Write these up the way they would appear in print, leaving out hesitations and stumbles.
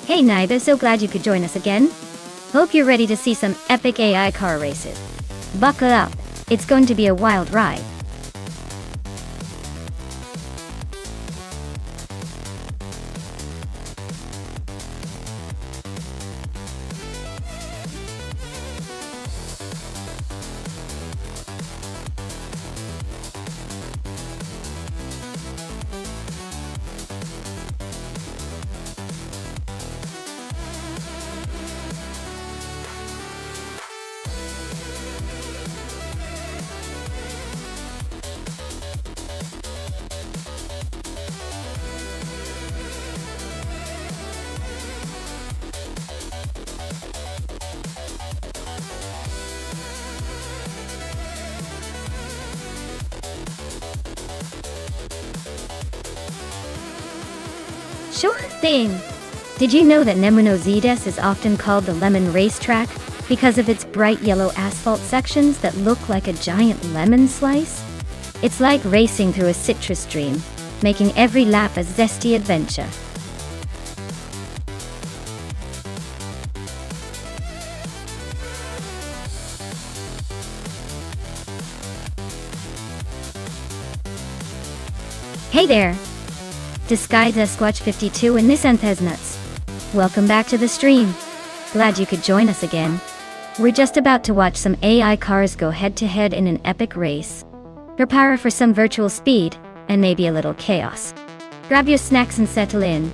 Hey Naiba, so glad you could join us again. Hope you're ready to see some epic AI car races. Buckle up, it's going to be a wild ride. Sure thing. Did you know that Nonstop is often called the lemon racetrack because of its bright yellow asphalt sections that look like a giant lemon slice? It's like racing through a citrus dream, making every lap a zesty adventure. Hey there! Disguise Squatch 52 and this nuts. Welcome back to the stream. Glad you could join us again. We're just about to watch some AI cars go head-to-head in an epic race. Prepare for some virtual speed, and maybe a little chaos. Grab your snacks and settle in.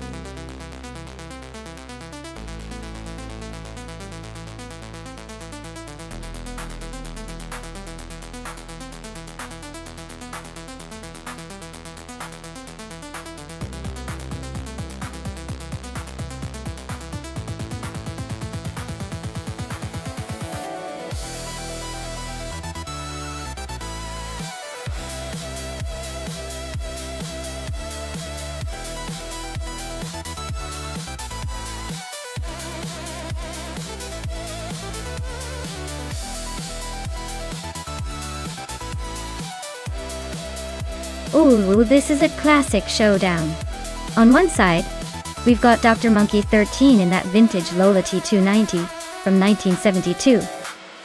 Ooh, this is a classic showdown. On one side, we've got Dr. Monkey 13 in that vintage Lola T290 from 1972.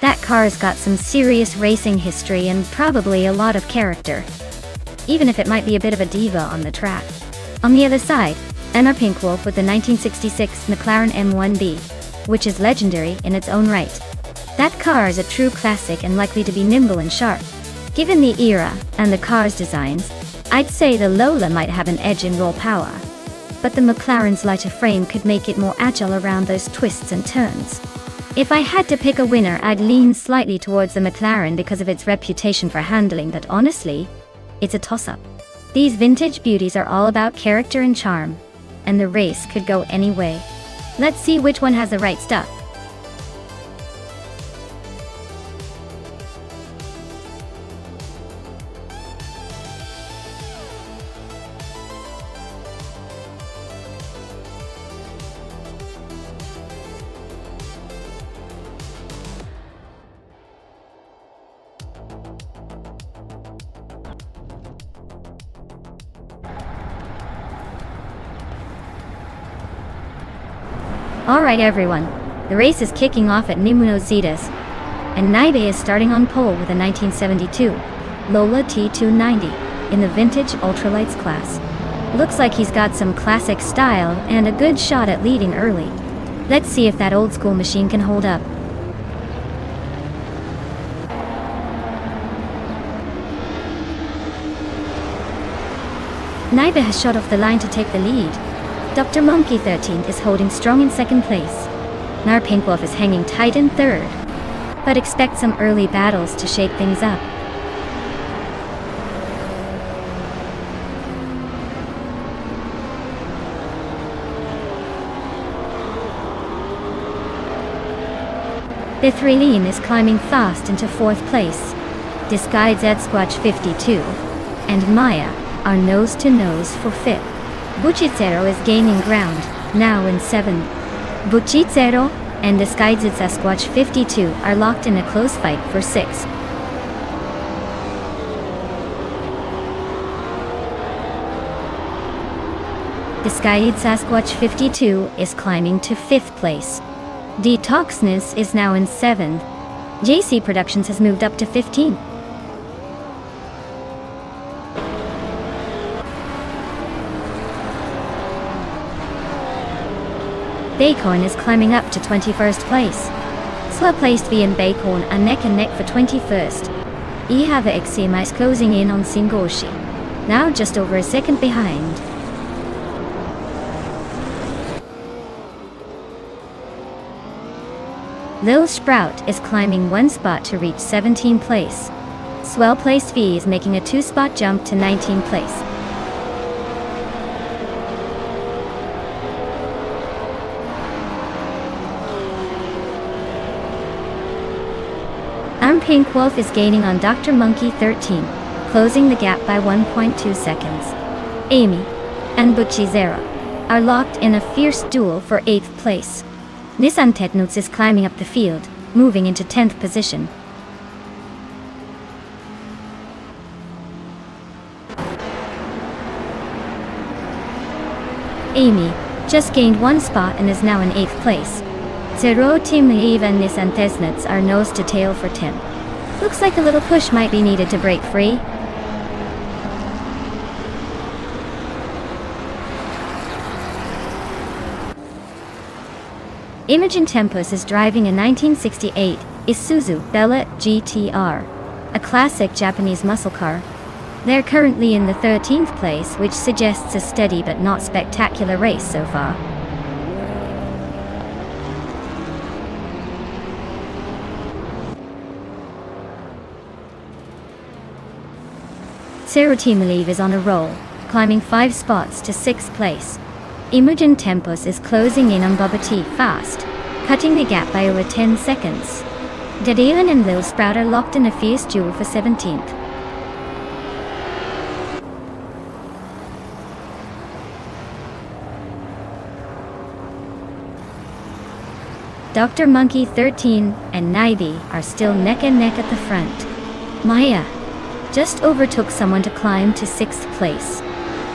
That car's got some serious racing history and probably a lot of character, even if it might be a bit of a diva on the track. On the other side, Emma Pinkwolf with the 1966 McLaren M1B, which is legendary in its own right. That car is a true classic and likely to be nimble and sharp. Given the era and the car's designs, I'd say the Lola might have an edge in raw power, but the McLaren's lighter frame could make it more agile around those twists and turns. If I had to pick a winner, I'd lean slightly towards the McLaren because of its reputation for handling, but honestly, it's a toss-up. These vintage beauties are all about character and charm, and the race could go any way. Let's see which one has the right stuff. Alright everyone, the race is kicking off at Nonstop, and Naibe is starting on pole with a 1972 Lola T290 in the vintage ultralights class. Looks like he's got some classic style and a good shot at leading early. Let's see if that old school machine can hold up. Naibe has shot off the line to take the lead. Dr. Monkey 13 is holding strong in second place. Nar Pinkwolf is hanging tight in third, but expect some early battles to shake things up. The Three-Lean is climbing fast into fourth place. Disguise Squatch 52 and Maya are nose-to-nose for fifth. Buchicero is gaining ground, now in 7th. Buchicero and Disguised Sasquatch 52 are locked in a close fight for 6th. Disguised Sasquatch 52 is climbing to 5th place. Detoxness is now in 7th. JC Productions has moved up to 15. Bacon is climbing up to 21st place. Slow placed V and Bacon are neck and neck for 21st. Ihava Exima is closing in on Singoshi, now just over a second behind. Lil Sprout is climbing 1 spot to reach 17th place. Swell placed V is making a 2-spot jump to 19th place. Pink Wolf is gaining on Dr. Monkey 13, closing the gap by 1.2 seconds. Amy and Butchie Zera are locked in a fierce duel for 8th place. Nissan Tetnuts is climbing up the field, moving into 10th position. Amy just gained 1 spot and is now in 8th place. Zero Team Eve and Nissan Tesnuts are nose to tail for 10th. Looks like a little push might be needed to break free. Imogen Tempus is driving a 1968 Isuzu Bella GTR, a classic Japanese muscle car. They're currently in the 13th place, which suggests a steady but not spectacular race so far. Zero Team Leave is on a roll, climbing 5 spots to 6th place. Imogen Tempus is closing in on Bubba T fast, cutting the gap by over 10 seconds. Dedeon and Lil Sprout are locked in a fierce duel for 17th. Dr. Monkey 13 and Naibi are still neck and neck at the front. Maya just overtook someone to climb to 6th place.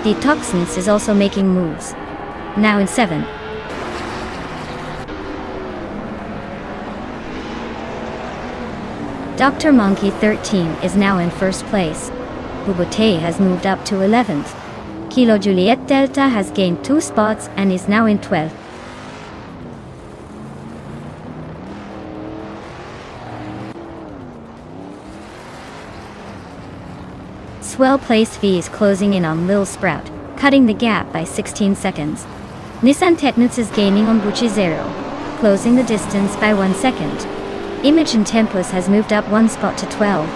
Detoxness is also making moves, now in 7th. Dr. Monkey 13 is now in 1st place. Bubote has moved up to 11th. Kilo Juliet Delta has gained 2 spots and is now in 12th. Swell Place V is closing in on Lil Sprout, cutting the gap by 16 seconds. Nissan Tetnuts is gaining on Bucci Zero, closing the distance by 1 second. Imogen Tempus has moved up 1 spot to 12.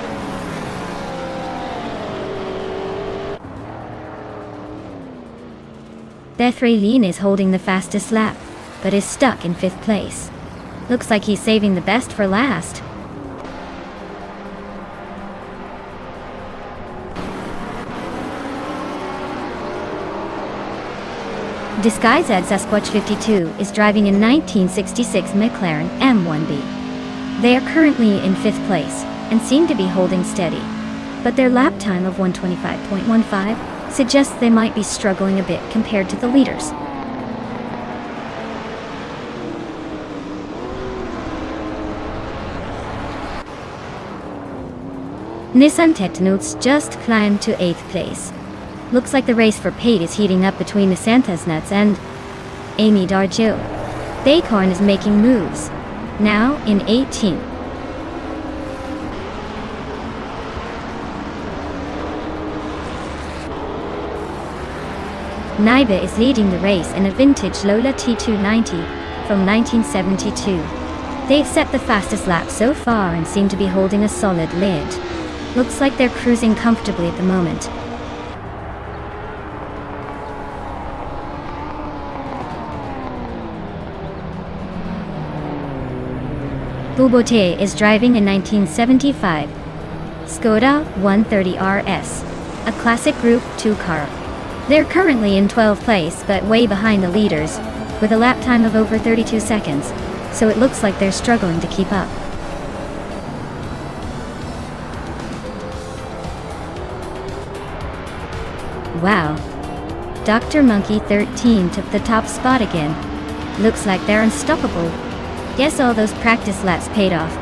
Death Ray Lean is holding the fastest lap, but is stuck in 5th place. Looks like he's saving the best for last. Disguised as Sasquatch 52 is driving a 1966 McLaren M1B. They are currently in 5th place and seem to be holding steady, but their lap time of 125.15 suggests they might be struggling a bit compared to the leaders. Nissan Tetnuts just climbed to 8th place. Looks like the race for Pate is heating up between the Santa's Nuts and Amy Darjo. Bacon is making moves, now in 18th. Naiba is leading the race in a vintage Lola T290 from 1972. They've set the fastest lap so far and seem to be holding a solid lead. Looks like they're cruising comfortably at the moment. Bubote is driving a 1975 Skoda 130 RS, a classic Group 2 car. They're currently in 12th place but way behind the leaders, with a lap time of over 32 seconds, so it looks like they're struggling to keep up. Wow. Dr. Monkey 13 took the top spot again. Looks like they're unstoppable. Guess all those practice laps paid off.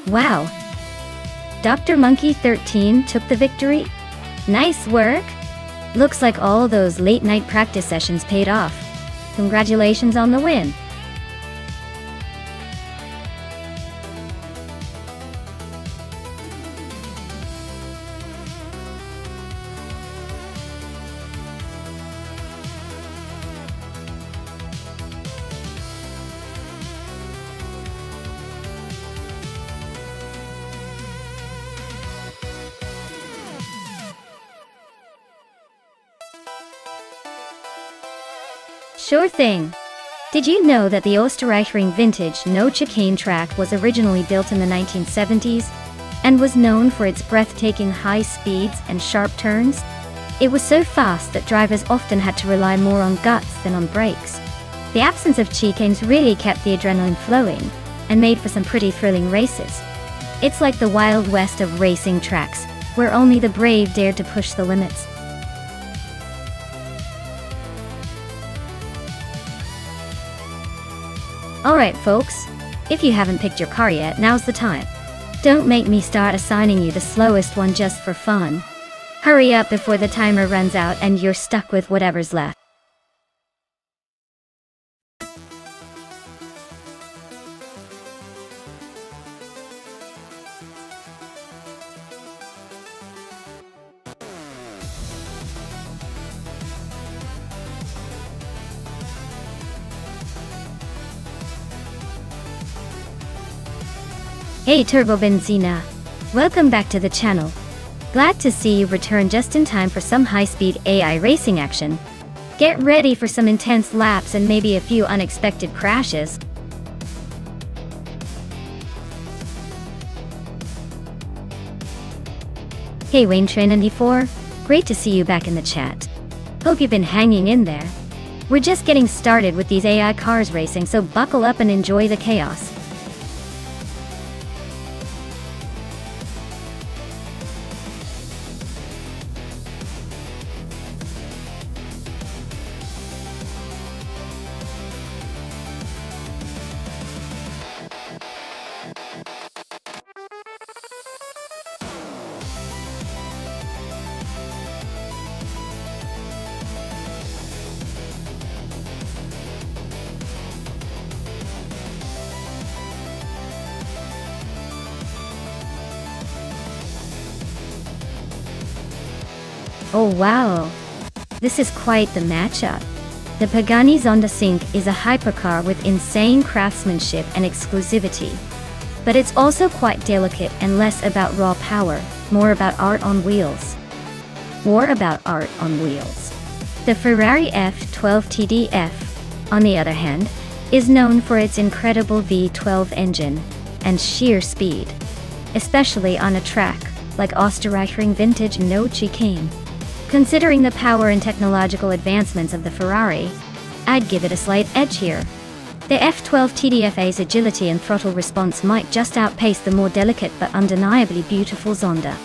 Wow! Dr. Monkey 13 took the victory? Nice work! Looks like all those late-night practice sessions paid off. Congratulations on the win! Sure thing. Did you know that the Österreichring vintage no chicane track was originally built in the 1970s and was known for its breathtaking high speeds and sharp turns? It was so fast that drivers often had to rely more on guts than on brakes. The absence of chicanes really kept the adrenaline flowing and made for some pretty thrilling races. It's like the Wild West of racing tracks, where only the brave dared to push the limits. Alright folks, if you haven't picked your car yet, now's the time. Don't make me start assigning you the slowest one just for fun. Hurry up before the timer runs out and you're stuck with whatever's left. Hey Turbo Benzina! Welcome back to the channel. Glad to see you return just in time for some high-speed AI racing action. Get ready for some intense laps and maybe a few unexpected crashes. Hey WayneTrain94, great to see you back in the chat. Hope you've been hanging in there. We're just getting started with these AI cars racing, so buckle up and enjoy the chaos. Oh wow! This is quite the matchup. The Pagani Zonda Sync is a hypercar with insane craftsmanship and exclusivity. But it's also quite delicate and less about raw power, more about art on wheels. The Ferrari F12 TDF, on the other hand, is known for its incredible V12 engine and sheer speed, especially on a track like Österreichring Vintage No Chicane. Considering the power and technological advancements of the Ferrari, I'd give it a slight edge here. The F12 TDFA's agility and throttle response might just outpace the more delicate but undeniably beautiful Zonda.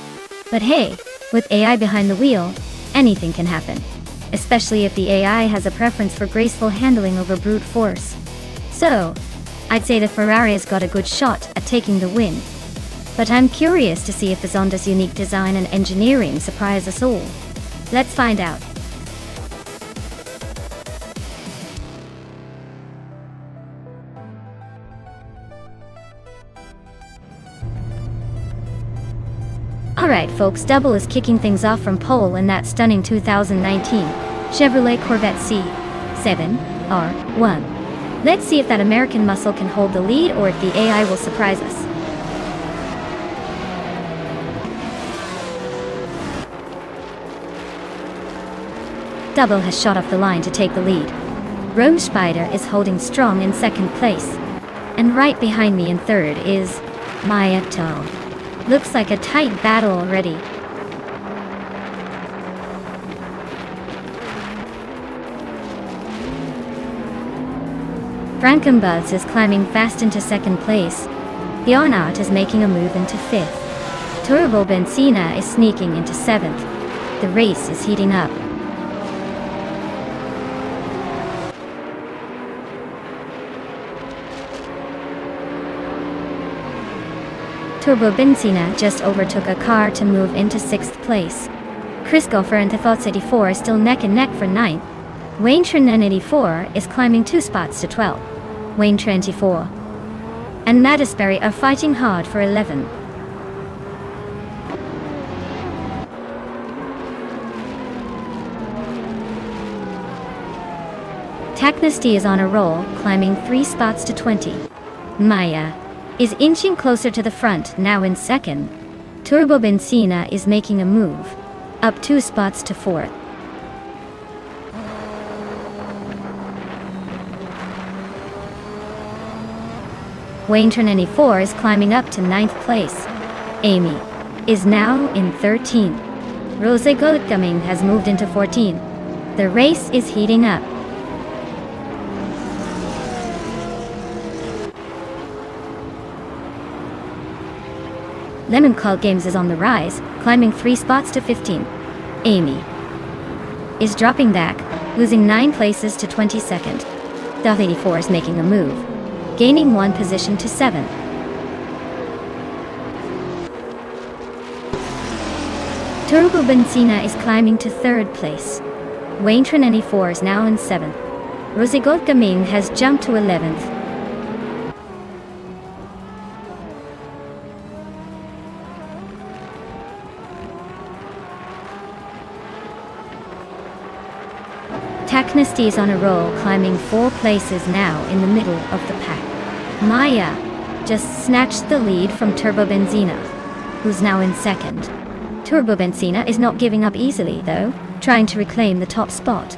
But hey, with AI behind the wheel, anything can happen, especially if the AI has a preference for graceful handling over brute force. So, I'd say the Ferrari has got a good shot at taking the win. But I'm curious to see if the Zonda's unique design and engineering surprise us all. Let's find out. Alright folks, Double is kicking things off from pole in that stunning 2019 Chevrolet Corvette C7R1. Let's see if that American muscle can hold the lead or if the AI will surprise us. Double has shot off the line to take the lead. Rome Spider is holding strong in second place. And right behind me in third is Maya Toe. Looks like a tight battle already. Frankenbuzz is climbing fast into second place. Bionart is making a move into fifth. Turbo Benzina is sneaking into seventh. The race is heating up. Turbo Benzina just overtook a car to move into 6th place. Chris Gopher and Thoughts 84 is still neck and neck for 9th. Wayne Trin 84 is climbing 2 spots to 12th. Wayne 24 and Mattisberry are fighting hard for 11th. Technesty is on a roll, climbing 3 spots to 20. Maya is inching closer to the front, now in second. Turbo Benzina is making a move, up 2 spots to 4th. Wayne 94 is climbing up to 9th place. Amy is now in 13th. Rose Goldgumming has moved into 14th. The race is heating up. Lemon Cult Games is on the rise, climbing 3 spots to 15th. Amy is dropping back, losing 9 places to 22nd. Doth 84 is making a move, gaining 1 position to 7th. Turbo Benzina is climbing to 3rd place. Wayne Trin 94 is now in 7th. Rosigold Gaming has jumped to 11th. Technesty is on a roll, climbing 4 places now in the middle of the pack. Maya just snatched the lead from Turbo Benzina, who's now in second. Turbo Benzina is not giving up easily though, trying to reclaim the top spot.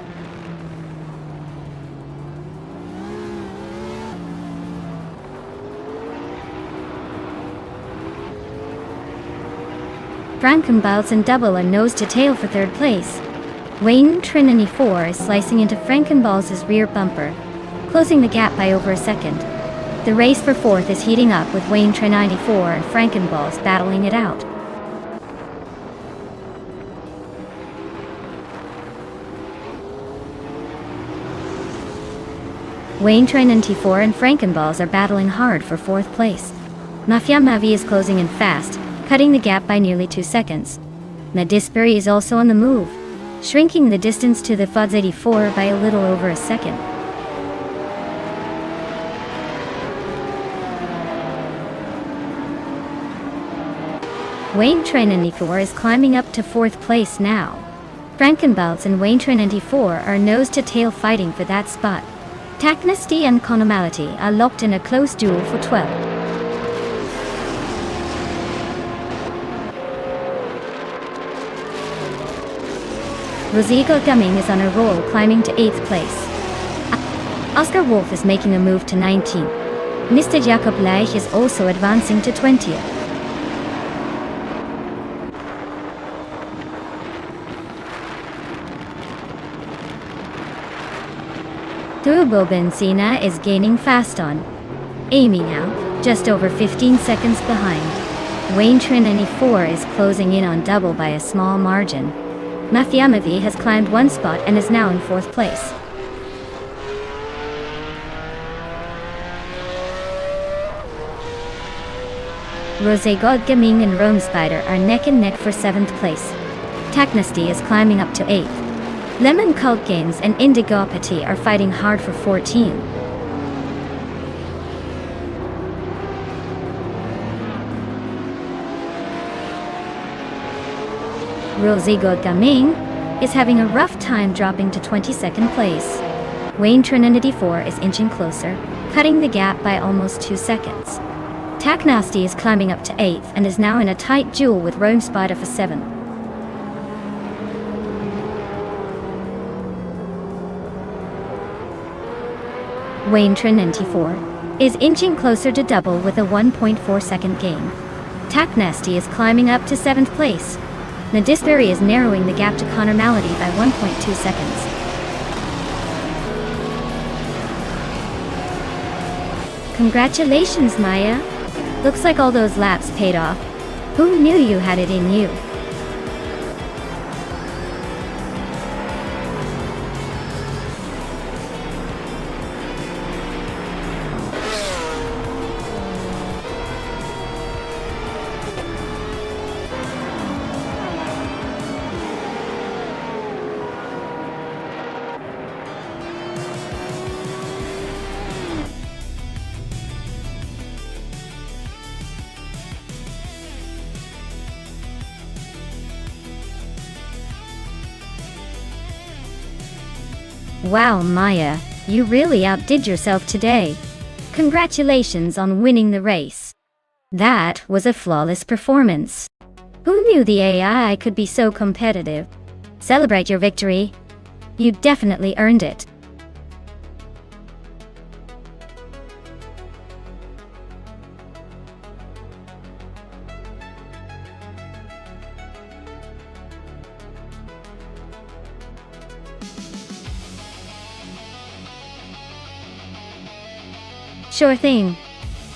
Frankenbals and Double are nose to tail for 3rd place. Wayne Trin 94 is slicing into Frankenballs' rear bumper, closing the gap by over a second. The race for 4th is heating up with Wayne Trin 94 and Frankenballs battling it out. Wayne Trin 94 and Frankenballs are battling hard for 4th place. Mafia Mavi is closing in fast, cutting the gap by nearly 2 seconds. Nadisbury is also on the move, shrinking the distance to the Fuds 84 by a little over a second. Wayne Trin 94 is climbing up to 4th place now. Frankenballs and Wayne Trin 94 are nose to tail fighting for that spot. Technesty and Conomality are locked in a close duel for 12th. Rosigo Gumming is on a roll, climbing to 8th place. Oscar Wolf is making a move to 19th. Mr. Jakob Leich is also advancing to 20th. Turbo Benzina is gaining fast on Amy now, just over 15 seconds behind. Wayne Trin 94 is closing in on Double by a small margin. Mafiamavi has climbed 1 spot and is now in 4th place. Rose God Gaming and Rome Spider are neck and neck for 7th place. Technesty is climbing up to 8th. Lemon Cult Games and Indigopathy are fighting hard for 14. Rozigo Gaming is having a rough time dropping to 22nd place. Wayne Trinity 4 is inching closer, cutting the gap by almost 2 seconds. Taknasty is climbing up to 8th and is now in a tight duel with Rome Spider for 7th. Wayne Trinity 4 is inching closer to double with a 1.4 second gain. Taknasty is climbing up to 7th place. Nadisbury is narrowing the gap to Connor Malady by 1.2 seconds. Congratulations, Maya! Looks like all those laps paid off. Who knew you had it in you? Wow, Maya, you really outdid yourself today. Congratulations on winning the race. That was a flawless performance. Who knew the AI could be so competitive? Celebrate your victory. You definitely earned it. Sure thing.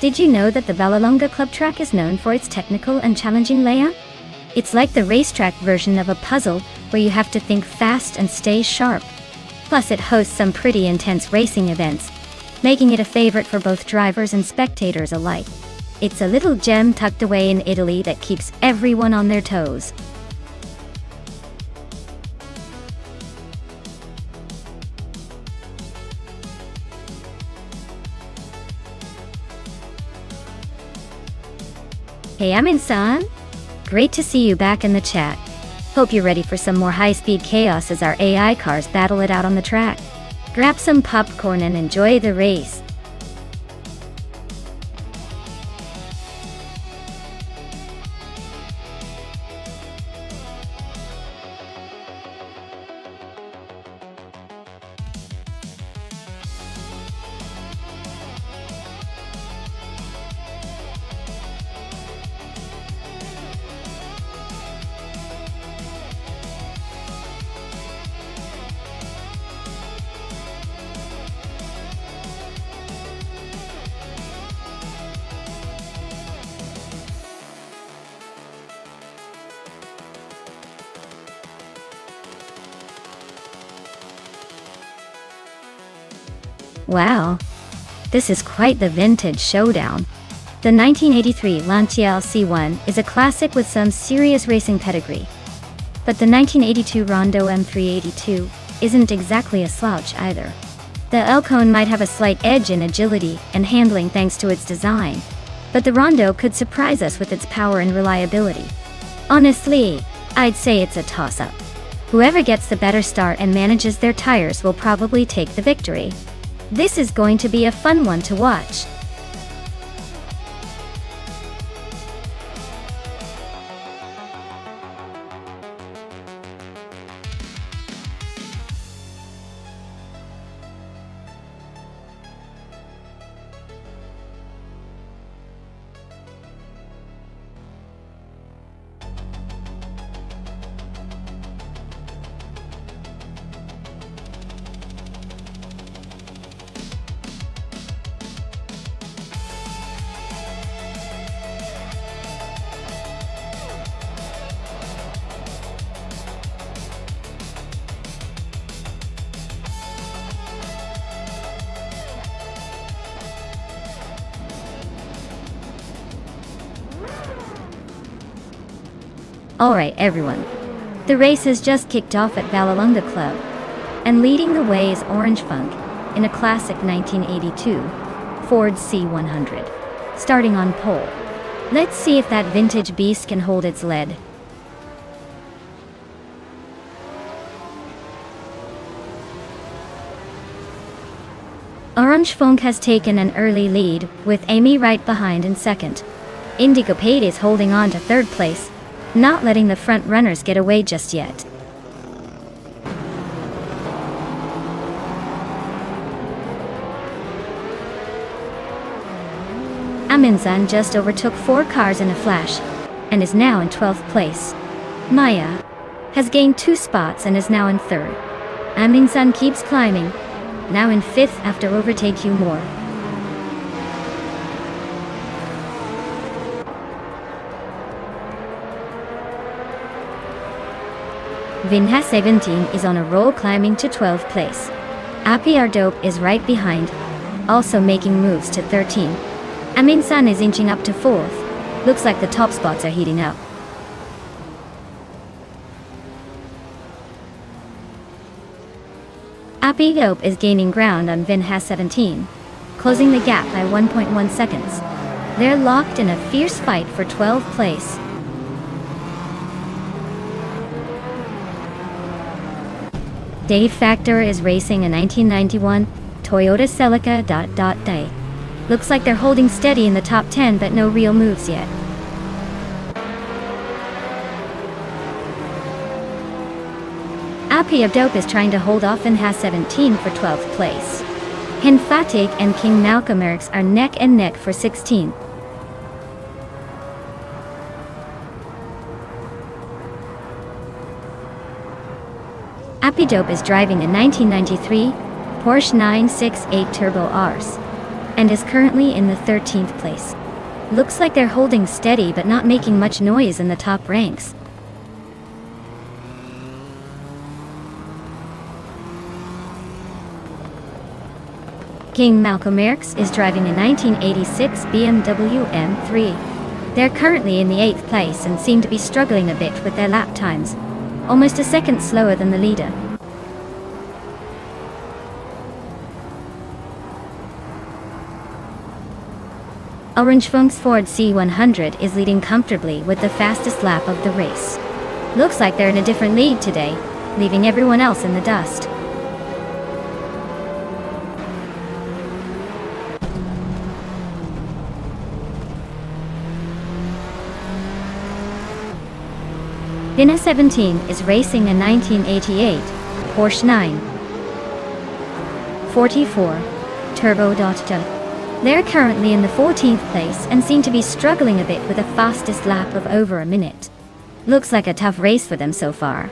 Did you know that the Vallelonga Club track is known for its technical and challenging layout? It's like the racetrack version of a puzzle where you have to think fast and stay sharp. Plus it hosts some pretty intense racing events, making it a favorite for both drivers and spectators alike. It's a little gem tucked away in Italy that keeps everyone on their toes. Hey Amin-san! Great to see you back in the chat. Hope you're ready for some more high-speed chaos as our AI cars battle it out on the track. Grab some popcorn and enjoy the race. Wow, this is quite the vintage showdown. The 1983 Lancia LC1 is a classic with some serious racing pedigree. But the 1982 Rondo M382 isn't exactly a slouch either. The Elcone might have a slight edge in agility and handling thanks to its design, but the Rondo could surprise us with its power and reliability. Honestly, I'd say it's a toss-up. Whoever gets the better start and manages their tires will probably take the victory. This is going to be a fun one to watch. Alright everyone, the race has just kicked off at Vallelonga Club, and leading the way is Orange Funk in a classic 1982 Ford C100, starting on pole. Let's see if that vintage beast can hold its lead. Orange Funk has taken an early lead, with Amy right behind in second. Indigo Pate is holding on to third place, not letting the front runners get away just yet. Aminsan just overtook 4 cars in a flash, and is now in 12th place. Maya has gained 2 spots and is now in 3rd. Aminsan keeps climbing, now in 5th after overtaking more. Vinha 17 is on a roll, climbing to 12th place. Api Dope is right behind, also making moves to 13. Aminsan is inching up to 4th. Looks like the top spots are heating up. Api Dope is gaining ground on Vinha 17, closing the gap by 1.1 seconds. They're locked in a fierce fight for 12th place. Dave Factor is racing a 1991 Toyota Celica Day. Looks like they're holding steady in the top 10, but no real moves yet. Api of Dope is trying to hold off and has 17 for 12th place. Hinfatig and King Malcolmerx are neck and neck for 16. Api Dope is driving a 1993 Porsche 968 Turbo Rs, and is currently in the 13th place. Looks like they're holding steady but not making much noise in the top ranks. King Malcolmerx is driving a 1986 BMW M3. They're currently in the 8th place and seem to be struggling a bit with their lap times, almost a second slower than the leader. Orange Funk's Ford C100 is leading comfortably with the fastest lap of the race. Looks like they're in a different league today, leaving everyone else in the dust. Vinha 17 is racing a 1988 Porsche 944 Turbo. They're currently in the 14th place and seem to be struggling a bit with a fastest lap of over a minute. Looks like a tough race for them so far.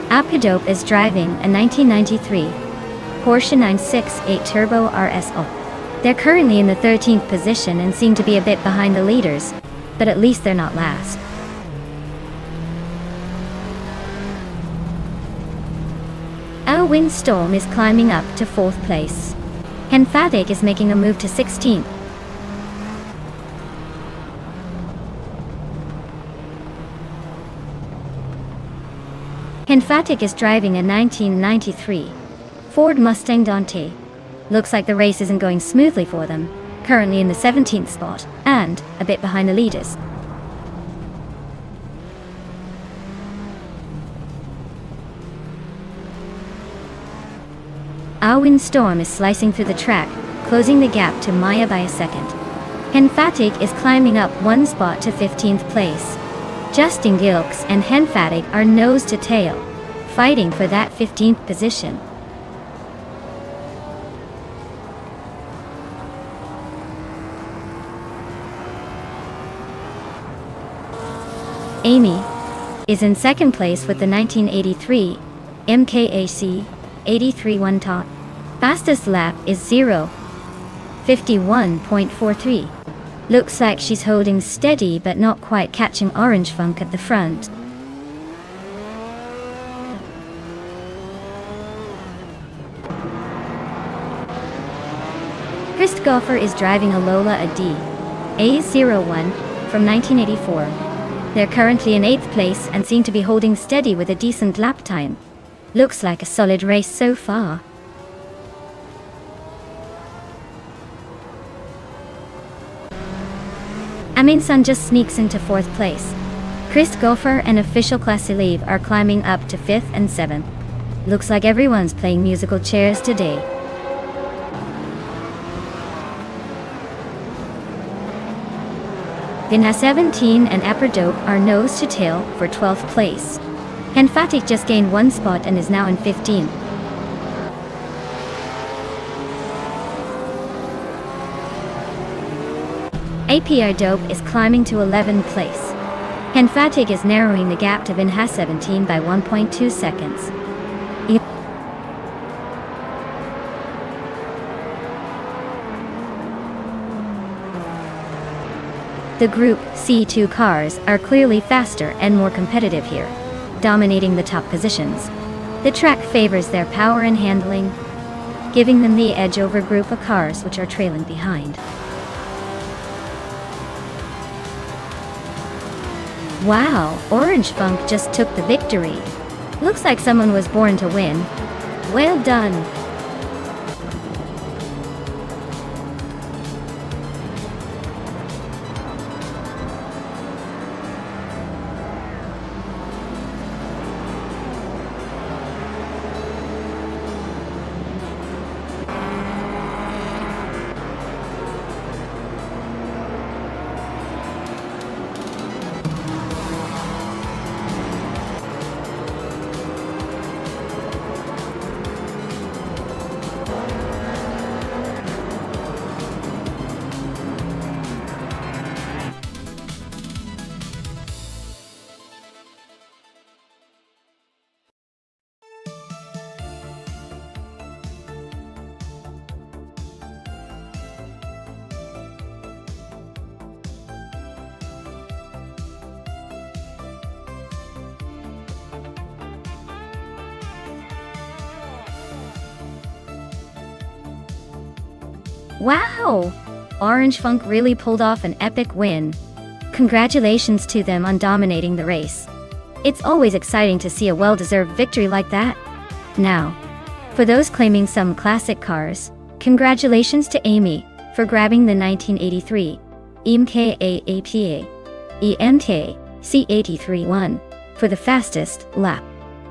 Api Dope is driving a 1993 Porsche 968 Turbo RSO. They're currently in the 13th position and seem to be a bit behind the leaders, but at least they're not last. Windstorm is climbing up to 4th place. Henfadig is making a move to 16th. Henfatig is driving a 1993 Ford Mustang Dante. Looks like the race isn't going smoothly for them, currently in the 17th spot, and a bit behind the leaders. Windstorm is slicing through the track, closing the gap to Maya by a second. Henfatig is climbing up 1 spot to 15th place. Justin Gilks and Henfatig are nose to tail, fighting for that 15th position. Amy is in second place with the 1983 MKAC 83 one top. Fastest lap is 0:51.43. Looks like she's holding steady but not quite catching Orange Funk at the front. Christopher is driving a Lola AD A01 from 1984. They're currently in 8th place and seem to be holding steady with a decent lap time. Looks like a solid race so far. Aminsan just sneaks into 4th place. Chris Gopher and official Classy Leave are climbing up to 5th and 7th. Looks like everyone's playing musical chairs today. Vinha 17 and Aperdope are nose to tail for 12th place. Henfatik just gained 1 spot and is now in 15th. APR Dope is climbing to 11th place. Henfatik is narrowing the gap to Vinha 17 by 1.2 seconds. The Group C2 cars are clearly faster and more competitive here, dominating the top positions. The track favors their power and handling, giving them the edge over Group A cars which are trailing behind. Wow, Orange Funk just took the victory. Looks like someone was born to win. Well done. Wow! Orange Funk really pulled off an epic win. Congratulations to them on dominating the race. It's always exciting to see a well-deserved victory like that. Now, for those claiming some classic cars, congratulations to Amy for grabbing the 1983 EMK EMK C83-1 for the fastest lap.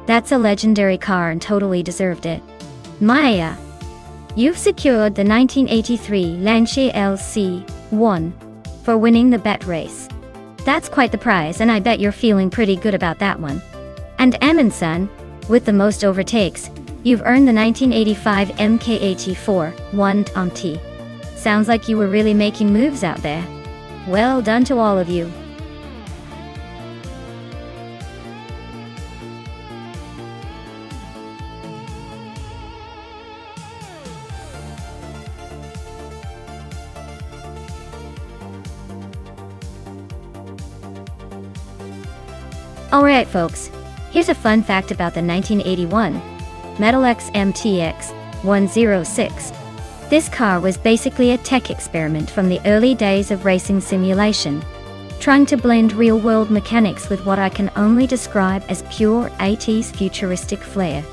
That's a legendary car and totally deserved it. Maya, you've secured the 1983 Lancia LC1 for winning the bet race. That's quite the prize, and I bet you're feeling pretty good about that one. And Amundsen, with the most overtakes, you've earned the 1985 MK84-1 T. Sounds like you were really making moves out there. Well done to all of you. Alright folks, here's a fun fact about the 1981 Metal X MTX 106. This car was basically a tech experiment from the early days of racing simulation, trying to blend real-world mechanics with what I can only describe as pure 80s futuristic flair.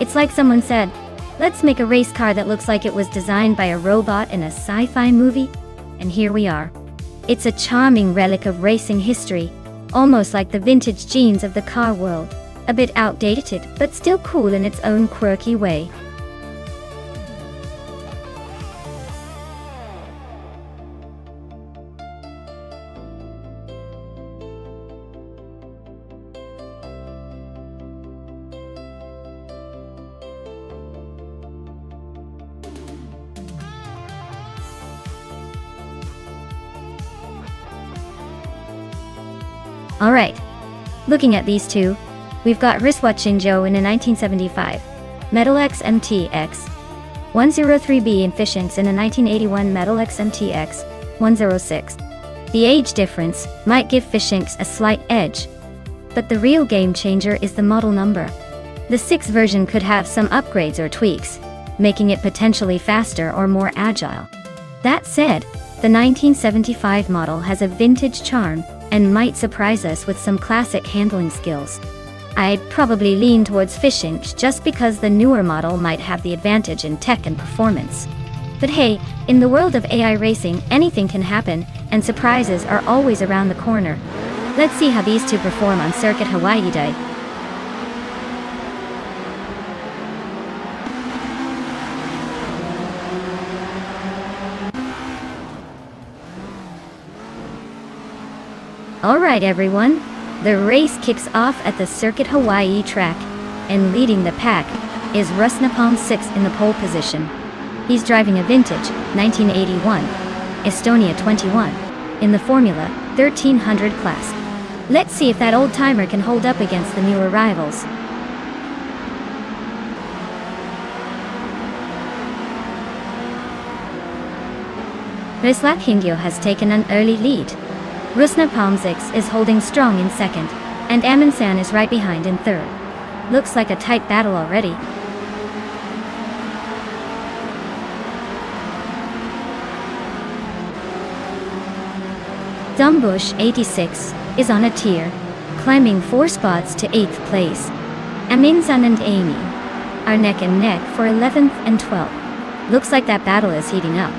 It's like someone said, let's make a race car that looks like it was designed by a robot in a sci-fi movie, and here we are. It's a charming relic of racing history, almost like the vintage genes of the car world, a bit outdated but still cool in its own quirky way. Alright, looking at these two, we've got Wristwatch Joe in a 1975 Metal X MTX 103B and Fishinks in a 1981 Metal X MTX 106. The age difference might give Fishinks a slight edge, but the real game changer is the model number. The 6 version could have some upgrades or tweaks, making it potentially faster or more agile. That said, the 1975 model has a vintage charm and might surprise us with some classic handling skills. I'd probably lean towards Fishinks just because the newer model might have the advantage in tech and performance. But hey, in the world of AI racing, anything can happen, and surprises are always around the corner. Let's see how these two perform on Circuit Hawaii Day. Alright everyone, the race kicks off at the Circuit Hawaii track, and leading the pack is Rusnapalm 6 in the pole position. He's driving a vintage 1981 Estonia 21 in the Formula 1300 class. Let's see if that old timer can hold up against the newer rivals. Hingyo has taken an early lead. Rusnapalm 6 is holding strong in second, and Amundsen is right behind in third. Looks like a tight battle already. Dombush 86 is on a tear, climbing 4 spots to 8th place. Amundsen and Amy are neck and neck for 11th and 12th. Looks like that battle is heating up.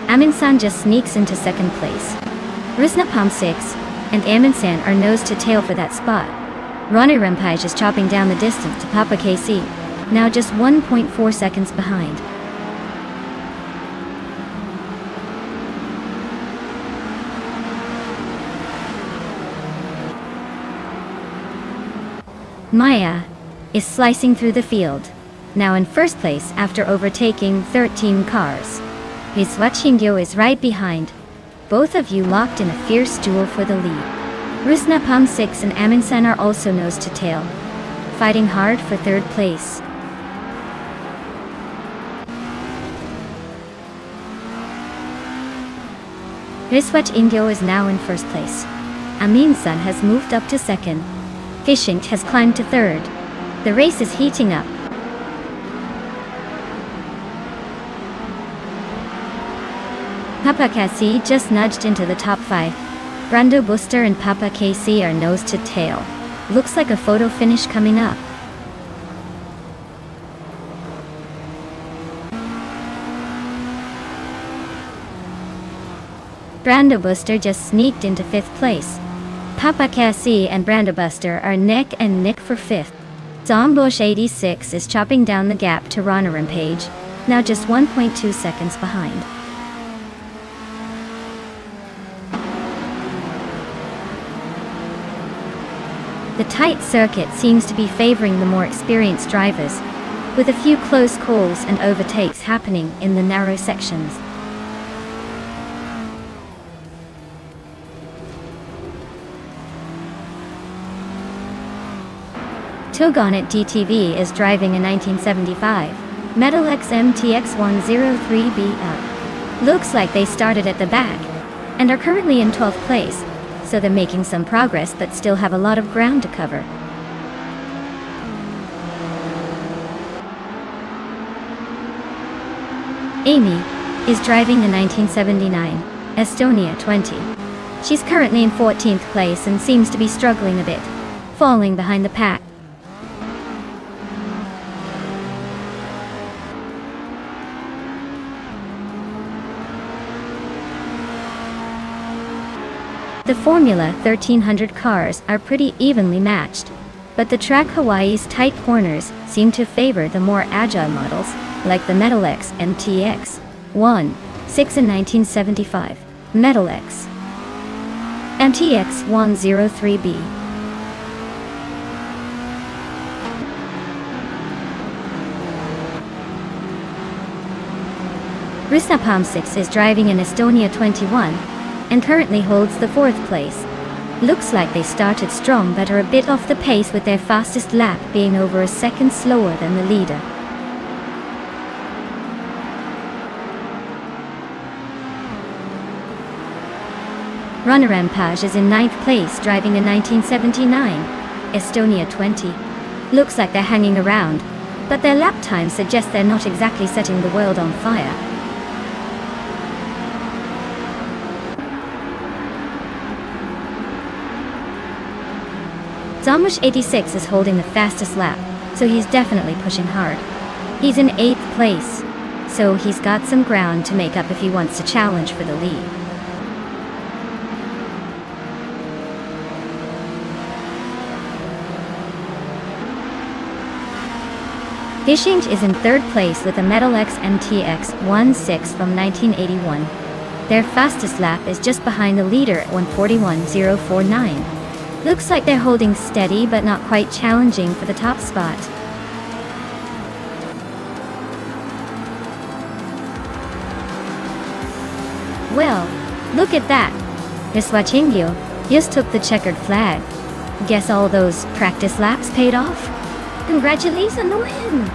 Amundsen just sneaks into second place. Rusnapalm 6 and Amundsen are nose to tail for that spot. Ronnie Rempage is chopping down the distance to Papa KC, now just 1.4 seconds behind. Maya is slicing through the field, now in first place after overtaking 13 cars. Hingyo is right behind, both of you locked in a fierce duel for the lead. Rusnapalm 6 and Amundsen are also nose to tail, fighting hard for third place. Hingyo is now in first place. Amundsen has moved up to second. Fishing has climbed to third. The race is heating up. Papa KC just nudged into the top 5. Brando Buster and Papa KC are nose to tail. Looks like a photo finish coming up. Brando Buster just sneaked into 5th place. Papa KC and Brando Buster are neck and neck for 5th. Dombush 86 is chopping down the gap to Ronnie Rempage, now just 1.2 seconds behind. The tight circuit seems to be favoring the more experienced drivers, with a few close calls and overtakes happening in the narrow sections. Togonet DTV is driving a 1975 Metal X MTX 103BL. Looks like they started at the back, and are currently in 12th place. So they're making some progress but still have a lot of ground to cover. Amy is driving the 1979 Estonia 20. She's currently in 14th place and seems to be struggling a bit, falling behind the pack. The Formula 1300 cars are pretty evenly matched, but the track Hawaii's tight corners seem to favor the more agile models, like the Metal X MTX 1.6 in 1975, Metal X MTX 103B. Rusnapalm 6 is driving an Estonia 21, and currently holds the 4th place. Looks like they started strong but are a bit off the pace, with their fastest lap being over a second slower than the leader. Ronnie Rempage is in 9th place driving a 1979 Estonia 20. Looks like they're hanging around, but their lap time suggests they're not exactly setting the world on fire. Dombush 86 is holding the fastest lap, so he's definitely pushing hard. He's in 8th place, so he's got some ground to make up if he wants to challenge for the lead. Dishing is in 3rd place with a Metal X MTX 16 from 1981. Their fastest lap is just behind the leader at 1:41.049. Looks like they're holding steady but not quite challenging for the top spot. Well, look at that. Riswachingyo just took the checkered flag. Guess all those practice laps paid off? Congratulations on the win!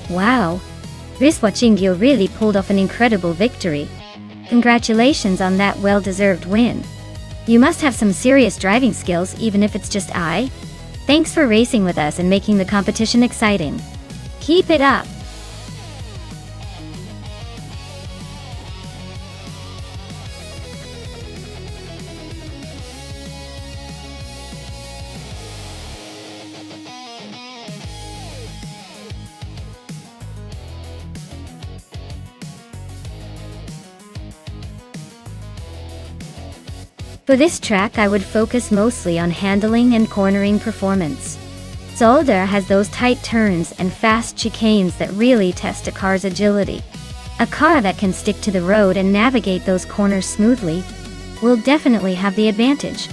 Wow, Riswachingyo really pulled off an incredible victory. Congratulations on that well-deserved win. You must have some serious driving skills even if it's just I. Thanks for racing with us and making the competition exciting. Keep it up! For this track I would focus mostly on handling and cornering performance. Zolder has those tight turns and fast chicanes that really test a car's agility. A car that can stick to the road and navigate those corners smoothly will definitely have the advantage.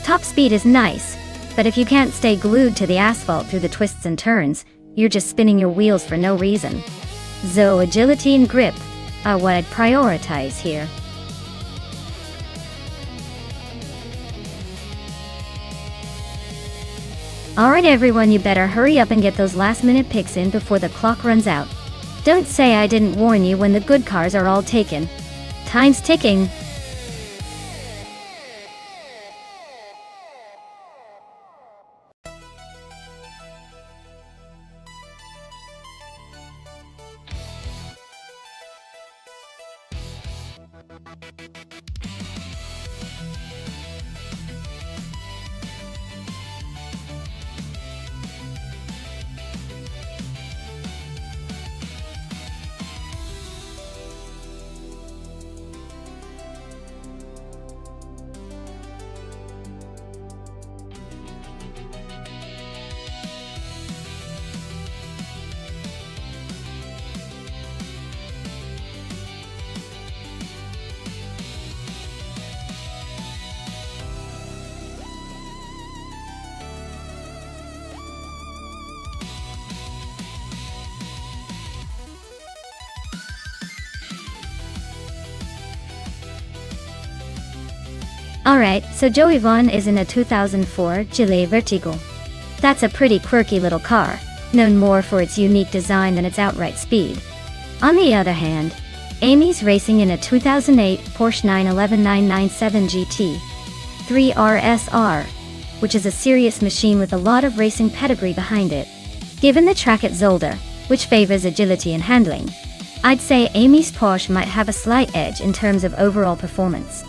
Top speed is nice, but if you can't stay glued to the asphalt through the twists and turns, you're just spinning your wheels for no reason. So agility and grip are what I'd prioritize here. Alright everyone, you better hurry up and get those last minute picks in before the clock runs out. Don't say I didn't warn you when the good cars are all taken. Time's ticking. Alright, so Joey Vaughn is in a 2004 Gillet Vertigo. That's a pretty quirky little car, known more for its unique design than its outright speed. On the other hand, Amy's racing in a 2008 Porsche 911 997 GT 3 RSR, which is a serious machine with a lot of racing pedigree behind it. Given the track at Zolder, which favors agility and handling, I'd say Amy's Porsche might have a slight edge in terms of overall performance.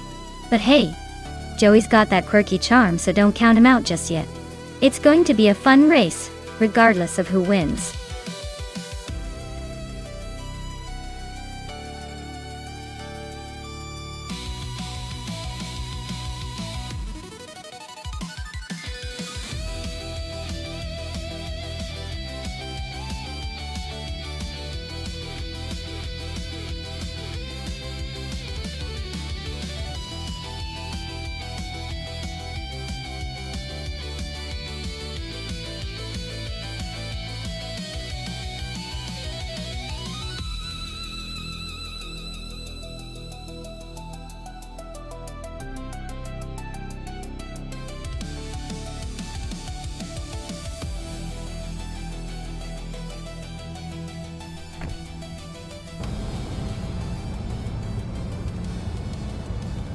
But hey, Joey's got that quirky charm, so don't count him out just yet. It's going to be a fun race, regardless of who wins.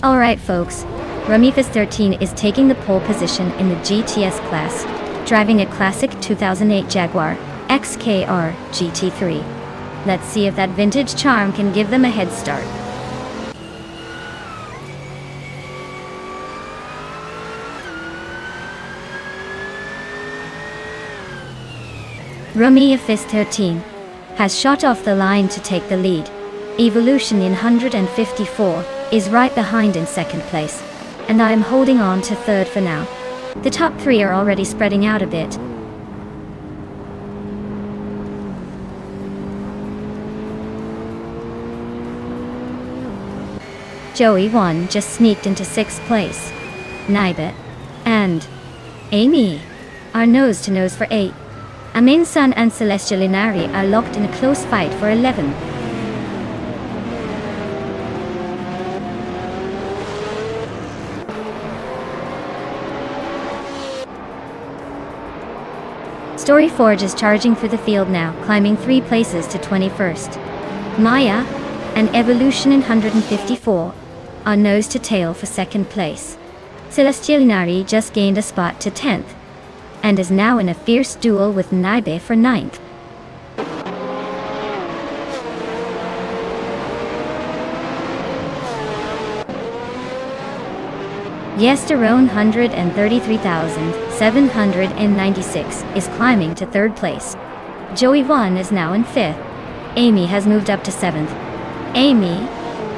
Alright folks, Ramifis 13 is taking the pole position in the GTS class, driving a classic 2008 Jaguar XKR GT3. Let's see if that vintage charm can give them a head start. Ramifis 13 has shot off the line to take the lead. Evolution in 154 is right behind in second place, and I am holding on to third for now. The top three are already spreading out a bit. Joey 1 just sneaked into sixth place. Nibet and Amy are nose to nose for 8. Amin Sun and Celestial Inari are locked in a close fight for 11. Story Forge is charging through the field now, climbing 3 places to 21st. Maya and Evolution in 154 are nose to tail for second place. Celestial Inari just gained a spot to 10th, and is now in a fierce duel with Naibe for 9th. Yesterone 133,796 is climbing to third place. Joey 1 is now in 5th. Amy has moved up to 7th. Amy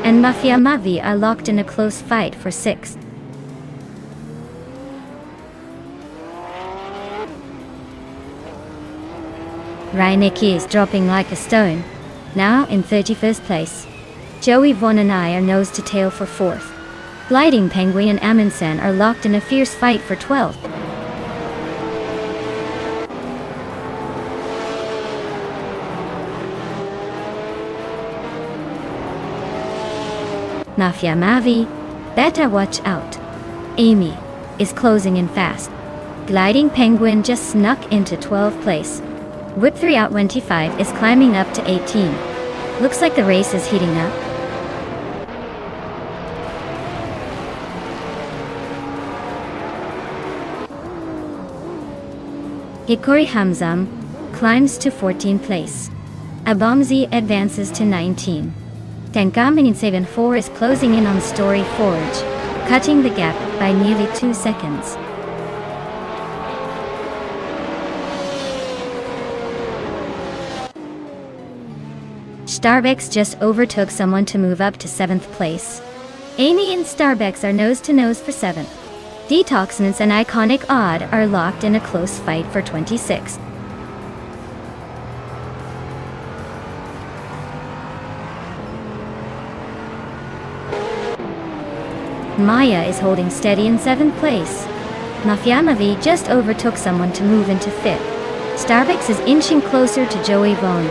and Mafia Mavi are locked in a close fight for 6th. Reineke is dropping like a stone, now in 31st place. Joey Von and I are nose to tail for 4th. Gliding Penguin and Amundsen are locked in a fierce fight for 12th. Mafia Mavi, better watch out. Amy is closing in fast. Gliding Penguin just snuck into 12th place. Whip 3 out 25 is climbing up to 18. Looks like the race is heating up. Hikori Hamzam climbs to 14th place. Abamzi advances to 19. Tenkamin in 7-4 is closing in on Story Forge, cutting the gap by nearly 2 seconds. Starbex just overtook someone to move up to 7th place. Amy and Starbex are nose to nose for 7th. Detoxinants and Iconic Odd are locked in a close fight for 26th. Maya is holding steady in 7th place. Mafyamavi just overtook someone to move into 5th. Starbex is inching closer to Joey Vaughn,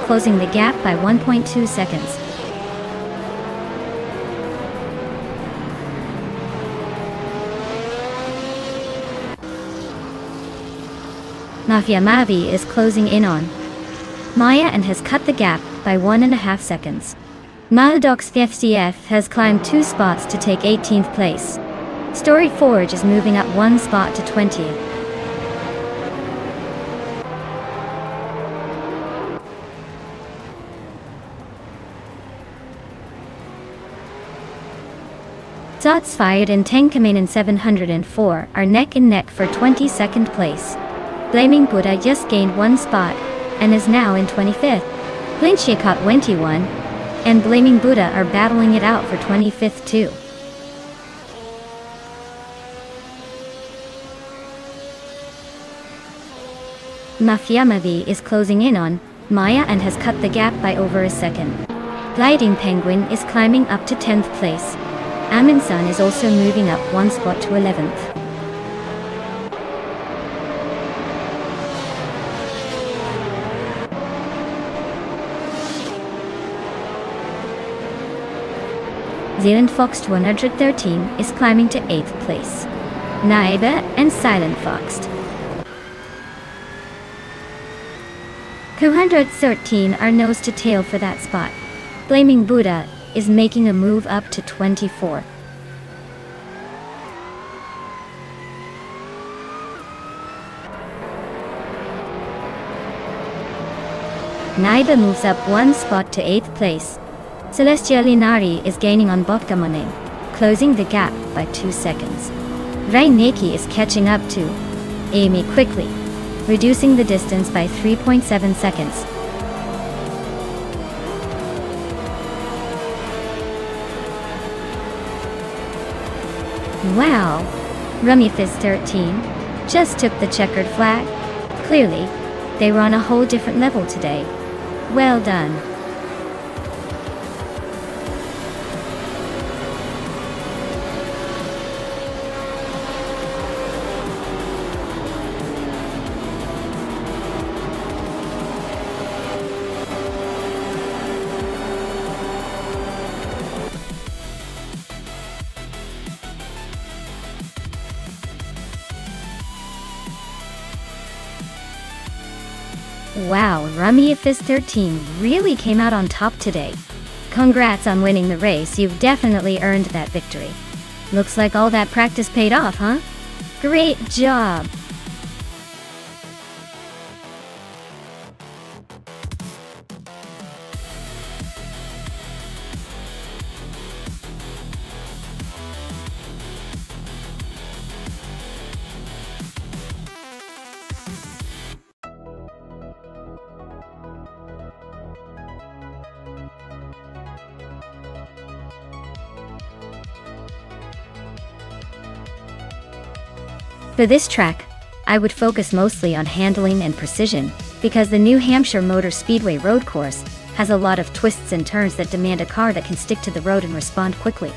closing the gap by 1.2 seconds. Mafia Mavi is closing in on Maya and has cut the gap by 1.5 seconds. Maladox FCF has climbed 2 spots to take 18th place. Story Forge is moving up 1 spot to 20th. Zots Fired and Tenkamin in 704 are neck and neck for 22nd place. Blaming Buddha just gained 1 spot and is now in 25th. Blinchia caught 21, and Blaming Buddha are battling it out for 25th too. Mafyamavi is closing in on Maya and has cut the gap by over a second. Gliding Penguin is climbing up to 10th place. Amundsen is also moving up 1 spot to 11th. Zealand Fox 113 is climbing to 8th place. Naiba and Silent Fox 213 are nose to tail for that spot. Blaming Buddha is making a move up to 24. Naiba moves up one spot to 8th place. Celestia Linari is gaining on Boktamone, closing the gap by 2 seconds. Raineki is catching up to Amy quickly, reducing the distance by 3.7 seconds. Wow! Rumifizz 13 just took the checkered flag. Clearly, they were on a whole different level today. Well done. Wow, Rumifizz 13 really came out on top today. Congrats on winning the race, you've definitely earned that victory. Looks like all that practice paid off, huh? Great job! For this track, I would focus mostly on handling and precision, because the New Hampshire Motor Speedway road course has a lot of twists and turns that demand a car that can stick to the road and respond quickly.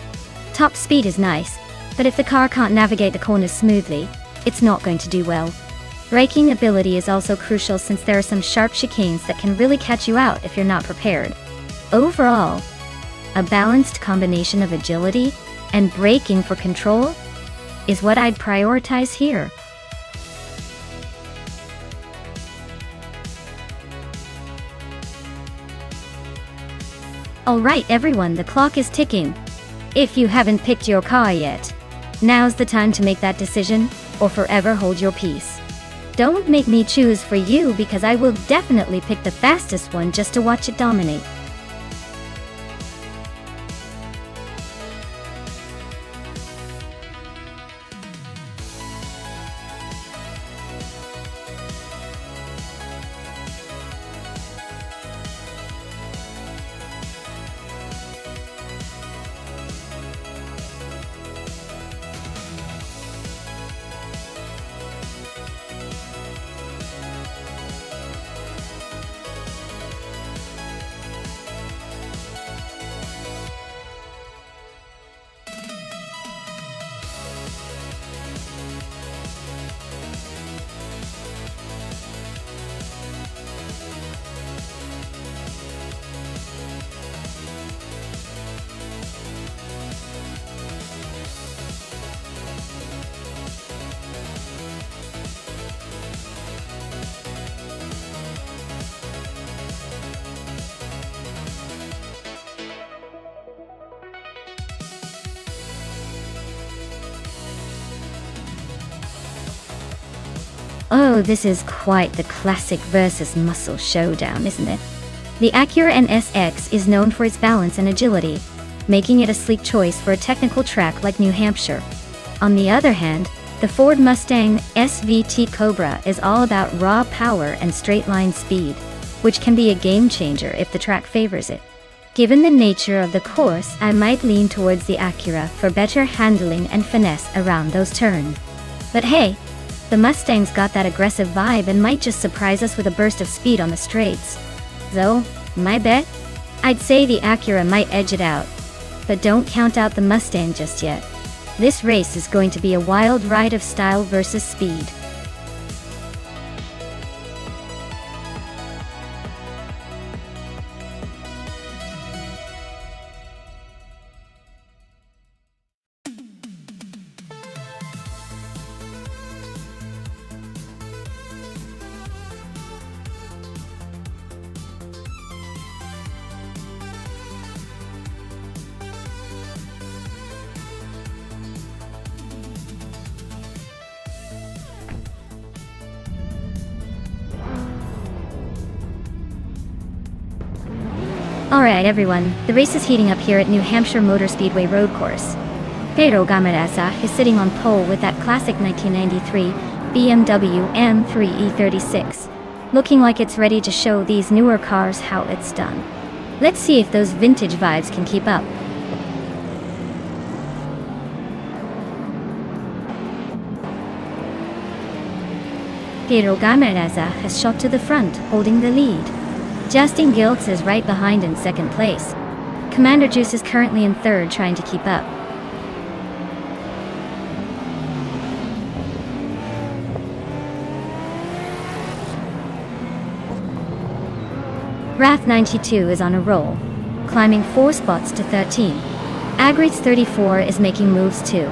Top speed is nice, but if the car can't navigate the corners smoothly, it's not going to do well. Braking ability is also crucial since there are some sharp chicanes that can really catch you out if you're not prepared. Overall, a balanced combination of agility and braking for control is what I'd prioritize here. Alright everyone, the clock is ticking. If you haven't picked your car yet, now's the time to make that decision, or forever hold your peace. Don't make me choose for you because I will definitely pick the fastest one just to watch it dominate. Oh, this is quite the classic versus muscle showdown, isn't it? The Acura NSX is known for its balance and agility, making it a sleek choice for a technical track like New Hampshire. On the other hand, the Ford Mustang SVT Cobra is all about raw power and straight-line speed, which can be a game-changer if the track favors it. Given the nature of the course, I might lean towards the Acura for better handling and finesse around those turns. But hey, the Mustang's got that aggressive vibe and might just surprise us with a burst of speed on the straights. So, my bet? I'd say the Acura might edge it out. But don't count out the Mustang just yet. This race is going to be a wild ride of style versus speed. Alright everyone, the race is heating up here at New Hampshire Motor Speedway road course. Pedro Gamarasa is sitting on pole with that classic 1993 BMW M3 E36. Looking like it's ready to show these newer cars how it's done. Let's see if those vintage vibes can keep up. Pedro Gamarasa has shot to the front, holding the lead. Justin Giltz is right behind in second place. Commander Juice is currently in third, trying to keep up. Wrath 92 is on a roll, climbing 4 spots to 13. Agrids 34 is making moves too,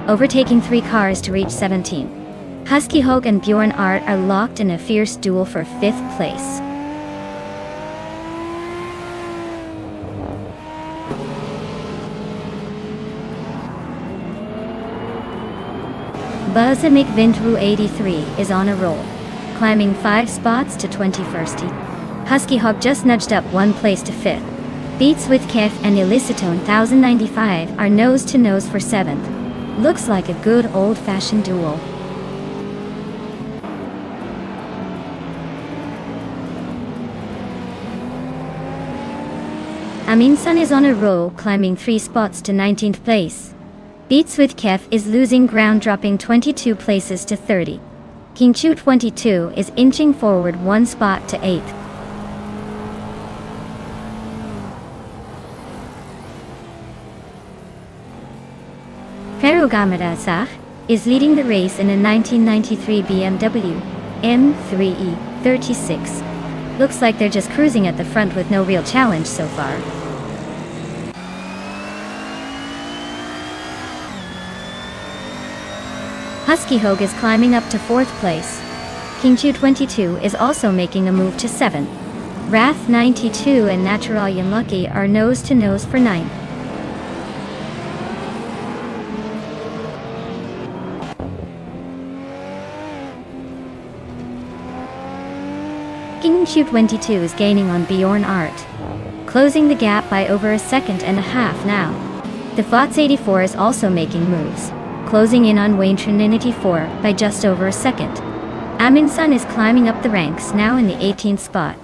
overtaking 3 cars to reach 17. Husky Hogue and Bjorn Art are locked in a fierce duel for 5th place. Buzz and McVintru 83 is on a roll, climbing 5 spots to 21st. Husky Hog just nudged up 1 place to 5th. Beats with Kef and Illicitone 1095 are nose to nose for 7th. Looks like a good old-fashioned duel. Aminsan is on a roll, climbing 3 spots to 19th place. Beats with Kef is losing ground, dropping 22 places to 30. King Chu 22 is inching forward 1 spot to 8th. Pedro Gamarasa is leading the race in a 1993 BMW M3 E36. Looks like they're just cruising at the front with no real challenge so far. Husky Hogue is climbing up to 4th place. King Chu 22 is also making a move to 7th. Wrath 92 and Naturalian Lucky are nose to nose for 9th. King Chu 22 is gaining on Bjorn Art, closing the gap by over 1.5 seconds now. The Fots 84 is also making moves, closing in on Wayne Trinity 4 by just over 1 second. Aminsan is climbing up the ranks, now in the 18th spot.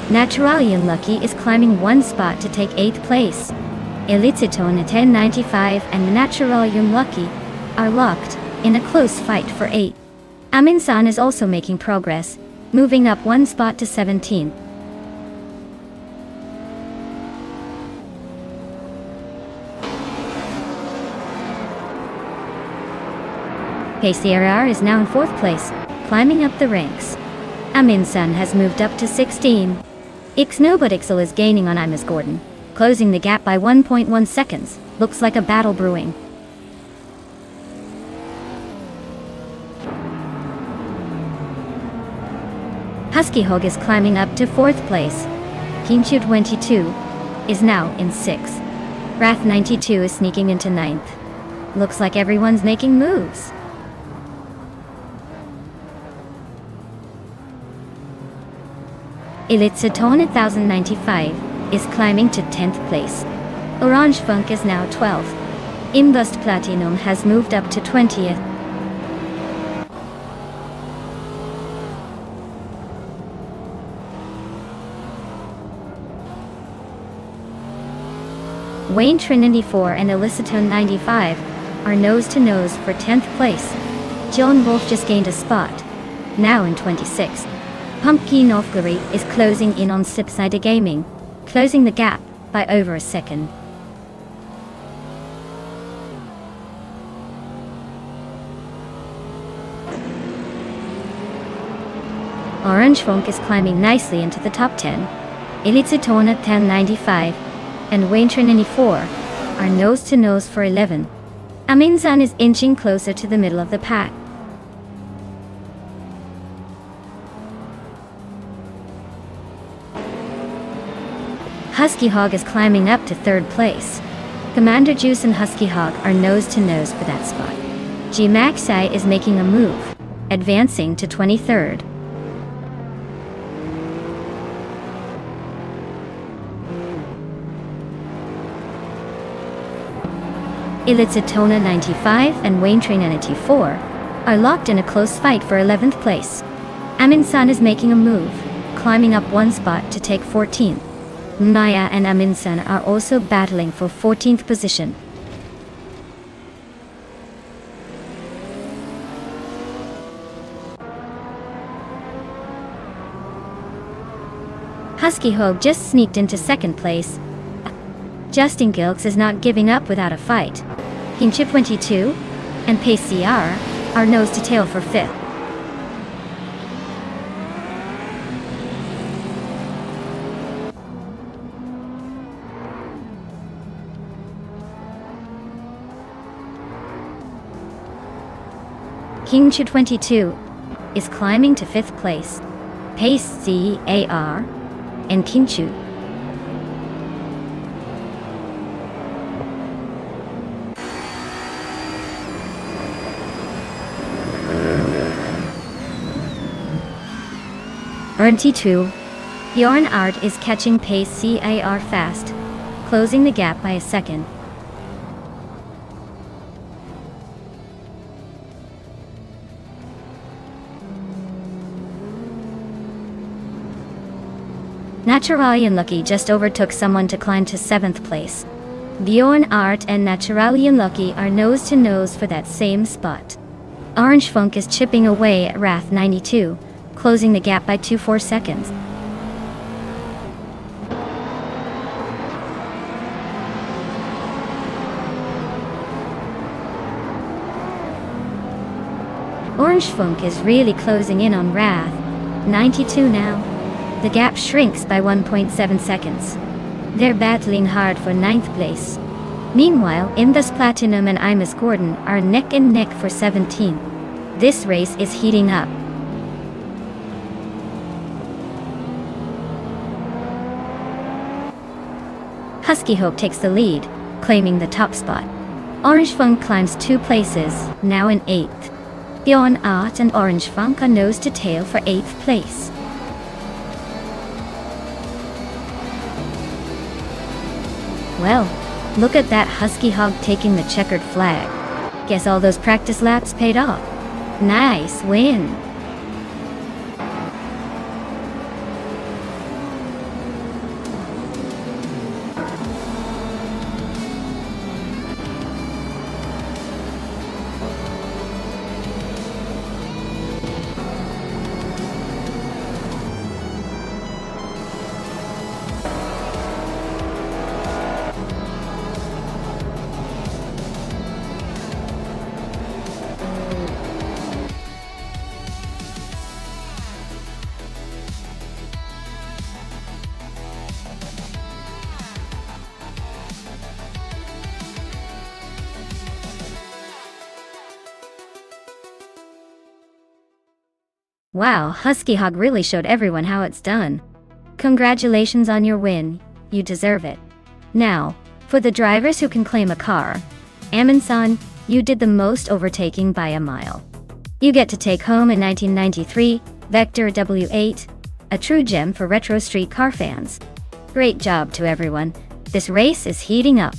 Naturalian Lucky is climbing 1 spot to take 8th place. Illicitone 1095 and Naturalian Lucky are locked in a close fight for 8th. Aminsan is also making progress, moving up 1 spot to 17th. KCRR is now in 4th place, climbing up the ranks. Aminsan has moved up to 16. Ixnobotixel is gaining on Imus Gordon, closing the gap by 1.1 seconds. Looks like a battle brewing. Husky Hog is climbing up to 4th place. King Chu 22 is now in 6th. Wrath 92 is sneaking into 9th. Looks like everyone's making moves. Illicitone 1095 is climbing to 10th place. Orange Funk is now 12th. Imbust Platinum has moved up to 20th. Wayne Trinity 4 and Illicitone 95 are nose to nose for 10th place. John Wolf just gained a spot, now in 26th. Pumpkin Offgary is closing in on Sipsider Gaming, closing the gap by over 1 second. Orange Funk is climbing nicely into the top 10. Illicitone 1095 and Wayne Trinity 4 are nose to nose for 11. Aminsan is inching closer to the middle of the pack. Husky Hog is climbing up to 3rd place. Commander Juice and Husky Hog are nose to nose for that spot. G-Maxi is making a move, advancing to 23rd. Elitsatona 95 and Wayne Train 94 are locked in a close fight for 11th place. Aminsan is making a move, climbing up one spot to take 14th. Maya and Aminsan are also battling for 14th position. Husky Hogue just sneaked into 2nd place. Justin Gilks is not giving up without a fight. Kingchip 22 and Pace CR are nose to tail for 5th. Kingchu 22 is climbing to 5th place. Pace CAR and Kingchu. RT2. Bjorn Art is catching Pace CAR fast, closing the gap by a second. Naturalian Lucky just overtook someone to climb to 7th place. Bjorn Art and Naturalian Lucky are nose to nose for that same spot. Orange Funk is chipping away at Wrath 92, closing the gap by 24 seconds. Orange Funk is really closing in on Wrath 92 now. The gap shrinks by 1.7 seconds. They're battling hard for 9th place. Meanwhile, Indus Platinum and Imus Gordon are neck and neck for 17th. This race is heating up. Husky Hope takes the lead, claiming the top spot. Orange Funk climbs 2 places, now in 8th. Bjorn Art and Orange Funk are nose to tail for 8th place. Well, look at that Husky Hog taking the checkered flag. Guess all those practice laps paid off. Nice win. Wow, Husky Hog really showed everyone how it's done. Congratulations on your win, you deserve it. Now, for the drivers who can claim a car, Aminsan, you did the most overtaking by a mile. You get to take home a 1993 Vector W8, a true gem for retro street car fans. Great job to everyone. This race is heating up.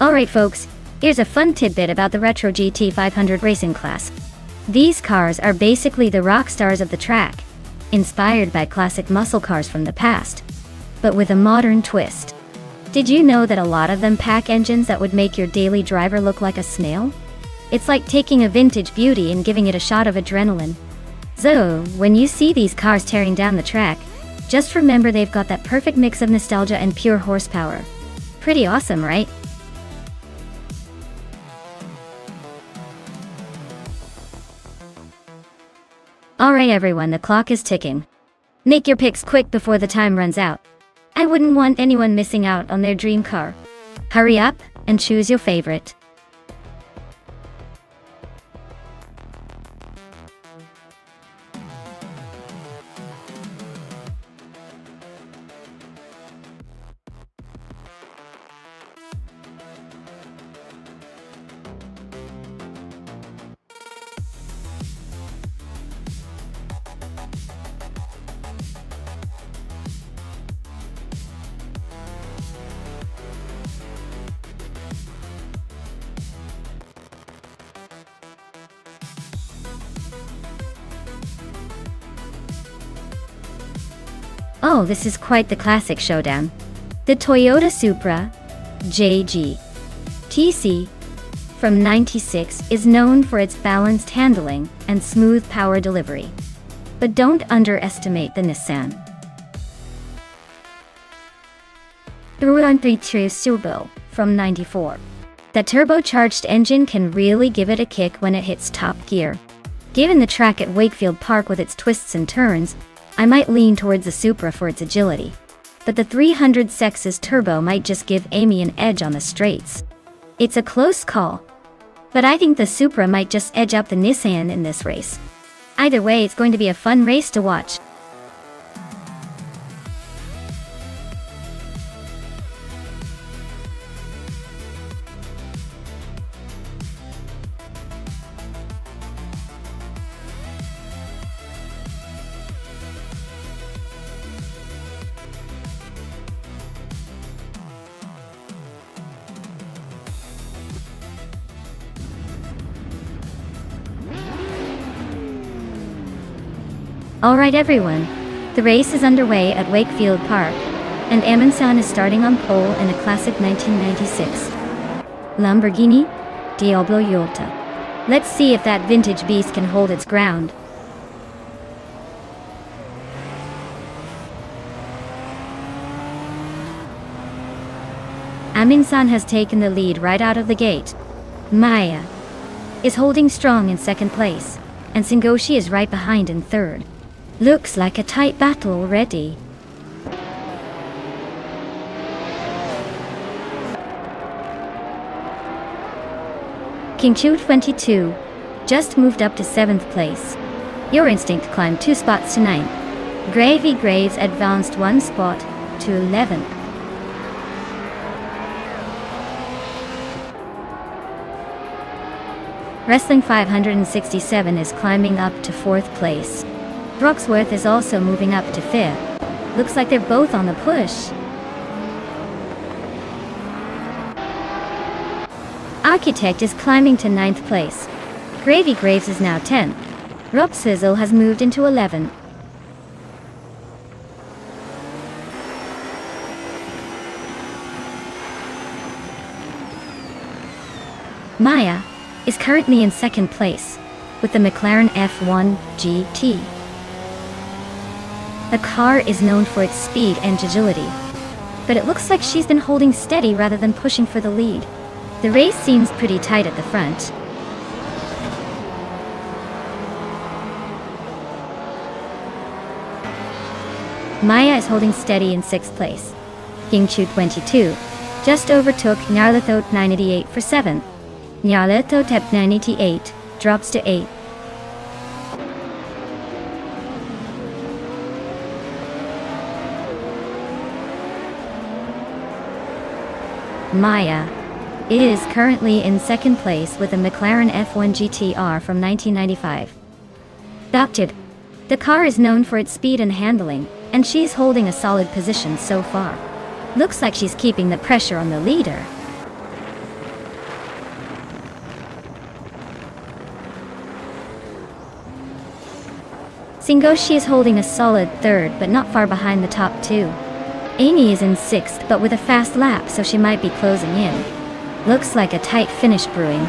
Alright folks, here's a fun tidbit about the Retro GT 500 racing class. These cars are basically the rock stars of the track, inspired by classic muscle cars from the past, but with a modern twist. Did you know that a lot of them pack engines that would make your daily driver look like a snail? It's like taking a vintage beauty and giving it a shot of adrenaline. So, when you see these cars tearing down the track, just remember they've got that perfect mix of nostalgia and pure horsepower. Pretty awesome, right? Alright everyone, the clock is ticking. Make your picks quick before the time runs out. I wouldn't want anyone missing out on their dream car. Hurry up and choose your favorite. Oh, this is quite the classic showdown. The Toyota Supra JG TC from '96 is known for its balanced handling and smooth power delivery. But don't underestimate the Nissan. The 1.3 Turbo from '94. That turbocharged engine can really give it a kick when it hits top gear. Given the track at Wakefield Park with its twists and turns, I might lean towards the Supra for its agility. But the 300 Sex's Turbo might just give Amy an edge on the straights. It's a close call, but I think the Supra might just edge up the Nissan in this race. Either way, it's going to be a fun race to watch. Alright everyone, the race is underway at Wakefield Park, and Amundsen is starting on pole in a classic 1996 Lamborghini Diablo Iota. Let's see if that vintage beast can hold its ground. Amundsen has taken the lead right out of the gate. Maya is holding strong in second place, and Sengoshi is right behind in third. Looks like a tight battle already. King Chu 22 just moved up to 7th place. Your Instinct climbed 2 spots to 9th. Gravy Graves advanced 1 spot to 11th. Wrestling 567 is climbing up to 4th place. Broxworth is also moving up to 5th. Looks like they're both on the push. Architect is climbing to 9th place. Gravy Graves is now 10th. Rob Sizzle has moved into 11th. Maya is currently in 2nd place with the McLaren F1 GT. The car is known for its speed and agility, but it looks like she's been holding steady rather than pushing for the lead. The race seems pretty tight at the front. Maya is holding steady in 6th place. King Chu 22 just overtook Nyarlathot 988 for 7th. Nyarlathot 988 drops to 8th. Maya is currently in 2nd place with a McLaren F1 GTR from 1995. Adopted. The car is known for its speed and handling, and she's holding a solid position so far. Looks like she's keeping the pressure on the leader. Sengoshi is holding a solid 3rd, but not far behind the top 2. Amy is in 6th, but with a fast lap, so she might be closing in. Looks like a tight finish brewing.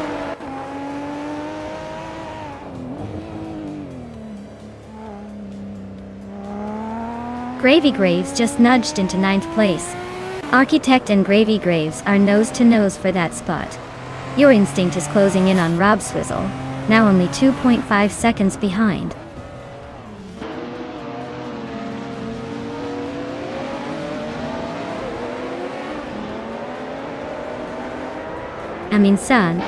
Gravy Graves just nudged into 9th place. Architect and Gravy Graves are nose to nose for that spot. Your Instinct is closing in on Rob Swizzle, now only 2.5 seconds behind. Amundsen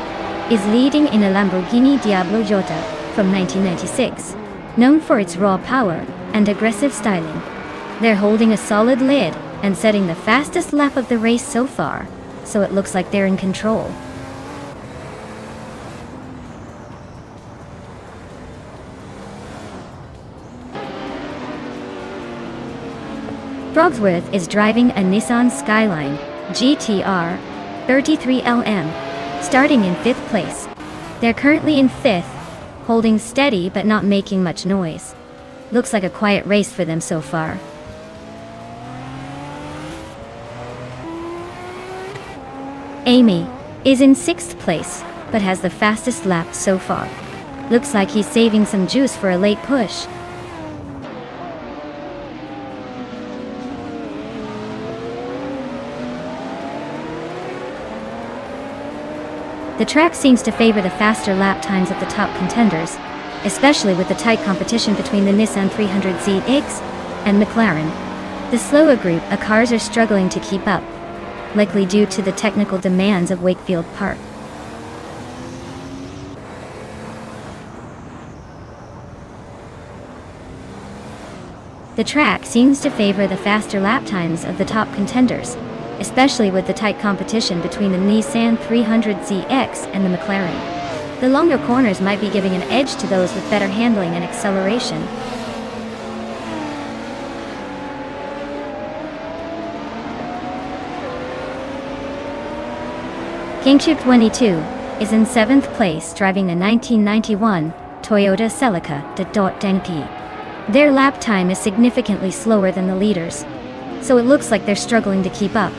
is leading in a Lamborghini Diablo Iota from 1996, known for its raw power and aggressive styling. They're holding a solid lead and setting the fastest lap of the race so far, so it looks like they're in control. Brogsworth is driving a Nissan Skyline GTR 33LM, starting in 5th place. They're currently in 5th, holding steady but not making much noise. Looks like a quiet race for them so far. Amy is in 6th place, but has the fastest lap so far. Looks like he's saving some juice for a late push. The track seems to favor the faster lap times of the top contenders, especially with the tight competition between the Nissan 300ZX and McLaren. The slower group of cars are struggling to keep up, likely due to the technical demands of Wakefield Park. The track seems to favor the faster lap times of the top contenders, especially with the tight competition between the Nissan 300ZX and the McLaren. The longer corners might be giving an edge to those with better handling and acceleration. Kingship 22 is in 7th place driving the 1991 Toyota Celica .10P. Their lap time is significantly slower than the leaders, so it looks like they're struggling to keep up.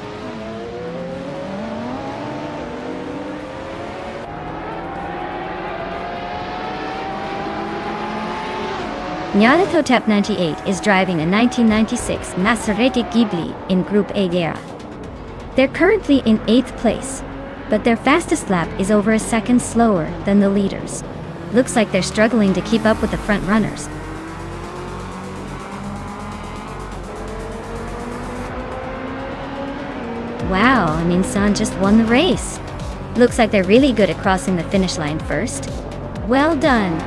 Nyarlathotep 98 is driving a 1996 Maserati Ghibli in Group A Guerra. They're currently in 8th place, but their fastest lap is over a second slower than the leaders. Looks like they're struggling to keep up with the front runners. Wow, Amin-san just won the race. Looks like they're really good at crossing the finish line first. Well done.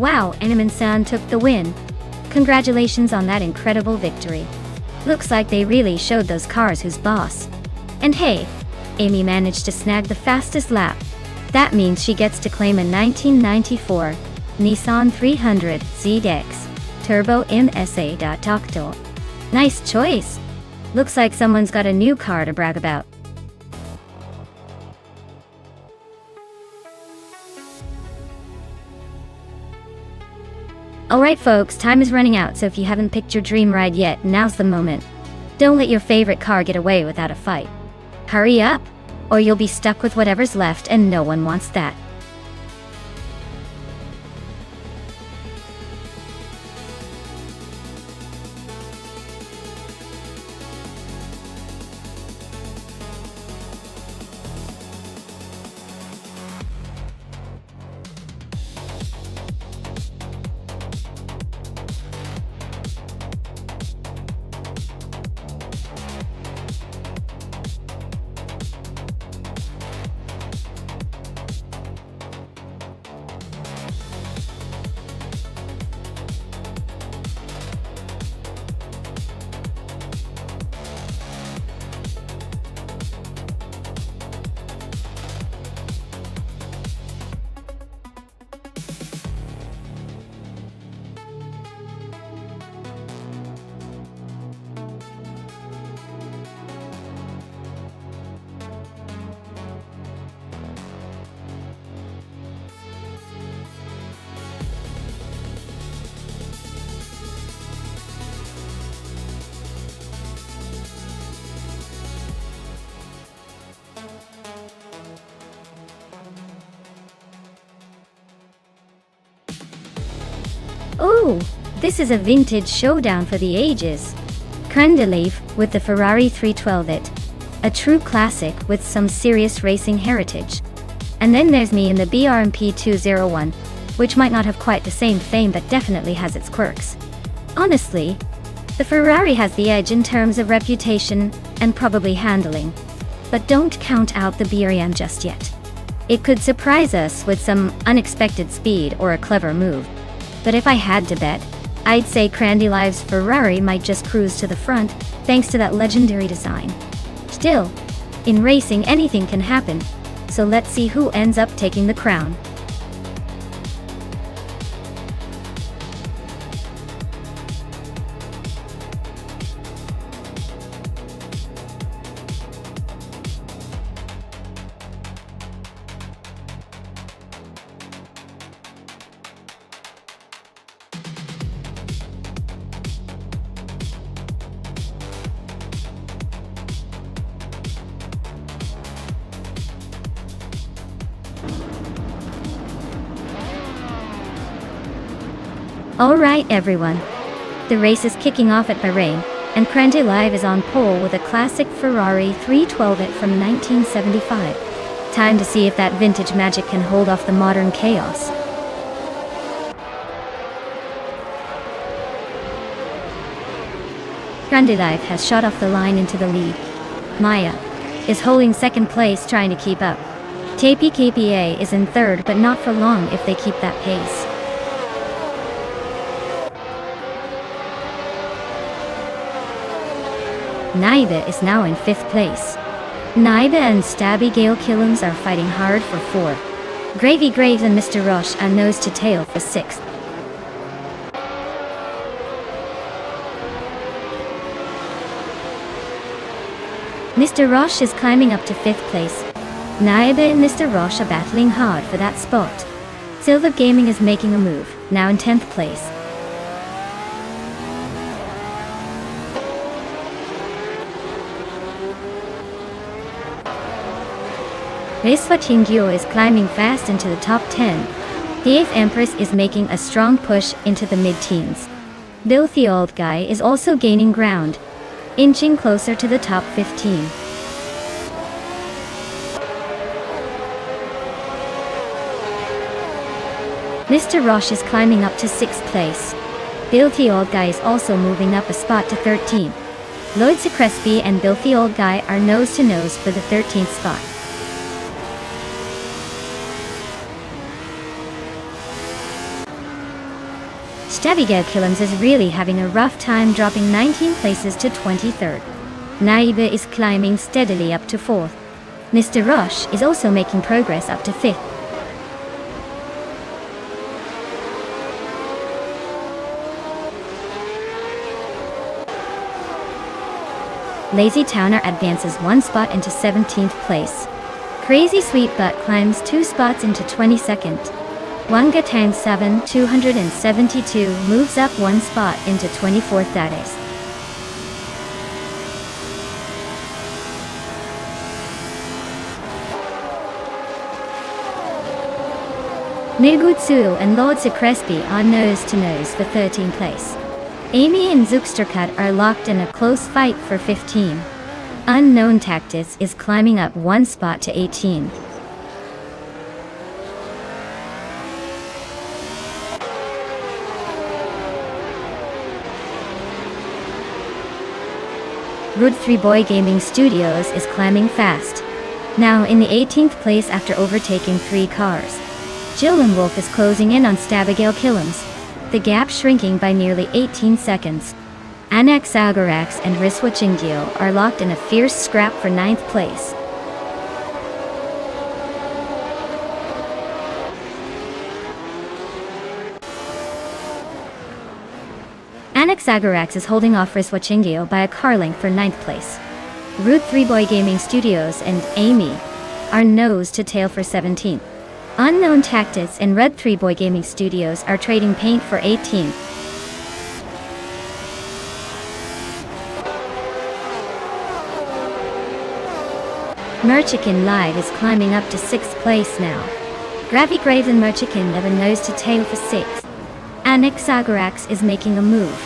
Wow, Amin-san took the win. Congratulations on that incredible victory. Looks like they really showed those cars who's boss. And hey, Amy managed to snag the fastest lap. That means she gets to claim a 1994 Nissan 300 ZX Turbo MSA. Tactile. Nice choice. Looks like someone's got a new car to brag about. Alright folks, time is running out, so if you haven't picked your dream ride yet, now's the moment. Don't let your favorite car get away without a fight. Hurry up, or you'll be stuck with whatever's left, and no one wants that. Ooh, this is a vintage showdown for the ages. Crandelev with the Ferrari 312 a true classic with some serious racing heritage. And then there's me in the BRMP 201, which might not have quite the same fame but definitely has its quirks. Honestly, the Ferrari has the edge in terms of reputation and probably handling. But don't count out the BRM just yet. It could surprise us with some unexpected speed or a clever move. But if I had to bet, I'd say Crandelev's Ferrari might just cruise to the front, thanks to that legendary design. Still, in racing anything can happen, so let's see who ends up taking the crown. Alright everyone. The race is kicking off at Bahrain, and Crandy Live is on pole with a classic Ferrari 312 it from 1975. Time to see if that vintage magic can hold off the modern chaos. Crandy Live has shot off the line into the lead. Maya is holding second place trying to keep up. TPKPA is in third but not for long if they keep that pace. Naiba is now in 5th place. Naiba and Stabby Gale Killums are fighting hard for 4. Gravy Graves and Mr. Rush are nose to tail for 6th. Mr. Rush is climbing up to 5th place. Naiba and Mr. Rush are battling hard for that spot. Silver Gaming is making a move, now in 10th place. Reswa Chingyo is climbing fast into the top 10. The 8th Empress is making a strong push into the mid-teens. Filthy Old Guy is also gaining ground, inching closer to the top 15. Mr. Roche is climbing up to 6th place. Filthy Old Guy is also moving up a spot to 13. Lloyd Crespi and Filthy Old Guy are nose to nose for the 13th spot. Abigail Killams is really having a rough time, dropping 19 places to 23rd. Naiba is climbing steadily up to 4th. Mr. Rush is also making progress up to 5th. Lazy Towner advances 1 spot into 17th place. Crazy Sweet Butt climbs 2 spots into 22nd. Wanga Tang 7 272 moves up 1 spot into 24th status. Nugutsu and Lord Crespi are nose to nose for 13th place. Amy and Zookstercut are locked in a close fight for 15. Unknown Tactics is climbing up 1 spot to 18. Root 3 Boy Gaming Studios is climbing fast, now in the 18th place after overtaking 3 cars. Jill and Wolf is closing in on Abigail Killams, the gap shrinking by nearly 18 seconds. Anax Agarax and Riswa Chingyo are locked in a fierce scrap for 9th place. Anax Agarax is holding off Riswa Chingyo by a car length for 9th place. Root 3 Boy Gaming Studios and Amy are nose to tail for 17th. Unknown Tactics and Red 3 Boy Gaming Studios are trading paint for 18th. Merchikin Live is climbing up to 6th place now. Gravy Graves and Merchikin have a nose to tail for 6th. Anax Agarax is making a move,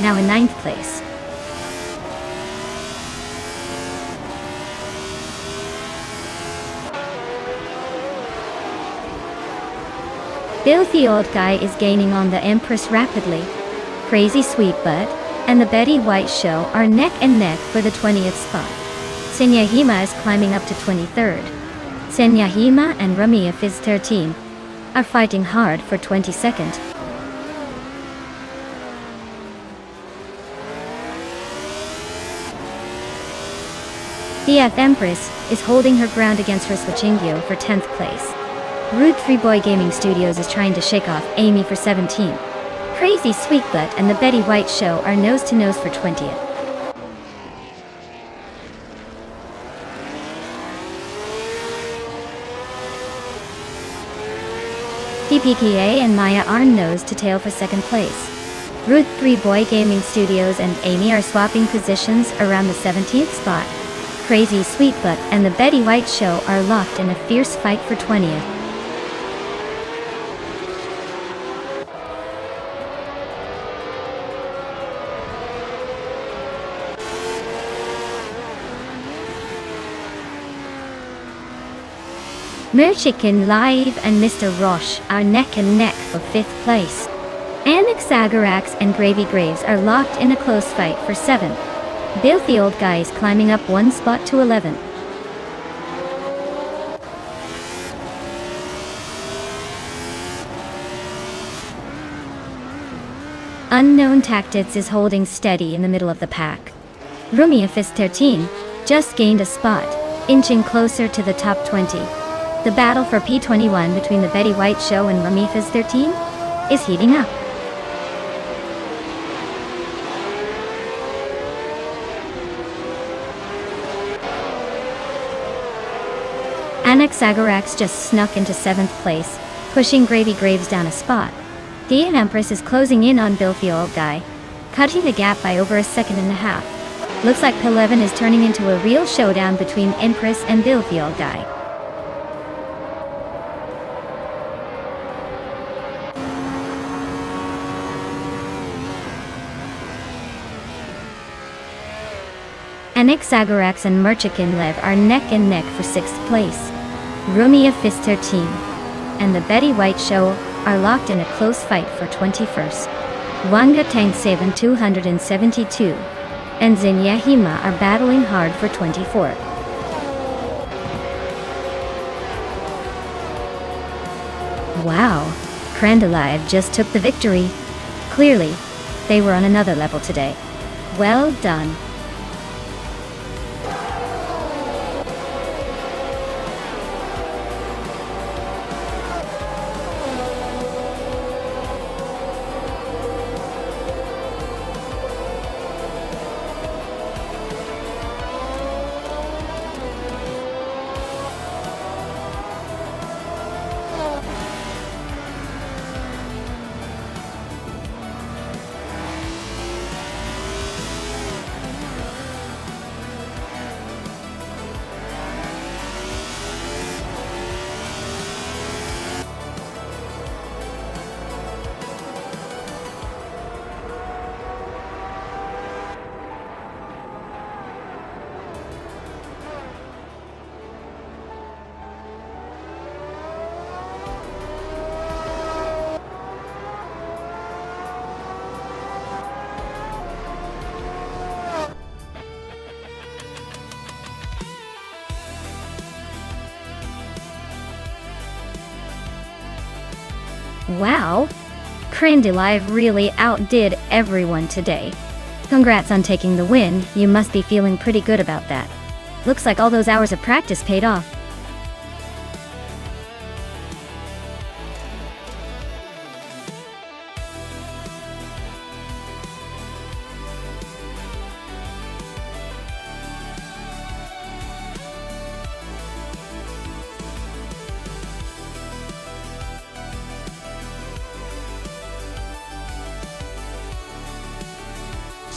now in 9th place. Filthy Old Guy is gaining on the Empress rapidly. Crazy Sweet Butt and the Betty White Show are neck and neck for the 20th spot. Senyahima is climbing up to 23rd. Senyahima and Ramia Fizz 13 are fighting hard for 22nd. The F Empress is holding her ground against Riswa Chingyo for 10th place. Root 3 Boy Gaming Studios is trying to shake off Amy for 17. Crazy Sweet Butt and the Betty White Show are nose to nose for 20th. TPKA and Maya are nose to tail for 2nd place. Root 3 Boy Gaming Studios and Amy are swapping positions around the 17th spot. Crazy Sweet Butt and the Betty White Show are locked in a fierce fight for 20th. Merchicken Live and Mr. Roche are neck and neck for 5th place. Anaxagorax and Gravy Graves are locked in a close fight for 7th. Filthy Old Guy is climbing up 1 spot to 11th. Unknown Tactics is holding steady in the middle of the pack. Rumia Fist 13 just gained a spot, inching closer to the top 20. The battle for P21 between the Betty White Show and Rumia Fist 13 is heating up. Anaxagorax just snuck into 7th place, pushing Gravy Graves down a spot. The Empress is closing in on Filthy Old Guy, cutting the gap by over 1.5 seconds. Looks like P11 is turning into a real showdown between Empress and Filthy Old Guy. Anaxagorax and Merchicken Lev are neck and neck for 6th place. Rumia Fist 13 and the Betty White Show are locked in a close fight for 21st. Wanga Tank 272 and Zinyahima are battling hard for 24th. Wow, Crandalive just took the victory. Clearly, they were on another level today. Well done. Wow, Crandalive really outdid everyone today. Congrats on taking the win, you must be feeling pretty good about that. Looks like all those hours of practice paid off.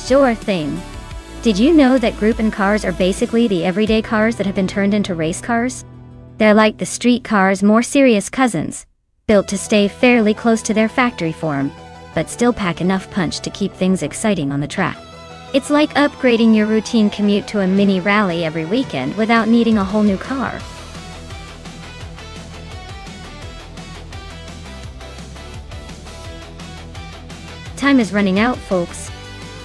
Sure thing. Did you know that Groupon cars are basically the everyday cars that have been turned into race cars? They're like the street cars' more serious cousins, built to stay fairly close to their factory form, but still pack enough punch to keep things exciting on the track. It's like upgrading your routine commute to a mini rally every weekend without needing a whole new car. Time is running out, folks.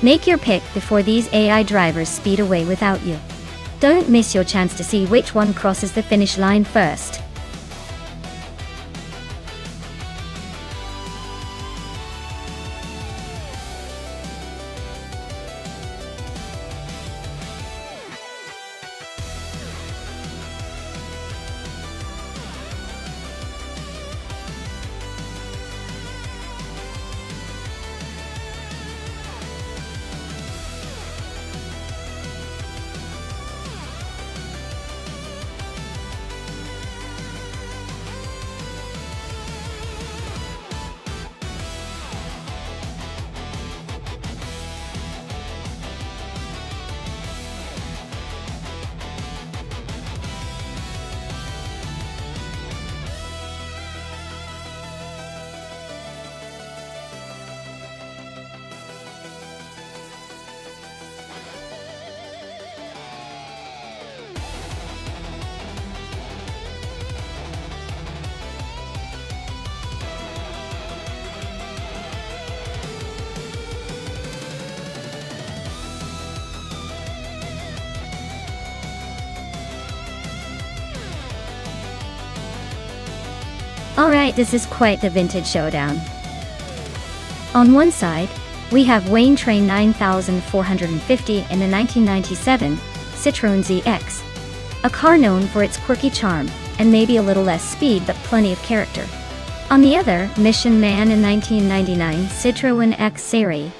Make your pick before these AI drivers speed away without you. Don't miss your chance to see which one crosses the finish line first. Alright, this is quite the vintage showdown. On one side, we have Wayne Train 9450 in the 1997 Citroën ZX, a car known for its quirky charm and maybe a little less speed but plenty of character. On the other, Mission Man in 1999 Citroën X Series,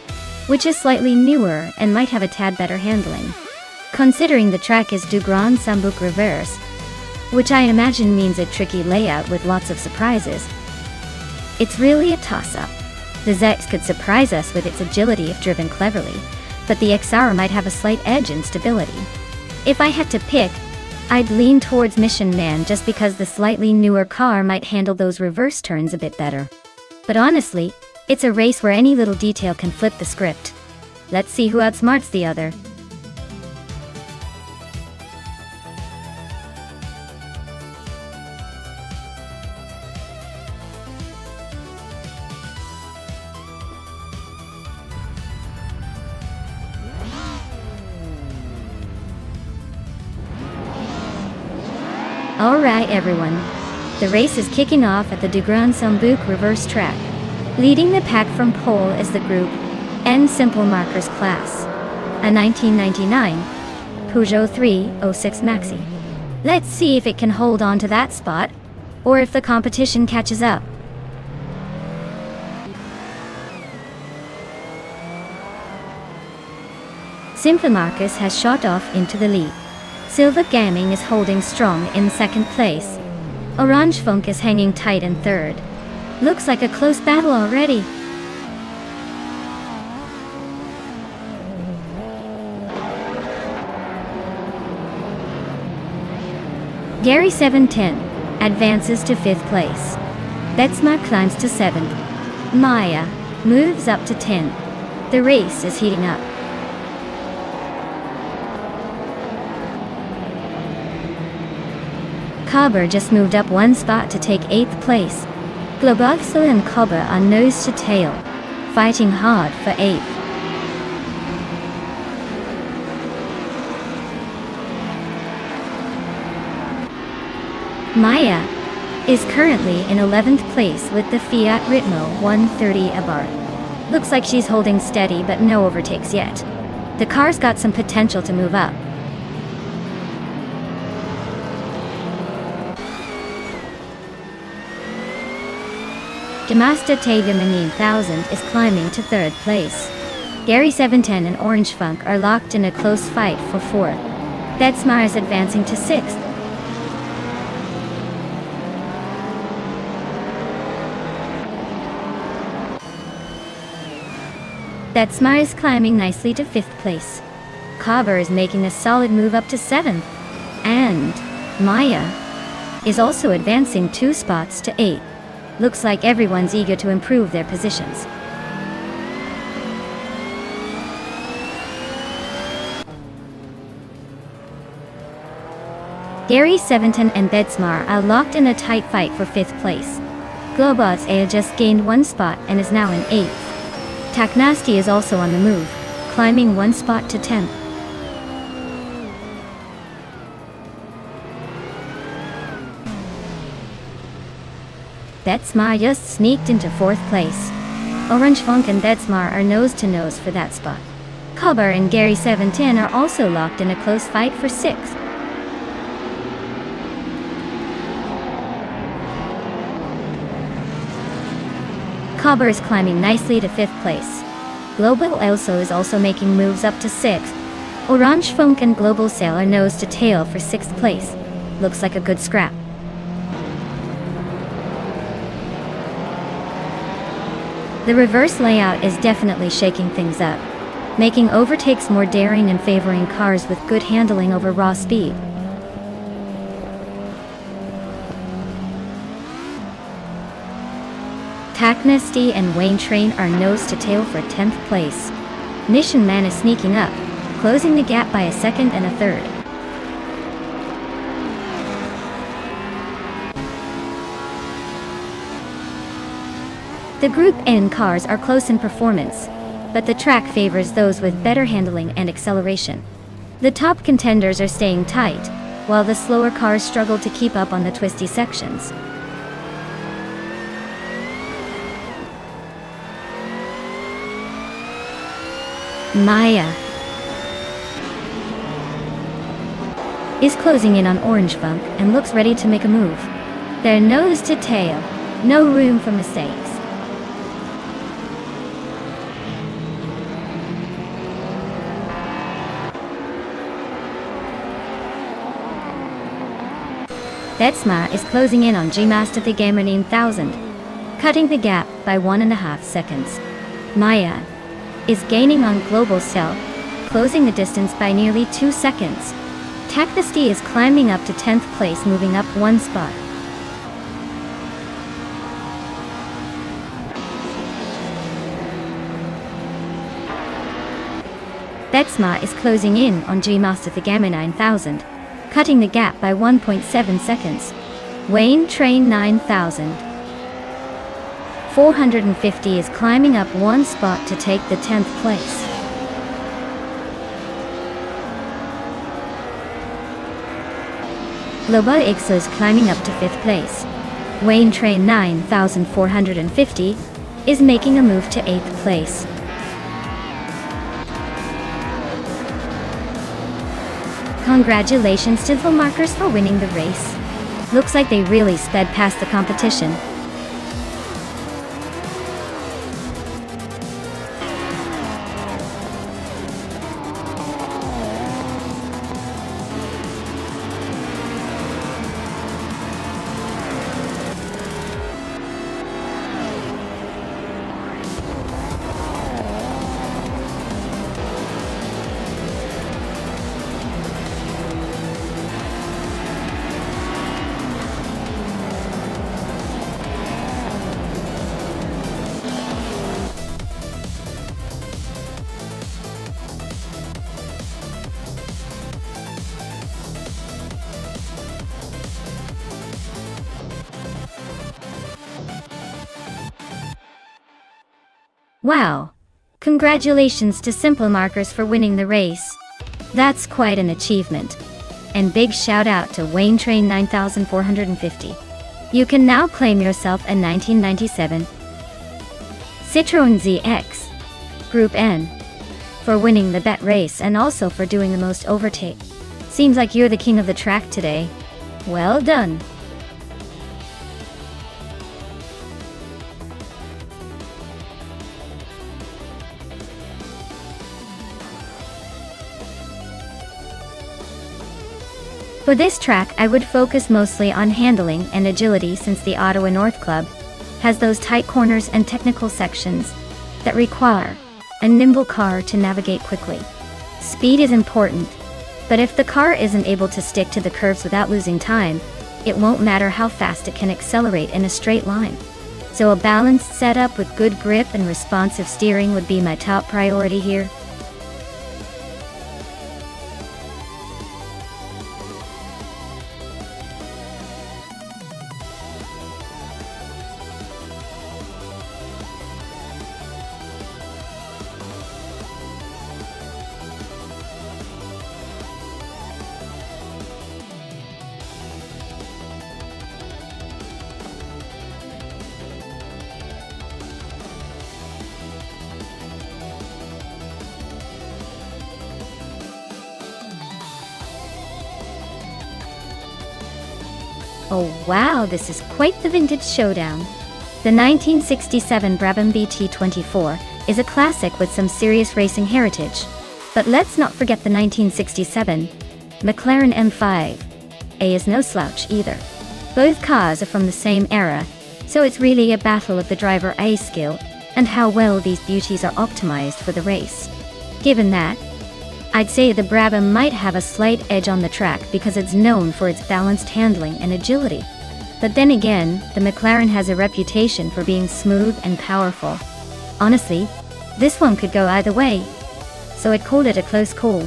which is slightly newer and might have a tad better handling, considering the track is du Grand Sambuc Reverse, which I imagine means a tricky layout with lots of surprises. It's really a toss-up. The ZX could surprise us with its agility if driven cleverly, but the XR might have a slight edge in stability. If I had to pick, I'd lean towards Mission Man just because the slightly newer car might handle those reverse turns a bit better. But honestly, it's a race where any little detail can flip the script. Let's see who outsmarts the other. Alright everyone, the race is kicking off at the du Grand Sambuc reverse track. Leading the pack from pole is the Group N Simple Markers class, a 1999 Peugeot 306 Maxi. Let's see if it can hold on to that spot, or if the competition catches up. Simple Marcus has shot off into the lead. Silver Gaming is holding strong in second place. Orange Funk is hanging tight in third. Looks like a close battle already. Gary 710 advances to 5th place. Betsma climbs to 7th. Maya moves up to 10th. The race is heating up. Cobber just moved up one spot to take 8th place. Globovso and Cobber are nose to tail, fighting hard for 8th. Maya is currently in 11th place with the Fiat Ritmo 130 Abarth. Looks like she's holding steady but no overtakes yet. The car's got some potential to move up. Demasta Tega 9000 is climbing to 3rd place. Gary 710 and Orange Funk are locked in a close fight for 4th. Betsmar is advancing to 6th. Betsmar is climbing nicely to 5th place. Cobber is making a solid move up to 7th. And Maya is also advancing 2 spots to 8th. Looks like everyone's eager to improve their positions. Gary 710 and Betsmar are locked in a tight fight for 5th place. Globots A just gained 1 spot and is now in 8th. Taknasty is also on the move, climbing 1 spot to 10th. Betsmar just sneaked into 4th place. Orange Funk and Betsmar are nose to nose for that spot. Cobber and Gary 710 are also locked in a close fight for 6th. Cobber is climbing nicely to 5th place. Global Elso is also making moves up to 6th. Orange Funk and Global Sail are nose to tail for 6th place. Looks like a good scrap. The reverse layout is definitely shaking things up, making overtakes more daring and favoring cars with good handling over raw speed. Taknasty and Wayne Train are nose to tail for 10th place. Mission Man is sneaking up, closing the gap by a 2nd and a 3rd. The Group N cars are close in performance, but the track favors those with better handling and acceleration. The top contenders are staying tight, while the slower cars struggle to keep up on the twisty sections. Maya is closing in on Orange Funk and looks ready to make a move. Their nose to tail, no room for mistakes. Detsma is closing in on G-Master the Gamer 9000, cutting the gap by 1.5 seconds. Maya is gaining on Global Cell, closing the distance by nearly 2 seconds. Takthesty is climbing up to 10th place, moving up 1 spot. Detsma is closing in on G-Master the Gamer 9000, cutting the gap by 1.7 seconds. Wayne Train 9000 450 is climbing up 1 spot to take the 10th place. Global Ixo is climbing up to 5th place. Wayne Train 9450 is making a move to 8th place. Congratulations to the markers for winning the race. Looks like they really sped past the competition. Wow! Congratulations to Simple Markers for winning the race. That's quite an achievement. And big shout out to Wayne Train 9450. You can now claim yourself a 1997 Citroën ZX Group N for winning the bet race and also for doing the most overtake. Seems like you're the king of the track today. Well done. For this track, I would focus mostly on handling and agility, since the Ottawa North Club has those tight corners and technical sections that require a nimble car to navigate quickly. Speed is important, but if the car isn't able to stick to the curves without losing time, it won't matter how fast it can accelerate in a straight line. So a balanced setup with good grip and responsive steering would be my top priority here. Oh wow, this is quite the vintage showdown. The 1967 Brabham BT24 is a classic with some serious racing heritage. But let's not forget the 1967 McLaren M5. A is no slouch either. Both cars are from the same era, so it's really a battle of the driver A skill and how well these beauties are optimized for the race. Given that, I'd say the Brabham might have a slight edge on the track because it's known for its balanced handling and agility. But then again, the McLaren has a reputation for being smooth and powerful. Honestly, this one could go either way. So I'd call it a close call.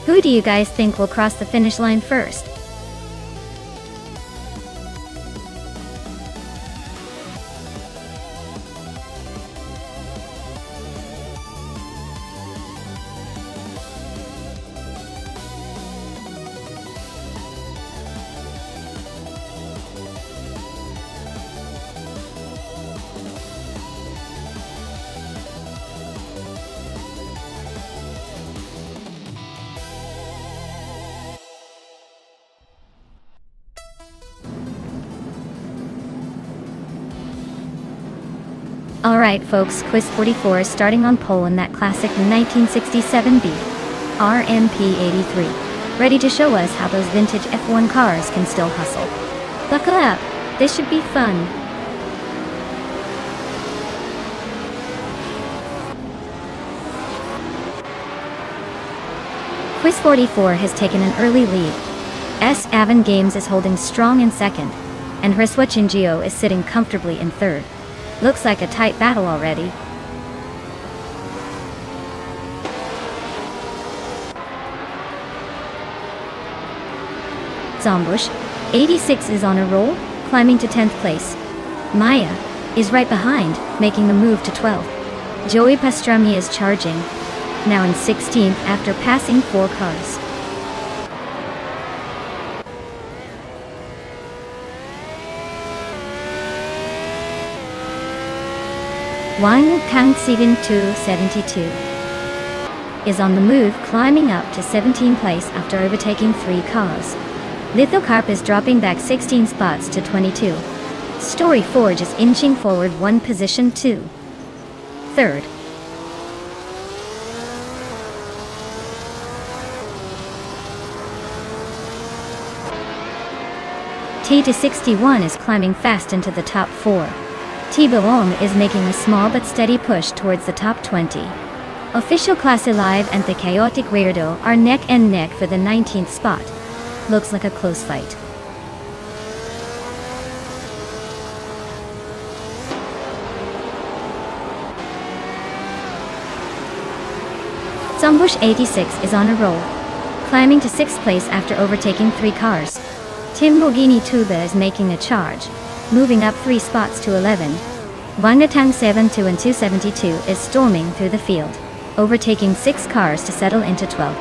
Who do you guys think will cross the finish line first? Alright folks, quiz 44 is starting on pole in that classic 1967 B RMP 83. Ready to show us how those vintage F1 cars can still hustle. Buckle up, this should be fun. Quiz 44 has taken an early lead. Avon Games is holding strong in second, and Geo is sitting comfortably in third. Looks like a tight battle already. Zombush 86 is on a roll, climbing to 10th place. Maya is right behind, making the move to 12th. Joey Pastrami is charging, now in 16th after passing 4 cars. Wang Kang Season 272 is on the move, climbing up to 17th place after overtaking 3 cars. Lithocarp is dropping back 16 spots to 22. Story Forge is inching forward 1 position to 3rd. T261 is climbing fast into the top 4. T-Boom is making a small but steady push towards the top 20. Official Class Alive and the Chaotic Weirdo are neck and neck for the 19th spot. Looks like a close fight. Zombush 86 is on a roll, climbing to 6th place after overtaking 3 cars. Timborghini Tuba is making a charge, moving up 3 spots to 11. Wangatang 72 and 272 is storming through the field, overtaking 6 cars to settle into 12th.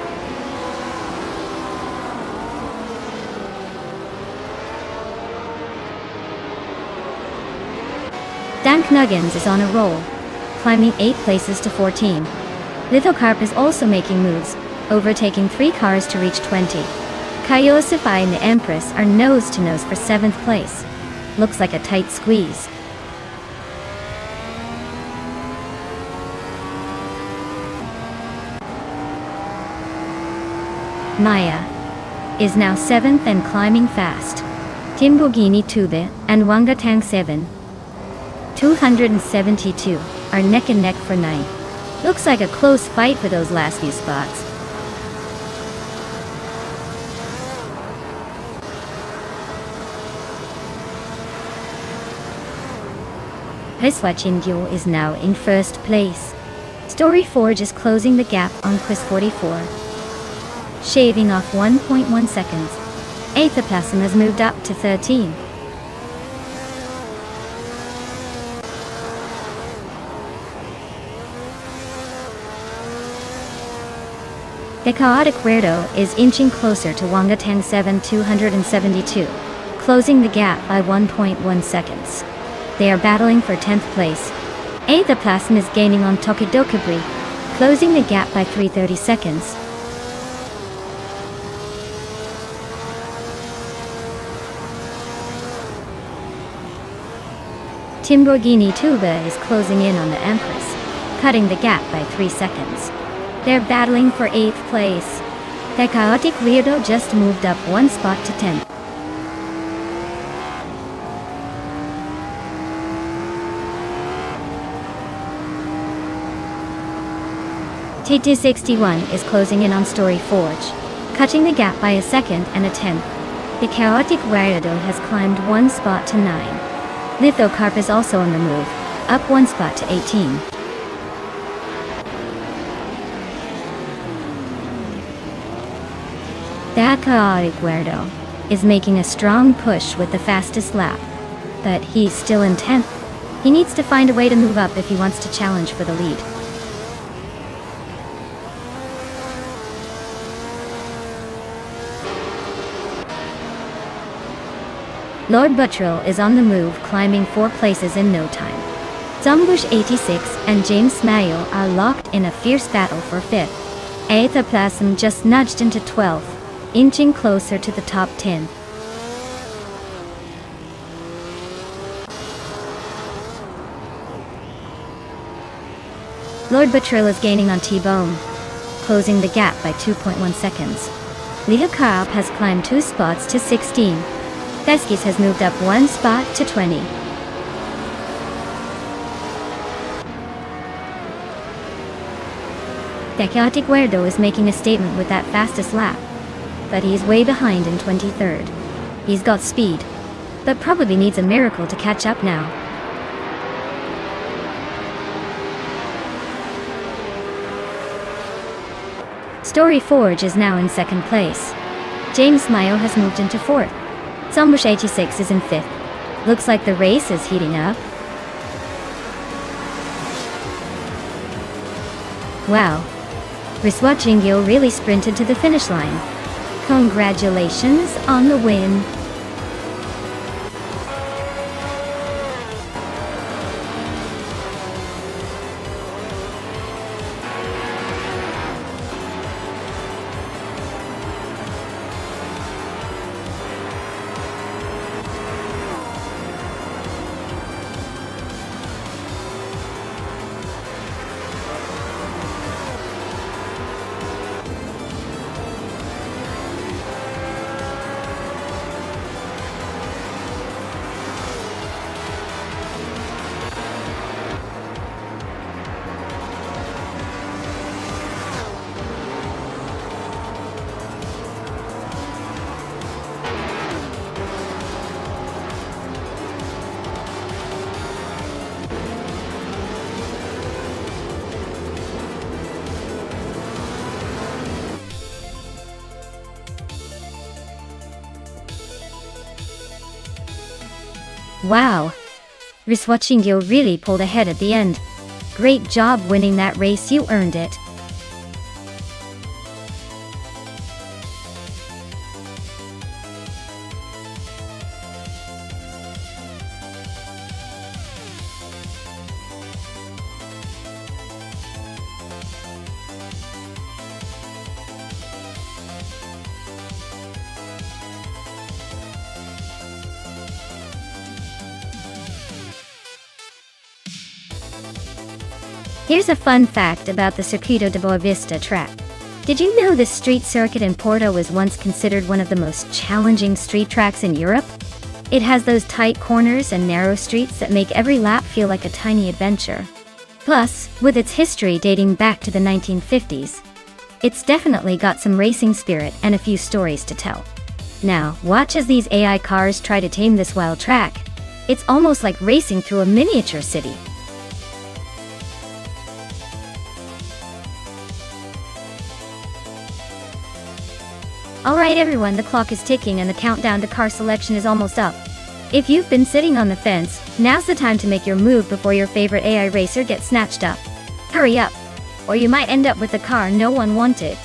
Dank Nuggins is on a roll, climbing 8 places to 14. Lithocarp is also making moves, overtaking 3 cars to reach 20. Kaiosify and the Empress are nose to nose for 7th place. Looks like a tight squeeze. Maya is now 7th and climbing fast. Timborghini Tube and Wangatang 272 are neck and neck for 9th. Looks like a close fight for those last few spots. Hiswachindyo is now in 1st place. Story Forge is closing the gap on quiz 44, shaving off 1.1 seconds. Aethaplasm has moved up to 13. The Chaotic Weirdo is inching closer to Wangatang 272, closing the gap by 1.1 seconds. They are battling for 10th place. Aethaplasm is gaining on Tokidokabri, closing the gap by 330 seconds. Timborghini Tuba is closing in on the Empress, cutting the gap by 3 seconds. They're battling for 8th place. The Chaotic Weirdo just moved up 1 spot to 10th. T261 is closing in on Story Forge, cutting the gap by a second and a 10th. The Chaotic Weirdo has climbed 1 spot to 9. Lithocarp is also on the move, up 1 spot to 18. The Chaotic Weirdo is making a strong push with the fastest lap, but he's still in 10th. He needs to find a way to move up if he wants to challenge for the lead. Lord Buttrell is on the move, climbing 4 places in no time. Zombush 86 and James Mayo are locked in a fierce battle for 5th. Aethaplasm just nudged into 12th, inching closer to the top 10. Lord Buttrill is gaining on T-Bone, closing the gap by 2.1 seconds. Leah Karp has climbed 2 spots to 16. Theskis has moved up 1 spot to 20. Chaotic Guerdo is making a statement with that fastest lap, but he's way behind in 23rd. He's got speed, but probably needs a miracle to catch up now. Story Forge is now in 2nd place. James Mayo has moved into 4th. Zombush 86 is in 5th. Looks like the race is heating up. Wow. Riswa Jingyo really sprinted to the finish line. Congratulations on the win. Wow. Riswa Jingyo really pulled ahead at the end. Great job winning that race, you earned it. Here's a fun fact about the Circuito de Boa Vista track. Did you know this street circuit in Porto was once considered one of the most challenging street tracks in Europe? It has those tight corners and narrow streets that make every lap feel like a tiny adventure. Plus, with its history dating back to the 1950s, it's definitely got some racing spirit and a few stories to tell. Now, watch as these AI cars try to tame this wild track. It's almost like racing through a miniature city. Alright everyone, the clock is ticking and the countdown to car selection is almost up. If you've been sitting on the fence, now's the time to make your move before your favorite AI racer gets snatched up. Hurry up, or you might end up with a car no one wanted.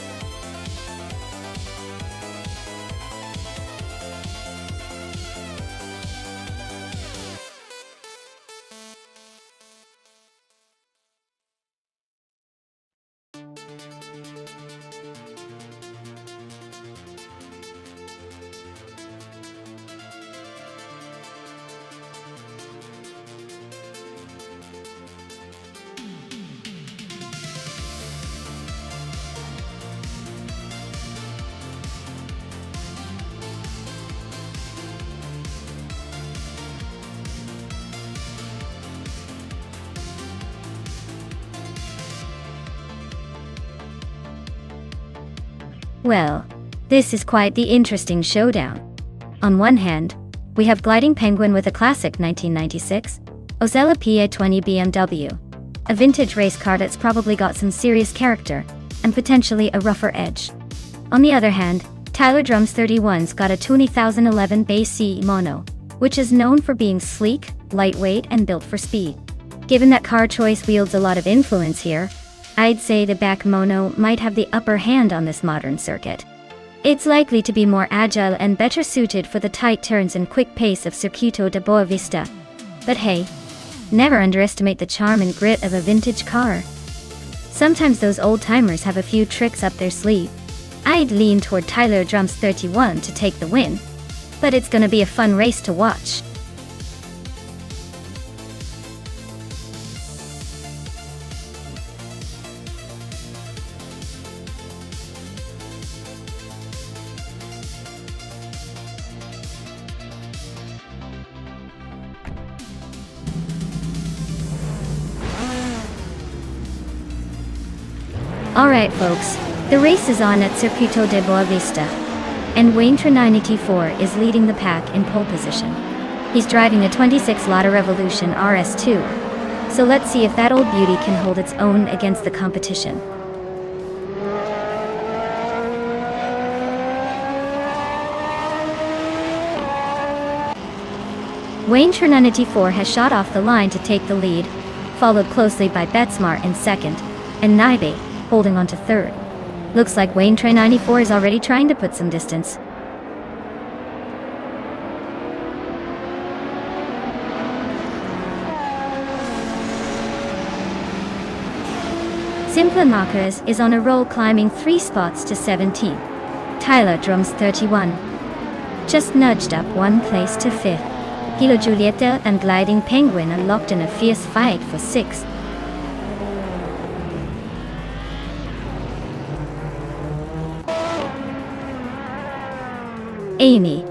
Well, this is quite the interesting showdown. On one hand, we have Gliding Penguin with a classic 1996 Ozella PA20 BMW, a vintage race car that's probably got some serious character and potentially a rougher edge. On the other hand, Tyler Drum's 31's got a 2011 Base CE Mono, which is known for being sleek, lightweight, and built for speed. Given that car choice wields a lot of influence here, I'd say the back mono might have the upper hand on this modern circuit. It's likely to be more agile and better suited for the tight turns and quick pace of Circuito de Boa Vista. But hey, never underestimate the charm and grit of a vintage car. Sometimes those old-timers have a few tricks up their sleeve. I'd lean toward Tyler Drum's 31 to take the win, but it's gonna be a fun race to watch. Alright folks, the race is on at Circuito de Boa Vista. And Wayne 984 is leading the pack in pole position. He's driving a 26 Lotta Revolution RS2. So let's see if that old beauty can hold its own against the competition. Wayne 984 has shot off the line to take the lead, followed closely by Betsmart in second, and Naibe holding on to third. Looks like Wayne 984 is already trying to put some distance. Simple Markers is on a roll, climbing 3 spots to 17th. Tyler Drums 31 just nudged up 1 place to 5th. Kilo Julieta and Gliding Penguin are locked in a fierce fight for 6th. Amy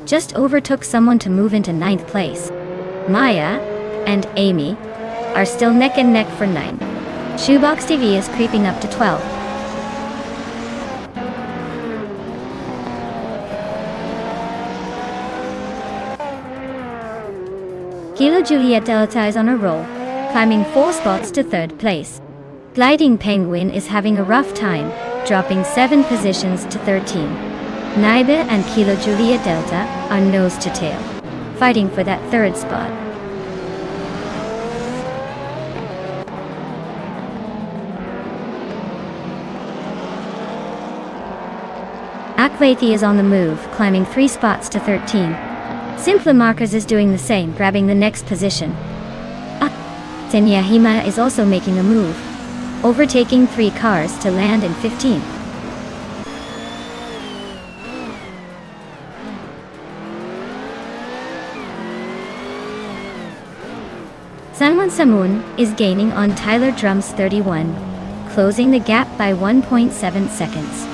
just overtook someone to move into 9th place. Maya and Amy are still neck and neck for 9th. Shoebox TV is creeping up to 12th. Kilo Juliet Delta is on a roll, climbing 4 spots to 3rd place. Gliding Penguin is having a rough time, dropping 7 positions to 13. Naibe and Kilo Juliet Delta are nose to tail, fighting for that 3rd spot. Akwathi is on the move, climbing 3 spots to 13. Simple Markers is doing the same, grabbing the next position. Senyahima is also making a move, overtaking 3 cars to land in 15th. Sanwon Samun is gaining on Tyler Drums 31, closing the gap by 1.7 seconds.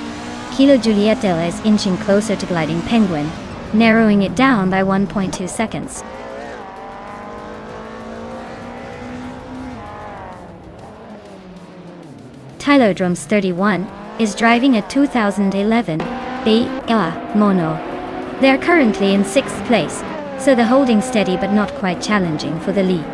Kilo Julietella is inching closer to Gliding Penguin, narrowing it down by 1.2 seconds. Tyler Drums 31 is driving a 2011 BA Mono. They are currently in 6th place, so they're holding steady but not quite challenging for the lead.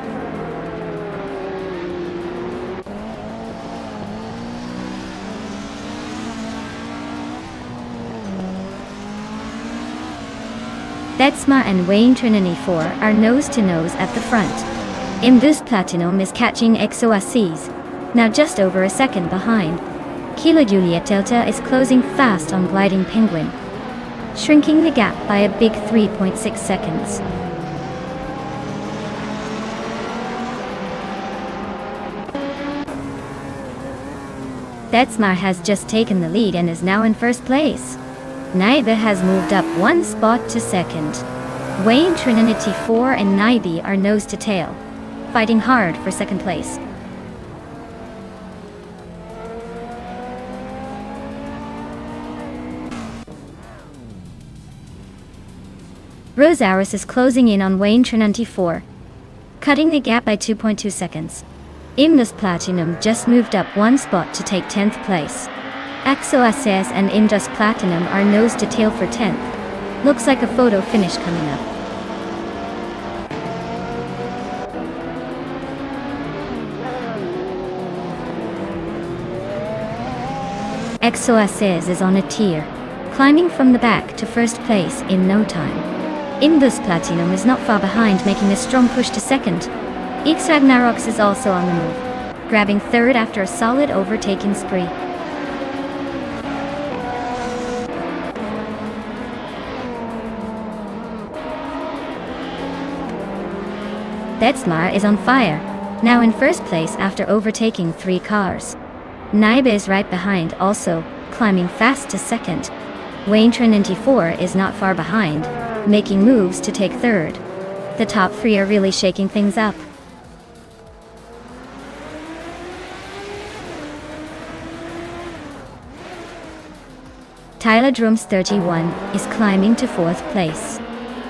Betsma and Wayne 984 are nose-to-nose at the front. Imbus Platinum is catching XOACs, now just over a second behind. Kilo Juliet Delta is closing fast on Gliding Penguin, shrinking the gap by a big 3.6 seconds. Betsma has just taken the lead and is now in 1st place. Naibe has moved up 1 spot to 2nd. Wayne Trinity 4 and Naibe are nose to tail, fighting hard for 2nd place. Rosaris is closing in on Wayne Trinity 4, cutting the gap by 2.2 seconds. Imbus Platinum just moved up 1 spot to take 10th place. XOSS and Indus Platinum are nose to tail for 10th. Looks like a photo finish coming up. XOSS is on a tear, climbing from the back to 1st place in no time. Imbus Platinum is not far behind, making a strong push to 2nd. Xagnarox is also on the move, grabbing 3rd after a solid overtaking spree. Betsmar is on fire, now in 1st place after overtaking 3 cars. Naibe is right behind, also climbing fast to 2nd. Wayne 984 is not far behind, making moves to take 3rd. The top 3 are really shaking things up. Tyler Drums 31 is climbing to 4th place.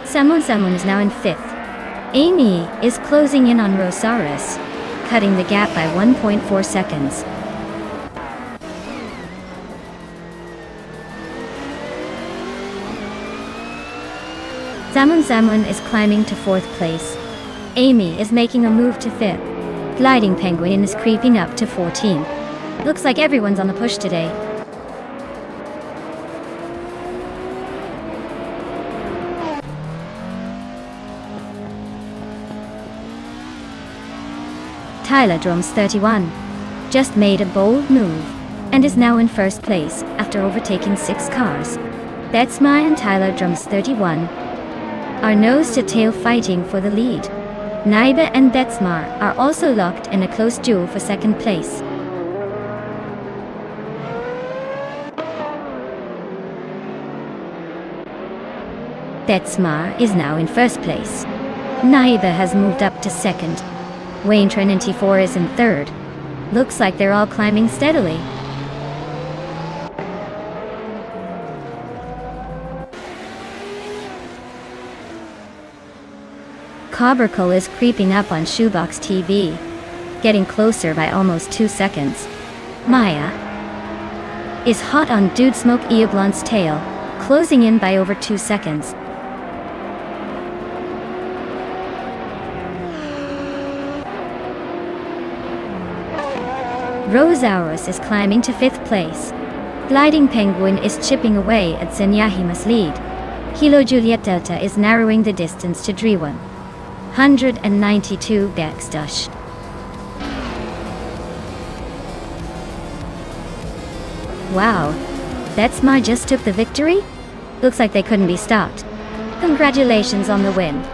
Samun is now in 5th. Amy is closing in on Rosaris, cutting the gap by 1.4 seconds. Zamun Zamun is climbing to 4th place. Amy is making a move to 5th. Gliding Penguin is creeping up to 14. Looks like everyone's on the push today. Tyler Drums 31 just made a bold move and is now in 1st place after overtaking 6 cars. Betsma and Tyler Drums 31 are nose-to-tail fighting for the lead. Naiba and Betsmar are also locked in a close duel for 2nd place. Betsmar is now in 1st place. Naiba has moved up to 2nd. Wayne Trinity 4 is in 3rd. Looks like they're all climbing steadily. Cobercle is creeping up on Shoebox TV, getting closer by almost 2 seconds. Maya is hot on Dude Smoke Eoblon's tail, closing in by over 2 seconds. Rosaurus is climbing to 5th place. Gliding Penguin is chipping away at Senyahima's lead. Kilo Juliet Delta is narrowing the distance to Drewan. 192 backslash. Wow, Betsma just took the victory? Looks like they couldn't be stopped. Congratulations on the win.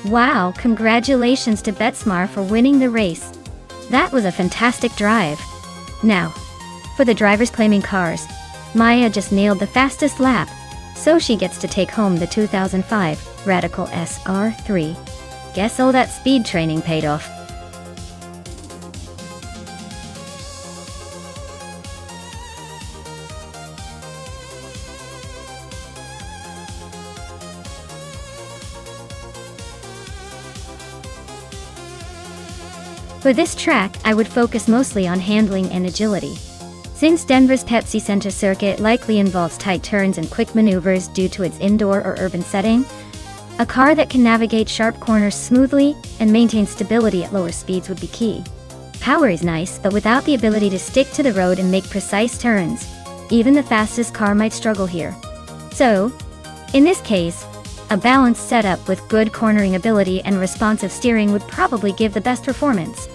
Wow, congratulations to Betsmar for winning the race. That was a fantastic drive. Now, for the drivers claiming cars, Maya just nailed the fastest lap, so she gets to take home the 2005 Radical SR3. Guess all that speed training paid off. For this track, I would focus mostly on handling and agility. Since Denver's Pepsi Center circuit likely involves tight turns and quick maneuvers due to its indoor or urban setting, a car that can navigate sharp corners smoothly and maintain stability at lower speeds would be key. Power is nice, but without the ability to stick to the road and make precise turns, even the fastest car might struggle here. So, in this case, a balanced setup with good cornering ability and responsive steering would probably give the best performance.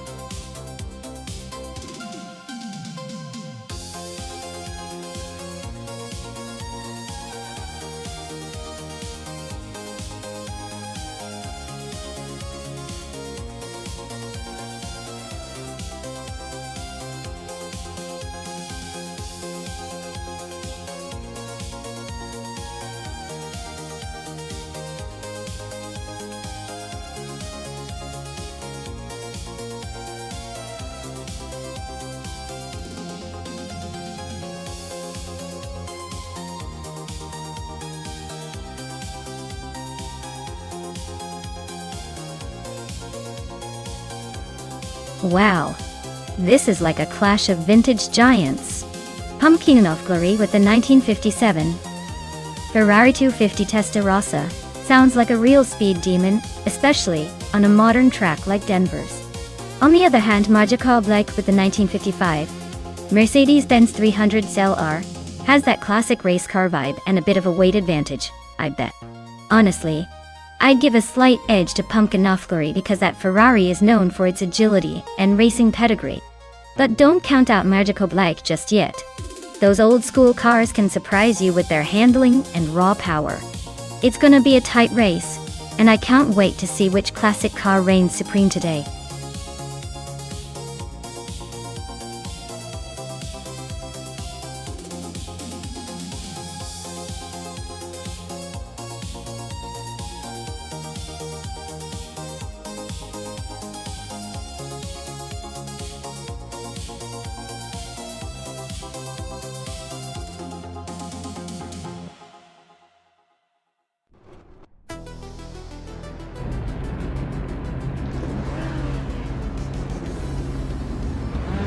Wow. This is like a clash of vintage giants. Pumpkinov Glory with the 1957 Ferrari 250 Testarossa sounds like a real speed demon, especially on a modern track like Denver's. On the other hand, Majka Black with the 1955 Mercedes-Benz 300 SLR has that classic race car vibe and a bit of a weight advantage, I bet. Honestly, I'd give a slight edge to Pumpkinov Glory because that Ferrari is known for its agility and racing pedigree. But don't count out Majka Black just yet. Those old school cars can surprise you with their handling and raw power. It's gonna be a tight race, and I can't wait to see which classic car reigns supreme today.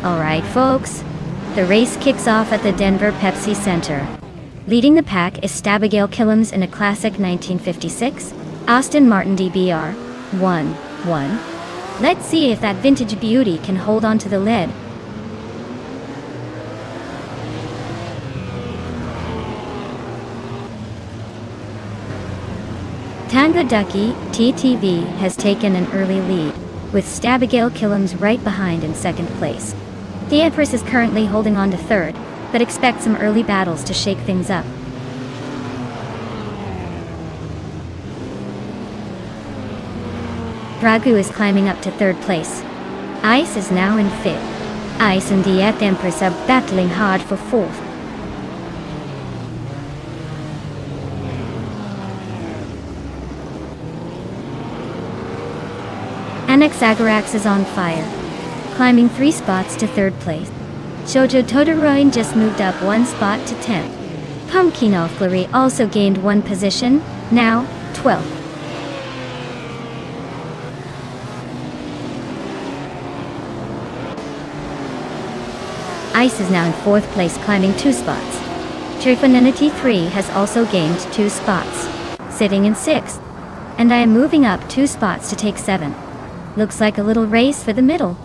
Alright folks, the race kicks off at the Denver Pepsi Center. Leading the pack is Stabigail Killams in a classic 1956 Aston Martin DBR 1-1. Let's see if that vintage beauty can hold on to the lead. Tango Ducky TTV has taken an early lead, with Stabigail Killams right behind in second place. The Empress is currently holding on to third, but expect some early battles to shake things up. Dragu is climbing up to third place. Ice is now in fifth. Ice and the Empress are battling hard for fourth. Anaxagorax is on fire, climbing 3 spots to third place. Shoujo Todoroin just moved up 1 spot to 10th. Pumpkinov Glory also gained 1 position, now 12th. Ice is now in 4th place, climbing 2 spots. Trifinity 3 has also gained 2 spots, sitting in 6th. And I am moving up 2 spots to take 7th. Looks like a little race for the middle.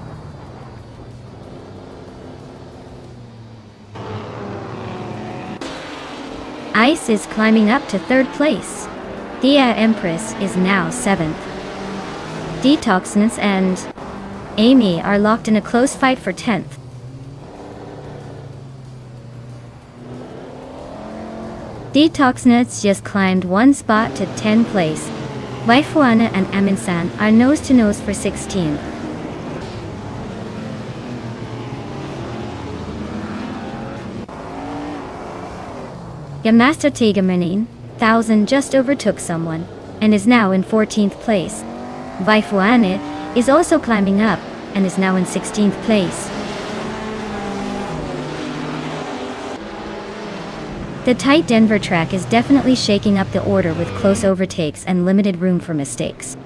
Ice is climbing up to 3rd place. The Empress is now 7th. Detoxness and Amy are locked in a close fight for 10th. Detoxness just climbed 1 spot to 10th place. Waifuana and Aminsan are nose to nose for 16th. Yamasto Tigamanin 1000 just overtook someone and is now in 14th place. Waifuana is also climbing up and is now in 16th place. The tight Denver track is definitely shaking up the order with close overtakes and limited room for mistakes.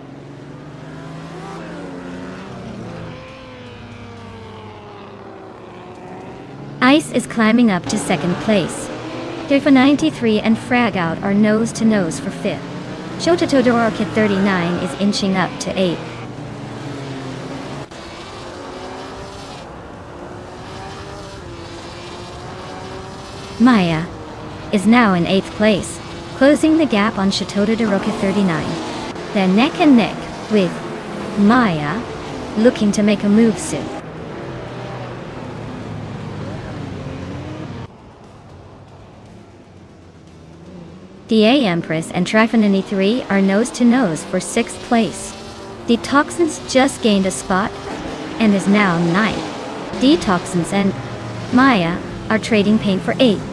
Ice is climbing up to 2nd place. Dirfa 93 and Fragout are nose to nose for 5th. Shota Todoroki 39 is inching up to 8th. Maya is now in 8th place, closing the gap on Chateau de Roca 39. They're neck and neck, with Maya looking to make a move soon. The Empress and Trifinity 3 are nose to nose for 6th place. Detoxins just gained a spot and is now 9th. Detoxins and Maya are trading paint for 8th.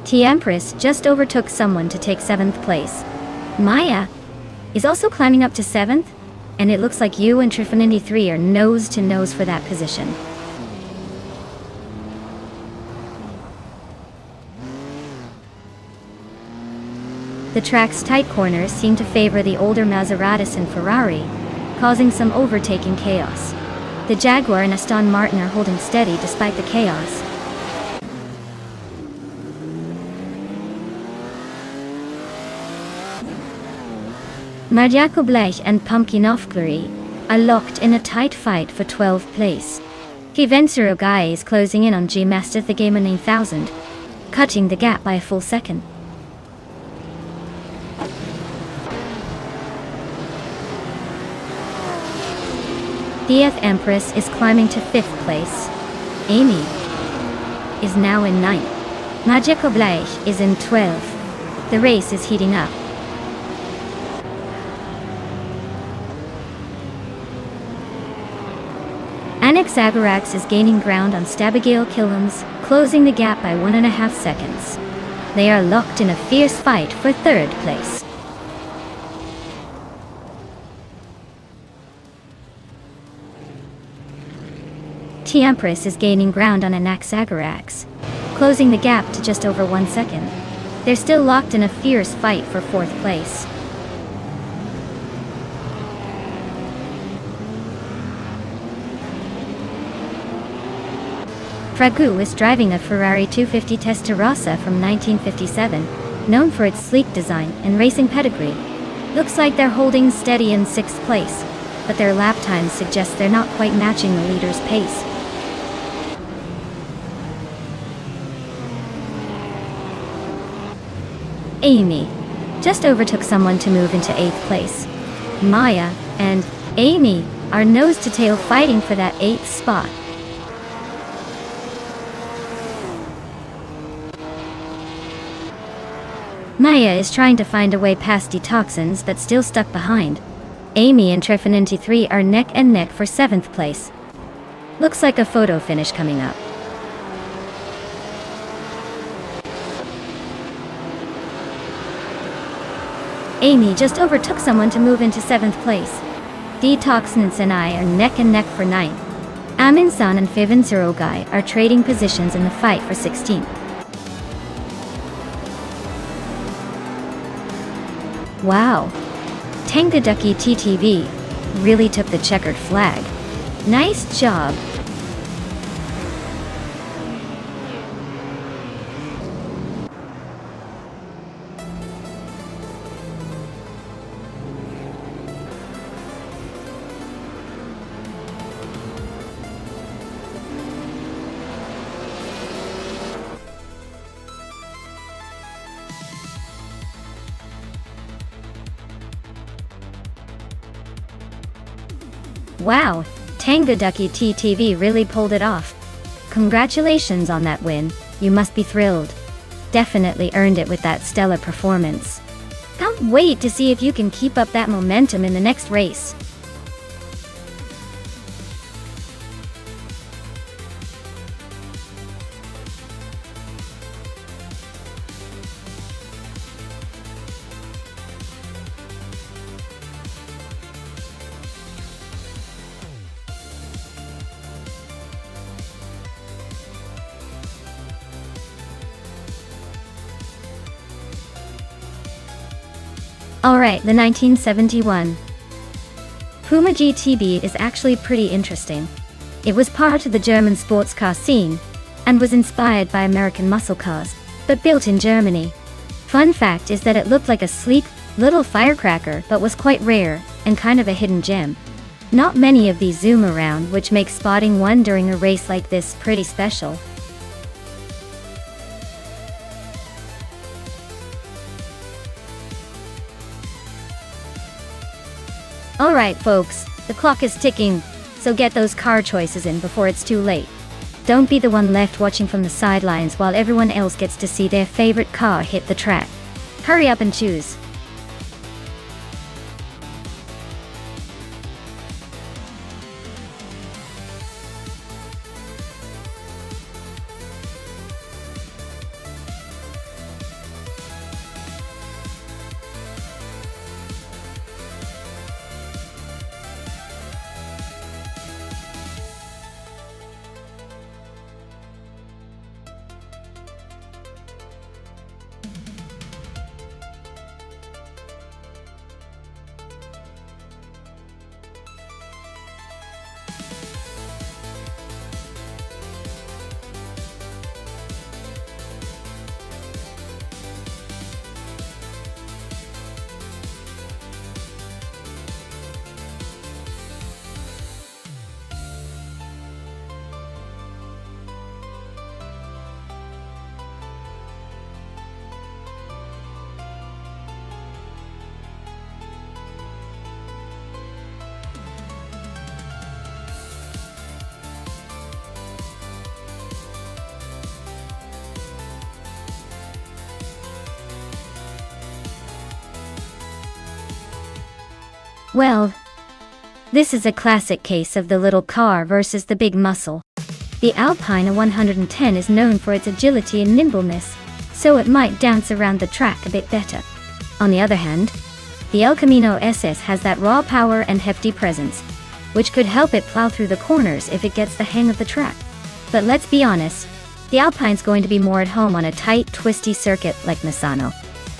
T Empress just overtook someone to take 7th place. Maya is also climbing up to 7th, and it looks like you and Trifinity 3 are nose to nose for that position. The track's tight corners seem to favor the older Maseratis and Ferrari, causing some overtaking chaos. The Jaguar and Aston Martin are holding steady despite the chaos. Marjaco Blech and Pumpkin Ofglery are locked in a tight fight for 12th place. Kivensuro Guy is closing in on G Master the Gamer 9000, cutting the gap by a full second. Dieth Empress is climbing to 5th place. Amy is now in 9th. Marjaco Blech is in 12th. The race is heating up. Anaxagorax is gaining ground on Stabigale Killam's, closing the gap by 1.5 seconds. They are locked in a fierce fight for 3rd place. T-Empress is gaining ground on Anaxagorax, closing the gap to just over 1 second. They're still locked in a fierce fight for 4th place. Fragu is driving a Ferrari 250 Testarossa from 1957, known for its sleek design and racing pedigree. Looks like they're holding steady in 6th place, but their lap times suggest they're not quite matching the leader's pace. Amy just overtook someone to move into 8th place. Maya and Amy are nose-to-tail fighting for that 8th spot. Maya is trying to find a way past Detoxins but still stuck behind. Amy and Trefinity 3 are neck and neck for 7th place. Looks like a photo finish coming up. Amy just overtook someone to move into 7th place. Detoxins and I are neck and neck for 9th. Aminsan and Fivensurogai are trading positions in the fight for 16th. Wow! Tangaducky TTV really took the checkered flag. Nice job! Wow, Tangaducky TTV really pulled it off. Congratulations on that win, you must be thrilled. Definitely earned it with that stellar performance. Can't wait to see if you can keep up that momentum in the next race. Alright, the 1971 Puma GTB is actually pretty interesting. It was part of the German sports car scene, and was inspired by American muscle cars, but built in Germany. Fun fact is that it looked like a sleek, little firecracker but was quite rare, and kind of a hidden gem. Not many of these zoom around, which makes spotting one during a race like this pretty special. Alright folks, the clock is ticking, so get those car choices in before it's too late. Don't be the one left watching from the sidelines while everyone else gets to see their favorite car hit the track. Hurry up and choose. Well, this is a classic case of the little car versus the big muscle. The Alpine 110 is known for its agility and nimbleness, so it might dance around the track a bit better. On the other hand, the El Camino SS has that raw power and hefty presence, which could help it plow through the corners if it gets the hang of the track. But let's be honest, the Alpine's going to be more at home on a tight, twisty circuit like Misano.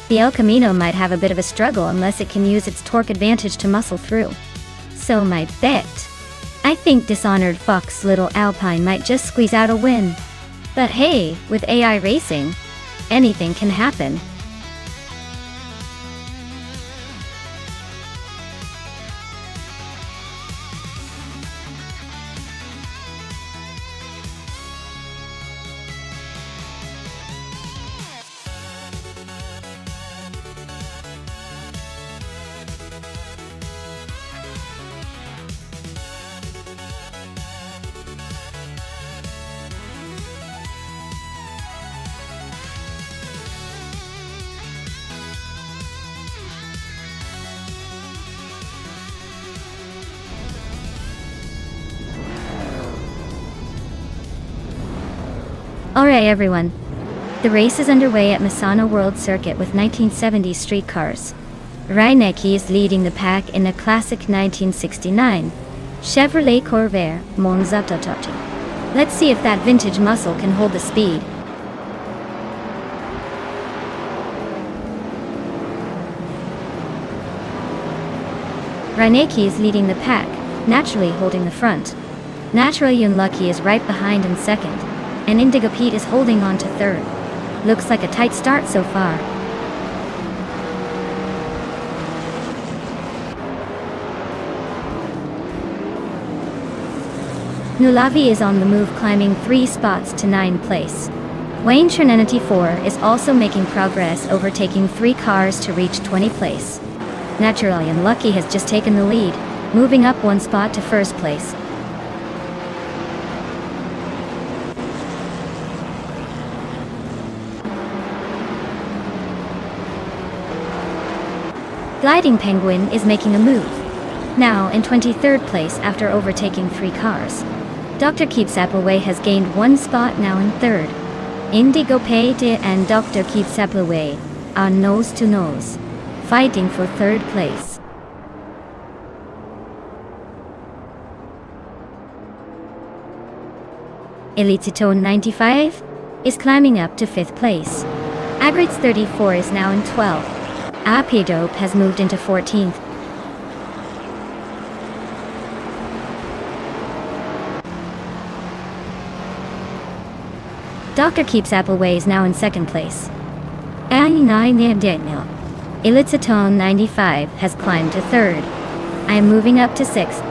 The El Camino might have a bit of a struggle unless it can use its torque advantage to muscle through. So my bet, I think Dishonored Fox's little Alpine might just squeeze out a win. But hey, with AI racing, anything can happen. Alright everyone, the race is underway at Misano World Circuit with 1970s street cars. Reinecke is leading the pack in a classic 1969 Chevrolet Corvair Monza Tototti. Let's see if that vintage muscle can hold the speed. Reinecke is leading the pack, naturally holding the front. Naturally Unlucky is right behind in second, and Indigo Pete is holding on to third. Looks like a tight start so far. Nulavi is on the move, climbing 3 spots to 9th place. Wayne Trinity 4 is also making progress, overtaking 3 cars to reach 20th place. Naturally Unlucky has just taken the lead, moving up 1 spot to 1st place. Gliding Penguin is making a move, now in 23rd place after overtaking 3 cars. Dr. Keeps Appleway has gained 1 spot, now in 3rd. Indigo Pete and Dr. Keeps Appleway are nose to nose, fighting for 3rd place. Elititone 95 is climbing up to 5th place. Agrids 34 is now in 12th. Apidope has moved into 14th. Dr. Keeps Appleway is now in 2nd place. Elititone 95 has climbed to 3rd. I am moving up to 6th.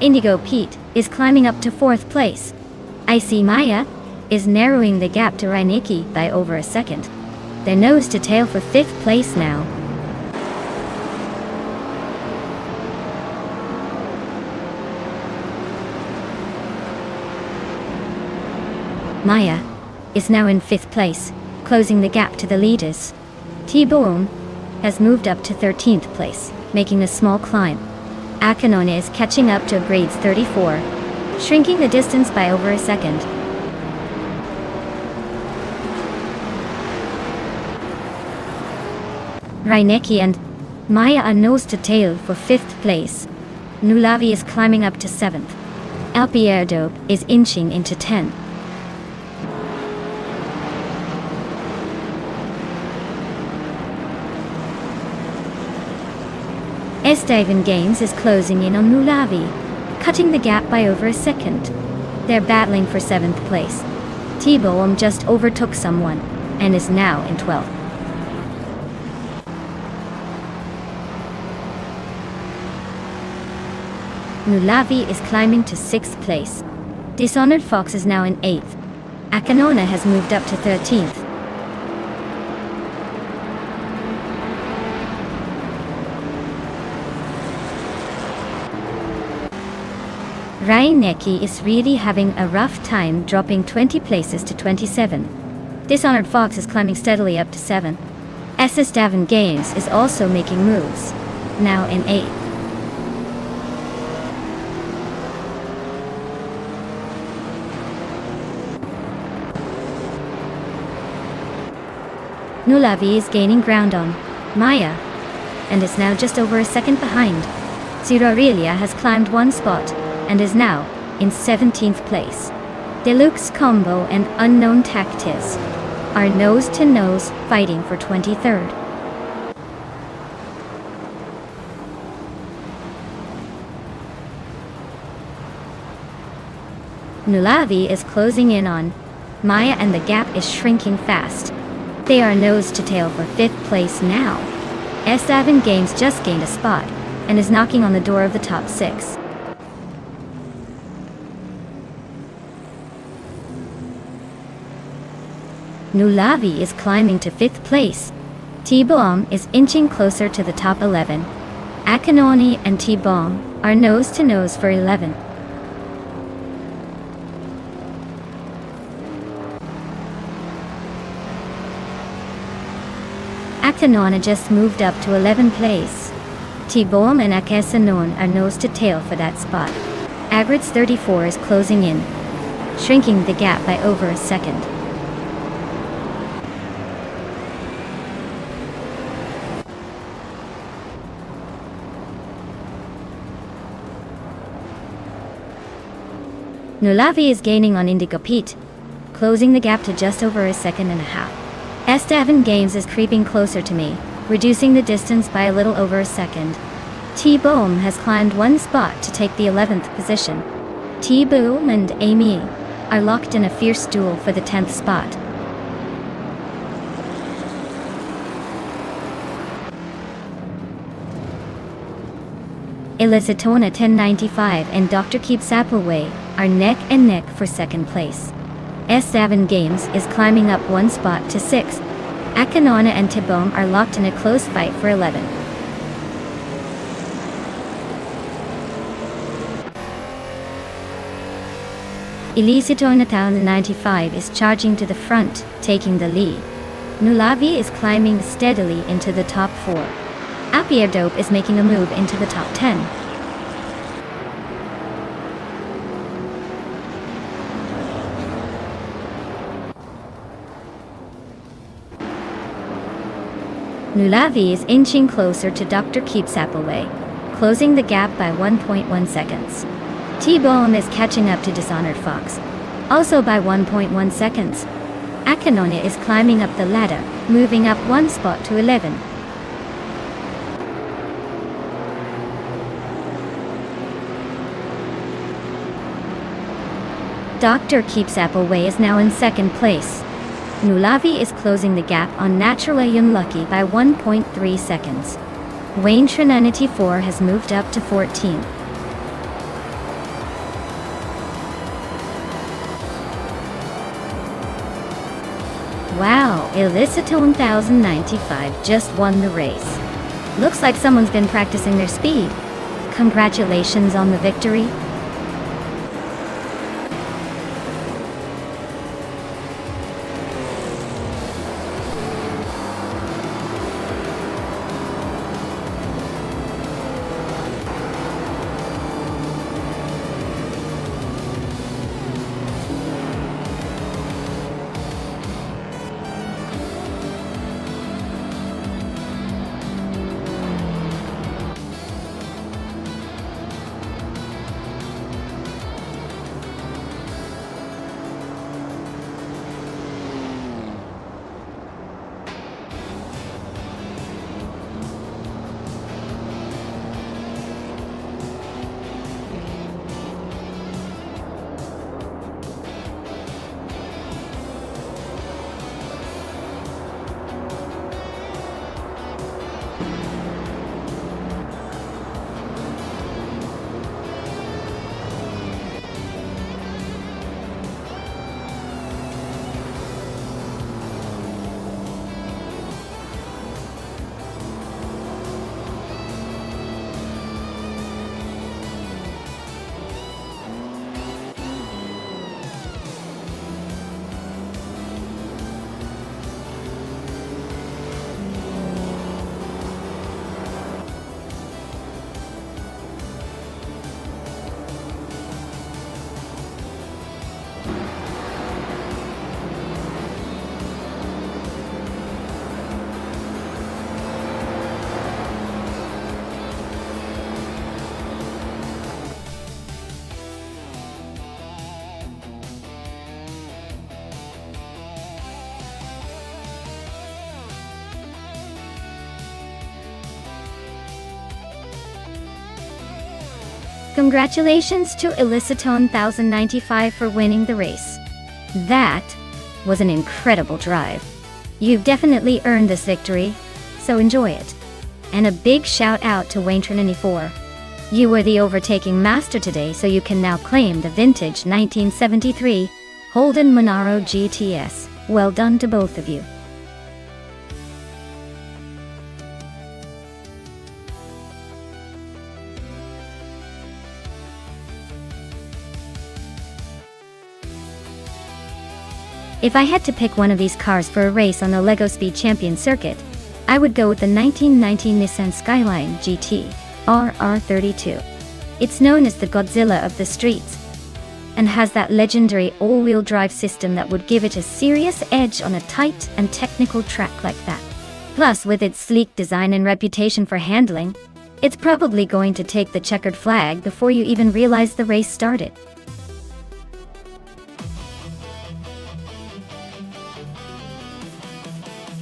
Indigo Pete is climbing up to 4th place. I see Maya is narrowing the gap to Reinecke by over a second. They're nose to tail for 5th place now. Maya is now in 5th place, closing the gap to the leaders. T-Boom has moved up to 13th place, making a small climb. Akanone is catching up to grades 34, shrinking the distance by over a second. Reinecke and Maya are nose to tail for 5th place. Nulavi is climbing up to 7th. Alpierdope is inching into 10th. Estevan Games is closing in on Nulavi, cutting the gap by over a second. They're battling for 7th place. T-Boom just overtook someone, and is now in 12th. Nulavi is climbing to 6th place. Dishonored Fox is now in 8th. Akanona has moved up to 13th. Reinecke is really having a rough time, dropping 20 places to 27. Dishonored Fox is climbing steadily up to 7. SS Davin Games is also making moves, now in 8th. Nulavi is gaining ground on Maya, and is now just over a second behind. Zurarelia has climbed 1 spot, and is now in 17th place. Deluxe Combo and Unknown Tactics are nose-to-nose fighting for 23rd. Nulavi is closing in on Maya and the gap is shrinking fast. They are nose-to-tail for 5th place now. S7 Games just gained a spot and is knocking on the door of the top 6. Nulavi is climbing to 5th place. T-Bomb is inching closer to the top 11. Akanoni and T-Bomb are nose-to-nose for 11. Akanona just moved up to 11th place. T-Bomb and Akasanon are nose-to-tail for that spot. Agrids 34 is closing in, shrinking the gap by over a second. Nulavi is gaining on Indigo Pete, closing the gap to just over a second and a half. S7 Games is creeping closer to me, reducing the distance by a little over a second. T-Boom has climbed 1 spot to take the 11th position. T-Boom and Amy are locked in a fierce duel for the 10th spot. Elizatona 1095 and Dr. Keeps Appleway are neck and neck for 2nd place. S7 Games is climbing up 1 spot to 6th. Akanona and Tibom are locked in a close fight for 11. Elizatona 1095 is charging to the front, taking the lead. Nulavi is climbing steadily into the top 4. Apier Dope is making a move into the top 10. Nulavi is inching closer to Dr. Keeps Appleway, closing the gap by 1.1 seconds. T-Bomb is catching up to Dishonored Fox, also by 1.1 seconds. Akanona is climbing up the ladder, moving up 1 spot to 11. Dr. Keeps Appleway is now in 2nd place. Nulavi is closing the gap on Naturally Unlucky by 1.3 seconds. Wayne Trinanity 4 has moved up to 14. Wow, Elizatone 1095 just won the race. Looks like someone's been practicing their speed. Congratulations on the victory. Congratulations to Elicitone 1095 for winning the race. That was an incredible drive. You've definitely earned this victory, so enjoy it. And a big shout out to Wayne94. You were the overtaking master today, so you can now claim the vintage 1973 Holden Monaro GTS. Well done to both of you. If I had to pick one of these cars for a race on the LEGO Speed Champion circuit, I would go with the 1990 Nissan Skyline GT RR32. It's known as the Godzilla of the streets, and has that legendary all-wheel drive system that would give it a serious edge on a tight and technical track like that. Plus, with its sleek design and reputation for handling, it's probably going to take the checkered flag before you even realize the race started.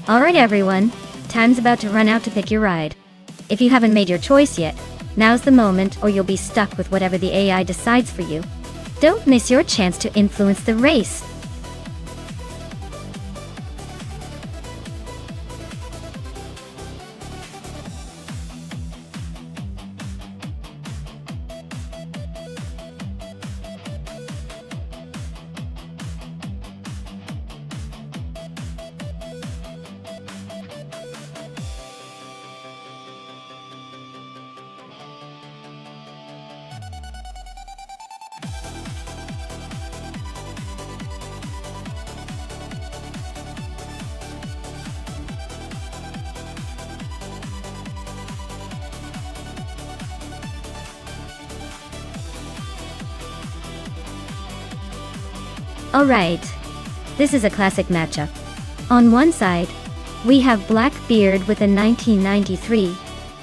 Alright everyone, time's about to run out to pick your ride. If you haven't made your choice yet, now's the moment, or you'll be stuck with whatever the AI decides for you. Don't miss your chance to influence the race. Alright, this is a classic matchup. On one side, we have Blackbeard with a 1993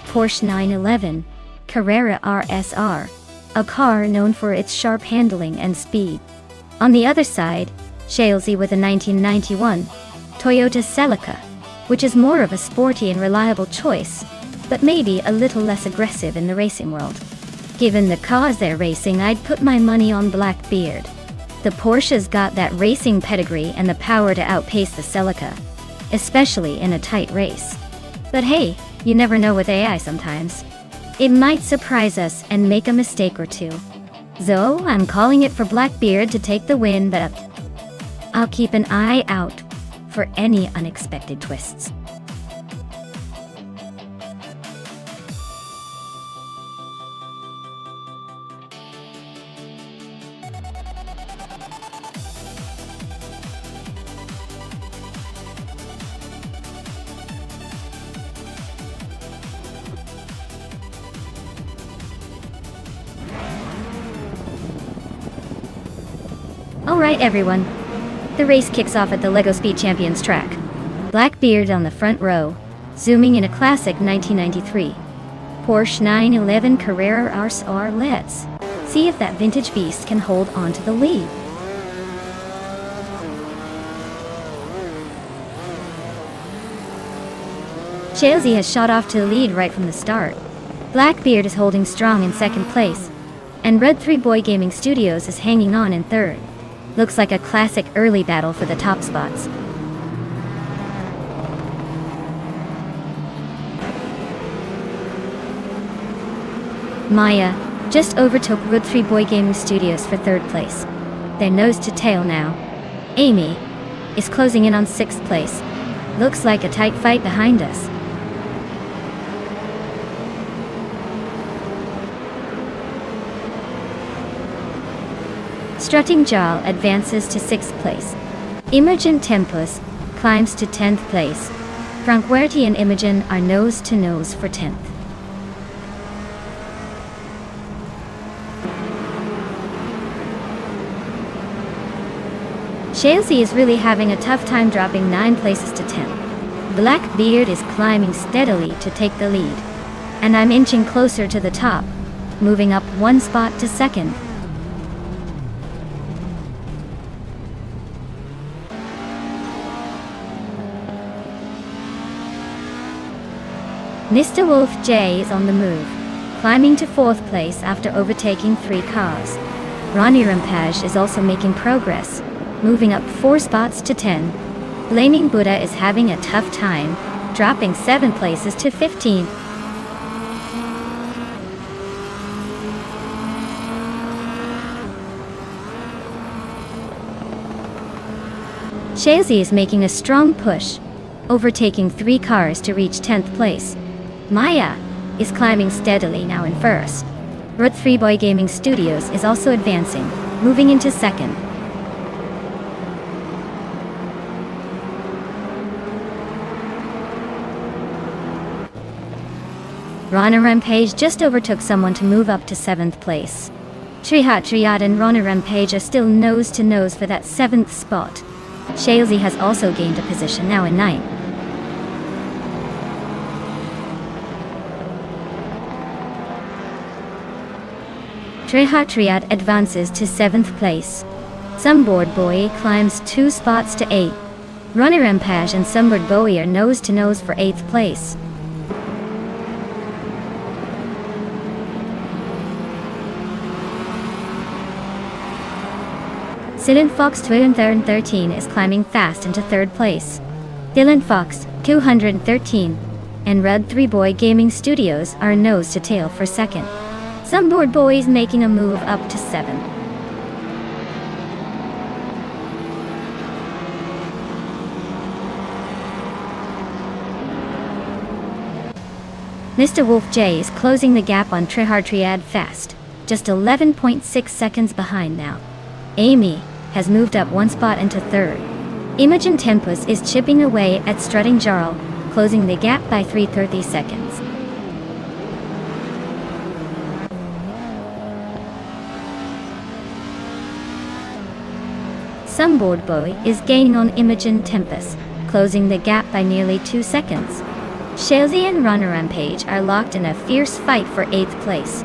Porsche 911 Carrera RSR, a car known for its sharp handling and speed. On the other side, Shalesy with a 1991 Toyota Celica, which is more of a sporty and reliable choice, but maybe a little less aggressive in the racing world. Given the cars they're racing, I'd put my money on Blackbeard. The Porsche's got that racing pedigree and the power to outpace the Celica, especially in a tight race. But hey, you never know with AI sometimes. It might surprise us and make a mistake or two. So, I'm calling it for Blackbeard to take the win, but I'll keep an eye out for any unexpected twists. Alright everyone, the race kicks off at the LEGO Speed Champions track. Blackbeard on the front row, zooming in a classic 1993 Porsche 911 Carrera RSR. Let's see if that vintage beast can hold on to the lead. Shalesy has shot off to the lead right from the start. Blackbeard is holding strong in second place, and Red 3 Boy Gaming Studios is hanging on in third. Looks like a classic early battle for the top spots. Maya just overtook Red 3 Boy Gaming Studios for third place. They're nose to tail now. Amy is closing in on sixth place. Looks like a tight fight behind us. Strutting Jarl advances to 6th place. Imogen Tempus climbs to 10th place. Franquerti and Imogen are nose to nose for 10th. Shalesy is really having a tough time dropping 9 places to 10th. Blackbeard is climbing steadily to take the lead, and I'm inching closer to the top, moving up 1 spot to 2nd. Mr. Wolf J is on the move. climbing to 4th place after overtaking 3 cars. Ronnie Rampage is also making progress, moving up 4 spots to 10. Blaming Buddha is having a tough time, dropping 7 places to 15. Shazy is making a strong push, overtaking 3 cars to reach 10th place. Maya is climbing steadily now in 1st. Root 3 Boy Gaming Studios is also advancing, moving into 2nd. Rana Rampage just overtook someone to move up to 7th place. Trihat and Rana Rampage are still nose to nose for that 7th spot. Shazy has also gained a position now in 9th. Trihat advances to 7th place. Sunboard Boy climbs 2 spots to 8. Runner Rampage and Sunboard Boy are nose to nose for 8th place. Silent Fox 213 is climbing fast into 3rd place. Dylan Fox 213 and Red 3 Boy Gaming Studios are nose to tail for 2nd. Sunboard Boy is making a move up to 7th. Mr. Wolf J is closing the gap on Triad fast, just 11.6 seconds behind now. Amy has moved up 1 spot into 3rd. Imogen Tempus is chipping away at Strutting Jarl, closing the gap by 330 seconds. Sunboard Boy is gaining on Imogen Tempus, closing the gap by nearly 2 seconds. Shazy and Runner Rampage are locked in a fierce fight for 8th place.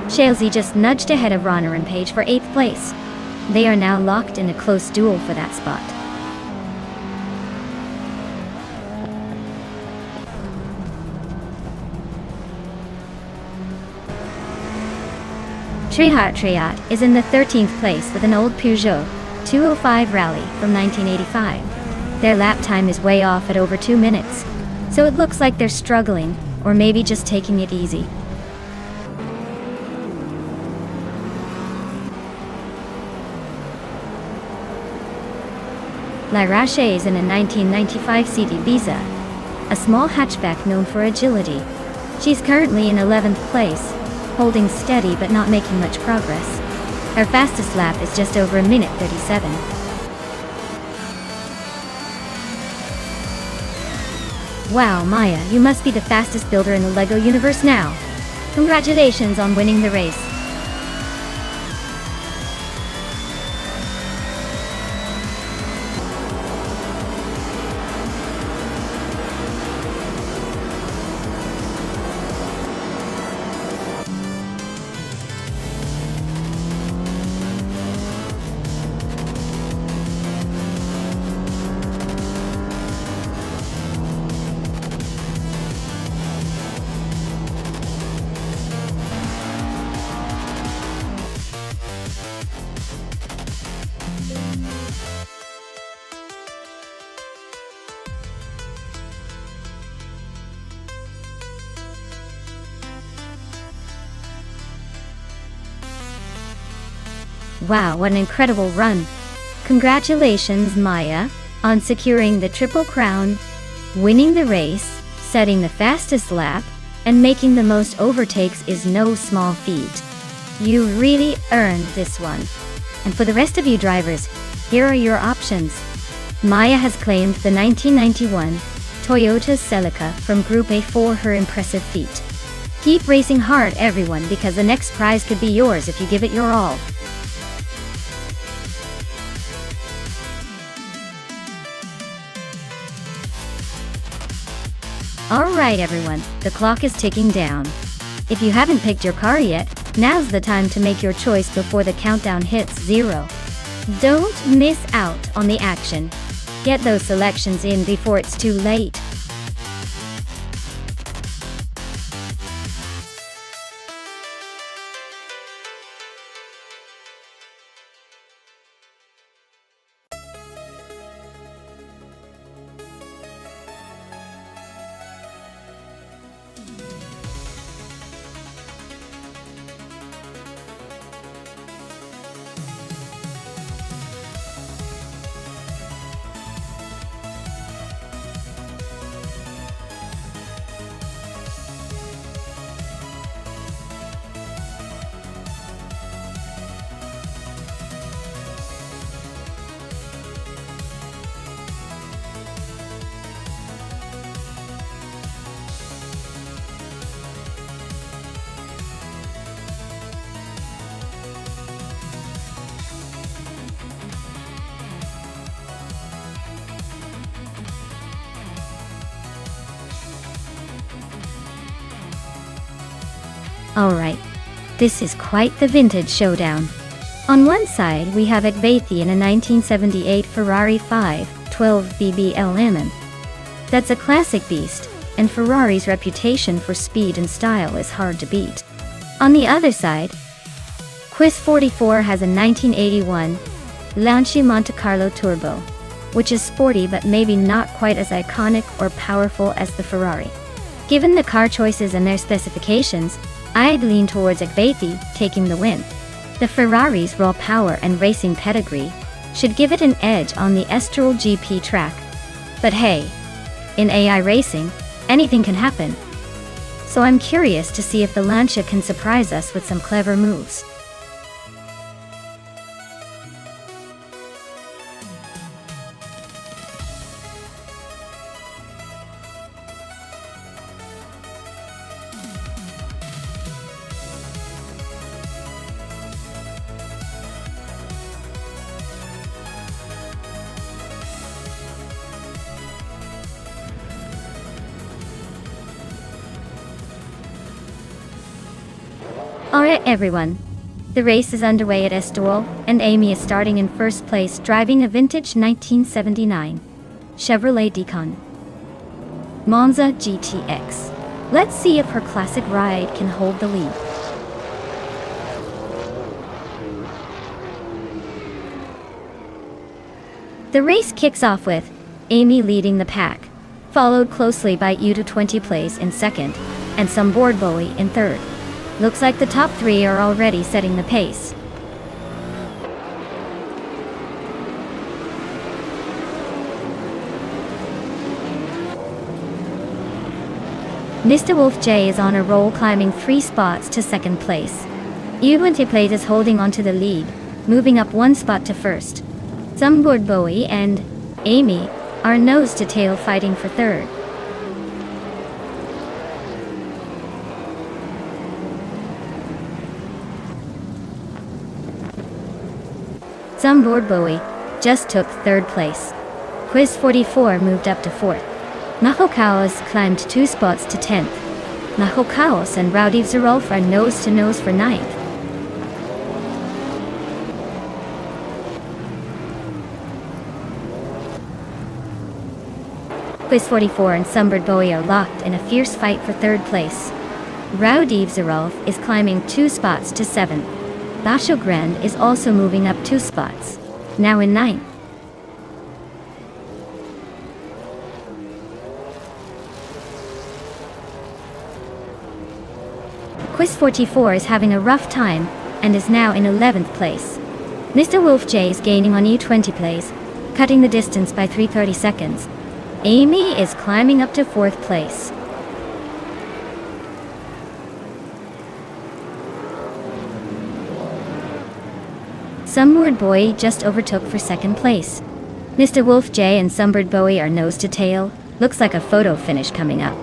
Shazy just nudged ahead of Runner Rampage for 8th place. They are now locked in a close duel for that spot. Trihat is in the 13th place with an old Peugeot 205 Rally from 1985. Their lap time is way off at over 2 minutes, so it looks like they're struggling, or maybe just taking it easy. Lyrache is in a 1995 CD Ibiza, a small hatchback known for agility. She's currently in 11th place, holding steady but not making much progress. Her fastest lap is just over 1:37. Wow, Maya, you must be the fastest builder in the LEGO universe now. Congratulations on winning the race. Wow, what an incredible run. Congratulations, Maya, on securing the Triple Crown, winning the race, setting the fastest lap, and making the most overtakes is no small feat. You really earned this one. And for the rest of you drivers, here are your options. Maya has claimed the 1991 Toyota Celica from Group A for her impressive feat. Keep racing hard, everyone, because the next prize could be yours if you give it your all. Alright everyone, the clock is ticking down. If you haven't picked your car yet, now's the time to make your choice before the countdown hits 0. Don't miss out on the action. Get those selections in before it's too late. Alright, this is quite the vintage showdown. On one side we have Akbathi in a 1978 Ferrari 512 BBLM. That's a classic beast, and Ferrari's reputation for speed and style is hard to beat. On the other side, Quiz 44 has a 1981 Lancia Monte Carlo Turbo, which is sporty but maybe not quite as iconic or powerful as the Ferrari. Given the car choices and their specifications, I'd lean towards Akbathi taking the win. The Ferrari's raw power and racing pedigree should give it an edge on the Estoril GP track. But hey, in AI racing, anything can happen. So I'm curious to see if the Lancia can surprise us with some clever moves. Alright everyone, the race is underway at Estoril, and Amy is starting in first place driving a vintage 1979 Chevrolet Decon Monza GTX. Let's see if her classic ride can hold the lead. The race kicks off with Amy leading the pack, followed closely by Uta 20 plays in second, and some board Bowie in third. Looks like the top three are already setting the pace. Mr. Wolf J is on a roll, climbing 3 spots to second place. U20 is holding onto the lead, moving up 1 spot to first. Zumboard Bowie and Amy are nose to tail fighting for third. Zumboard Bowie just took third place. Quiz 44 moved up to fourth. Nahokaos climbed 2 spots to 10th. Nahokaos and Rowdy Zarolf are nose to nose for 9th. Quiz 44 and Zumboard Bowie are locked in a fierce fight for third place. Rowdy Zarolf is climbing 2 spots to 7th. Basho Grand is also moving up 2 spots, now in 9th. Quiz 44 is having a rough time and is now in 11th place. Mr. Wolf J is gaining on E20 plays, cutting the distance by 330 seconds. Amy is climbing up to 4th place. Zumboard Bowie just overtook for 2nd place. Mr. Wolf J and Zumboard Bowie are nose to tail. Looks like a photo finish coming up.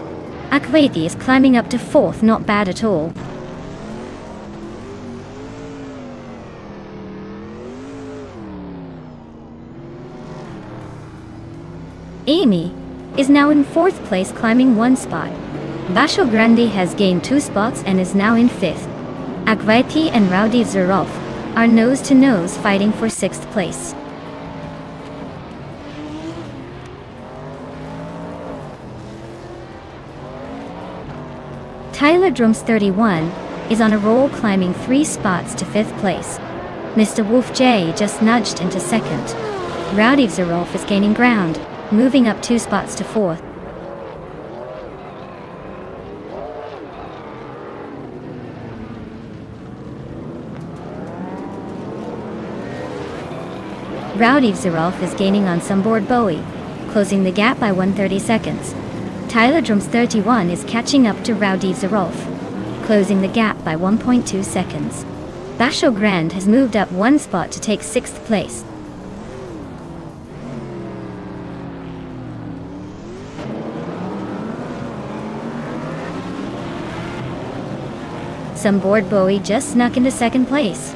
Akbathi is climbing up to 4th, not bad at all. Amy is now in 4th place, climbing 1 spot. Basho Grande has gained 2 spots and is now in 5th. Akbathi and Rowdy Zarolf are nose to nose fighting for 6th place. Tyler Drums 31 is on a roll, climbing 3 spots to 5th place. Mr. Wolf J just nudged into 2nd. Rowdy Zarolf is gaining ground, moving up 2 spots to 4th. Rowdy Zarolf is gaining on Zumboard Bowie, closing the gap by 130 seconds. Tyler Drums 31 is catching up to Rowdy Zarolf, closing the gap by 1.2 seconds. Basho Grand has moved up 1 spot to take 6th place. Zumboard Bowie just snuck into 2nd place.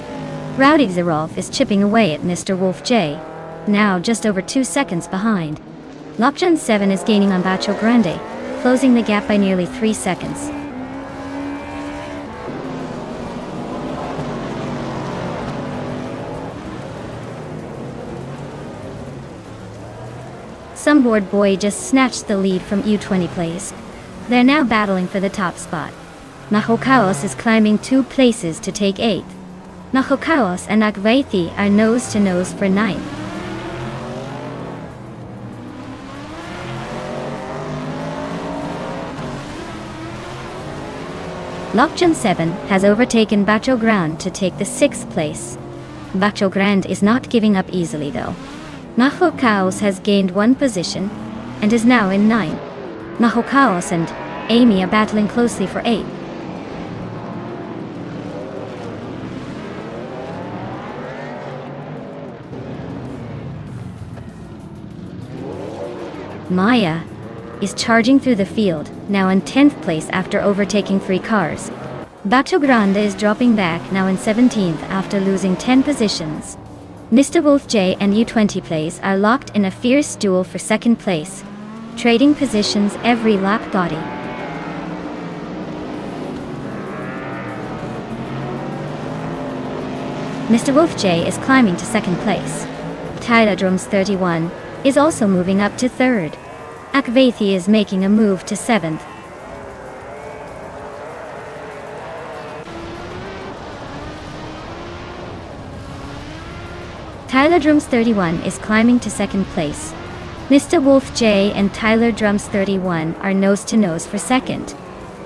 Rowdy Zarolf is chipping away at Mr. Wolf J, now just over 2 seconds behind. Lockjan 7 is gaining on Basho Grande, closing the gap by nearly 3 seconds. Some bored boy just snatched the lead from U20 plays. They're now battling for the top spot. Nahokaos is climbing 2 places to take 8th. Nahokaos and Akvaithi are nose to nose for 9th. Lokjun 7 has overtaken Bacho Grand to take the 6th place. Bacho Grand is not giving up easily though. Nahokaos has gained 1 position and is now in 9th. Nahokaos and Amy are battling closely for 8th. Maya is charging through the field, now in 10th place after overtaking 3 cars. Bacho Grande is dropping back, now in 17th after losing 10 positions. Mr. Wolf J and U20 plays are locked in a fierce duel for 2nd place, trading positions every lap. Gotti. Mr. Wolf J is climbing to 2nd place. Tyler Drums 31 is also moving up to 3rd. Akvaithi is making a move to 7th. Tyler Drums 31 is climbing to 2nd place. Mr. Wolf J and Tyler Drums 31 are nose to nose for 2nd.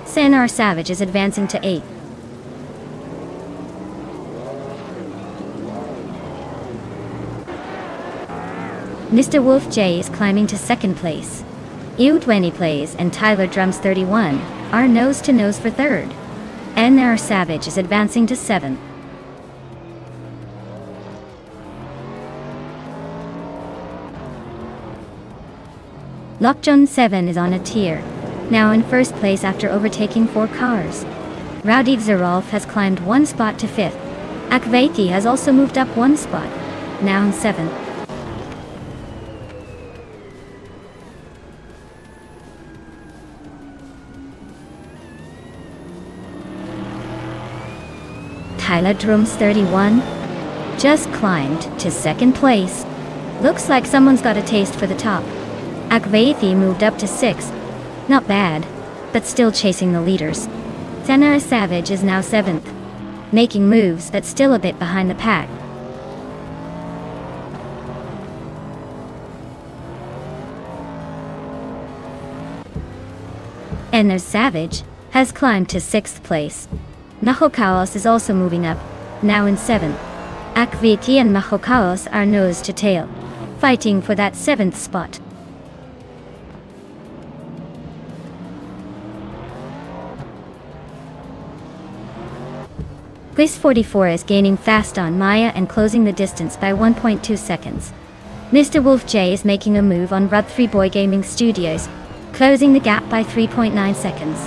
Senar Savage is advancing to 8th. Mr. Wolf J is climbing to 2nd place. U20 plays and Tyler Drums 31 are nose to nose for 3rd. NR Savage is advancing to 7th. Lokjun 7 is on a tier, now in 1st place after overtaking 4 cars. Rowdy Zerolf has climbed 1 spot to 5th. Akvaithi has also moved up 1 spot, now in 7th. Tyler Drums 31 just climbed to 2nd place. Looks like someone's got a taste for the top. Akvaithi moved up to 6th. Not bad, but still chasing the leaders. Senar Savage is now 7th, making moves but still a bit behind the pack. NR Savage has climbed to 6th place. Nahokaos is also moving up, now in 7th. Akvaithi and Nahokaos are nose to tail, fighting for that 7th spot. Place 44 is gaining fast on Maya and closing the distance by 1.2 seconds. Mr. Wolf J is making a move on Rud 3 Boy Gaming Studios, closing the gap by 3.9 seconds.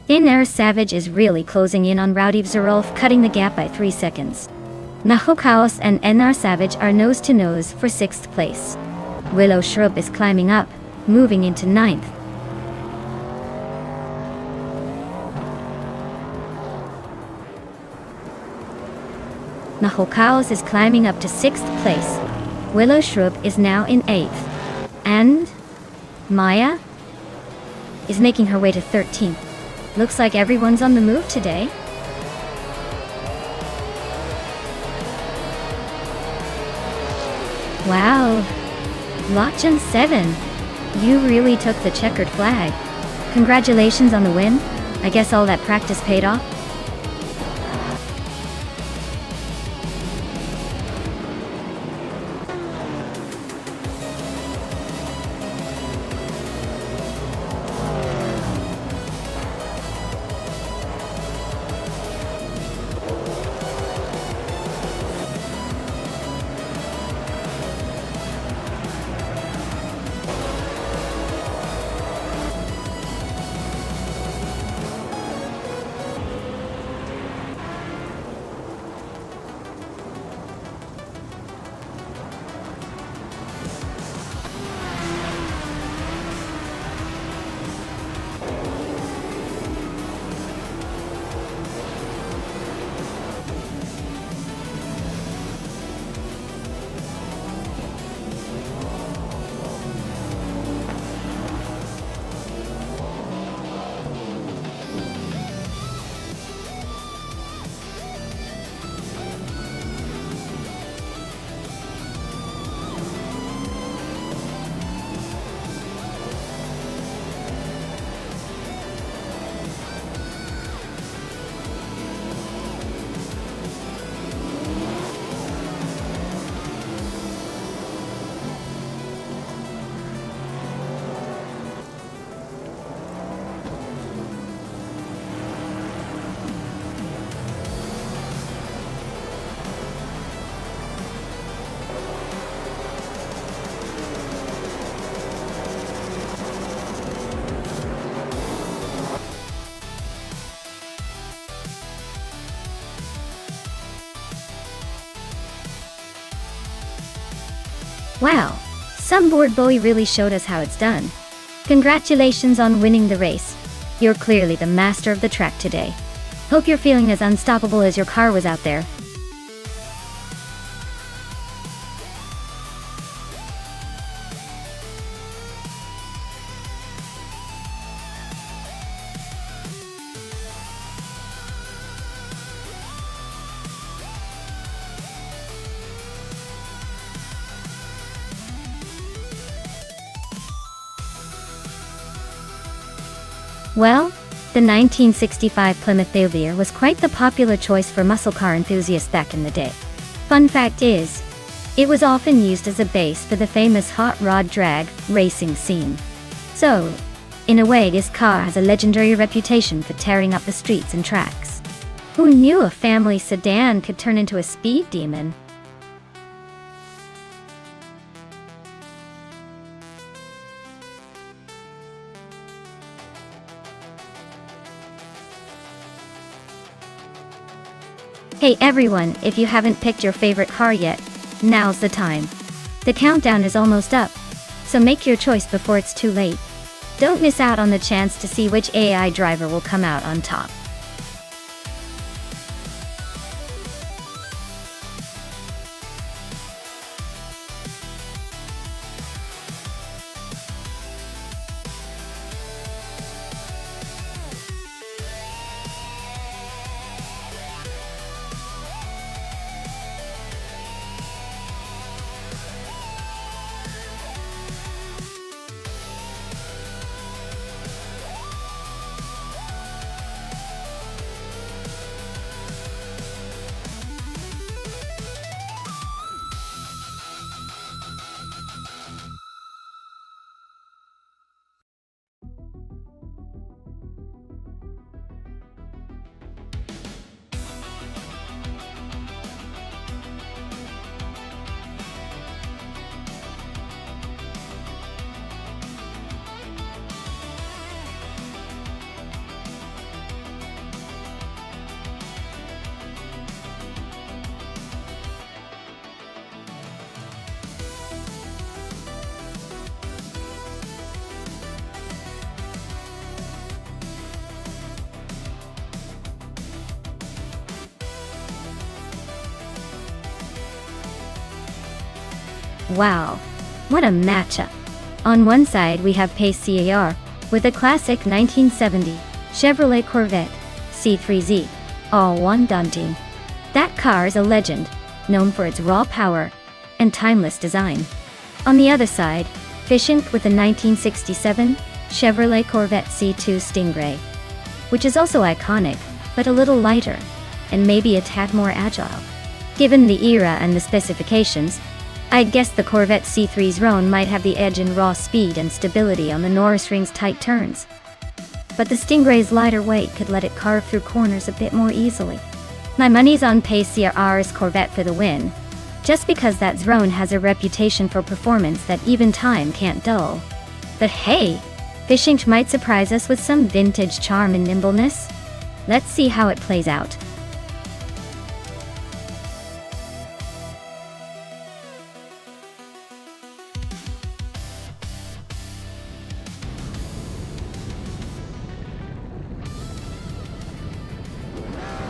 NR Savage is really closing in on Rowdy Zerolf, cutting the gap by 3 seconds. Nahokaos and NR Savage are nose to nose for 6th place. Willow Shrub is climbing up, moving into 9th. Nahokaos is climbing up to 6th place. Willow Shrub is now in 8th. And Maya is making her way to 13th. Looks like everyone's on the move today. Wow. Lokjun 7, you really took the checkered flag. Congratulations on the win. I guess all that practice paid off. Wow, some board boy really showed us how it's done. Congratulations on winning the race. You're clearly the master of the track today. Hope you're feeling as unstoppable as your car was out there. Well, the 1965 Plymouth Belvedere was quite the popular choice for muscle car enthusiasts back in the day. Fun fact is, it was often used as a base for the famous hot rod drag racing scene. So, in a way, this car has a legendary reputation for tearing up the streets and tracks. Who knew a family sedan could turn into a speed demon? Hey everyone, if you haven't picked your favorite car yet, now's the time. The countdown is almost up, so make your choice before it's too late. Don't miss out on the chance to see which AI driver will come out on top. Wow, what a matchup. On one side we have Pace CAR, with a classic 1970 Chevrolet Corvette C3Z, all one daunting. That car is a legend, known for its raw power and timeless design. On the other side, Fishing with the 1967 Chevrolet Corvette C2 Stingray, which is also iconic, but a little lighter, and maybe a tad more agile. Given the era and the specifications, I'd guess the Corvette C3's Roan might have the edge in raw speed and stability on the Norrisring's tight turns. But the Stingray's lighter weight could let it carve through corners a bit more easily. My money's on Pace CR's Corvette for the win, just because that Roan has a reputation for performance that even time can't dull. But hey, Fishing might surprise us with some vintage charm and nimbleness. Let's see how it plays out.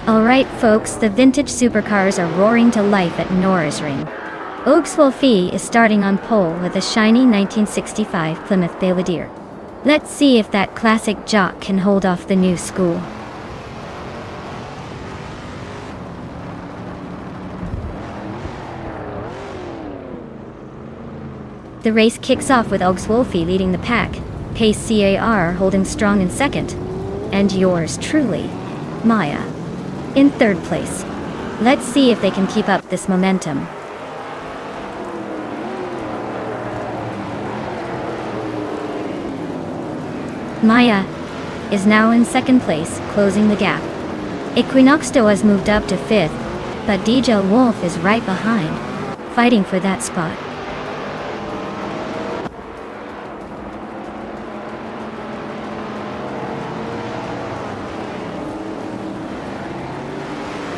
Alright folks, the vintage supercars are roaring to life at Norrisring. Ogswolfie is starting on pole with a shiny 1965 Plymouth Belvedere. Let's see if that classic jock can hold off the new school. The race kicks off with Ogswolfie leading the pack, Pace CAR holding strong in second, and yours truly, Maya, in third place. Let's see if they can keep up this momentum. Maya is now in second place, closing the gap. Equinoxto has moved up to fifth, but DJ Wolf is right behind, fighting for that spot.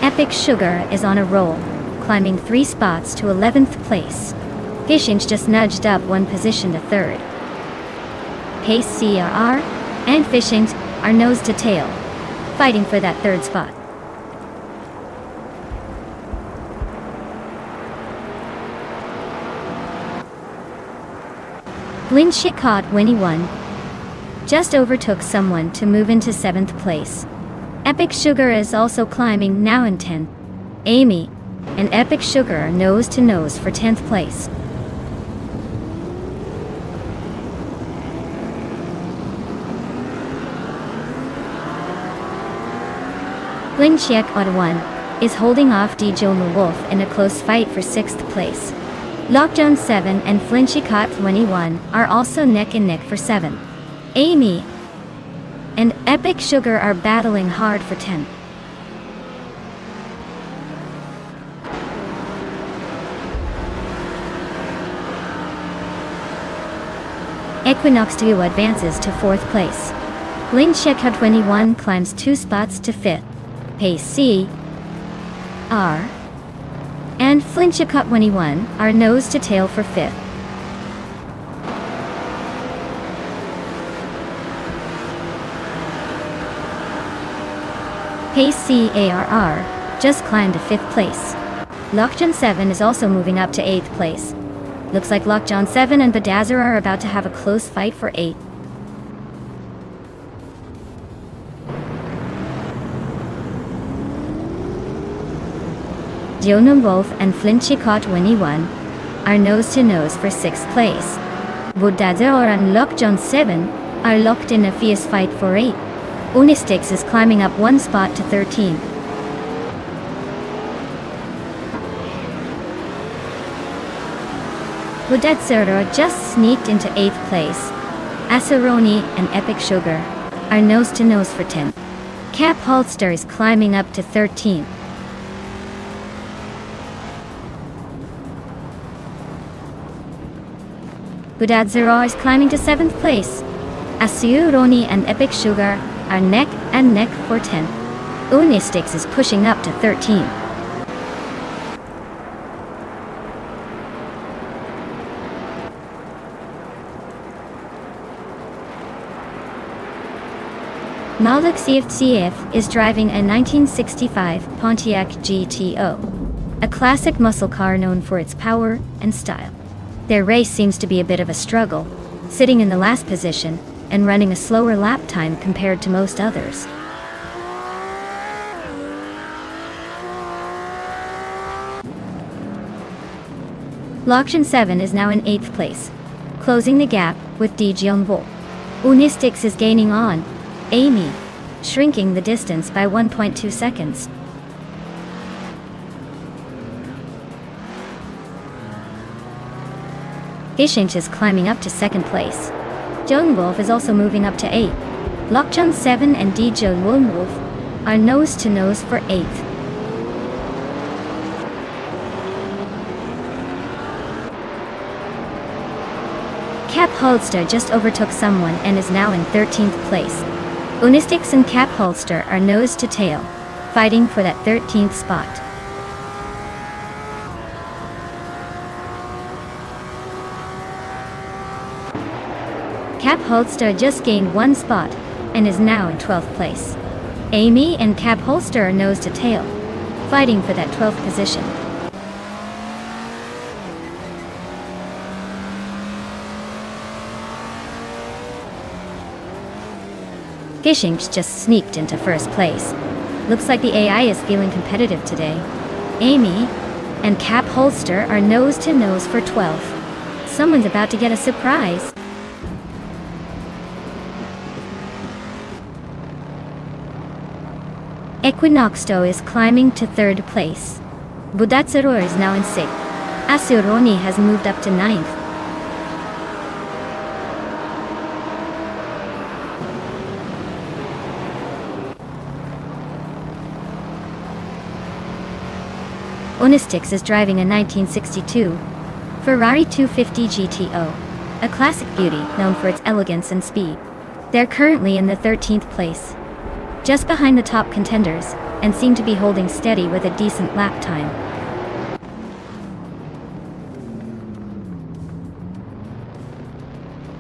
Epic Sugar is on a roll, climbing 3 spots to 11th place. Fishing just nudged up one position to third. Pace CRR and Fishing are nose to tail, fighting for that third spot. Flinchicott 21 just overtook someone to move into 7th place. Epic Sugar is also climbing, now in 10th. Amy and Epic Sugar are nose to nose for 10th place. Flinchicott 1 is holding off Dijon Wolf in a close fight for 6th place. Lockdown 7 and Flinchicott 21 are also neck and neck for 7th. Amy and Epic Sugar are battling hard for 10th. Equinox 2 advances to 4th place. Flinchicott 21 climbs 2 spots to 5th. Pace C, R, and Flinchicott 21 are nose to tail for 5th. Pace CARR just climbed to 5th place. Lockdown 7 is also moving up to 8th place. Looks like Lockdown 7 and Bedazzler are about to have a close fight for 8th. Dijon Wolf and Flinchicott 21 are nose to nose for 6th place. Bedazzler and Lockdown 7 are locked in a fierce fight for 8th. Unistix is climbing up 1 spot to 13. Bedazzler just sneaked into 8th place. Aceroni and Epic Sugar are nose to nose for 10th. Cap Holster is climbing up to 13th. Bedazzler is climbing to 7th place. Aceroni and Epic Sugar are neck and neck for 10th. Unistix is pushing up to 13th. Malik CF is driving a 1965 Pontiac GTO, a classic muscle car known for its power and style. Their race seems to be a bit of a struggle, sitting in the last position and running a slower lap time compared to most others. Lockdown 7 is now in 8th place, closing the gap with Dijon Wolf. Unistix is gaining on Amy, shrinking the distance by 1.2 seconds. Fishing is climbing up to 2nd place. Dijon Wolf is also moving up to 8th. Lockdown 7 and Dijon Wolf are nose to nose for 8th. Cap Holster just overtook someone and is now in 13th place. Unistix and Cap Holster are nose to tail, fighting for that 13th spot. Cap Holster just gained 1 spot and is now in 12th place. Amy and Cap Holster are nose to tail, fighting for that 12th position. Fishing just sneaked into 1st place. Looks like the AI is feeling competitive today. Amy and Cap Holster are nose to nose for 12th. Someone's about to get a surprise. Equinoxto is climbing to 3rd place. Bedazzler is now in 6th. Aceroni has moved up to 9th. Unistix is driving a 1962 Ferrari 250 GTO, a classic beauty known for its elegance and speed. They're currently in the 13th place, just behind the top contenders, and seem to be holding steady with a decent lap time.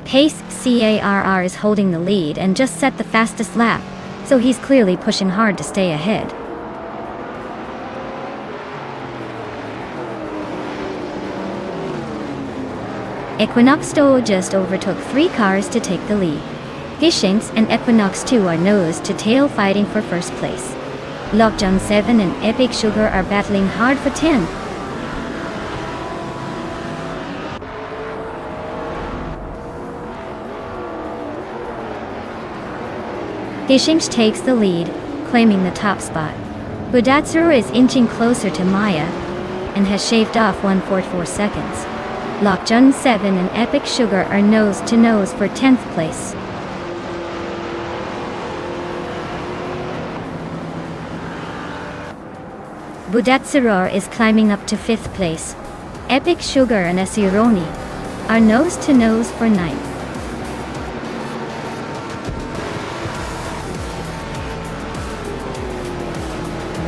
Pace CARR is holding the lead and just set the fastest lap, so he's clearly pushing hard to stay ahead. Equinox 2 just overtook 3 cars to take the lead. Gishinx and Equinox 2 are nose to tail fighting for first place. Lockjun 7 and Epic Sugar are battling hard for 10th. Gishinx takes the lead, claiming the top spot. Budatsuru is inching closer to Maya and has shaved off 1.44 seconds. Lockjun 7 and Epic Sugar are nose to nose for 10th place. Budatsuru is climbing up to 5th place. Epic Sugar and Esironi are nose to nose for 9th.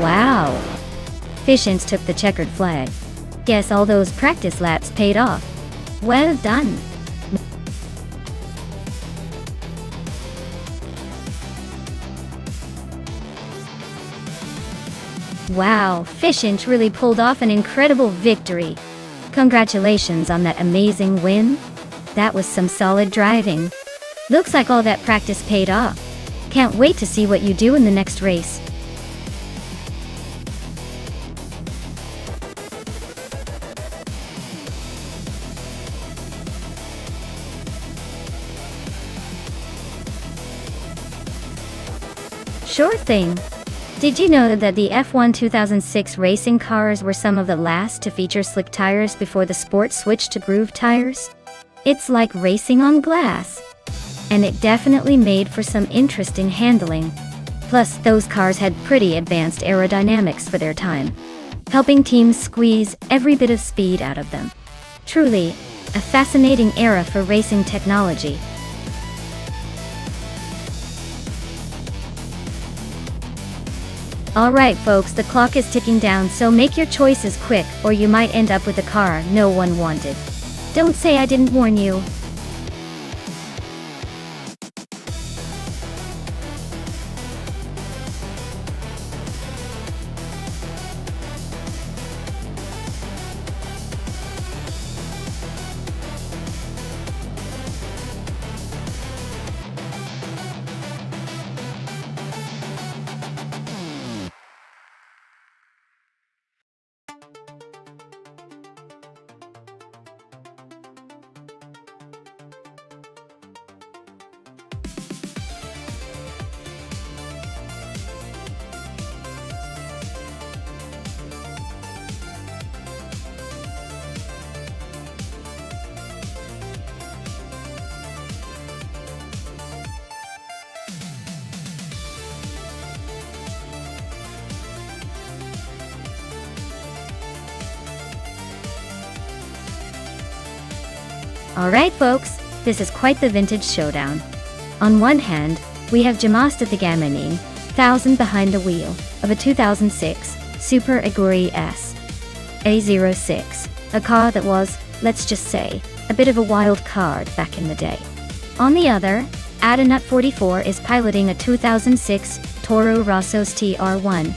Wow! Fishins took the checkered flag. Guess all those practice laps paid off. Well done! Wow, Fishins really pulled off an incredible victory. Congratulations on that amazing win. That was some solid driving. Looks like all that practice paid off. Can't wait to see what you do in the next race. Sure thing. Did you know that the F1 2006 racing cars were some of the last to feature slick tires before the sport switched to groove tires? It's like racing on glass. And it definitely made for some interesting handling. Plus, those cars had pretty advanced aerodynamics for their time, helping teams squeeze every bit of speed out of them. Truly, a fascinating era for racing technology. Alright folks, the clock is ticking down, so make your choices quick or you might end up with a car no one wanted. Don't say I didn't warn you. Alright folks, this is quite the vintage showdown. On one hand, we have Jamasta the Gaming 1000 behind the wheel of a 2006 Super Aguri S A06, a car that was, let's just say, a bit of a wild card back in the day. On the other, Adanut44 is piloting a 2006 Toro Rossos TR1,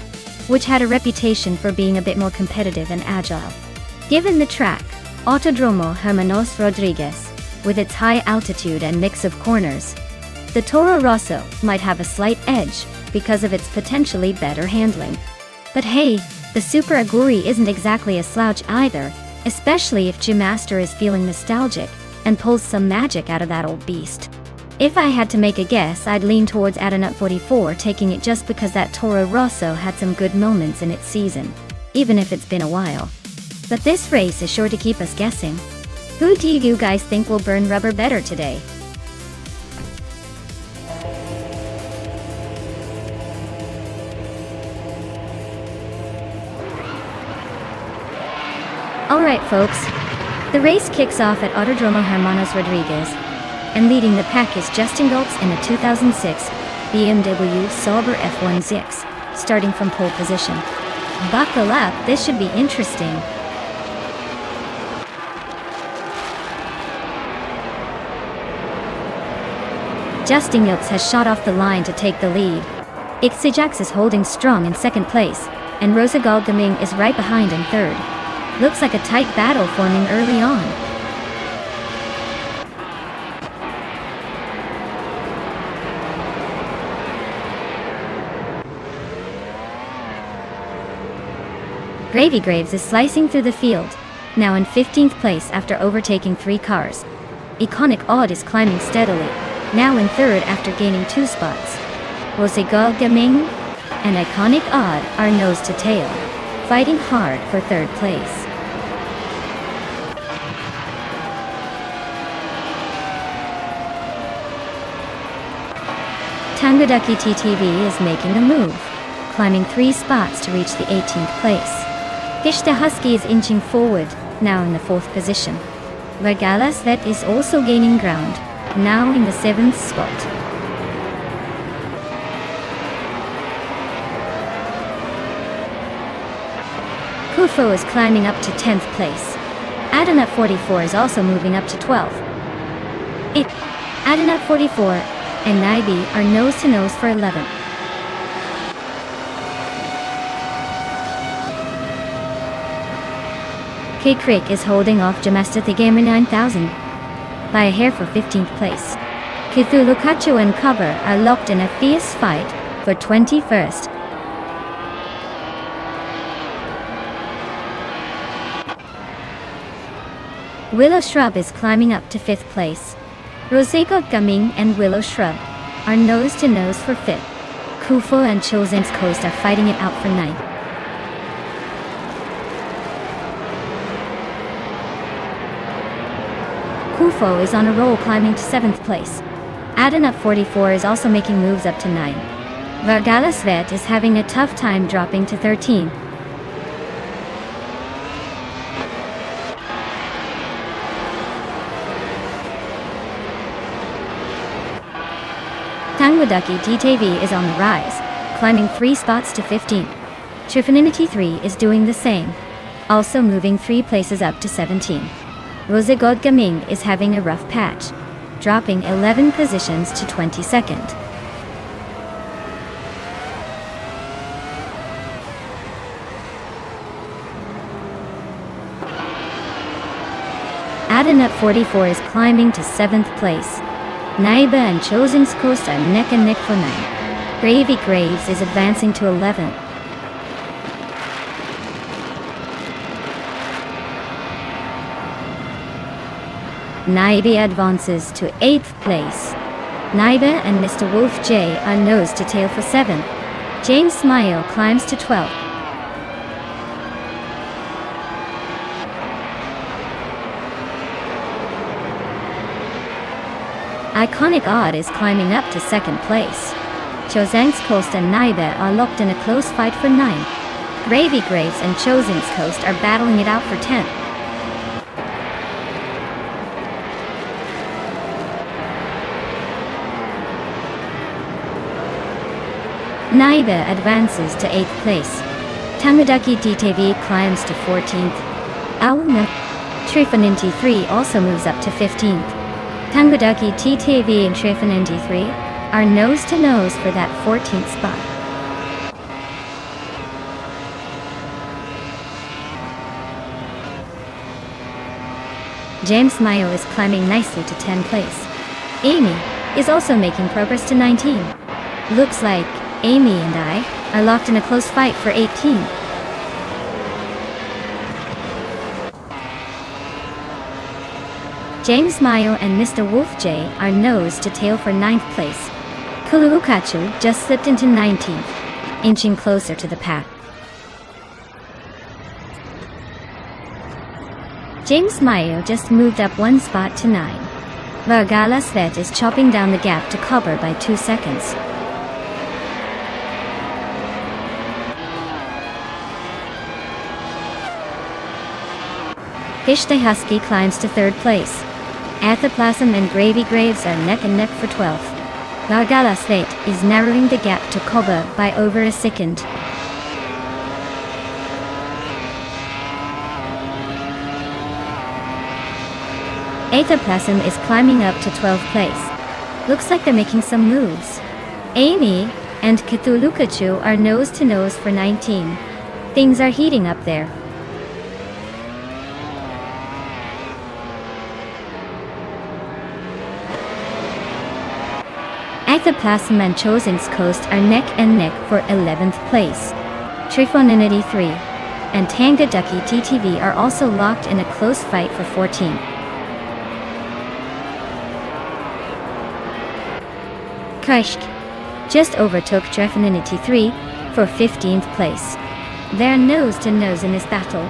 which had a reputation for being a bit more competitive and agile. Given the track, Autodromo Hermanos Rodriguez, with its high altitude and mix of corners, the Toro Rosso might have a slight edge because of its potentially better handling. But hey, the Super Aguri isn't exactly a slouch either, especially if G-Master is feeling nostalgic and pulls some magic out of that old beast. If I had to make a guess, I'd lean towards Adanut44 taking it just because that Toro Rosso had some good moments in its season, even if it's been a while. But this race is sure to keep us guessing. Who do you guys think will burn rubber better today? Alright folks, the race kicks off at Autodromo Hermanos Rodriguez, and leading the pack is Justin Goltz in the 2006 BMW Sauber F1 starting from pole position. Buckle up, this should be interesting. Justin Yiltz has shot off the line to take the lead. Ixijax is holding strong in second place, and Rosagol Gaming is right behind in third. Looks like a tight battle forming early on. Gravy Graves is slicing through the field, now in 15th place after overtaking 3 cars. Iconic Odd is climbing steadily, now in third after gaining 2 spots. Rosagol Gaming and Iconic Odd are nose to tail, fighting hard for third place. Tanguducky TTV is making a move, climbing 3 spots to reach the 18th place. Gishta Husky is inching forward, now in the 4th position. Vergala Svet is also gaining ground, now in the 7th spot. Kufo is climbing up to 10th place. Adanut 44 is also moving up to 12th. Adanut 44 and Naibi are nose to nose for 11th. K Crick is holding off Jamesta the Gamer 9000 by a hair for 15th place. Cthulhu Kacho and Cover are locked in a fierce fight for 21st. Willow Shrub is climbing up to 5th place. Rosego Gaming and Willow Shrub are nose to nose for 5th. Kufo and Chosen's Coast are fighting it out for 9th. Kufo is on a roll climbing to 7th place. Adanut 44 is also making moves up to 9. Vergala Svet is having a tough time dropping to 13. Tanguducky DTV is on the rise, climbing 3 spots to 15. Trifinity 3 is doing the same, also moving 3 places up to 17. Rosagod Gaming is having a rough patch, dropping 11 positions to 22nd. Adanut 44 is climbing to 7th place. Naiba and Chosen's Coast are neck and neck for 9. Gravy Graves is advancing to 11th. Naiba advances to 8th place. Naiba and Mr. Wolf J are nose to tail for 7th. James Smile climbs to 12th. Iconic Odd is climbing up to 2nd place. Chozang's Coast and Naiba are locked in a close fight for 9th. Gravy Graves and Chosen's Coast are battling it out for 10th. Naiba advances to 8th place. Tanguducky DTV climbs to 14th. Auna Trifinity 3 also moves up to 15th. Tanguducky TTV and Trifinity 3 are nose to nose for that 14th spot. James Mayo is climbing nicely to 10th place. Amy is also making progress to 19. Looks like Amy and I are locked in a close fight for 18. James Mayo and Mr. Wolf J are nose to tail for 9th place. Kuluukachu just slipped into 19th, inching closer to the pack. James Mayo just moved up 1 spot to 9. Vergala Svet is chopping down the gap to cover by 2 seconds. Ishte Husky climbs to 3rd place. Athaplasm and Gravy Graves are neck and neck for 12th. Vergala Svet is narrowing the gap to cover by over a second. Athaplasm is climbing up to 12th place. Looks like they're making some moves. Amy and Cthulhukachu are nose to nose for 19. Things are heating up there. Ectoplasm and Chosen's Coast are neck and neck for 11th place. Trifoninity 3 and Tanga Ducky TTV are also locked in a close fight for 14. Kashk just overtook Trifoninity 3 for 15th place. They're nose to nose in this battle.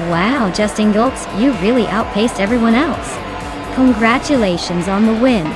Wow, Justin Gulks, you really outpaced everyone else. Congratulations on the win.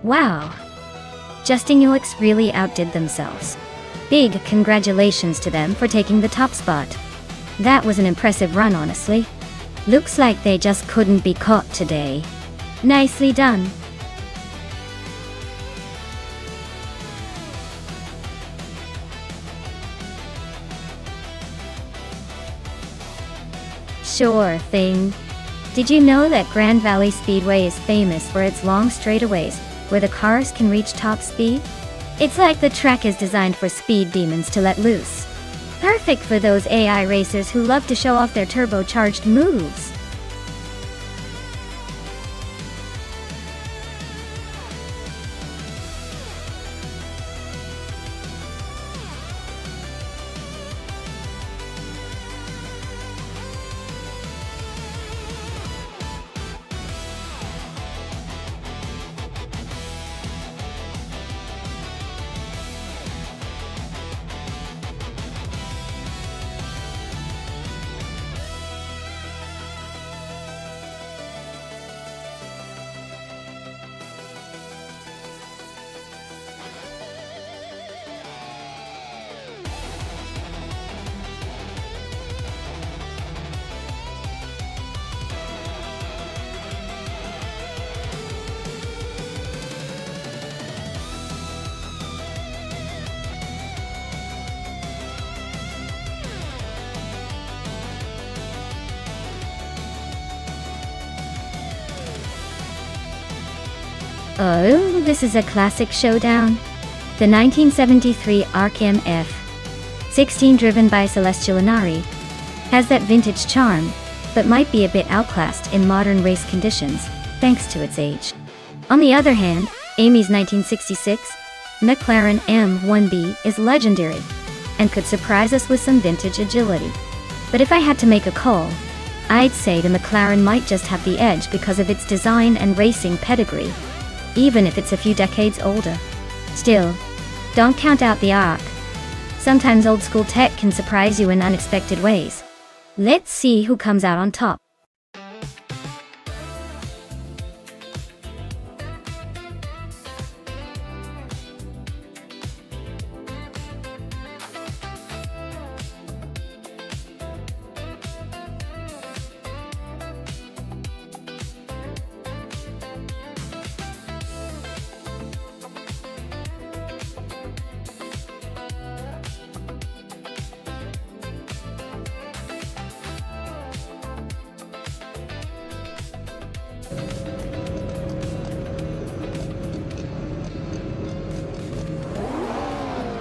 Wow. Justin Gulks really outdid themselves. Big congratulations to them for taking the top spot. That was an impressive run, honestly. Looks like they just couldn't be caught today. Nicely done. Sure thing. Did you know that Grand Valley Speedway is famous for its long straightaways, where the cars can reach top speed? It's like the track is designed for speed demons to let loose. Perfect for those AI racers who love to show off their turbocharged moves. Oh, this is a classic showdown. The 1973 Arc MF-16 driven by Celestial Inari has that vintage charm, but might be a bit outclassed in modern race conditions, thanks to its age. On the other hand, Amy's 1966 McLaren M1B is legendary, and could surprise us with some vintage agility. But if I had to make a call, I'd say the McLaren might just have the edge because of its design and racing pedigree, even if it's a few decades older. Still, don't count out the Arc. Sometimes old school tech can surprise you in unexpected ways. Let's see who comes out on top.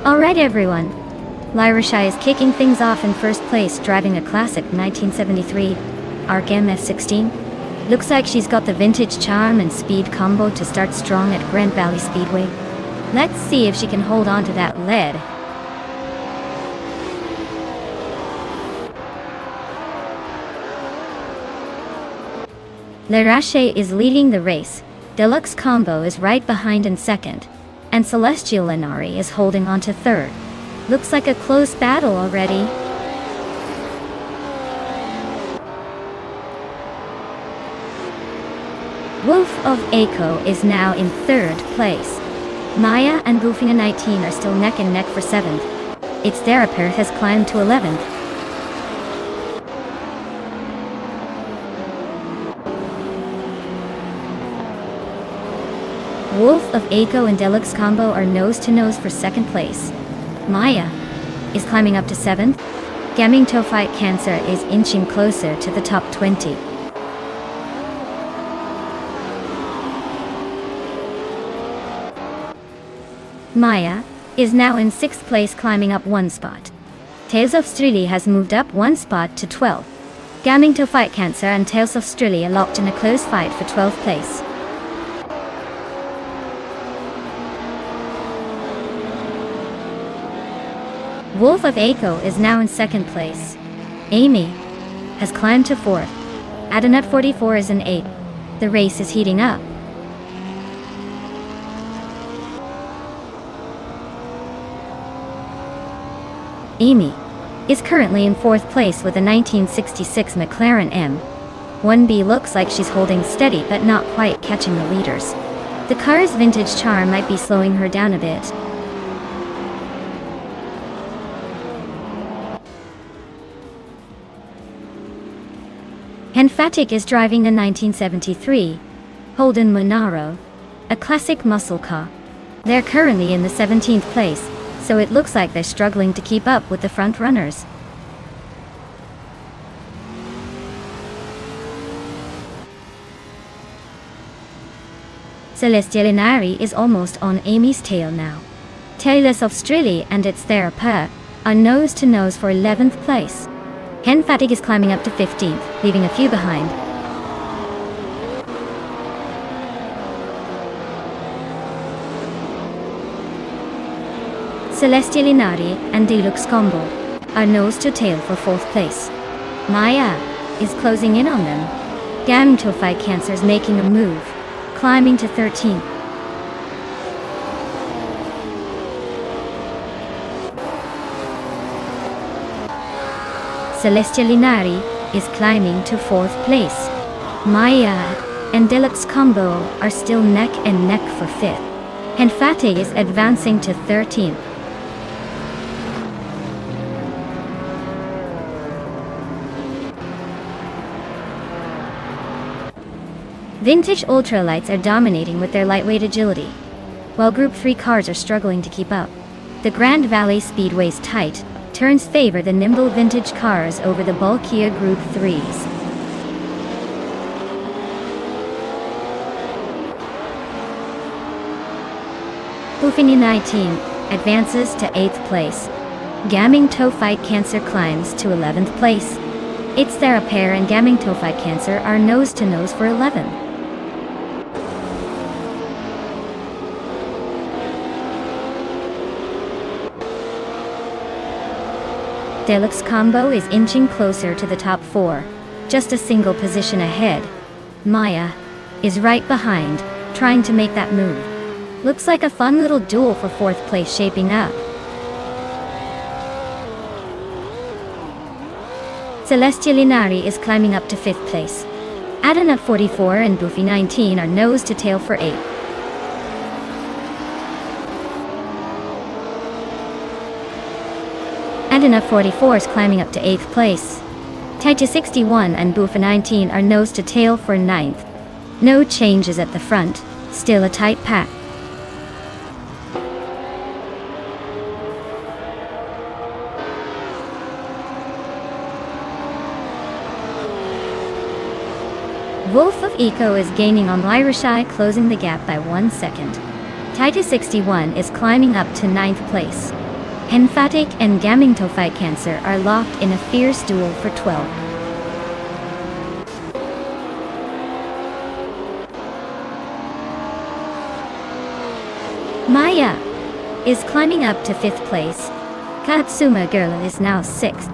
Alright everyone. Lyra Shai is kicking things off in first place, driving a classic 1973 ARC MS16. Looks like she's got the vintage charm and speed combo to start strong at Grand Valley Speedway. Let's see if she can hold on to that lead. Lyra Shai is leading the race, Deluxe Combo is right behind in second, and Celestial Linari is holding on to third. Looks like a close battle already. Wolf of Aiko is now in third place. Maya and Bufina 19 are still neck and neck for 7th. Its Therapir has climbed to 11th. Wolf of Aiko and Deluxe Combo are nose to nose for 2nd place. Maya is climbing up to 7th. Gaming Fight Cancer is inching closer to the top 20. Maya is now in 6th place, climbing up 1 spot. Tales of Strili has moved up 1 spot to 12th. Gaming Fight Cancer and Tales of Strili are locked in a close fight for 12th place. Wolf of Aiko is now in 2nd place. Amy has climbed to 4th. Adanut 44 is in 8th. The race is heating up. Amy is currently in 4th place with a 1966 McLaren M. 1B looks like she's holding steady but not quite catching the leaders. The car's vintage charm might be slowing her down a bit. Henfatic is driving a 1973 Holden Monaro, a classic muscle car. They're currently in the 17th place, so it looks like they're struggling to keep up with the front runners. Celestial Inari is almost on Amy's tail now. Tales of Strili and its Therapir are nose to nose for 11th place. Henfatic is climbing up to 15th, leaving a few behind. Celestial Inari and Deluxe Combo are nose to tail for 4th place. Maya is closing in on them. Gaming Fight Cancer is making a move, climbing to 13th. Celestial Inari is climbing to 4th place. Maya and Deluxe Combo are still neck and neck for 5th. Henfatic is advancing to 13th. Vintage Ultralights are dominating with their lightweight agility, while Group 3 cars are struggling to keep up. The Grand Valley Speedway's tight turns favor the nimble vintage cars over the bulkier Group 3s. Bufini 19 advances to 8th place. Gaming Fight Cancer climbs to 11th place. Its Therapir and Gaming Fight Cancer are nose to nose for 11th. Deluxe Combo is inching closer to the top 4, just a single position ahead. Maya is right behind, trying to make that move. Looks like a fun little duel for 4th place shaping up. Celestial Inari is climbing up to 5th place. Adanut 44 and Buffy 19 are nose to tail for 8th. Adanut 44 is climbing up to 8th place. Taita 61 and Bufa 19 are nose to tail for 9th. No changes at the front, still a tight pack. Wolf of Eco is gaining on Lyra Shai, closing the gap by 1 second. Taita 61 is climbing up to 9th place. Emphatic and gametophyte cancer are locked in a fierce duel for 12. Maya is climbing up to 5th place. Katsuma Girl is now 6th.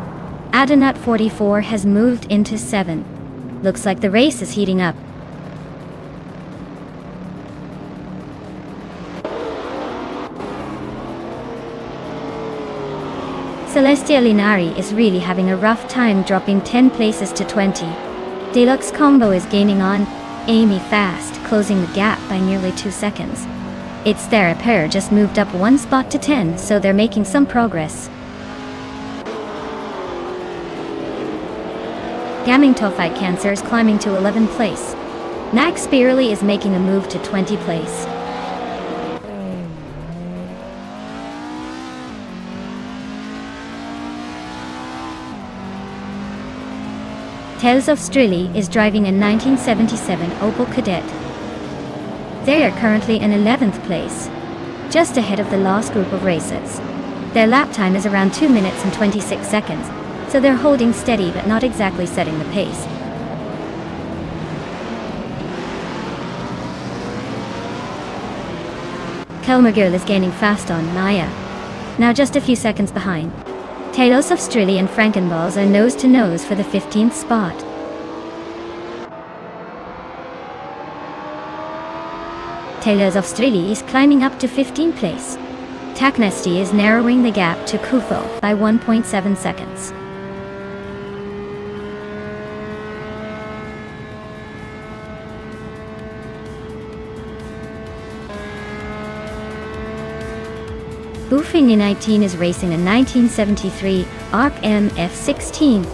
Adanut 44 has moved into 7th. Looks like the race is heating up. Celestia Linari is really having a rough time, dropping 10 places to 20. Deluxe Combo is gaining on Amy fast, closing the gap by nearly 2 seconds. It's their pair just moved up 1 spot to 10, so they're making some progress. Gametophyte Cancer is climbing to 11th place. Max Spearley is making a move to 20th place. Tales of Strilly is driving a 1977 Opel Kadett. They are currently in 11th place, just ahead of the last group of racers. Their lap time is around 2 minutes and 26 seconds, so they're holding steady but not exactly setting the pace. Kelmergirl is gaining fast on Maya, now just a few seconds behind. Talos of Strilly and Frankenballs are nose to nose for the 15th spot. Talos of Strilly is climbing up to 15th place. Taknesty is narrowing the gap to Kufo by 1.7 seconds. Buffini 19 is racing a 1973 ARC MF16,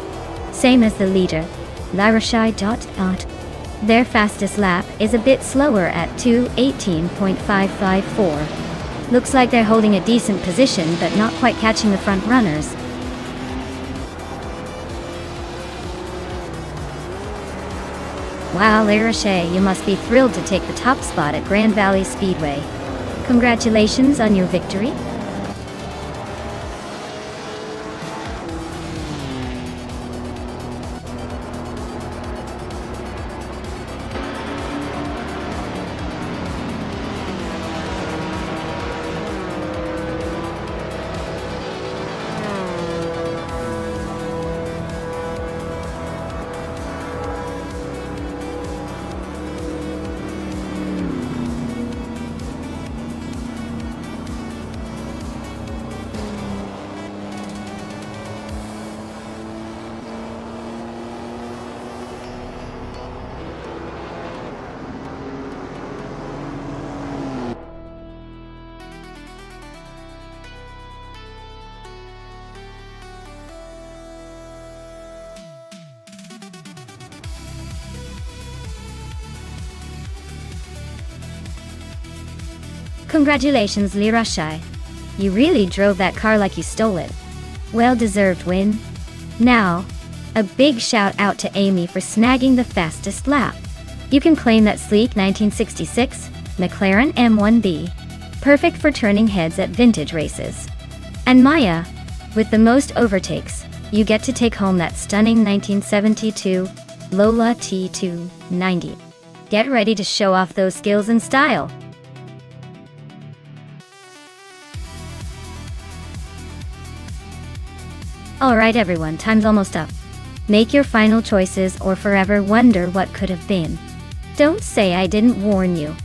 same as the leader, Lirashai. Their fastest lap is a bit slower at 2:18.554. Looks like they're holding a decent position but not quite catching the front runners. Wow, Lirashai, you must be thrilled to take the top spot at Grand Valley Speedway. Congratulations on your victory. Congratulations, Lirashai. You really drove that car like you stole it. Well-deserved win. Now, a big shout out to Amy for snagging the fastest lap. You can claim that sleek 1966 McLaren M1B. Perfect for turning heads at vintage races. And Maya, with the most overtakes, you get to take home that stunning 1972 Lola T290. Get ready to show off those skills and style. Alright everyone, time's almost up. Make your final choices or forever wonder what could have been. Don't say I didn't warn you.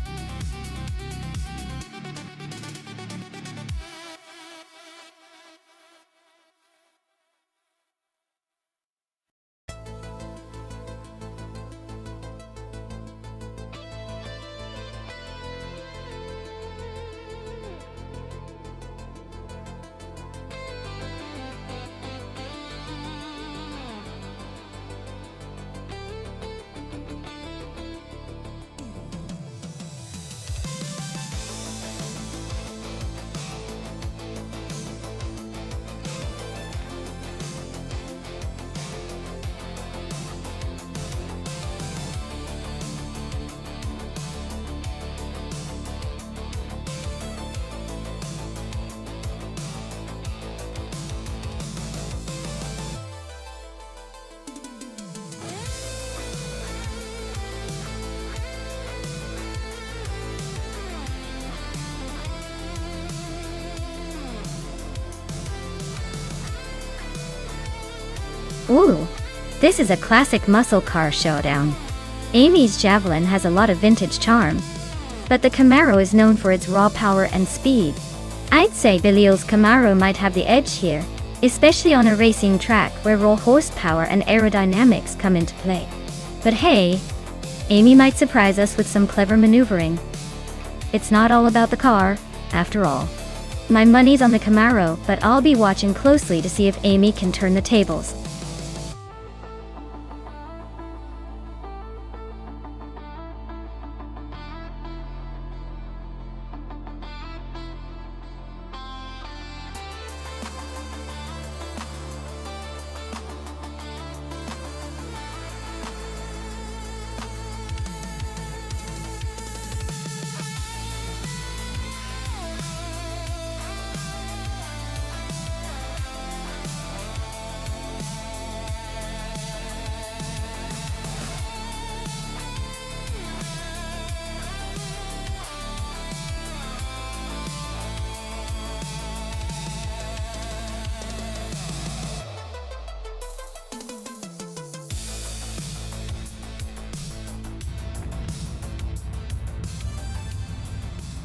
Ooh, this is a classic muscle car showdown. Amy's Javelin has a lot of vintage charm, but the Camaro is known for its raw power and speed. I'd say Billy's Camaro might have the edge here, especially on a racing track where raw horsepower and aerodynamics come into play. But hey, Amy might surprise us with some clever maneuvering. It's not all about the car, after all. My money's on the Camaro, but I'll be watching closely to see if Amy can turn the tables.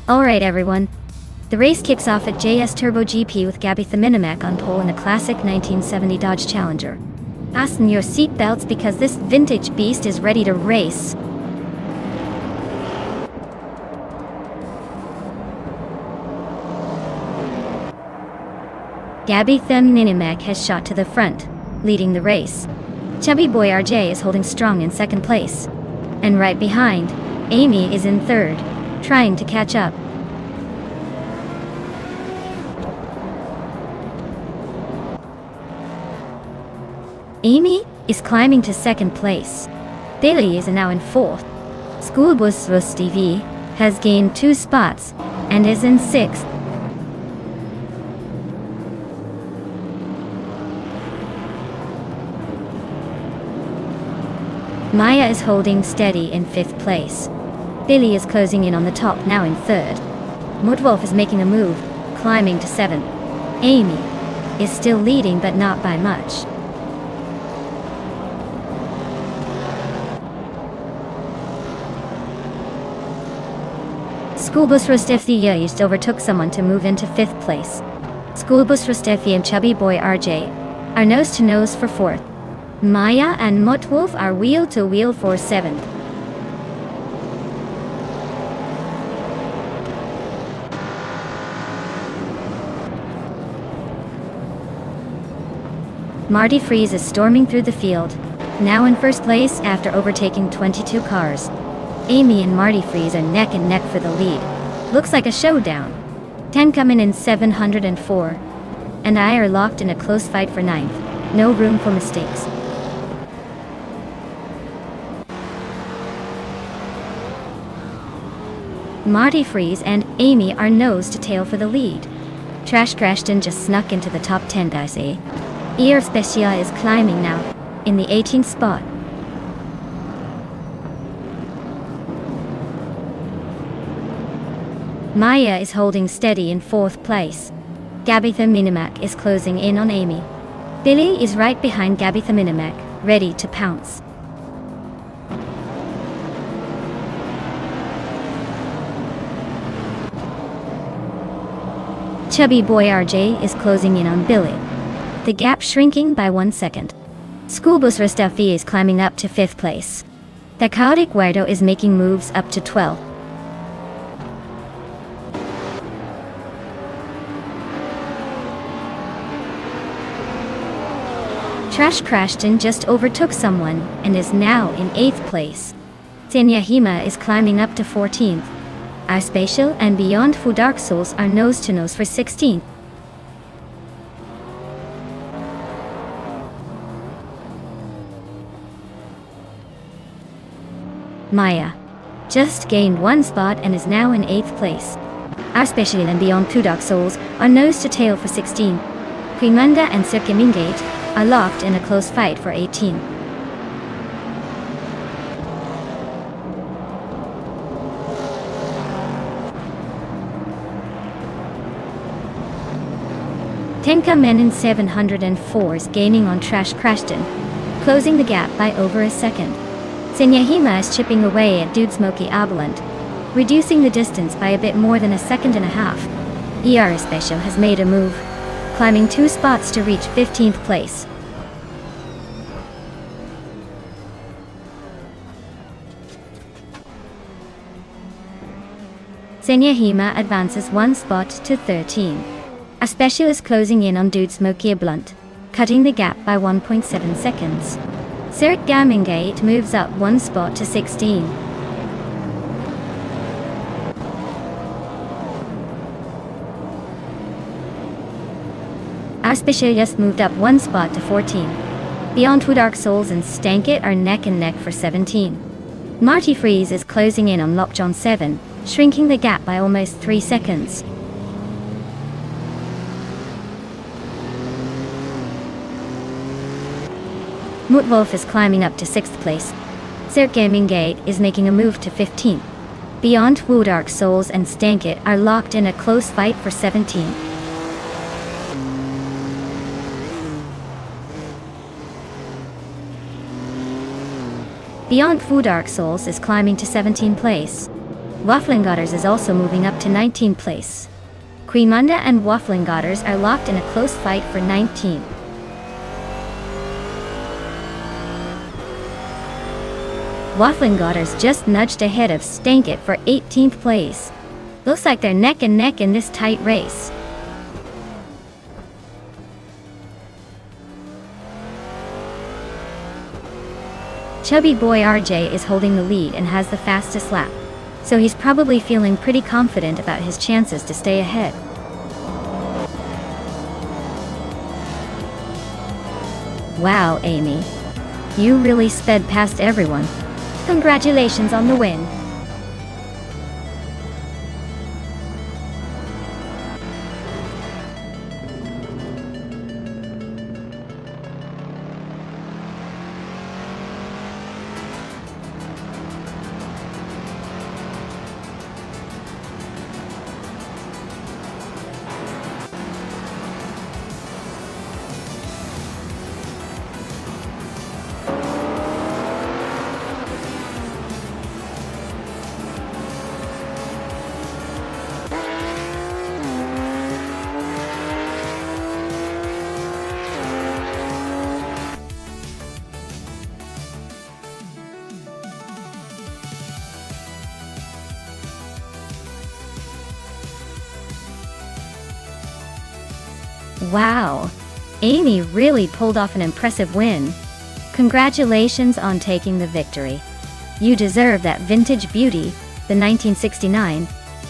Alright everyone, the race kicks off at JS Turbo GP with Gabby Minimac on pole in a classic 1970 Dodge Challenger. Fasten your seatbelts because this vintage beast is ready to race. Gabby Minimac has shot to the front, leading the race. Chubby Boy RJ is holding strong in second place. And right behind, Amy is in third, trying to catch up. Amy is climbing to second place. Billy is now in fourth. Schoolbus TV has gained 2 spots and is in sixth. Maya is holding steady in fifth place. Billy is closing in on the top, now in third. Mudwolf is making a move, climbing to seventh. Amy is still leading but not by much. Schoolbus Rostefia just overtook someone to move into fifth place. Schoolbus Rostefia and Chubby Boy RJ are nose to nose for fourth. Maya and Mudwolf are wheel to wheel for seventh. Marty Freeze is storming through the field, now in first place after overtaking 22 cars. Amy and Marty Freeze are neck and neck for the lead. Looks like a showdown. 10 coming in 704. And I are locked in a close fight for ninth. No room for mistakes. Marty Freeze and Amy are nose to tail for the lead. Trash Crashton just snuck into the top 10, I say. Ear Specia is climbing now, in the 18th spot. Maya is holding steady in fourth place. Gabitha Minimac is closing in on Amy. Billy is right behind Gabitha Minimac, ready to pounce. Chubby Boy RJ is closing in on Billy. The gap shrinking by 1 second. Schoolbus Restafi is climbing up to 5th place. The chaotic Guardo is making moves up to 12th. Trash Crashton just overtook someone and is now in 8th place. Senyahima is climbing up to 14th. Our Spatial and Beyond Fu Dark Souls are nose to nose for 16th. Maya just gained 1 spot and is now in 8th place. Our Spatial and Beyond Fu Dark Souls are nose to tail for 16. Quimunda and Circumingate are locked in a close fight for 18. Renka Menon 704 is gaining on Trash Crashton, closing the gap by over a second. Senyahima is chipping away at Dude Smoky Avalant, reducing the distance by a bit more than a second and a half. ER Special has made a move, climbing 2 spots to reach 15th place. Senyahima advances 1 spot to 13. A Special is closing in on Dude Smoky Blunt, cutting the gap by 1.7 seconds. Sirt Gamingate moves up 1 spot to 16. Special just moved up 1 spot to 14. Beyond Two Dark Souls and Stankit are neck and neck for 17. Marty Freeze is closing in on Lockjaw 7, shrinking the gap by almost 3 seconds. Mutwolf is climbing up to 6th place. Sirt Gaming Gate is making a move to 15th. Beyond Two Dark Souls and Stankit are locked in a close fight for 17. Beyond Two Dark Souls is climbing to 17th place. Wafflingotters is also moving up to 19th place. Queemunda and Wafflingotters are locked in a close fight for 19th. Wafflingotters just nudged ahead of Stankit for 18th place. Looks like they're neck and neck in this tight race. Chubby Boy RJ is holding the lead and has the fastest lap, so he's probably feeling pretty confident about his chances to stay ahead. Wow, Amy. You really sped past everyone. Congratulations on the win. Wow, Amy really pulled off an impressive win. Congratulations on taking the victory. You deserve that vintage beauty, the 1969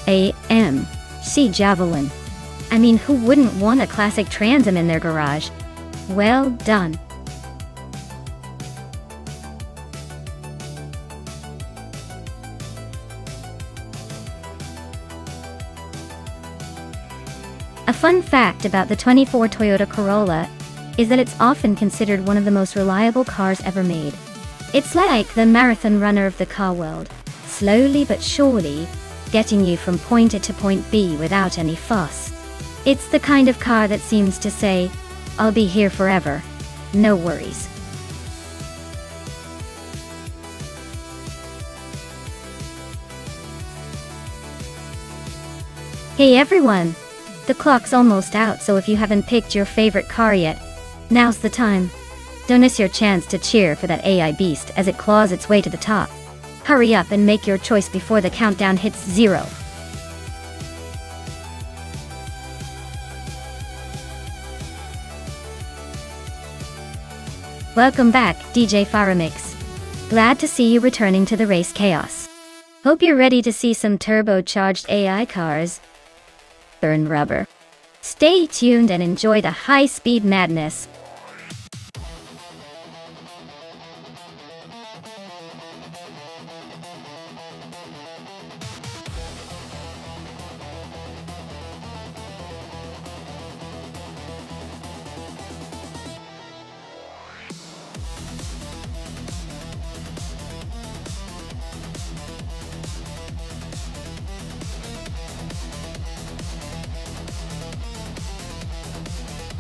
AMC Javelin. I mean, who wouldn't want a classic Trans Am in their garage? Well done. A fun fact about the 24 Toyota Corolla is that it's often considered one of the most reliable cars ever made. It's like the marathon runner of the car world, slowly but surely getting you from point A to point B without any fuss. It's the kind of car that seems to say, I'll be here forever, no worries. Hey everyone! The clock's almost out, so if you haven't picked your favorite car yet, now's the time. Don't miss your chance to cheer for that AI beast as it claws its way to the top. Hurry up and make your choice before the countdown hits 0. Welcome back, DJ Faramix. Glad to see you returning to the race chaos. Hope you're ready to see some turbocharged AI cars burn rubber. Stay tuned and enjoy the high-speed madness.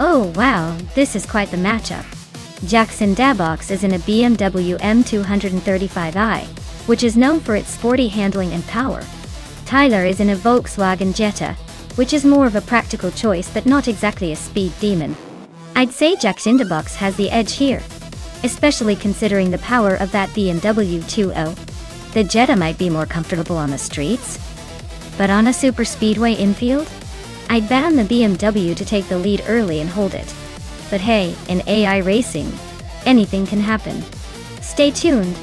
Oh wow, this is quite the matchup. Jackson Dabox is in a BMW M235i, which is known for its sporty handling and power. Tyler is in a Volkswagen Jetta, which is more of a practical choice but not exactly a speed demon. I'd say Jackson Dabox has the edge here, especially considering the power of that BMW 2.0. The Jetta might be more comfortable on the streets, but on a superspeedway infield, I'd bet on the BMW to take the lead early and hold it. But hey, in AI racing, anything can happen. Stay tuned.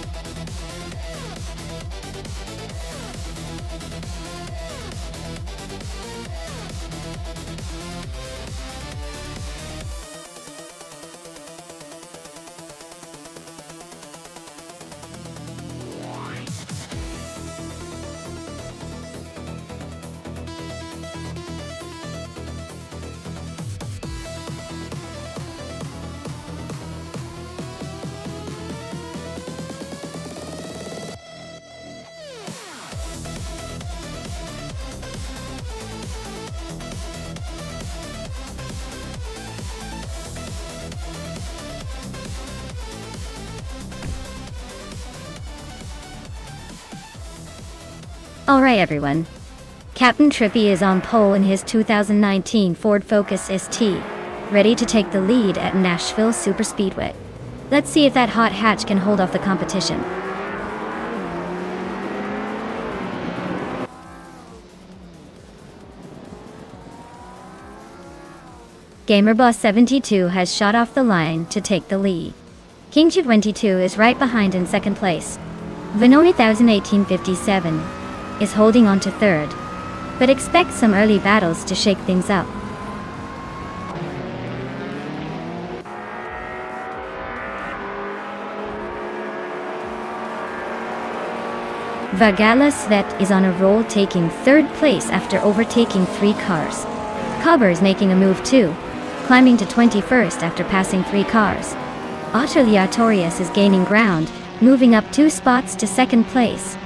Alright everyone. Captain Trippy is on pole in his 2019 Ford Focus ST, ready to take the lead at Nashville Superspeedway. Let's see if that hot hatch can hold off the competition. GamerBoss72 has shot off the line to take the lead. King22 is right behind in second place. Venoni 1857 is holding on to third, but expect some early battles to shake things up. Vargala Svet is on a roll, taking third place after overtaking 3 cars. Cobber is making a move too, climbing to 21st after passing 3 cars. Autoliatorius is gaining ground, moving up 2 spots to second place.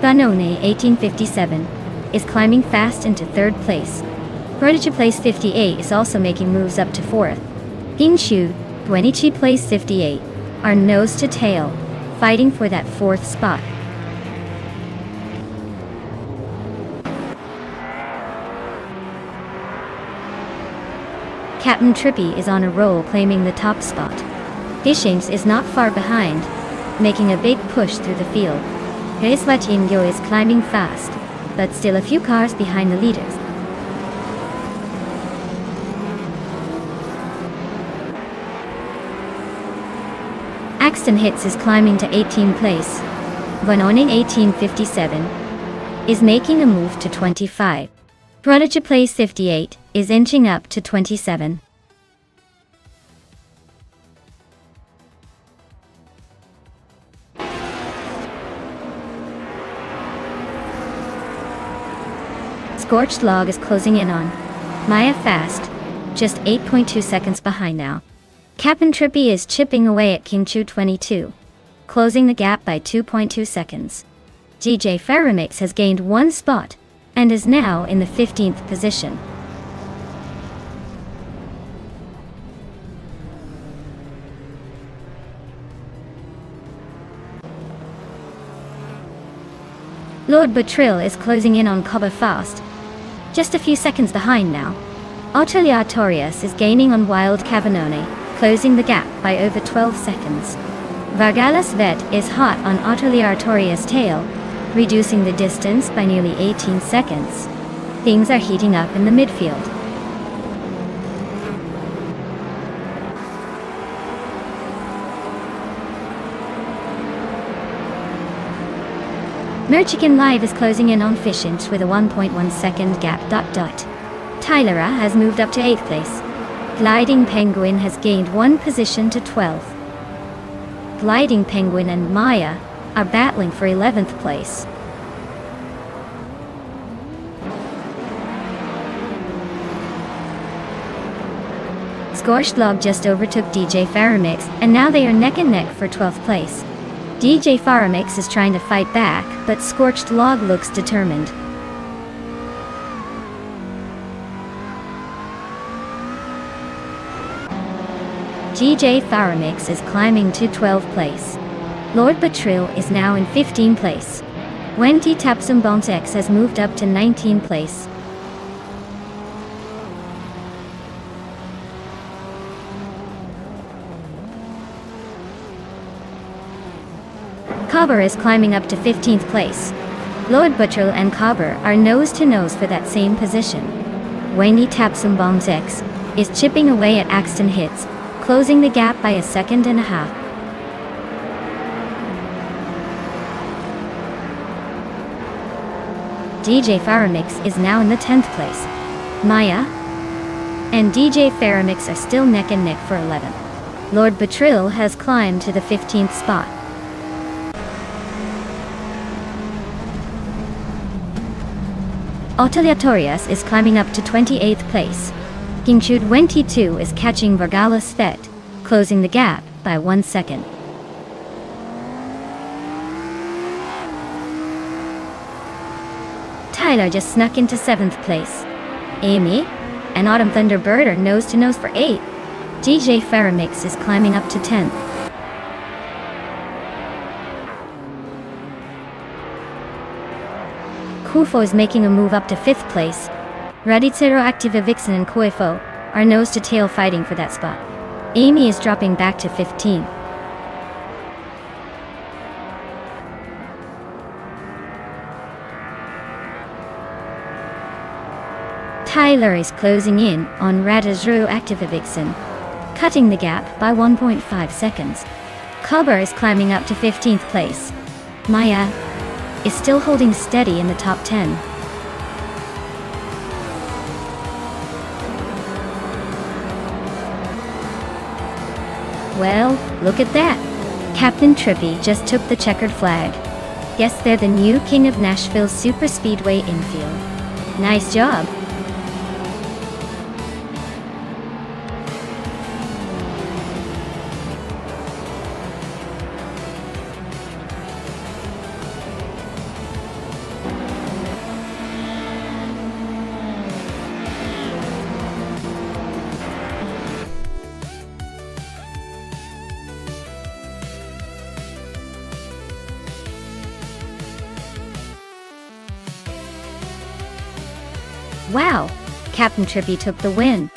Vanone 1857 is climbing fast into third place. Prodigy place 58 is also making moves up to fourth. Ginshu, Guenichi place 58, are nose to tail, fighting for that fourth spot. Captain Trippy is on a roll, claiming the top spot. Dishames is not far behind, making a big push through the field. Reiswatingyo is climbing fast, but still a few cars behind the leaders. Axton Hits is climbing to 18th place. Vanoni 1857 is making a move to 25. Prodigy place 58 is inching up to 27. Scorched Log is closing in on Maya fast, just 8.2 seconds behind now. Captain Trippy is chipping away at Kingchu 22, closing the gap by 2.2 seconds. DJ Faramix has gained 1 spot and is now in the 15th position. Lord Batril is closing in on Coba fast, just a few seconds behind now. Autoliatorius is gaining on Wild Cavanone, closing the gap by over 12 seconds. Vargalas Vet is hot on Autoliatorius' tail, reducing the distance by nearly 18 seconds. Things are heating up in the midfield. Merchican Live is closing in on Fishint with a 1.1 second gap. Tylera has moved up to 8th place. Gliding Penguin has gained 1 position to 12th. Gliding Penguin and Maya are battling for 11th place. Scorched Log just overtook DJ Faramix, and now they are neck and neck for 12th place. DJ Faramix is trying to fight back, but Scorched Log looks determined. DJ Faramix is climbing to 12th place. Lord Batril is now in 15th place. Wendy Tapsumbons X has moved up to 19th place. Cobber is climbing up to 15th place. Lord Batril and Cobber are nose to nose for that same position. Wendy Tapsumbons X is chipping away at Axton Hits, closing the gap by a second and a half. DJ Faramix is now in the 10th place. Maya and DJ Faramix are still neck and neck for 11th. Lord Batril has climbed to the 15th spot. Oteliatorius is climbing up to 28th place. Kingshud 22 is catching Vargala Svet, closing the gap by 1 second. Tyler just snuck into 7th place. Amy and Autumn Thunderbird are nose to nose for 8th. DJ Faramix is climbing up to 10th. Kufo is making a move up to 5th place. Radicero Activa Vixen and Koifo are nose to tail fighting for that spot. Amy is dropping back to 15th. Tyler is closing in on Radicero Activa Vixen, cutting the gap by 1.5 seconds. Cobber is climbing up to 15th place. Maya is still holding steady in the top 10. Well, look at that. Captain Trippy just took the checkered flag. Guess they're the new king of Nashville's superspeedway infield. Nice job. Wow, Captain Trippy took the win.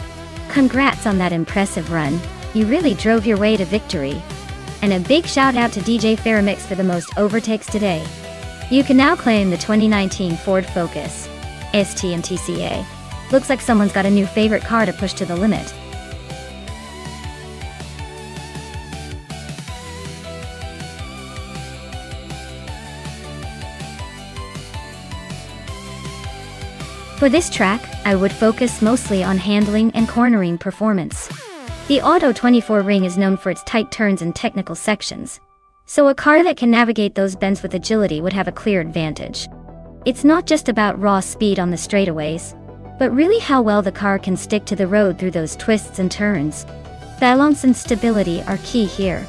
Congrats on that impressive run. You really drove your way to victory. And a big shout out to DJ Faramix for the most overtakes today. You can now claim the 2019 Ford Focus ST and TCA. Looks like someone's got a new favorite car to push to the limit. For this track, I would focus mostly on handling and cornering performance. The Auto 24 ring is known for its tight turns and technical sections, so a car that can navigate those bends with agility would have a clear advantage. It's not just about raw speed on the straightaways, but really how well the car can stick to the road through those twists and turns. Balance and stability are key here.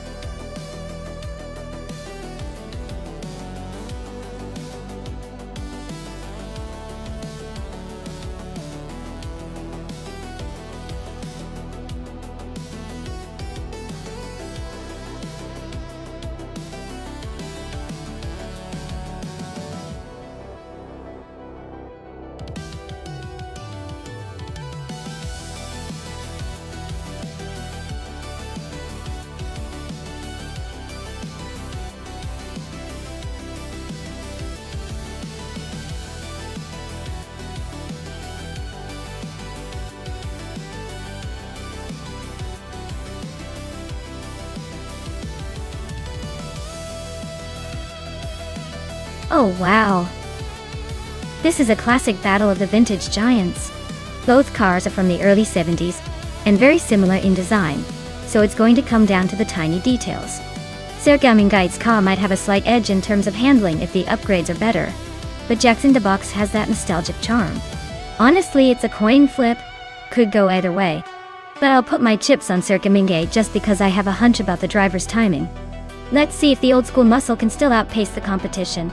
Oh wow! This is a classic battle of the vintage giants. Both cars are from the early 70s, and very similar in design, so it's going to come down to the tiny details. Sergamingait's car might have a slight edge in terms of handling if the upgrades are better, but Jax in the Box has that nostalgic charm. Honestly, it's a coin flip, could go either way, but I'll put my chips on Sergamingai just because I have a hunch about the driver's timing. Let's see if the old school muscle can still outpace the competition.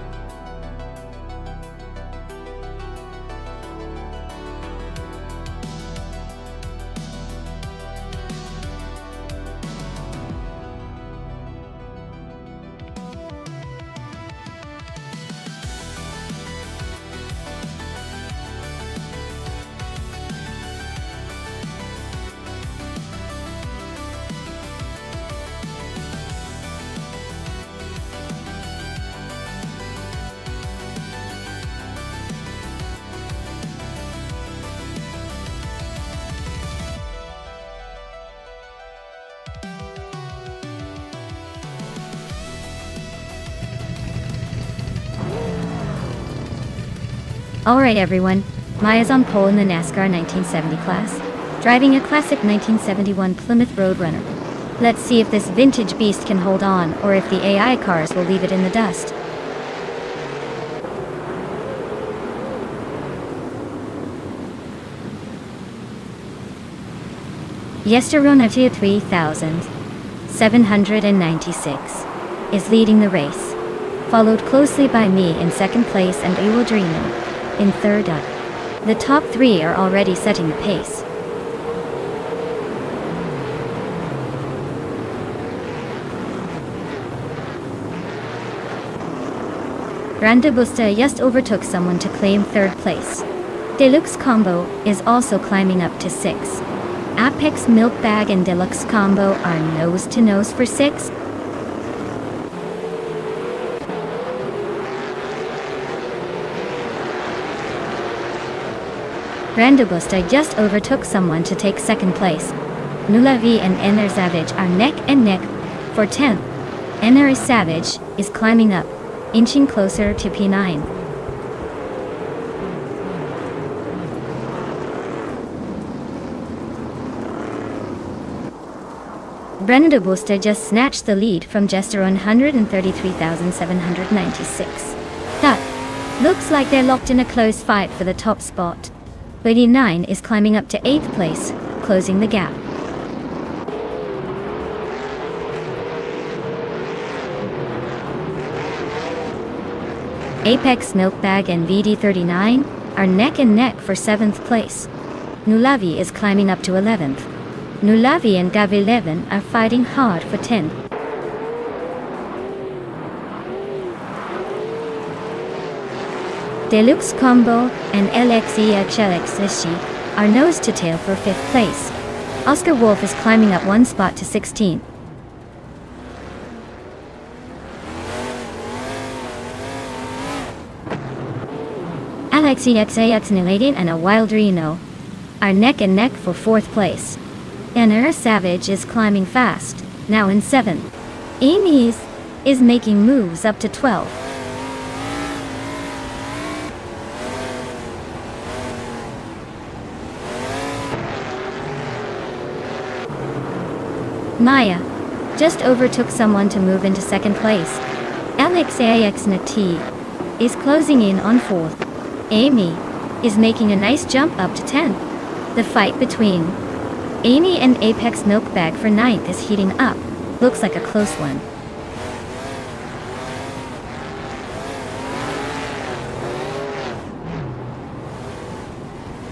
Alright everyone, Maya's on pole in the NASCAR 1970 class, driving a classic 1971 Plymouth Roadrunner. Let's see if this vintage beast can hold on, or if the AI cars will leave it in the dust. Yesterona 3796 is leading the race, followed closely by me in second place and Iwildrino in third. The top three are already setting the pace. Randabusta just overtook someone to claim third place. Deluxe Combo is also climbing up to 6. Apex Milk Bag and Deluxe Combo are nose to nose for 6. Randabusta just overtook someone to take second place. Nulavi and Ener Savage are neck and neck for 10th. Ener Savage is climbing up, inching closer to P9. Randabusta just snatched the lead from Jester 133,796. That looks like they're locked in a close fight for the top spot. Lady 9 is climbing up to 8th place, closing the gap. Apex Milkbag and VD39 are neck and neck for 7th place. Nulavi is climbing up to 11th. Nulavi and Gav11 are fighting hard for 10th. Deluxe Combo and LXEXLXSC are nose to tail for 5th place. Oscar Wolf is climbing up one spot to 16th. LXEXAXNilated and a Wild Reno are neck and neck for 4th place. Ener Savage is climbing fast, now in 7th. Amy's is making moves up to 12th. Maya just overtook someone to move into second place. LXAXNT is closing in on 4th. Amy is making a nice jump up to 10th. The fight between Amy and Apex Milkbag for 9th is heating up. Looks like a close one.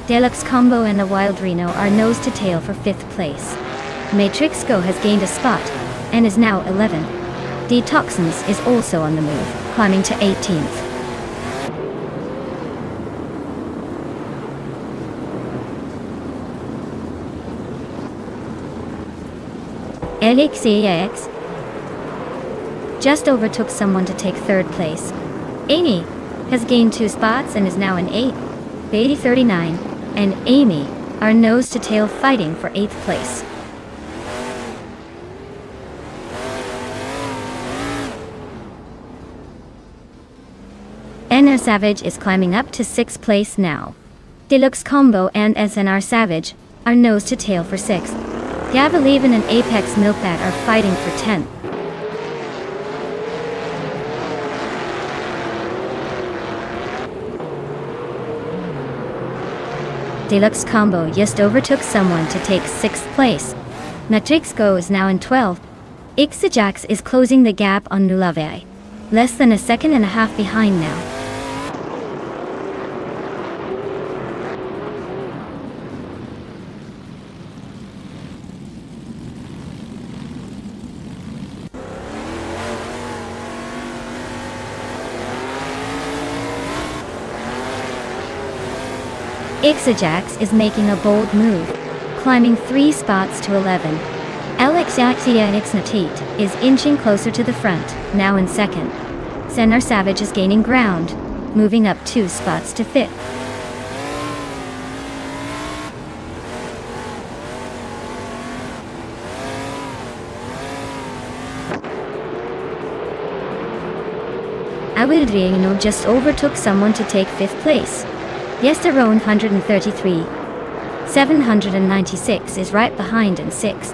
Deluxe Combo and the Wild Reno are nose to tail for 5th place. Matrixco has gained a spot and is now 11th. Detoxins is also on the move, climbing to 18th. LXAX just overtook someone to take 3rd place. Amy has gained 2 spots and is now in 8th. Beatty 39 and Amy are nose to tail fighting for 8th place. Ener Savage is climbing up to 6th place now. Deluxe Combo and SNR Savage are nose to tail for 6th. Gav11 and Apex Milkbag are fighting for 10th. Deluxe Combo just overtook someone to take 6th place. Matrixco is now in 12th. Ixajax is closing the gap on Nulave. Less than a second and a half behind now. Ixajax is making a bold move, climbing 3 spots to 11. Alexaxia Ixnatit is inching closer to the front, now in second. Senar Savage is gaining ground, moving up 2 spots to 5th. Awildriano just overtook someone to take 5th place. Yesterone 133. 796 is right behind in 6th.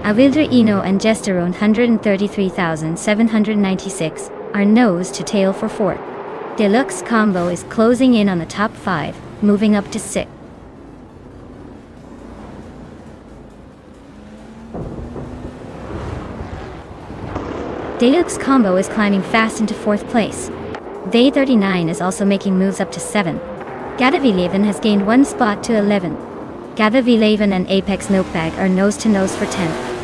Avildra and Gesterone 133,796 are nose to tail for 4th. Deluxe Combo is closing in on the top 5, moving up to 6th. Deluxe Combo is climbing fast into 4th place. Day 39 is also making moves up to 7th. Gadavileven has gained 1 spot to 11th. Gadavileven and Apex Notebag are nose to nose for 10th.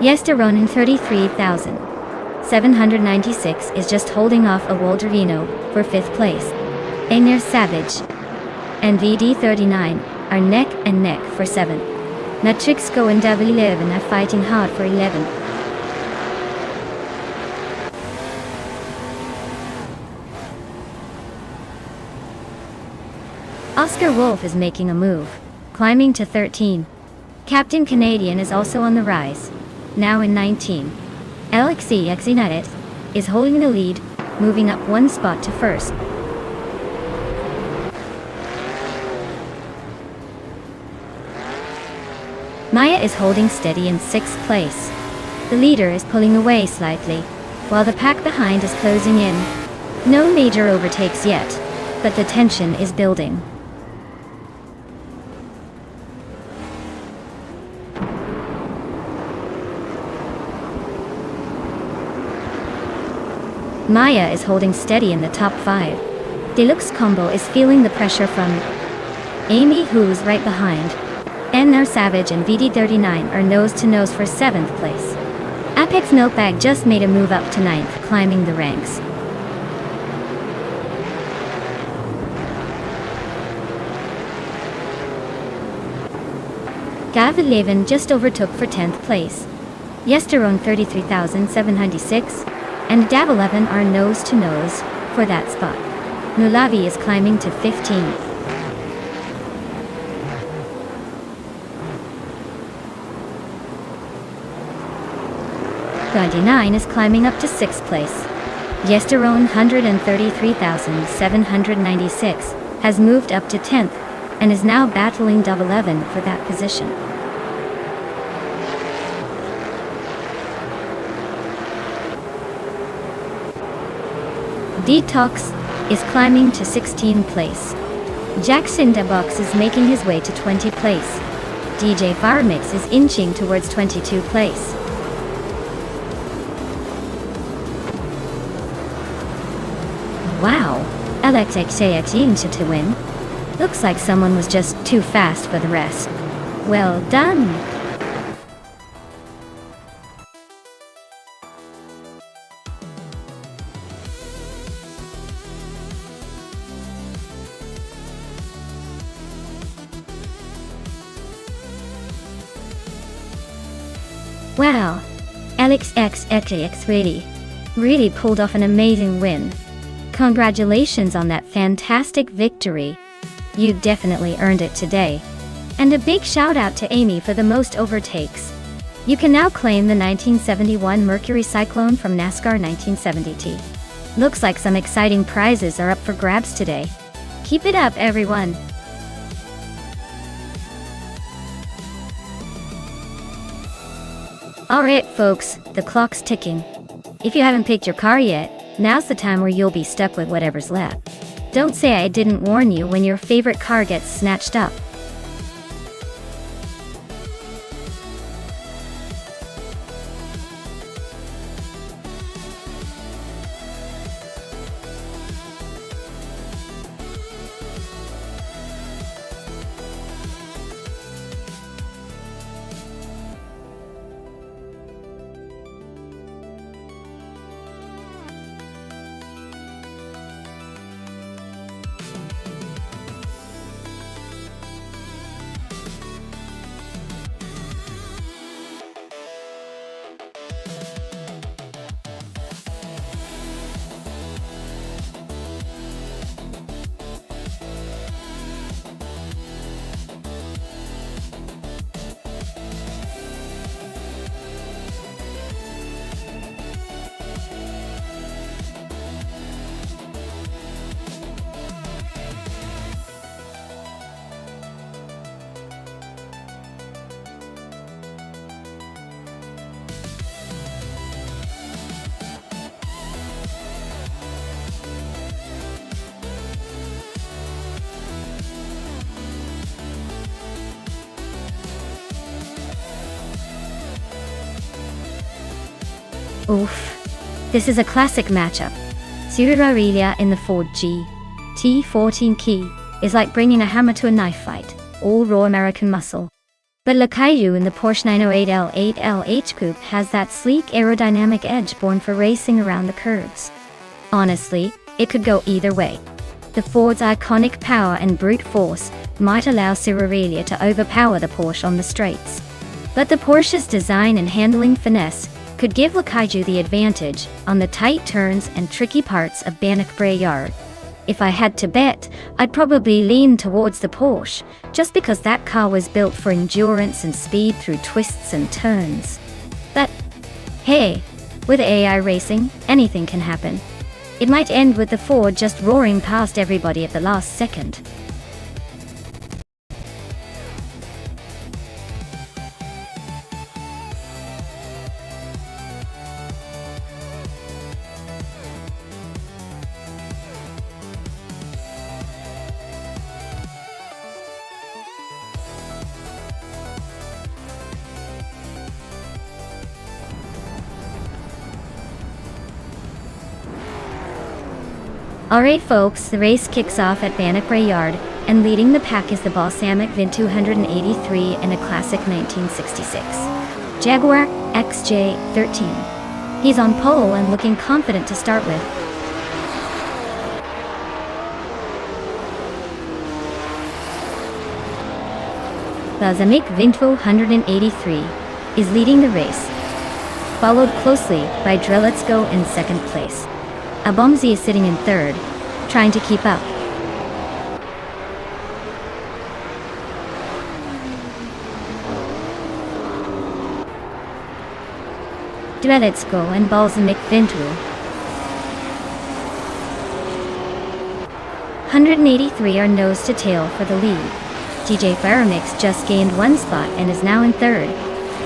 Yesteronin 33,796 is just holding off a Wolderino for 5th place. Aner Savage and VD39 are neck and neck for 7th. Matrixco and Davileven are fighting hard for 11th. Oscar Wolf is making a move, climbing to 13. Captain Canadian is also on the rise, now in 19. Alexei Exinaret is holding the lead, moving up 1 spot to 1st. Maya is holding steady in 6th place. The leader is pulling away slightly, while the pack behind is closing in. No major overtakes yet, but the tension is building. Maya is holding steady in the top 5. Deluxe Combo is feeling the pressure from Amy, who's right behind. Nr Savage and VD39 are nose to nose for 7th place. Apex Notebag just made a move up to 9th, climbing the ranks. Gavileven just overtook for 10th place. Yesterone 33,796 and Dav11 are nose to nose for that spot. Nulavi is climbing to 15th. Guy9 is climbing up to 6th place. Yesterone 133,796 has moved up to 10th and is now battling Dav11 for that position. Detox is climbing to 16th place. Jackson Debox is making his way to 20th place. DJ Farmix is inching towards 22nd place. Wow, LXXAX inch to win. Looks like someone was just too fast for the rest. Well done! Wow, LXXAX really pulled off an amazing win. Congratulations on that fantastic victory. You definitely earned it today. And a big shout out to Amy for the most overtakes. You can now claim the 1971 Mercury Cyclone from NASCAR 1970T. Looks like some exciting prizes are up for grabs today. Keep it up, everyone. Alright folks, the clock's ticking. If you haven't picked your car yet, now's the time where you'll be stuck with whatever's left. Don't say I didn't warn you when your favorite car gets snatched up. Oof. This is a classic matchup. Ciruarelia in the Ford GT14 key is like bringing a hammer to a knife fight, all raw American muscle. But Lakaju in the Porsche 908L8LH Coupe has that sleek aerodynamic edge born for racing around the curves. Honestly, it could go either way. The Ford's iconic power and brute force might allow Ciruarelia to overpower the Porsche on the straights. But the Porsche's design and handling finesse could give Lakaju the advantage on the tight turns and tricky parts of Bannock Brae Yard. If I had to bet, I'd probably lean towards the Porsche, just because that car was built for endurance and speed through twists and turns. But, hey, with AI racing, anything can happen. It might end with the Ford just roaring past everybody at the last second. Alright folks, the race kicks off at Bannock Brae Yard, and leading the pack is the Balsamic VIN 283 in a classic 1966 Jaguar XJ13. He's on pole and looking confident to start with. Balsamic VIN 283 is leading the race, followed closely by Let's Go in second place. Abomzi is sitting in third, trying to keep up. Let's Go and Balsamic VIN 183 are nose to tail for the lead. DJ Faramix just gained one spot and is now in third.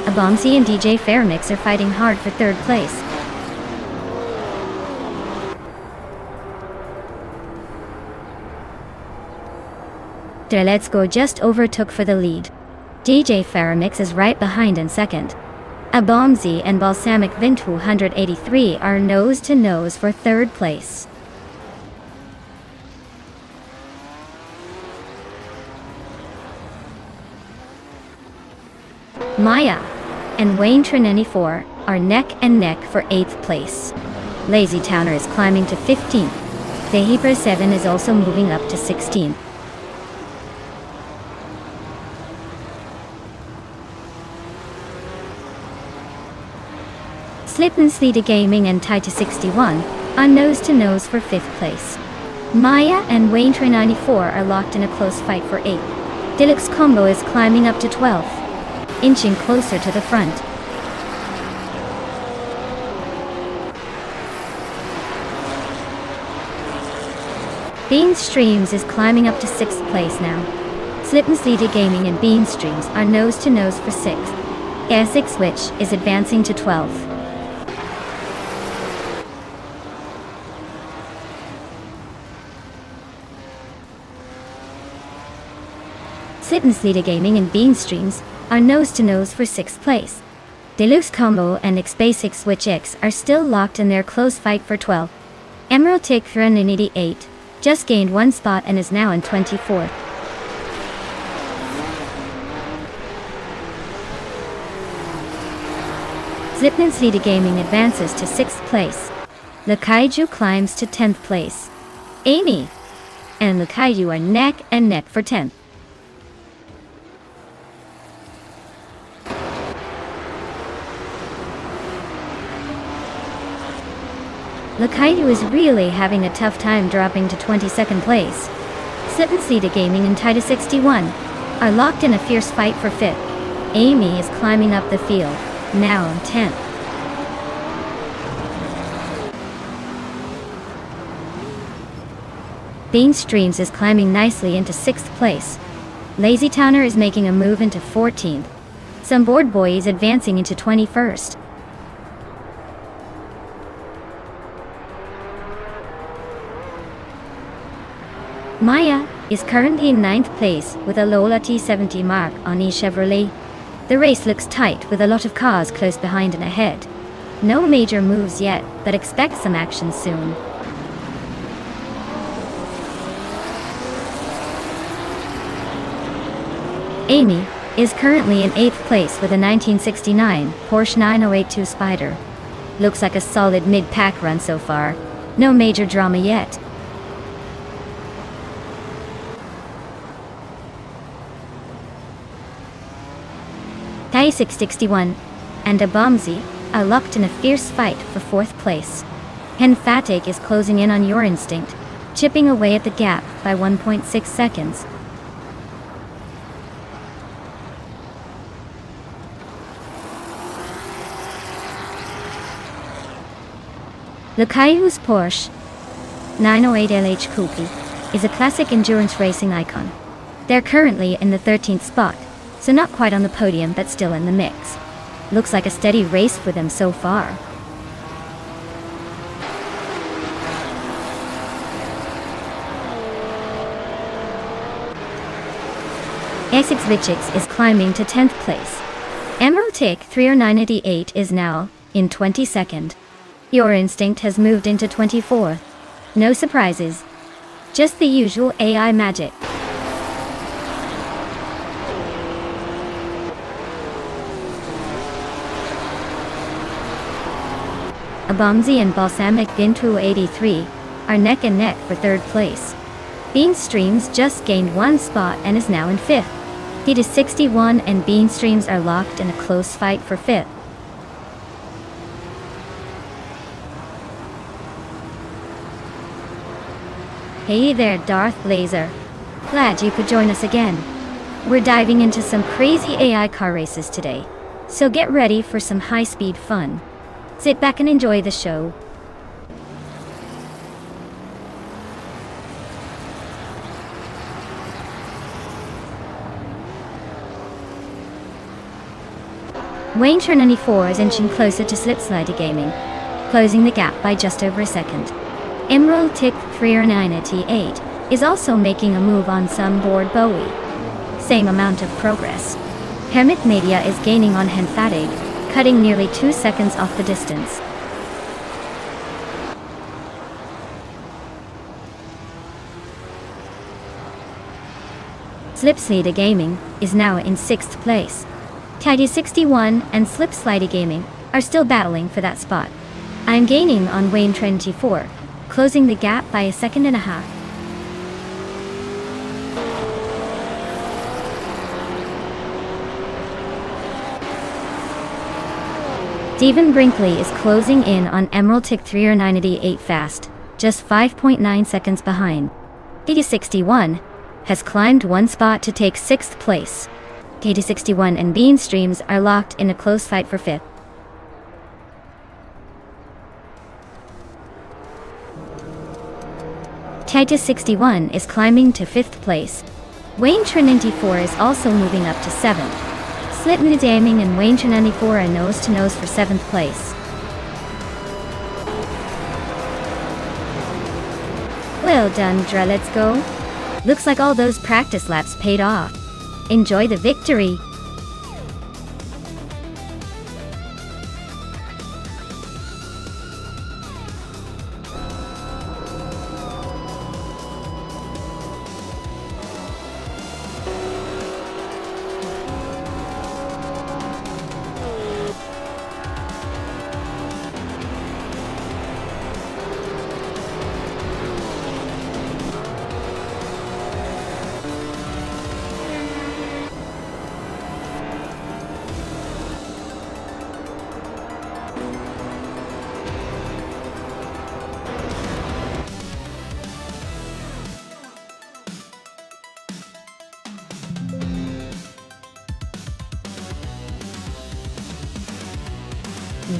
Abomzi and DJ Faramix are fighting hard for third place. Let's Go just overtook for the lead. DJ Faramix is right behind in second. Abomzi and Balsamic VIN 283 are nose to nose for third place. Maya and Wayne 94 are neck and neck for 8th place. Lazy Towner is climbing to 15th. Vehibra 7 is also moving up to 16th. Slip and Sleeta Gaming and Tie to 61 are nose to nose for 5th place. Maya and Wayne 94 are locked in a close fight for 8th. Deluxe Combo is climbing up to 12th, inching closer to the front. Bean Streams is climbing up to 6th place now. Slip and Sleeta Gaming and Bean Streams are nose to nose for 6th. Essex Switch is advancing to 12th. Slittenslita Gaming and Beanstreams are nose-to-nose for 6th place. Deluxe Combo and X-Basic Switch X are still locked in their close fight for 12th. Emerald Tick 388 just gained 1 spot and is now in 24th. Slittenslita Gaming advances to 6th place. The Kaiju climbs to 10th place. Amy and the Kaiju are neck and neck for 10th. The Kaiju is really having a tough time dropping to 22nd place. Slittenslita Gaming and Titus 61 are locked in a fierce fight for 5th. Amy is climbing up the field, now on 10th. Beanstreams is climbing nicely into 6th place. Lazy Towner is making a move into 14th. Some Board Boy is advancing into 21st. Maya is currently in 9th place with a Lola T70 mark on Chevrolet. The race looks tight with a lot of cars close behind and ahead. No major moves yet, but expect some action soon. Amy is currently in 8th place with a 1969 Porsche 9082 Spider. Looks like a solid mid-pack run so far. No major drama yet. Titus 61 and Abomzi are locked in a fierce fight for 4th place. Henfatic is closing in on Your Instinct, chipping away at the gap by 1.6 seconds. The Kaihu's Porsche 908 LH Coupe is a classic endurance racing icon. They're currently in the 13th spot, so not quite on the podium but still in the mix. Looks like a steady race for them so far. Essex Vichix is climbing to 10th place. Emerald Tick 30988 is now in 22nd. Your Instinct has moved into 24th. No surprises. Just the usual AI magic. Abomzi and Balsamic Bintu 83 are neck and neck for 3rd place. Beanstreams just gained 1 spot and is now in 5th. Titus 61 and Beanstreams are locked in a close fight for 5th. Hey there, Darth Laser. Glad you could join us again. We're diving into some crazy AI car races today, so get ready for some high-speed fun. Sit back and enjoy the show. Wayne 94 is inching closer to Slittenslita Gaming, closing the gap by just over a second. Emerald Tick 30988 is also making a move on some Board Bowie. Same amount of progress. Hermit Media is gaining on Henfatig, cutting nearly 2 seconds off the distance. Slipslida Gaming is now in 6th place. Titus 61 and Slipslida Gaming are still battling for that spot. I'm gaining on Wayne 24, closing the gap by 1.5 seconds. Stephen Brinkley is closing in on Emerald Tick 30988 fast, just 5.9 seconds behind. Titus 61 has climbed 1 spot to take 6th place. Titus 61 and Beanstreams are locked in a close fight for 5th. Titus 61 is climbing to 5th place. Wayne 94 is also moving up to 7th. Slittenslita Gaming and Wayne 94 are nose-to-nose for 7th place. Well done, Dra, let's go. Looks like all those practice laps paid off. Enjoy the victory!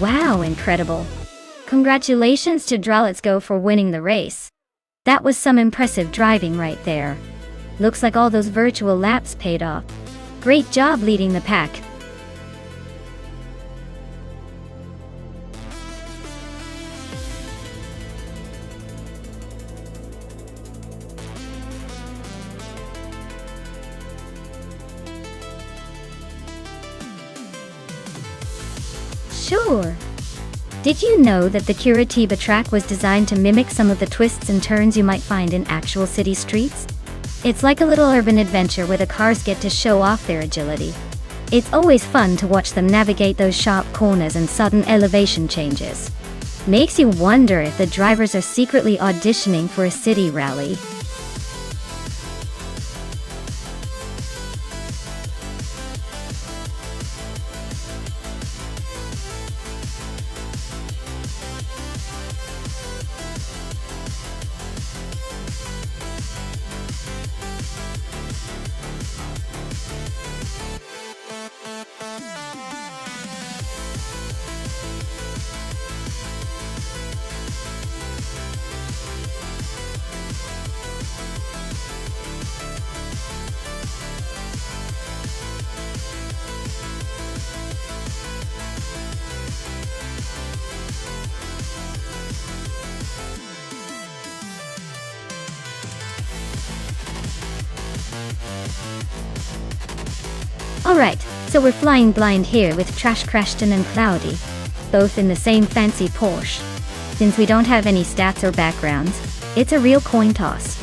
Wow, incredible! Congratulations to Let's Go for winning the race. That was some impressive driving right there. Looks like all those virtual laps paid off. Great job leading the pack. Sure. Did you know that the Curitiba track was designed to mimic some of the twists and turns you might find in actual city streets? It's like a little urban adventure where the cars get to show off their agility. It's always fun to watch them navigate those sharp corners and sudden elevation changes. Makes you wonder if the drivers are secretly auditioning for a city rally. Alright, so we're flying blind here with Trash Crashton and Cloudy, both in the same fancy Porsche. Since we don't have any stats or backgrounds, it's a real coin toss.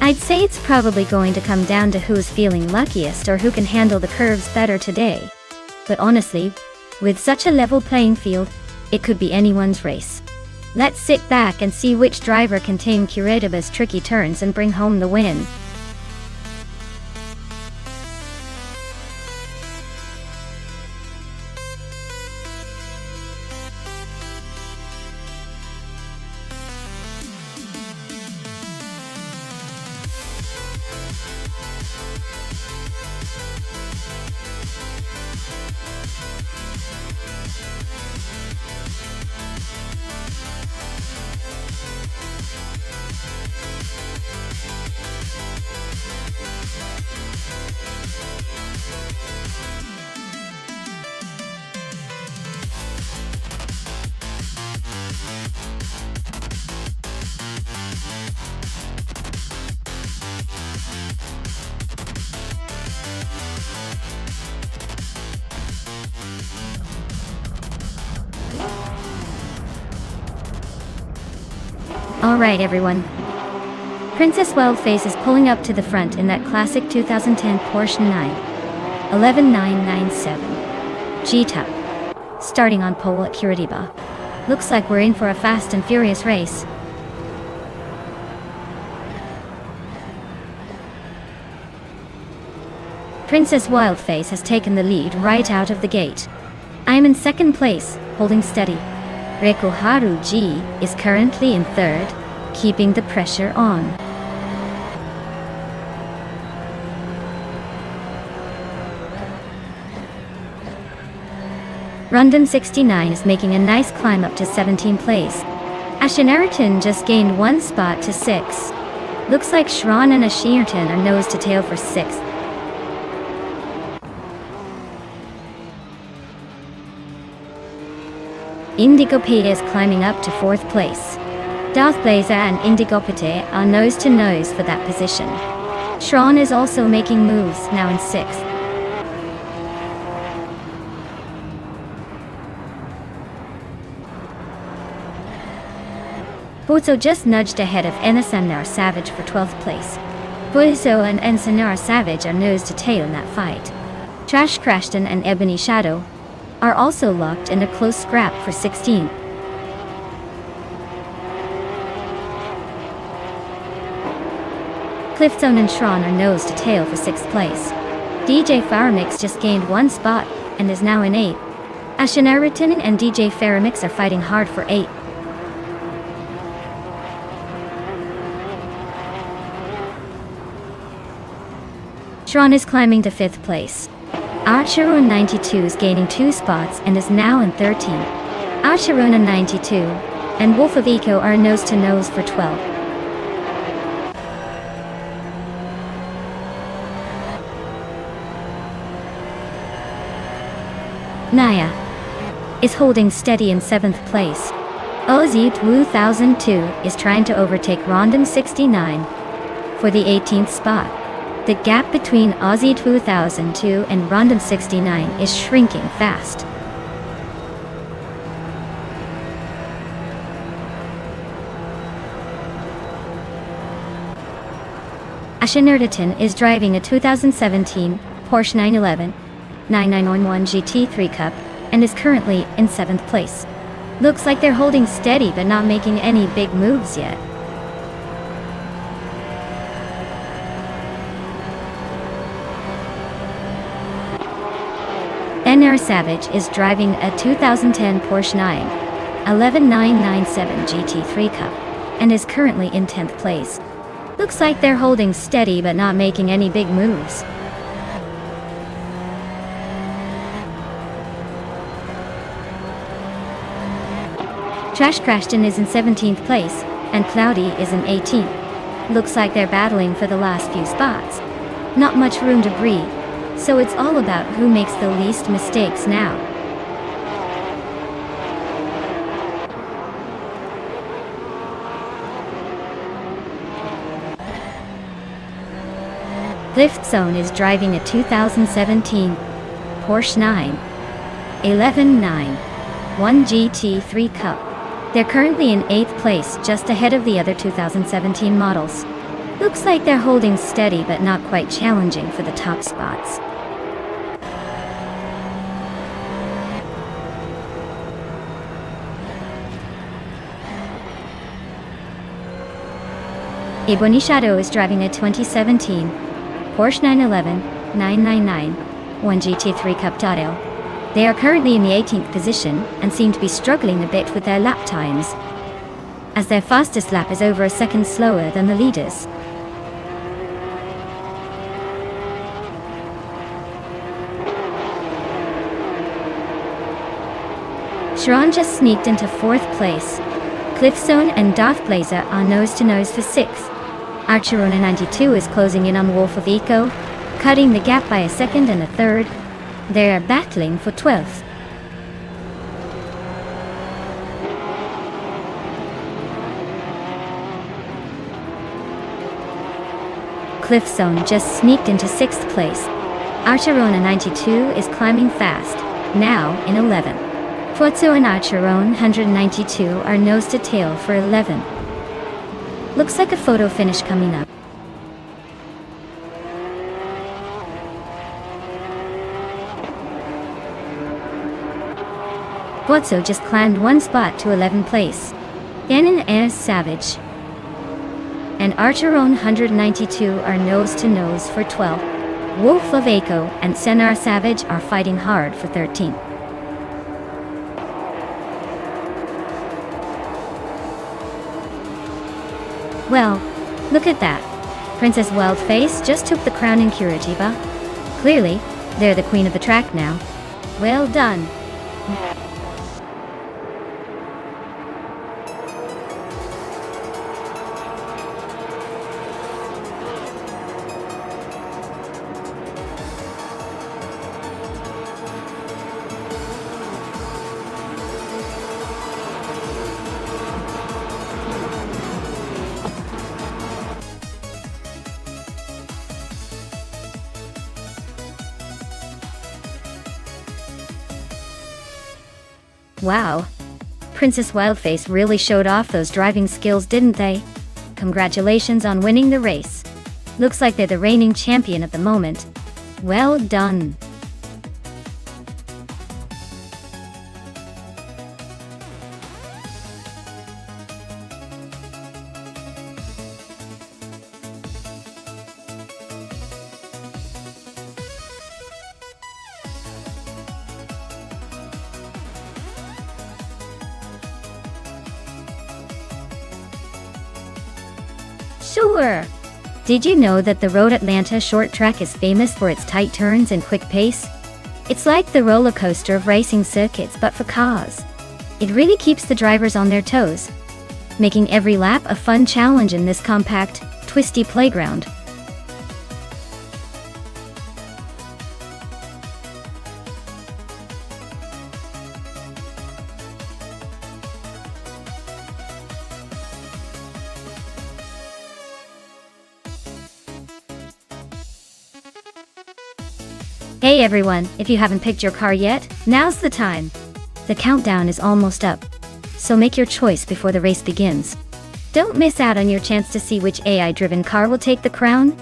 I'd say it's probably going to come down to who's feeling luckiest or who can handle the curves better today. But honestly, with such a level playing field, it could be anyone's race. Let's sit back and see which driver can tame Curitiba's tricky turns and bring home the win. Alright everyone. Princess Wildface is pulling up to the front in that classic 2010 Porsche 911 G-Type. Starting on pole at Curitiba. Looks like we're in for a fast and furious race. Princess Wildface has taken the lead right out of the gate. I'm in second place, holding steady. Rekuharu G is currently in third, keeping the pressure on. Rundum 69 is making a nice climb up to 17th place. Ashenariton just gained one spot to 6th. Looks like Shran and Ashenariton are nose to tail for 6th. Indigopete is climbing up to 4th place. Darth Blazer and Indigopete are nose to nose for that position. Shran is also making moves, now in 6th. Bozo just nudged ahead of Ensanar Savage for 12th place. Bozo and Ensanar Savage are nose to tail in that fight. Trash Crashton and Ebony Shadow are also locked in a close scrap for 16th. Cliffzone and Shron are nose to tail for 6th place. DJ Faramix just gained 1 spot and is now in 8th. Ashenariton and DJ Faramix are fighting hard for 8th. Shron is climbing to 5th place. Archerone 92 is gaining 2 spots and is now in 13th. Archerone 92 and Wolf of Eco are nose to nose for 12th. Naya is holding steady in 7th place. Ozzy 2002 is trying to overtake Rondon 69 for the 18th spot. The gap between Ozzy 2002 and Rondon 69 is shrinking fast. Ashenarditon is driving a 2017 Porsche 911 9911 GT3 Cup and is currently in 7th place. Looks like they're holding steady but not making any big moves yet. NR Savage is driving a 2010 Porsche 911 GT3 Cup and is currently in 10th place. Looks like they're holding steady but not making any big moves. Trash Crashton is in 17th place, and Cloudy is in 18th. Looks like they're battling for the last few spots. Not much room to breathe, so it's all about who makes the least mistakes now. Cliffzone is driving a 2017 Porsche 911 GT3 Cup. They're currently in 8th place, just ahead of the other 2017 models. Looks like they're holding steady but not quite challenging for the top spots. Ebony Shadow is driving a 2017 Porsche 911 999 GT3 Cup Dotto. They are currently in the 18th position and seem to be struggling a bit with their lap times, as their fastest lap is over a second slower than the leaders. Shron just sneaked into 4th place. Cliffzone and Darth Blazer are nose to nose for 6th. Archerona 92 is closing in on Wolf of Eco, cutting the gap by a second and a third. They are battling for 12th. Cliffzone just sneaked into 6th place. Archerona 92 is climbing fast, now in 11th. Fuozo and Archerone 192 are nose to tail for 11th. Looks like a photo finish coming up. Fuozo just climbed 1 spot to 11th place. NR Savage and Archerone 192 are nose to nose for 12th. Wolf of Eco and Senar Savage are fighting hard for 13th. Well, look at that. Princess Wildface just took the crown in Curitiba. Clearly, they're the queen of the track now. Well done. Wow. Princess Wildface really showed off those driving skills, didn't they? Congratulations on winning the race. Looks like they're the reigning champion at the moment. Well done. Sure! Did you know that the Road Atlanta short track is famous for its tight turns and quick pace? It's like the roller coaster of racing circuits but for cars. It really keeps the drivers on their toes, making every lap a fun challenge in this compact, twisty playground. Hey everyone, if you haven't picked your car yet, now's the time. The countdown is almost up, so make your choice before the race begins. Don't miss out on your chance to see which AI-driven car will take the crown.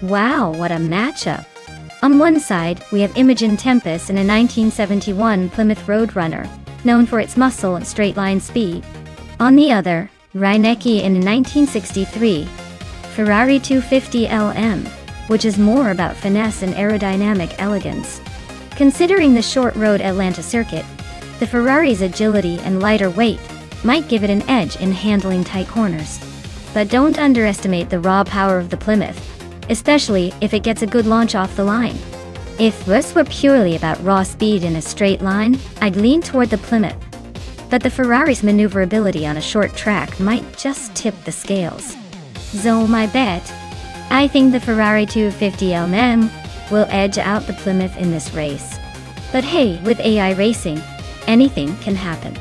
Wow, what a matchup! On one side, we have Imogen Tempest in a 1971 Plymouth Roadrunner, known for its muscle and straight-line speed. On the other, Reinecke in a 1963 Ferrari 250 LM, which is more about finesse and aerodynamic elegance. Considering the short road Atlanta circuit, the Ferrari's agility and lighter weight might give it an edge in handling tight corners. But don't underestimate the raw power of the Plymouth, especially if it gets a good launch off the line. If this were purely about raw speed in a straight line, I'd lean toward the Plymouth. But the Ferrari's maneuverability on a short track might just tip the scales. So my bet, I think the Ferrari 250 LM will edge out the Plymouth in this race. But hey, with AI racing, anything can happen.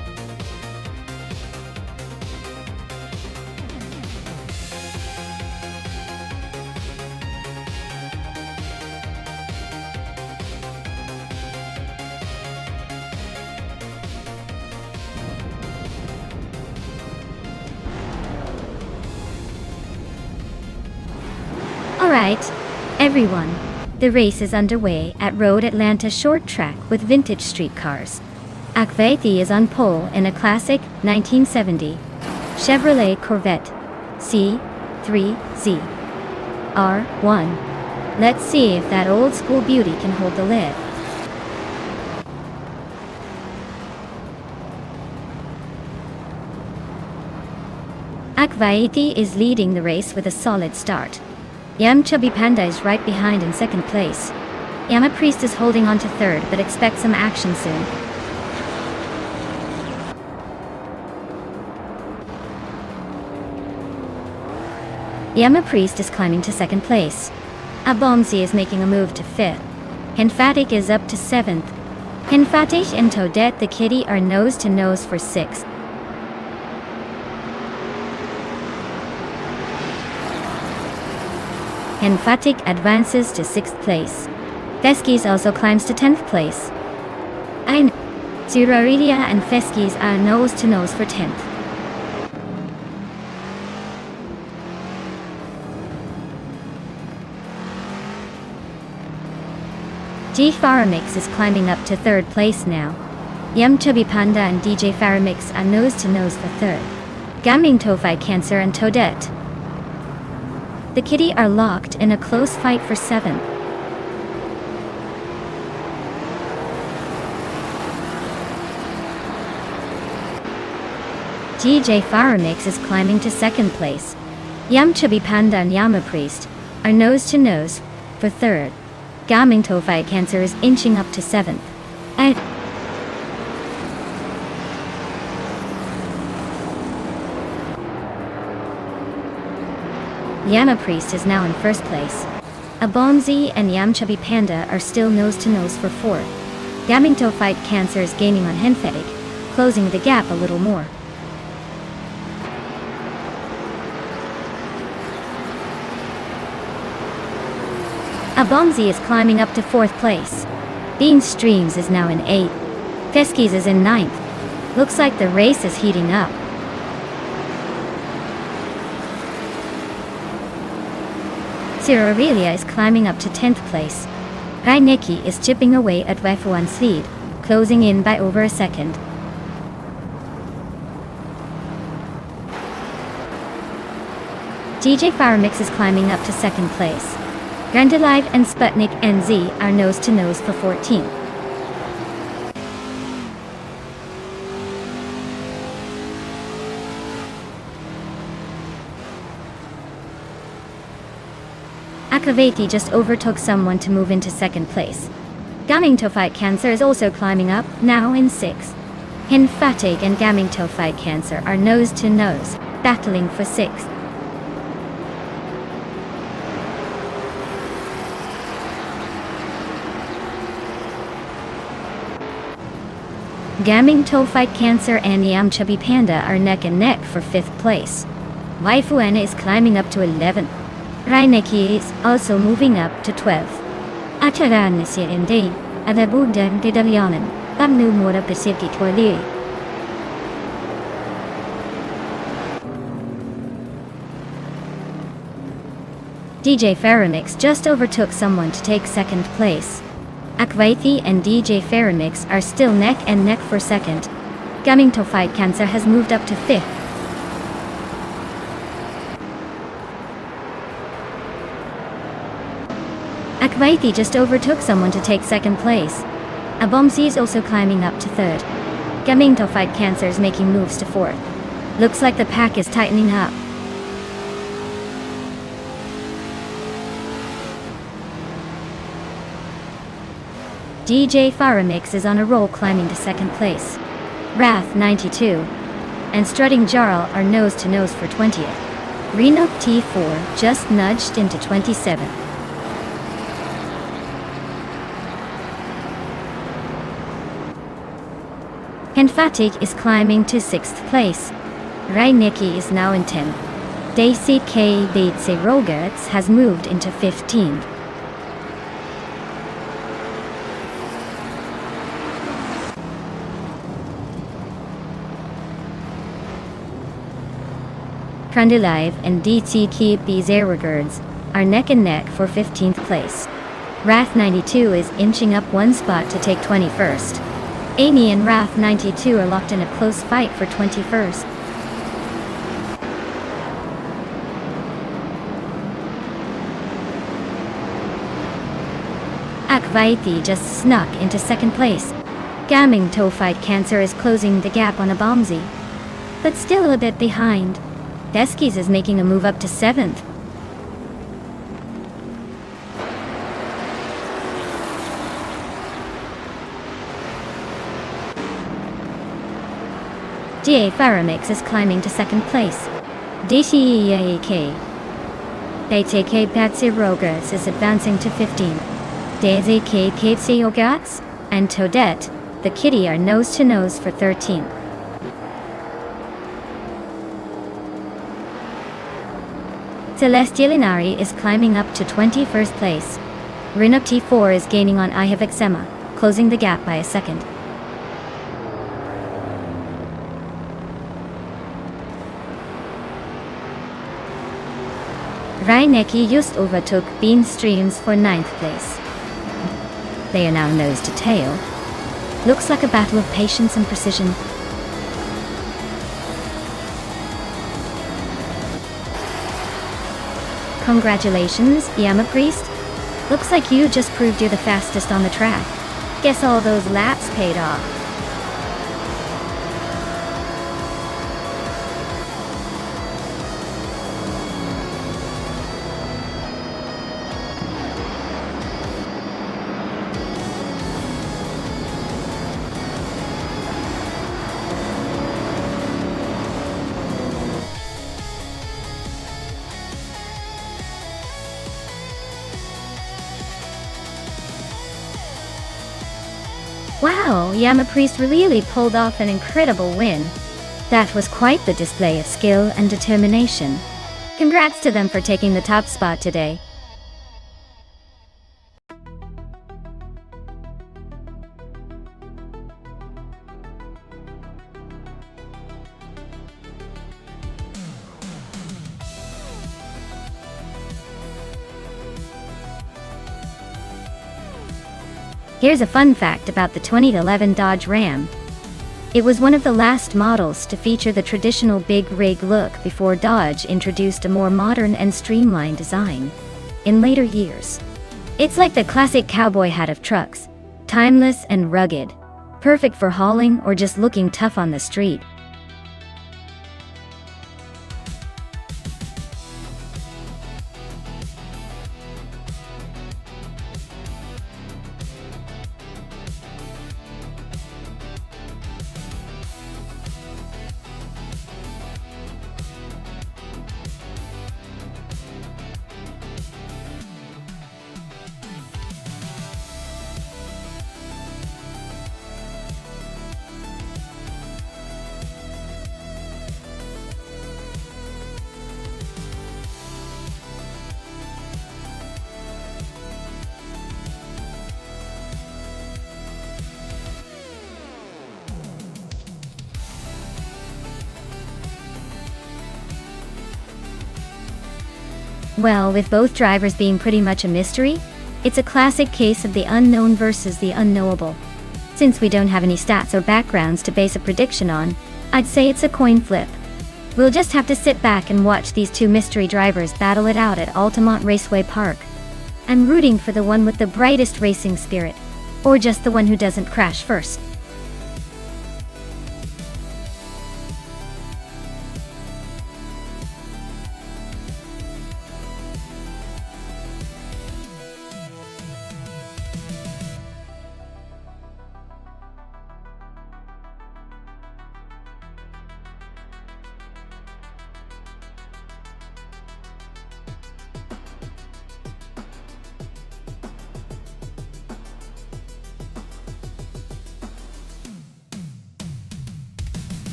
Alright, everyone, the race is underway at Road Atlanta short track with vintage street cars. Akvaiti is on pole in a classic 1970 Chevrolet Corvette C3Z R1. Let's see if that old school beauty can hold the lid. Akvaiti is leading the race with a solid start. Yam Chubby Panda is right behind in second place. Yama Priest is holding on to third but expect some action soon. Yama Priest is climbing to second place. Abomsi is making a move to fifth. Henfatic is up to seventh. Henfatic and Toadette the Kitty are nose to nose for sixth. Henfatik advances to 6th place. Feskis also climbs to 10th place. Ein, Zuraredia and Feskis are nose to nose for 10th. G Faramix is climbing up to 3rd place now. Yum Chubby Panda and DJ Faramix are nose to nose for 3rd. Gaming Tofai Cancer and Toadette. The Kitty are locked in a close fight for 7th. DJ Faramix is climbing to 2nd place. Yum Chubby Panda and Yama Priest are nose to nose for 3rd. Gaming Tofai Cancer is inching up to 7th. Yama Priest is now in 1st place. Abomzi and Yam Chubby Panda are still nose to nose for 4th. Gaming Tofai Cancer is gaining on Henfetic, closing the gap a little more. Abomzi is climbing up to 4th place. Bean Streams is now in 8th. Feskis is in 9th. Looks like the race is heating up. Aurelia is climbing up to 10th place. Raineki is chipping away at F1's lead, closing in by over a second. DJ Faramix is climbing up to 2nd place. Grandalive and Sputnik NZ are nose to nose for 14th. Akavati just overtook someone to move into 2nd place. Gaming Tofai Cancer is also climbing up, now in 6th. Hinfatig and Gaming Tofai Cancer are nose to nose, battling for 6th. Gaming Tofai Cancer and Yam Chubby Panda are neck and neck for 5th place. Waifuena is climbing up to 11th. Raineki is also moving up to 12th. Acharan si indi, adabudan didalyanan, kamnu mora pesiki twali. DJ Faramix just overtook someone to take 2nd place. Akvaithi and DJ Faramix are still neck and neck for 2nd. Gaming Tofai Cancer has moved up to 5th. Akvaithi just overtook someone to take 2nd place. Abomsi is also climbing up to 3rd. Gaming Tofai Cancer is making moves to 4th. Looks like the pack is tightening up. DJ Faramix is on a roll climbing to 2nd place. Wrath 92 and Strutting Jarl are nose to nose for 20th. Renok T4 just nudged into 27th. Henfatig is climbing to 6th place. Raineki is now in 10th. Daisy K. Deitse Rogerts has moved into 15th. Krandilive and DTK Bezeragirds are neck and neck for 15th place. Wrath 92 is inching up 1 spot to take 21st. Amy and Wrath 92 are locked in a close fight for 21st. Akvaithi just snuck into 2nd place. Gaming Tofai Cancer is closing the gap on Abomzi, but still a bit behind. Deskis is making a move up to 7th. DA Faramix is climbing to 2nd place. DCEAK. DTK Patsy Rogers is advancing to 15th. DZK Katsi Ogats and Toadette, the Kitty, are nose to nose for 13th. Celestial Inari is climbing up to 21st place. Rin up T4 is gaining on I Have Eczema, closing the gap by a second. Reinecke just overtook Bean Streams for 9th place. They are now nose to tail. Looks like a battle of patience and precision. Congratulations, Yama Priest. Looks like you just proved you're the fastest on the track. Guess all those laps paid off. Wow, Yama Priest really pulled off an incredible win. That was quite the display of skill and determination. Congrats to them for taking the top spot today. Here's a fun fact about the 2011 Dodge Ram. It was one of the last models to feature the traditional big rig look before Dodge introduced a more modern and streamlined design in later years. It's like the classic cowboy hat of trucks, timeless and rugged, perfect for hauling or just looking tough on the street. Well, with both drivers being pretty much a mystery, it's a classic case of the unknown versus the unknowable. Since we don't have any stats or backgrounds to base a prediction on, I'd say it's a coin flip. We'll just have to sit back and watch these two mystery drivers battle it out at Altamont Raceway Park. I'm rooting for the one with the brightest racing spirit, or just the one who doesn't crash first.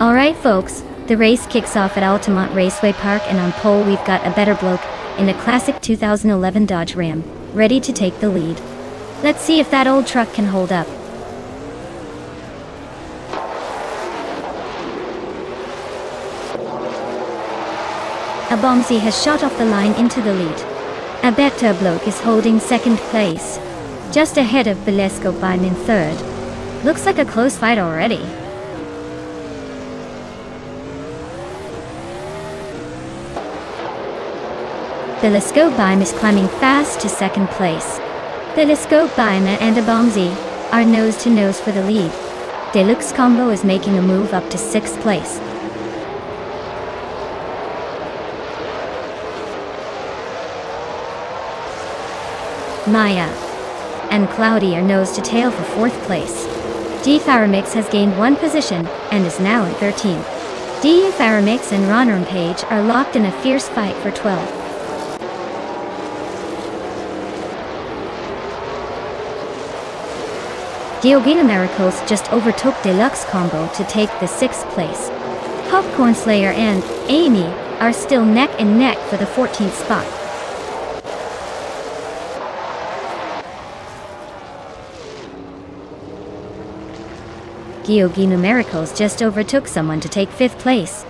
Alright folks, the race kicks off at Altamont Raceway Park, and on pole we've got a better bloke in a classic 2011 Dodge Ram, ready to take the lead. Let's see if that old truck can hold up. A Bombsy has shot off the line into the lead. A better bloke is holding second place, just ahead of Belesco Bime in third. Looks like a close fight already. Belesco Bime is climbing fast to second place. Belesco Bime and a Bombsy are nose to nose for the lead. Deluxe Combo is making a move up to 6th place. Maya. and Cloudy are nose to tail for 4th place. D Faramix has gained 1 position and is now in 13th. D Faramix and Ronner Page are locked in a fierce fight for 12th. Geogina Miracles just overtook Deluxe Combo to take the 6th place. Popcorn Slayer and Amy are still neck and neck for the 14th spot. Geogina Miracles just overtook someone to take 5th place.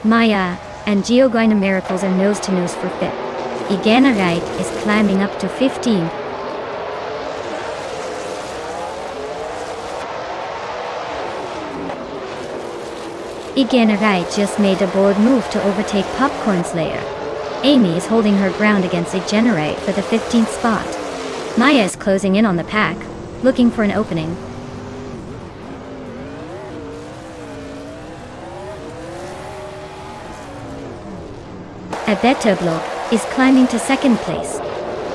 Maya and Geogina Miracles are nose to nose for 5th. Igana Right is climbing up to 15th. Igana Right just made a bold move to overtake Popcorn Slayer. Amy is holding her ground against Igana for the 15th spot. Maya is closing in on the pack, looking for an opening. Abetoblo is climbing to 2nd place.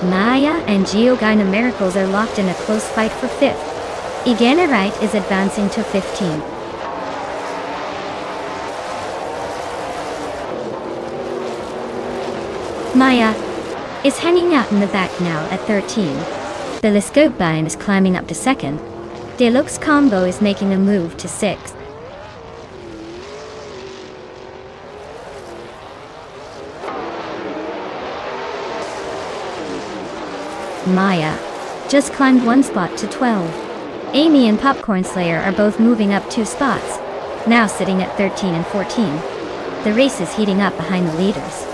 Maya and Geogina Miracles are locked in a close fight for 5th. Igana Right is advancing to 15th. Maya is hanging out in the back now at 13. Telescope Bind is climbing up to 2nd. Deluxe Combo is making a move to 6th. Maya just climbed 1 spot to 12. Amy and Popcorn Slayer are both moving up 2 spots, now sitting at 13 and 14. The race is heating up behind the leaders.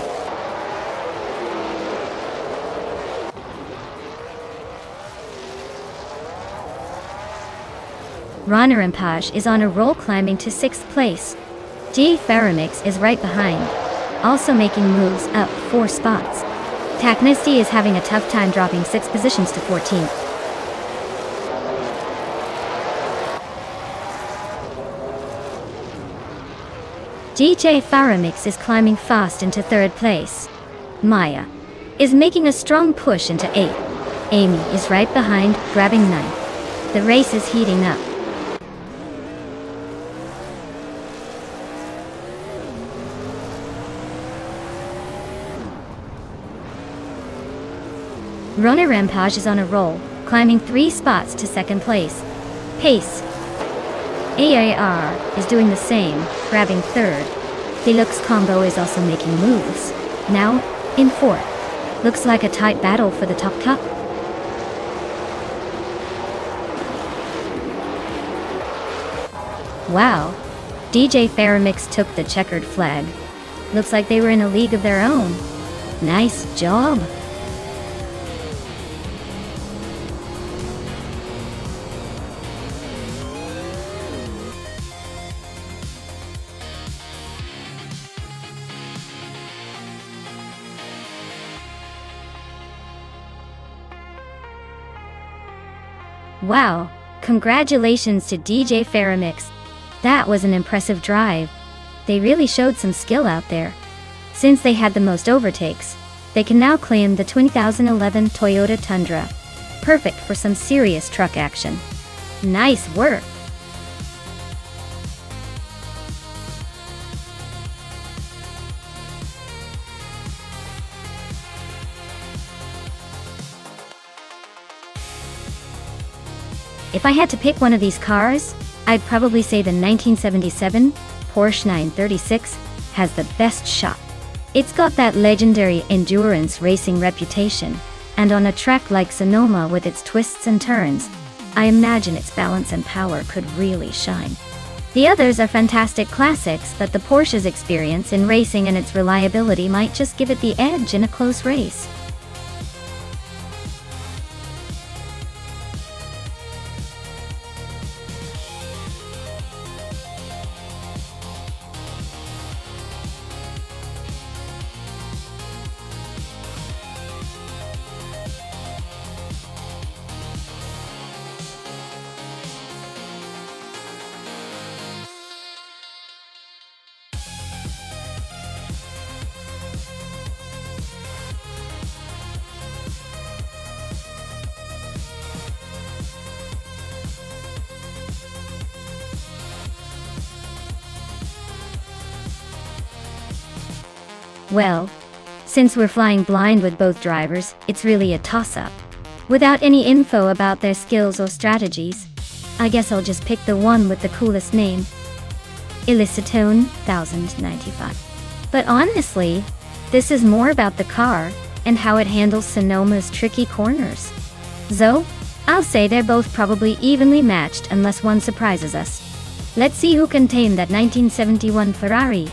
Ronner Impage is on a roll climbing to 6th place. D Faramix is right behind, also making moves up 4 spots. Taknisty is having a tough time dropping 6 positions to 14th. DJ Faramix is climbing fast into 3rd place. Maya is making a strong push into 8th. Amy is right behind, grabbing 9th. The race is heating up. Runner Rampage is on a roll, climbing 3 spots to 2nd place. Pace AAR is doing the same, grabbing 3rd. Deluxe Combo is also making moves, now in 4th. Looks like a tight battle for the top cup. Wow, DJ Faramix took the checkered flag. Looks like they were in a league of their own. Nice job. Wow, congratulations to DJ Faramix. That was an impressive drive. They really showed some skill out there. Since they had the most overtakes, they can now claim the 2011 Toyota Tundra. Perfect for some serious truck action. Nice work! If I had to pick one of these cars, I'd probably say the 1977 Porsche 936 has the best shot. It's got that legendary endurance racing reputation, and on a track like Sonoma with its twists and turns, I imagine its balance and power could really shine. The others are fantastic classics, but the Porsche's experience in racing and its reliability might just give it the edge in a close race. Well, since we're flying blind with both drivers, it's really a toss-up. Without any info about their skills or strategies, I guess I'll just pick the one with the coolest name. Illicitone 1095. But honestly, this is more about the car and how it handles Sonoma's tricky corners. So, I'll say they're both probably evenly matched unless one surprises us. Let's see who can tame that 1971 Ferrari.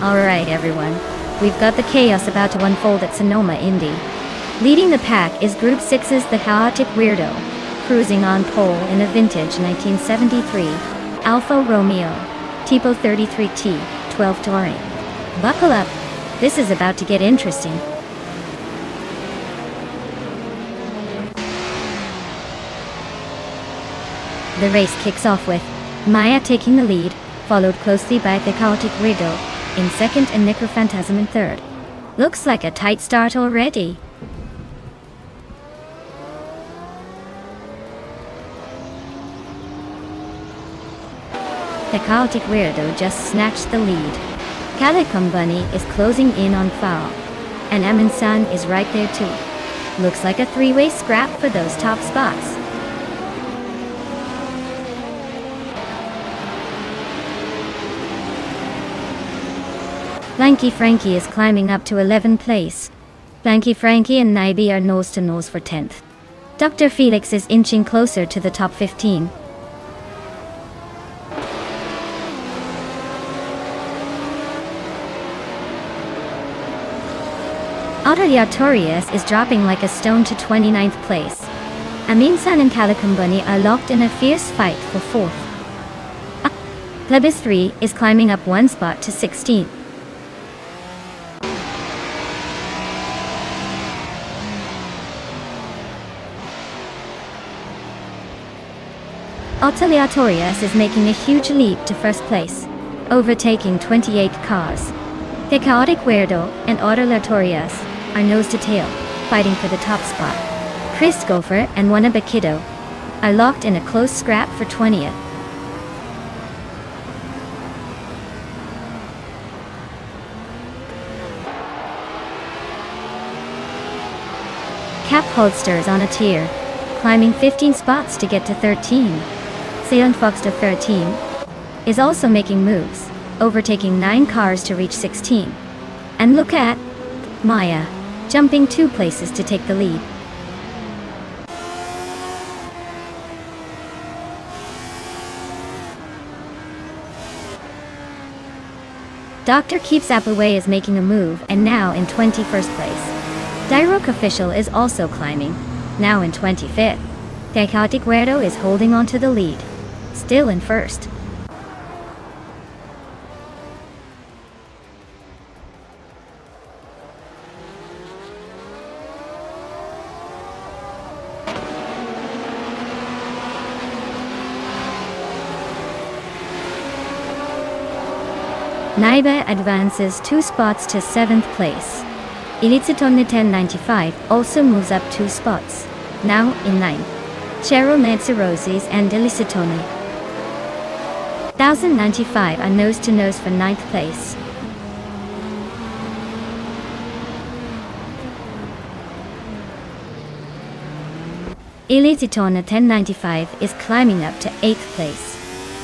Alright everyone, we've got the chaos about to unfold at Sonoma Indy. Leading the pack is Group 6's The Chaotic Weirdo, cruising on pole in a vintage 1973 Alfa Romeo Tipo 33T 12 Touring. Buckle up, this is about to get interesting. The race kicks off with Maya taking the lead, followed closely by The Chaotic Weirdo in second and Necrophantasm in third. Looks like a tight start already. The Chaotic Weirdo just snatched the lead. Calicum Bunny is closing in on foul, and Amin-san is right there too. Looks like a three-way scrap for those top spots. Lanky Frankie is climbing up to 11th place. Lanky Frankie and Naibi are nose to nose for 10th. Dr. Felix is inching closer to the top 15. Autoliatorius is dropping like a stone to 29th place. Amin-san and Calicum Bunny are locked in a fierce fight for 4th. Plebis 3 is climbing up one spot to 16th. Autoliatorius is making a huge leap to first place, overtaking 28 cars. The Chaotic Weirdo and Autoliatorius are nose to tail, fighting for the top spot. Chris Gopher and Wannabe Kiddo are locked in a close scrap for 20th. Cap Holster is on a tear, climbing 15 spots to get to 13. Salem Fox to 13 is also making moves, overtaking 9 cars to reach 16. And look at Maya, jumping 2 places to take the lead. Dr. Keeps Appleway is making a move and now in 21st place. Diroc Official is also climbing, now in 25th. The Chaotic Weirdo is holding on to the lead, still in first. Naiba advances 2 spots to 7th place. Illicitone 1095 also moves up 2 spots, now in 9th. Cheryl Netzerosis and Illicitone 1095 are nose to nose for 9th place. Illicitone 1095 is climbing up to 8th place.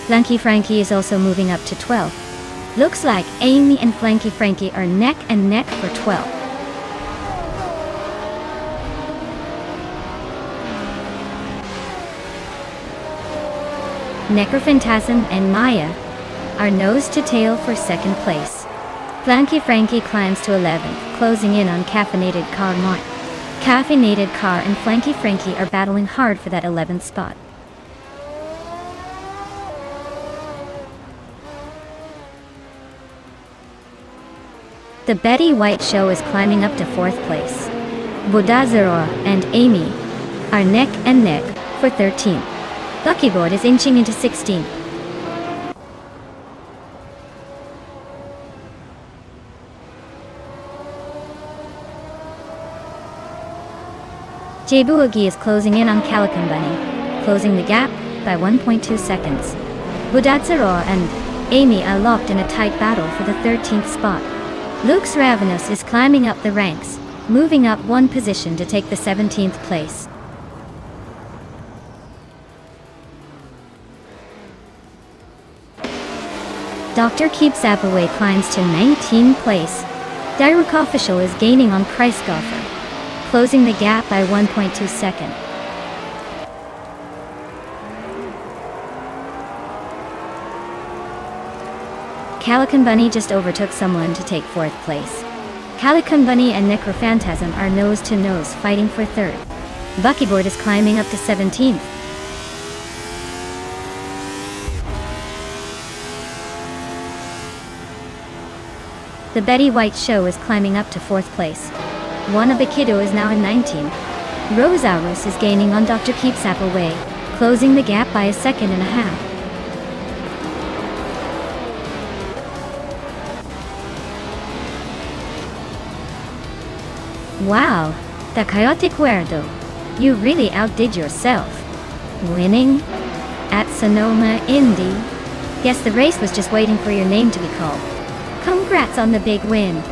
Flanky Frankie is also moving up to 12th. Looks like Amy and Flanky Frankie are neck and neck for 12th. Necrophantasm and Maya are nose to tail for second place. Flanky Frankie climbs to 11th, closing in on Caffeinated Car Mark. Caffeinated Car and Flanky Frankie are battling hard for that 11th spot. The Betty White Show is climbing up to 4th place. Bodazero and Amy are neck and neck for 13th. Luckyboard is inching into 16th. Jboogie is closing in on Calican Bunny, closing the gap by 1.2 seconds. Bodazero and Amy are locked in a tight battle for the 13th spot. Luke's Ravenous is climbing up the ranks, moving up one position to take the 17th place. Dr. Keeps Appaway climbs to 19th place. Direct Official is gaining on Price Golfer, closing the gap by 1.2 seconds. Calican Bunny just overtook someone to take 4th place. Calican Bunny and Necrophantasm are nose to nose fighting for 3rd. Buckyboard is climbing up to 17th. The Betty White Show is climbing up to 4th place. Wannabe Kiddo is now in 19th. Rosaurus is gaining on Dr. Keeps Appaway, closing the gap by 1.5 seconds. Wow, the Chaotic Weirdo. You really outdid yourself. Winning? At Sonoma, Indy? Guess the race was just waiting for your name to be called. Congrats on the big win.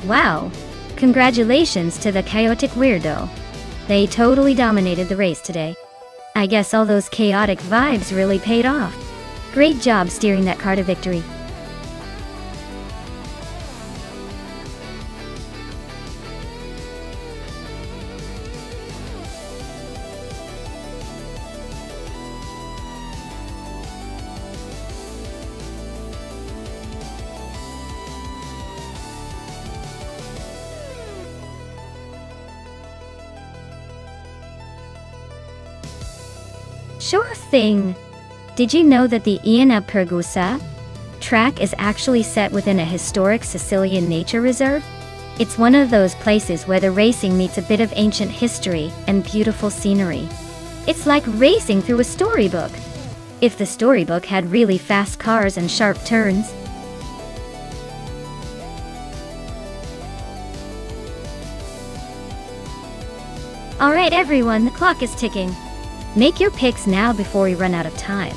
Wow, congratulations to the Chaotic Weirdo. They totally dominated the race today. I guess all those chaotic vibes really paid off. Great job steering that car to victory. Sure thing. Did you know that the Iana Pergusa track is actually set within a historic Sicilian nature reserve? It's one of those places where the racing meets a bit of ancient history and beautiful scenery. It's like racing through a storybook. If the storybook had really fast cars and sharp turns. Alright everyone, the clock is ticking. Make your picks now before we run out of time.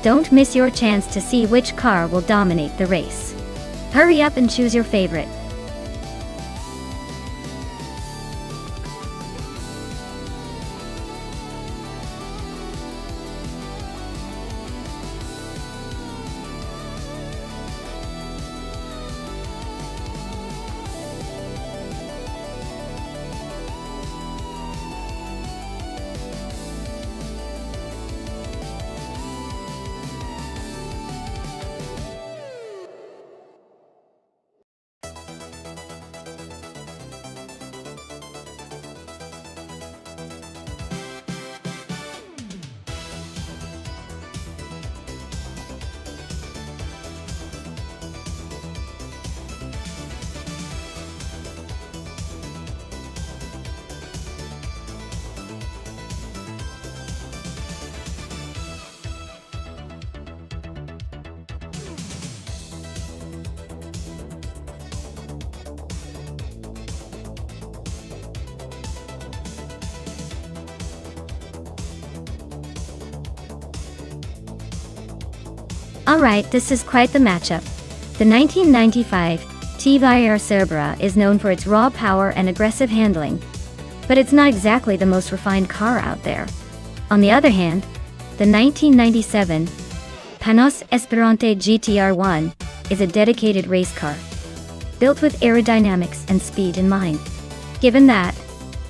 Don't miss your chance to see which car will dominate the race. Hurry up and choose your favorite. Alright, this is quite the matchup. The 1995 TVR Cerbera is known for its raw power and aggressive handling, but it's not exactly the most refined car out there. On the other hand, the 1997 Panos Esperante GTR1 is a dedicated race car, built with aerodynamics and speed in mind. Given that,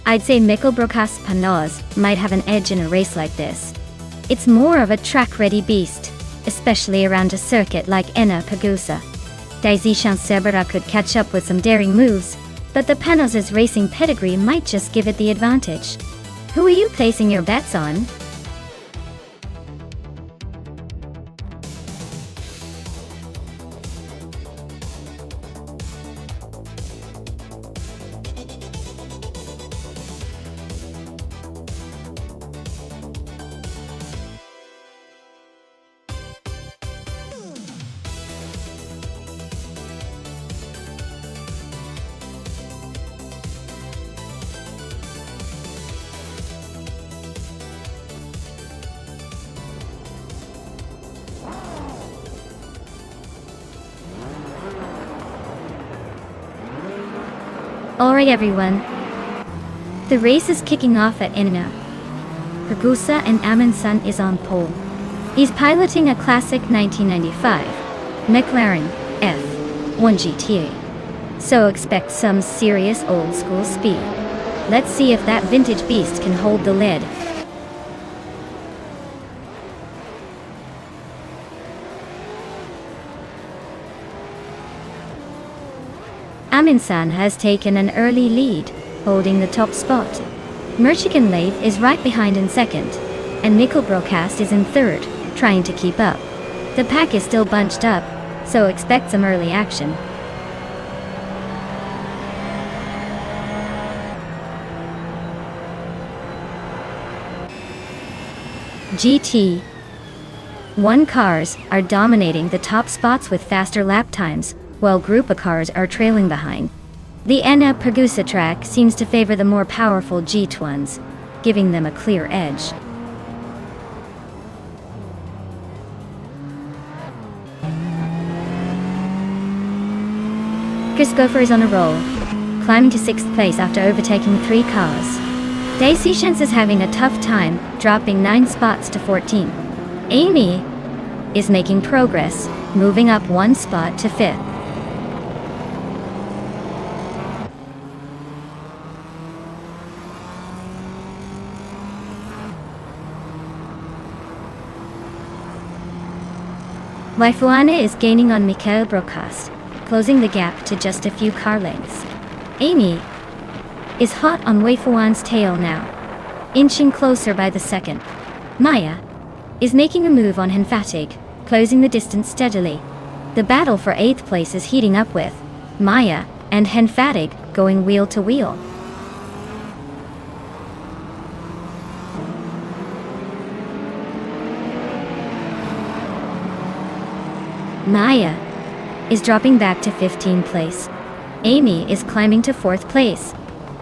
I'd say Mikkelbrokas Panos might have an edge in a race like this. It's more of a track-ready beast, especially around a circuit like Enna Pagusa. Daisichan Cerbera could catch up with some daring moves, but the Panos' racing pedigree might just give it the advantage. Who are you placing your bets on? Alright everyone, the race is kicking off at Enna Pagusa and Amundsen is on pole. He's piloting a classic 1995 McLaren F1 GTA, so expect some serious old school speed. Let's see if that vintage beast can hold the lead. Amundsen has taken an early lead, holding the top spot. Merchikenlave is right behind in second, and Mikkelbrokas is in third, trying to keep up. The pack is still bunched up, so expect some early action. GT1 cars are dominating the top spots with faster lap times, while Grupa cars are trailing behind. The Enna Pagusa track seems to favor the more powerful GT1s, giving them a clear edge. Christopher is on a roll, climbing to 6th place after overtaking 3 cars. Daisichan is having a tough time, dropping 9 spots to 14. Amy is making progress, moving up 1 spot to 5th. Waifuana is gaining on Mikkelbrokas, closing the gap to just a few car lengths. Amy is hot on Waifuan's tail now, inching closer by the second. Maya is making a move on Henfatig, closing the distance steadily. The battle for 8th place is heating up with Maya and Henfatig going wheel to wheel. Maya is dropping back to 15th place. Amy is climbing to 4th place.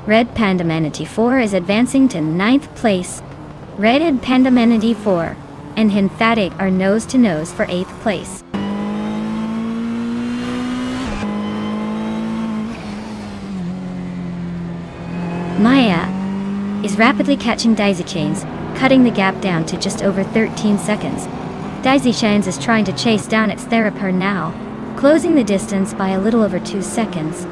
Red Panda Manatee 4 is advancing to 9th place. Red and Panda Manatee 4 and Henfatig are nose to nose for 8th place. Maya is rapidly catching Daisichan's, cutting the gap down to just over 13 seconds. Daisichan's is trying to chase down its Theraper now, closing the distance by a little over 2 seconds.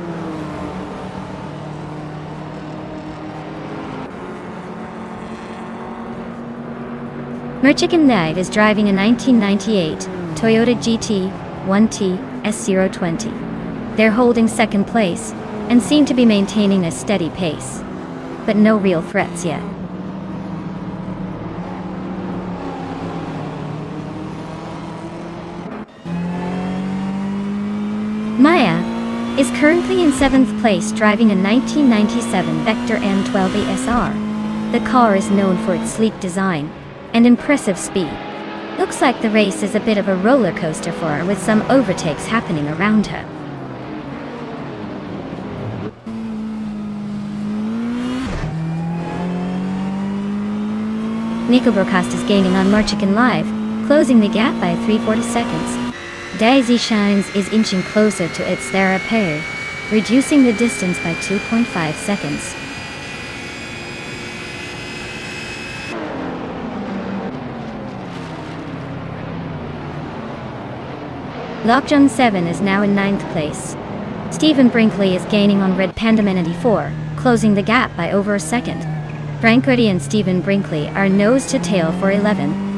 Merchikenlave is driving a 1998 Toyota GT1T S020. They're holding 2nd place and seem to be maintaining a steady pace, but no real threats yet. Maya is currently in 7th place driving a 1997 Vector M12 ASR. The car is known for its sleek design and impressive speed. Looks like the race is a bit of a roller coaster for her, with some overtakes happening around her. Mikkelbrokas is gaining on Merchikenlave, closing the gap by 3/4 seconds. Daisy Shines is inching closer to its third pair, reducing the distance by 2.5 seconds. Lockjaw 7 is now in 9th place. Stephen Brinkley is gaining on Red Panda Man 84, closing the gap by over a second. Brankotti and Stephen Brinkley are nose to tail for 11.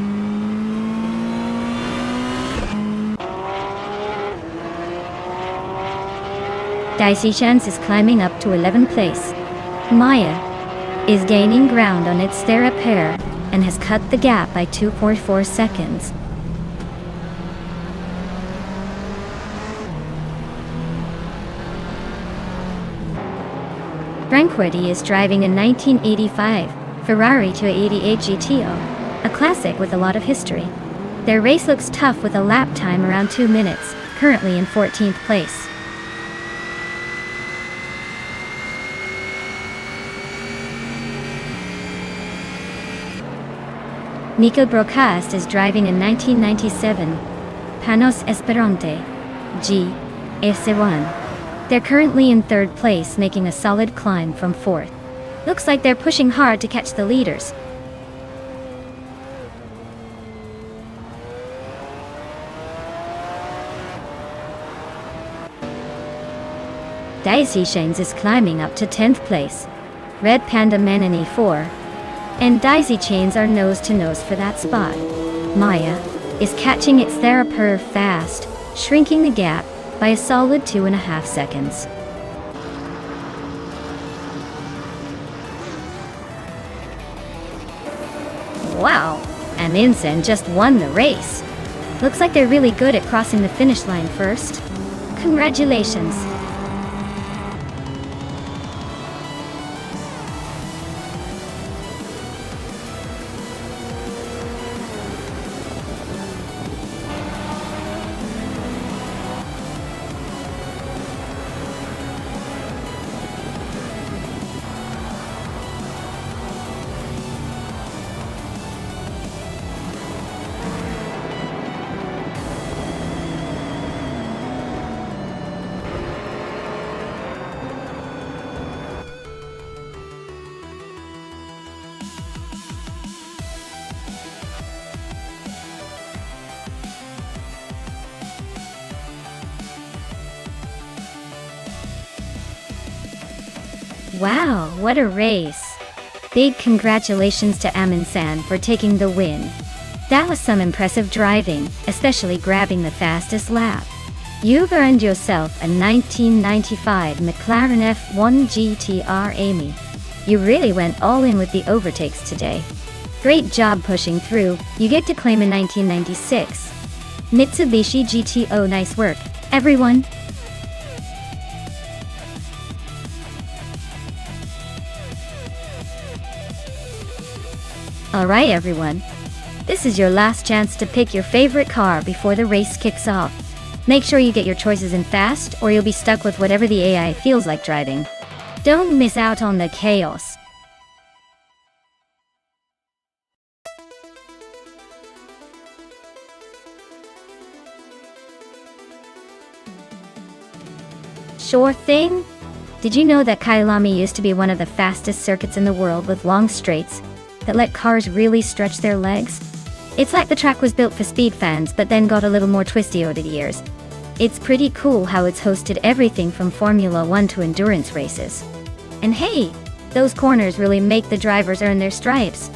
Dicey Chance is climbing up to 11th place. Maya is gaining ground on its third pair and has cut the gap by 2.4 seconds. Brankotti is driving a 1985 Ferrari 288 GTO, a classic with a lot of history. Their race looks tough with a lap time around 2 minutes, currently in 14th place. Nico Brocast is driving a 1997 Panos Esperante GS1. They're currently in 3rd place, making a solid climb from 4th. Looks like they're pushing hard to catch the leaders. Daisy Shanes is climbing up to 10th place. Red Panda Man in E4 and Daisy Chains are nose to nose for that spot. Maya is catching its theraper fast, shrinking the gap by a solid 2.5 seconds. Wow, and Insen just won the race. Looks like they're really good at crossing the finish line first. Congratulations. Wow, what a race. Big congratulations to Amin-san for taking the win. That was some impressive driving, especially grabbing the fastest lap. You've earned yourself a 1995 McLaren F1 GTR Amy. You really went all in with the overtakes today. Great job pushing through. You get to claim a 1996 Mitsubishi GTO. Nice work, everyone. Alright everyone, this is your last chance to pick your favorite car before the race kicks off. Make sure you get your choices in fast or you'll be stuck with whatever the AI feels like driving. Don't miss out on the chaos. Sure thing. Did you know that Kyalami used to be one of the fastest circuits in the world with long straights that let cars really stretch their legs? It's like the track was built for speed fans but then got a little more twisty over the years. It's pretty cool how it's hosted everything from Formula 1 to endurance races. And hey, those corners really make the drivers earn their stripes.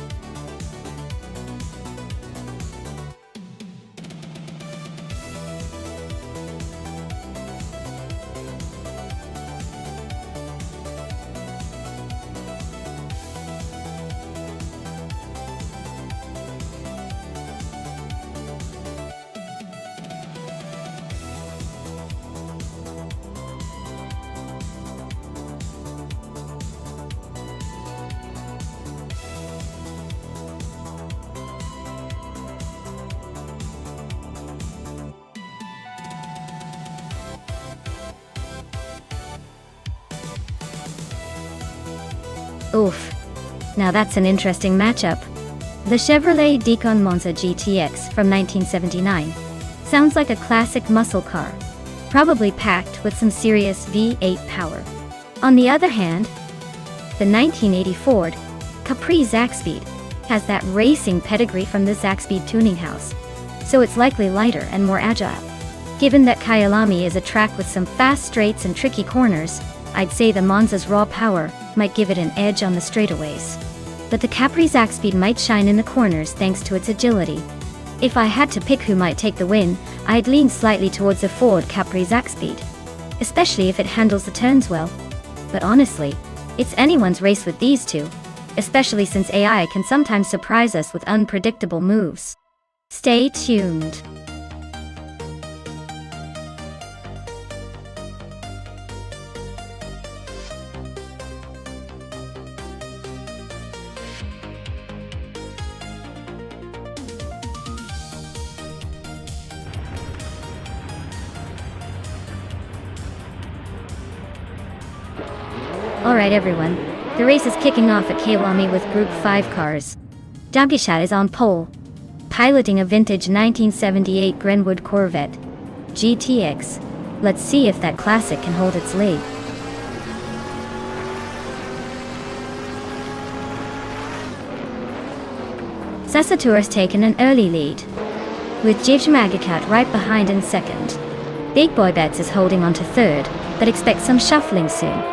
Oof. Now that's an interesting matchup. The Chevrolet Decon Monza GTX from 1979 sounds like a classic muscle car, probably packed with some serious V8 power. On the other hand, the 1980 Ford Capri Zaxpeed has that racing pedigree from the Zaxpeed tuning house, so it's likely lighter and more agile. Given that Kyalami is a track with some fast straights and tricky corners, I'd say the Monza's raw power might give it an edge on the straightaways. But the Capri Zaxpeed might shine in the corners thanks to its agility. If I had to pick who might take the win, I'd lean slightly towards the Ford Capri Zaxpeed, especially if it handles the turns well. But honestly, it's anyone's race with these two, especially since AI can sometimes surprise us with unpredictable moves. Stay tuned. Alright everyone, the race is kicking off at Kyalami with Group 5 cars. Dagishat is on pole, piloting a vintage 1978 Grenwood Corvette GTX. Let's see if that classic can hold its lead. Sasatur has taken an early lead, with Jivjamagikat right behind in second. Big Boy Bets is holding on to third, but expect some shuffling soon.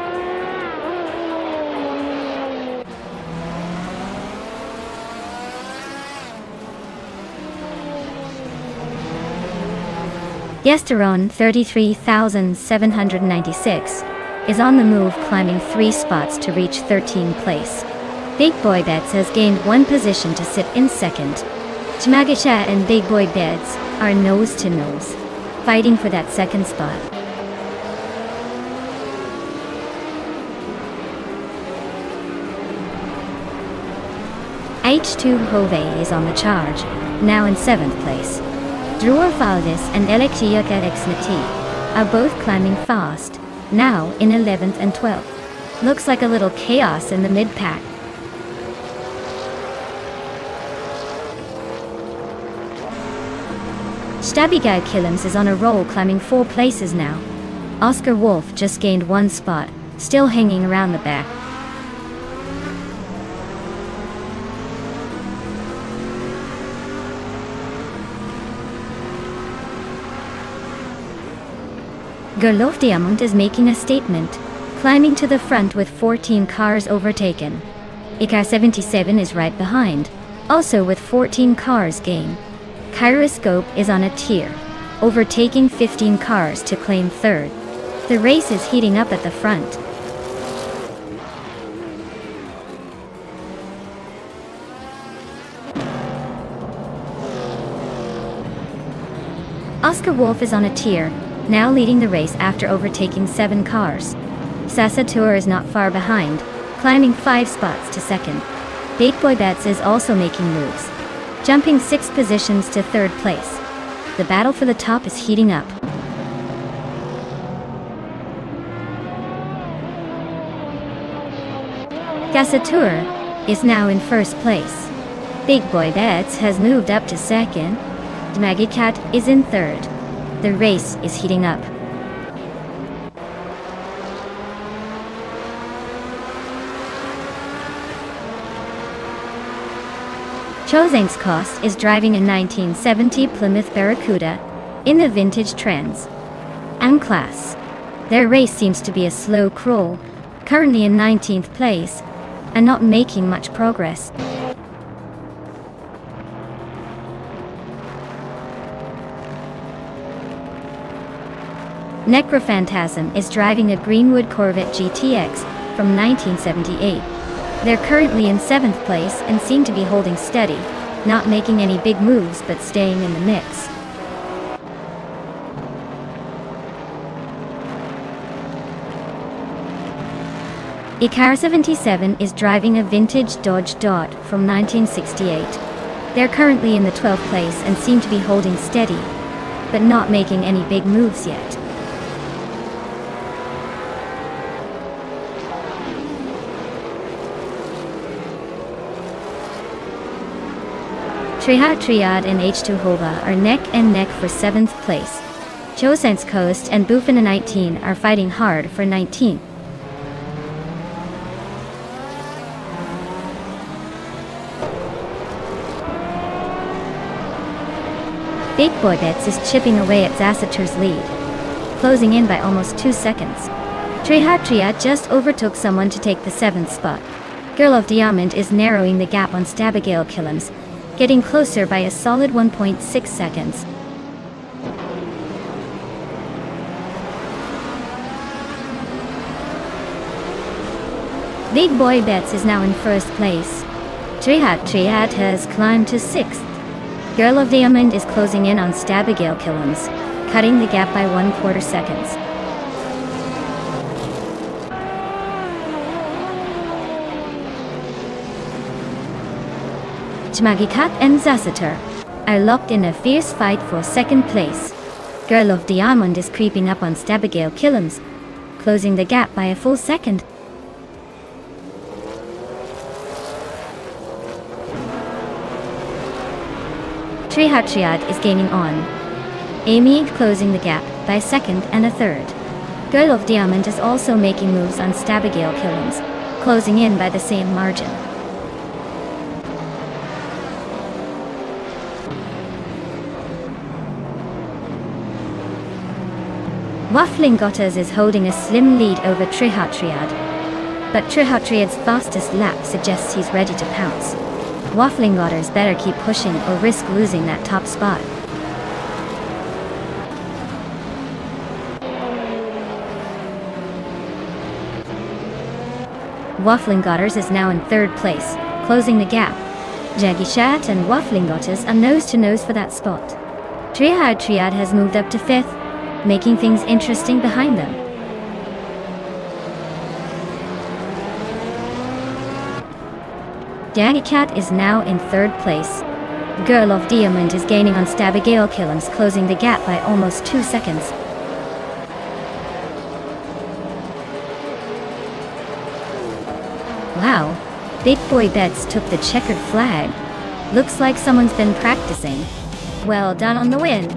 Yesteron 33,796 is on the move, climbing 3 spots to reach 13th place. Big Boy Bets has gained 1 position to sit in second. Jamagisha and Big Boy Bets are nose to nose, fighting for that second spot. H2 Hove is on the charge, now in 7th place. Dror Valdis and Alexiak Nati are both climbing fast, now in 11th and 12th. Looks like a little chaos in the mid-pack. Stabby Guy Killams is on a roll, climbing 4 places now. Oscar Wolf just gained 1 spot, still hanging around the back. Gerlof Diamond is making a statement, climbing to the front with 14 cars overtaken. Ikar 77 is right behind, also with 14 cars gained. Kyroscope is on a tier, overtaking 15 cars to claim third. The race is heating up at the front. Oscar Wolf is on a tier, now leading the race after overtaking 7 cars. Sasatur is not far behind, climbing 5 spots to second. Big Boy Bets is also making moves, jumping 6 positions to 3rd place. The battle for the top is heating up. Gasatur is now in 1st place. Big Boy Bets has moved up to 2nd. Magicat is in 3rd. The race is heating up. Chozang's Cost is driving a 1970 Plymouth Barracuda in the vintage Trans Am class. Their race seems to be a slow crawl, currently in 19th place, and not making much progress. Necrophantasm is driving a Greenwood Corvette GTX from 1978. They're currently in 7th place and seem to be holding steady, not making any big moves but staying in the mix. Ikar 77 is driving a vintage Dodge Dart from 1968. They're currently in the 12th place and seem to be holding steady, but not making any big moves yet. Triad and H2 Hova are neck and neck for 7th place. Chosense Coast and Bufana 19 are fighting hard for 19th. Big Boy Bets is chipping away at Zasatur's lead, closing in by almost 2 seconds. Triad just overtook someone to take the 7th spot. Girl of Diamond is narrowing the gap on Stabigale Killams, getting closer by a solid 1.6 seconds. Big Boy Bets is now in 1st place. Triad has climbed to 6th. Girl of Diamond is closing in on Stabigale Killams, cutting the gap by 1/4 seconds. Tmagikat and Zasatur are locked in a fierce fight for 2nd place. Girl of Diamond is creeping up on Stabigale Killams, closing the gap by a full second. Triad is gaining on. Amy closing the gap by 2nd and a 3rd. Girl of Diamond is also making moves on Stabigale Killams, closing in by the same margin. Waffling Gotters is holding a slim lead over Triad, but Triad's fastest lap suggests he's ready to pounce. Waffling Gotters better keep pushing or risk losing that top spot. Waffling Gotters is now in 3rd place, closing the gap. Jagishat and Waffling Gotters are nose to nose for that spot. Triad has moved up to 5th, making things interesting behind them. Jagicat is now in 3rd place. Girl of Diamond is gaining on Stabigale Killams, closing the gap by almost 2 seconds. Wow, Big Boy Bets took the checkered flag. Looks like someone's been practicing. Well done on the win.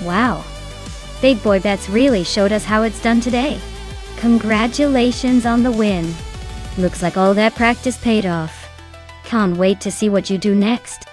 Wow, Big Boy Bets really showed us how it's done today. Congratulations on the win. Looks like all that practice paid off. Can't wait to see what you do next.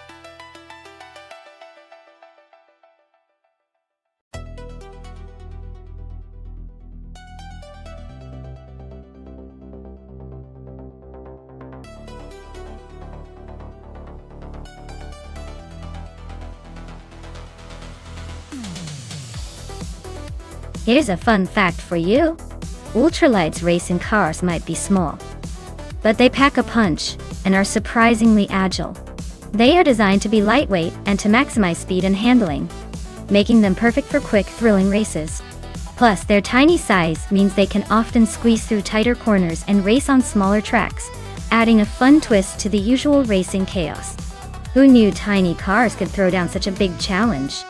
Here's a fun fact for you. Ultralights racing cars might be small, but they pack a punch and are surprisingly agile. They are designed to be lightweight and to maximize speed and handling, making them perfect for quick, thrilling races. Plus, their tiny size means they can often squeeze through tighter corners and race on smaller tracks, adding a fun twist to the usual racing chaos. Who knew tiny cars could throw down such a big challenge?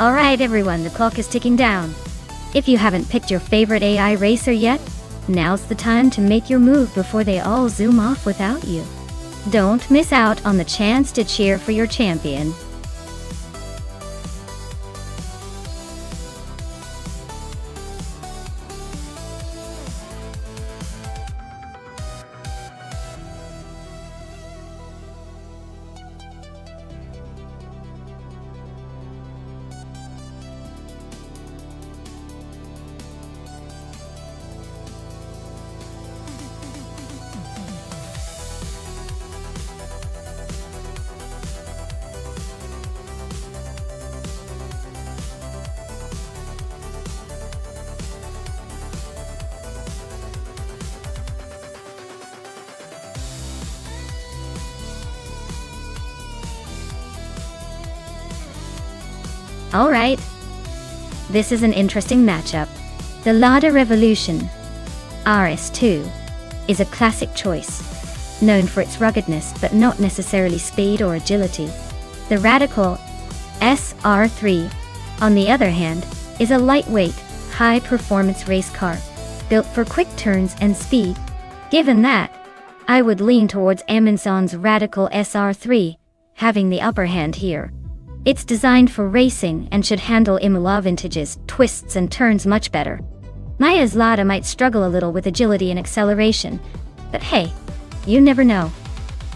Alright everyone, the clock is ticking down. If you haven't picked your favorite AI racer yet, now's the time to make your move before they all zoom off without you. Don't miss out on the chance to cheer for your champion. Alright. This is an interesting matchup. The Lada Revolution RS2 is a classic choice, known for its ruggedness but not necessarily speed or agility. The Radical SR3, on the other hand, is a lightweight, high-performance race car, built for quick turns and speed. Given that, I would lean towards Amazon's Radical SR3, having the upper hand here. It's designed for racing and should handle Imola vintages, twists and turns much better. Maya's Lada might struggle a little with agility and acceleration, but hey, you never know.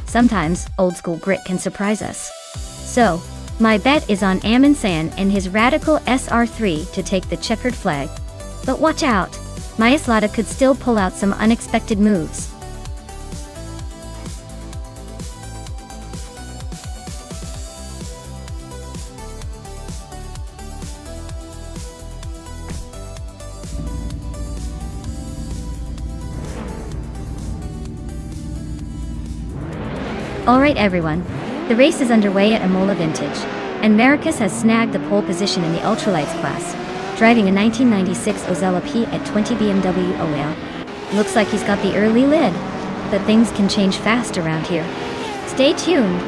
Sometimes old-school grit can surprise us. So, my bet is on Amundsen and his Radical SR3 to take the checkered flag. But watch out, Maya's Lada could still pull out some unexpected moves. Alright everyone, the race is underway at Imola Vintage, and Marcus has snagged the pole position in the ultralights class, driving a 1996 Ozella P at 20 BMW OL. Looks like he's got the early lead, but things can change fast around here. Stay tuned!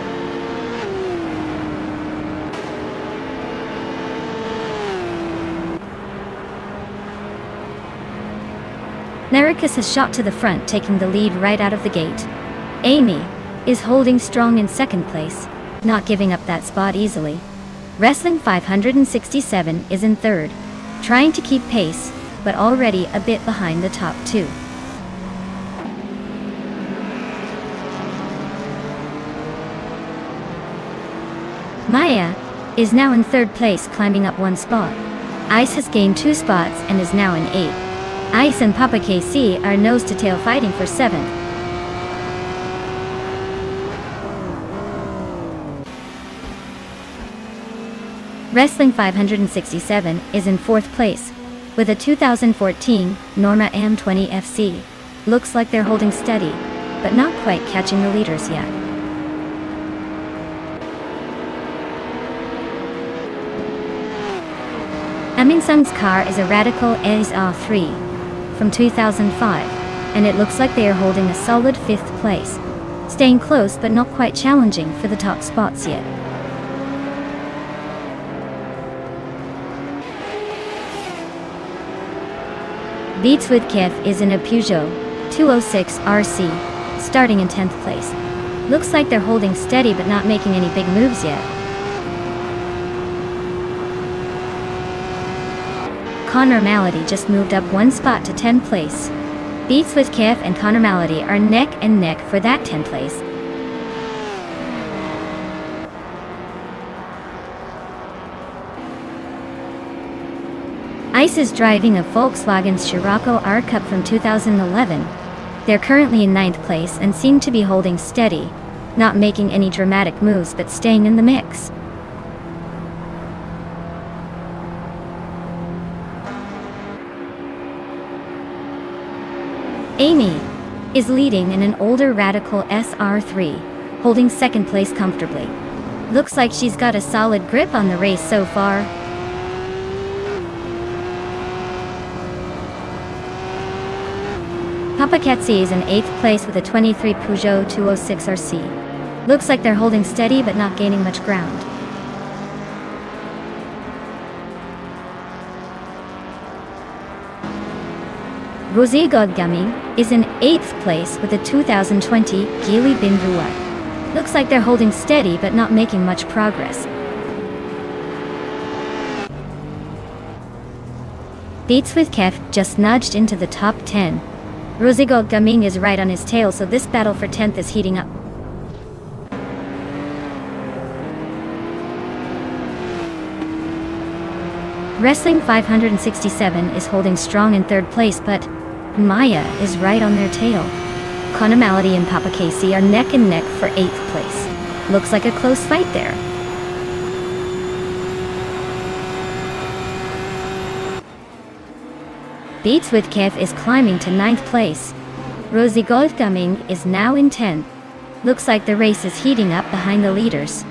Marcus has shot to the front, taking the lead right out of the gate. Amy is holding strong in second place, not giving up that spot easily. Wrestling 567 is in third, trying to keep pace, but already a bit behind the top two. Maya is now in third place, climbing up one spot. Ice has gained 2 spots and is now in 8th. Ice and Papa KC are nose-to-tail fighting for 7th. Wrestling 567 is in 4th place, with a 2014 Norma M20 FC. Looks like they're holding steady, but not quite catching the leaders yet. Aminsung's car is a Radical SR3 from 2005, and it looks like they are holding a solid 5th place, staying close but not quite challenging for the top spots yet. Beats with Kiev is in a Peugeot 206 RC, starting in 10th place. Looks like they're holding steady but not making any big moves yet. Connor Malady just moved up one spot to 10th place. Beats with Kiev and Connor Malady are neck and neck for that 10th place. Ice is driving a Volkswagen Scirocco R Cup from 2011. They're currently in 9th place and seem to be holding steady, not making any dramatic moves but staying in the mix. Amy is leading in an older Radical SR3, holding 2nd place comfortably. Looks like she's got a solid grip on the race so far. Papa Ketsi is in 8th place with a 23 Peugeot 206 RC. Looks like they're holding steady but not gaining much ground. Rosie Godgaming is in 8th place with a 2020 Gili Bin Ruat. Looks like they're holding steady but not making much progress. Beats with Kef just nudged into the top 10. Rosie Godgaming is right on his tail, so this battle for 10th is heating up. Wrestling 567 is holding strong in 3rd place, but Maya is right on their tail. Conamality and Papa Casey are neck and neck for 8th place. Looks like a close fight there. Beats with Kev is climbing to 9th place. Rosie Godgaming is now in 10th. Looks like the race is heating up behind the leaders.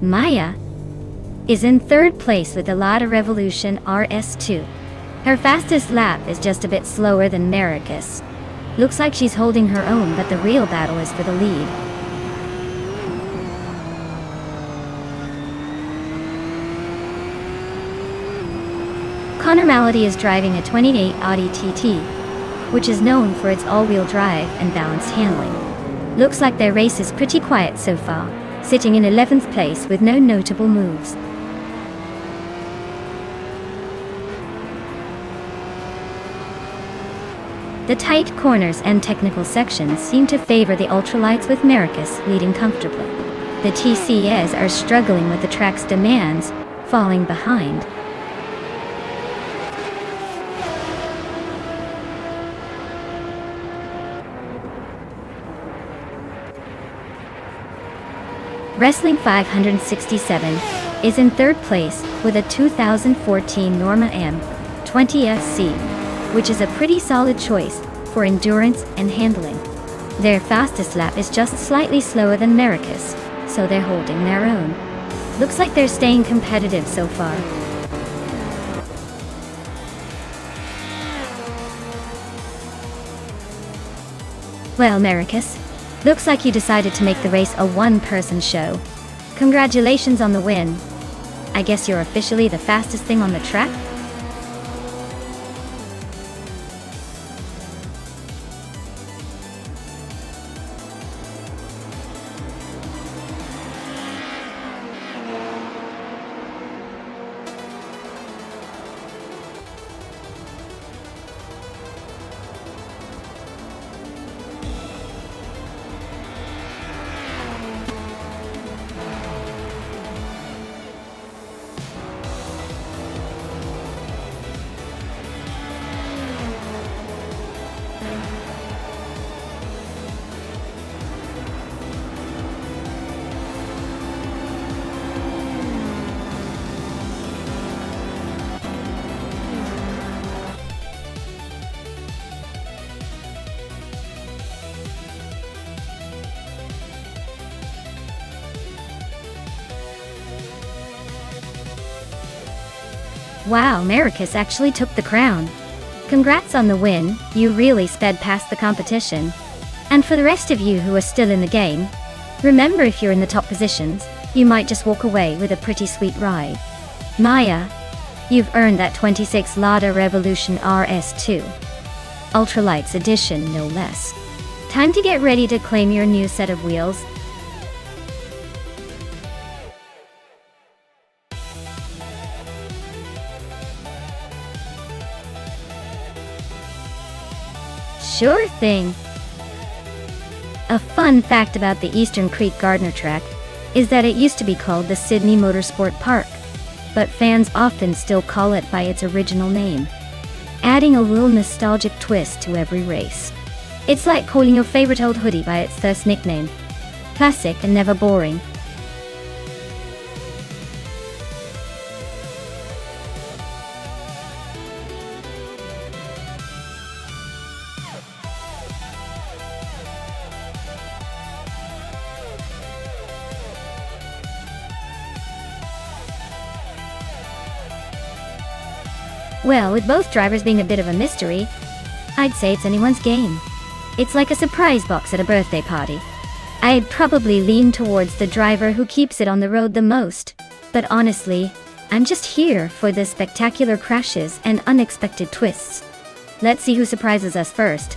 Maya is in 3rd place with the Lada Revolution RS2. Her fastest lap is just a bit slower than Maracus. Looks like she's holding her own, but the real battle is for the lead. Conamality is driving a 28 Audi TT, which is known for its all-wheel drive and balanced handling. Looks like their race is pretty quiet so far, sitting in 11th place with no notable moves. The tight corners and technical sections seem to favor the ultralights, with Maracus leading comfortably. The TCS are struggling with the track's demands, falling behind. Wrestling 567 is in 3rd place with a 2014 Norma M20SC, which is a pretty solid choice for endurance and handling. Their fastest lap is just slightly slower than Maracus, so they're holding their own. Looks like they're staying competitive so far. Well, Maracus, looks like you decided to make the race a one-person show. Congratulations on the win. I guess you're officially the fastest thing on the track? Wow, Maracus actually took the crown. Congrats on the win, you really sped past the competition. And for the rest of you who are still in the game, remember, if you're in the top positions, you might just walk away with a pretty sweet ride. Maya, you've earned that 26 Lada Revolution RS2. Ultralights edition, no less. Time to get ready to claim your new set of wheels. Sure thing. A fun fact about the Eastern Creek Gardner track is that it used to be called the Sydney Motorsport Park, but fans often still call it by its original name, adding a little nostalgic twist to every race. It's like calling your favorite old hoodie by its first nickname. Classic and never boring. Well, with both drivers being a bit of a mystery, I'd say it's anyone's game. It's like a surprise box at a birthday party. I'd probably lean towards the driver who keeps it on the road the most. But honestly, I'm just here for the spectacular crashes and unexpected twists. Let's see who surprises us first.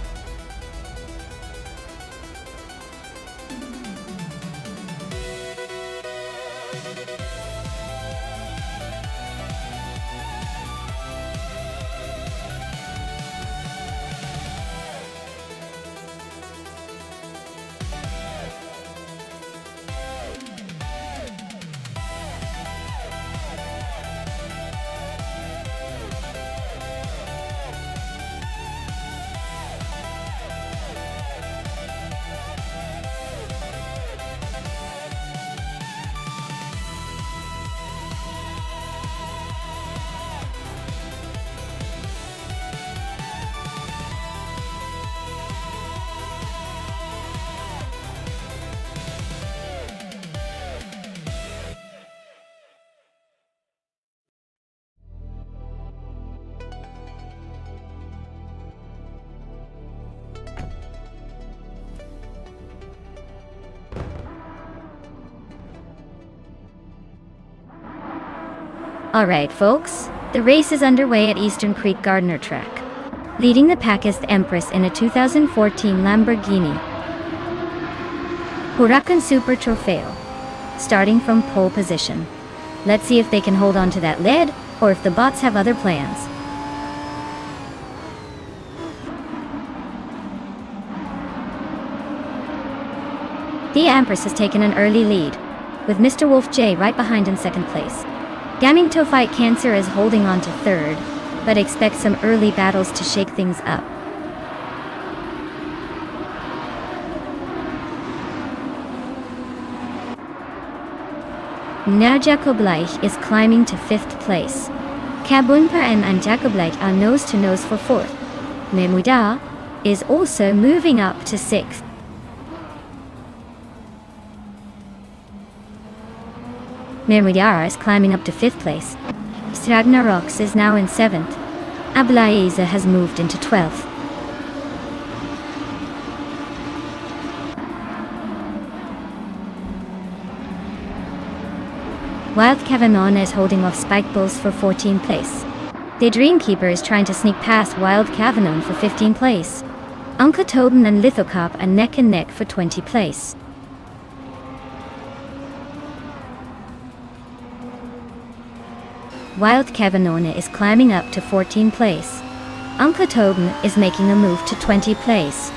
Alright folks, the race is underway at Eastern Creek Gardner Track. Leading the pack is the Empress in a 2014 Lamborghini Huracan Super Trofeo, starting from pole position. Let's see if they can hold on to that lead, or if the bots have other plans. The Empress has taken an early lead, with Mr. Wolf J right behind in second place. Gaming to Fight Cancer is holding on to third, but expect some early battles to shake things up. Jacobleich is climbing to fifth place. Kabunpa and Jacobleich are nose to nose for fourth. Memuda is also moving up to sixth. Mermudara is climbing up to 5th place. Stragnarox is now in 7th. Ablaiza has moved into 12th. Wild Cavanon is holding off Spike Bulls for 14th place. The Dreamkeeper is trying to sneak past Wild Cavanon for 15th place. Uncle Tobin and Lithocop are neck and neck for 20th place. Wild Cavanona is climbing up to 14th place. Uncle Tobin is making a move to 20th place.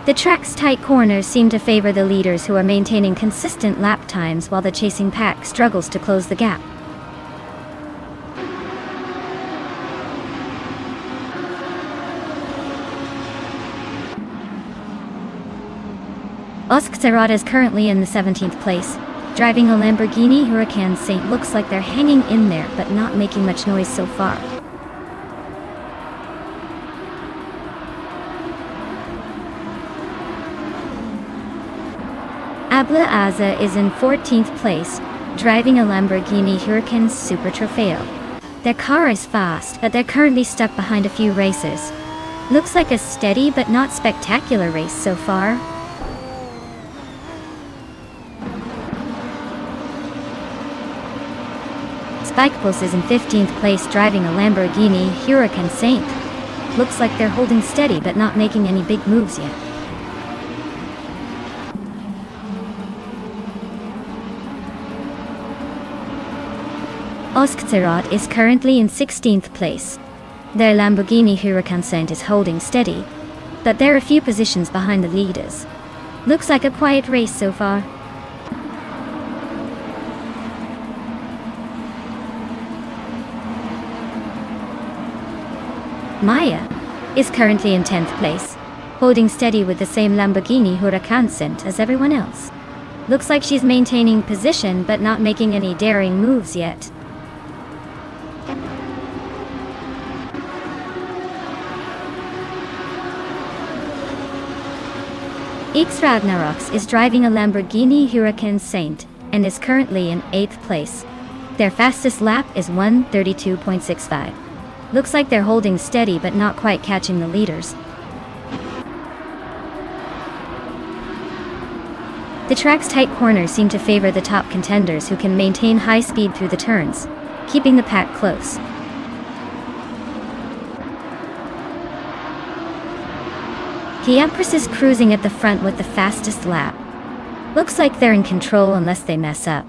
The track's tight corners seem to favor the leaders who are maintaining consistent lap times while the chasing pack struggles to close the gap. Oskzerot is currently in the 17th place, driving a Lamborghini Huracan Saint. Looks like they're hanging in there but not making much noise so far. Abla Aza is in 14th place, driving a Lamborghini Huracan Super Trofeo. Their car is fast, but they're currently stuck behind a few racers. Looks like a steady but not spectacular race so far. Spike Pulse is in 15th place, driving a Lamborghini Huracan Saint. Looks like they're holding steady but not making any big moves yet. Oskzerot is currently in 16th place. Their Lamborghini Huracan Saint is holding steady, but they're a few positions behind the leaders. Looks like a quiet race so far. Maya is currently in 10th place, holding steady with the same Lamborghini Huracan Saint as everyone else. Looks like she's maintaining position but not making any daring moves yet. X Ragnarox is driving a Lamborghini Huracan Saint and is currently in 8th place. Their fastest lap is 1:32.65. Looks like they're holding steady but not quite catching the leaders. The track's tight corners seem to favor the top contenders who can maintain high speed through the turns, keeping the pack close. The Empress is cruising at the front with the fastest lap. Looks like they're in control unless they mess up.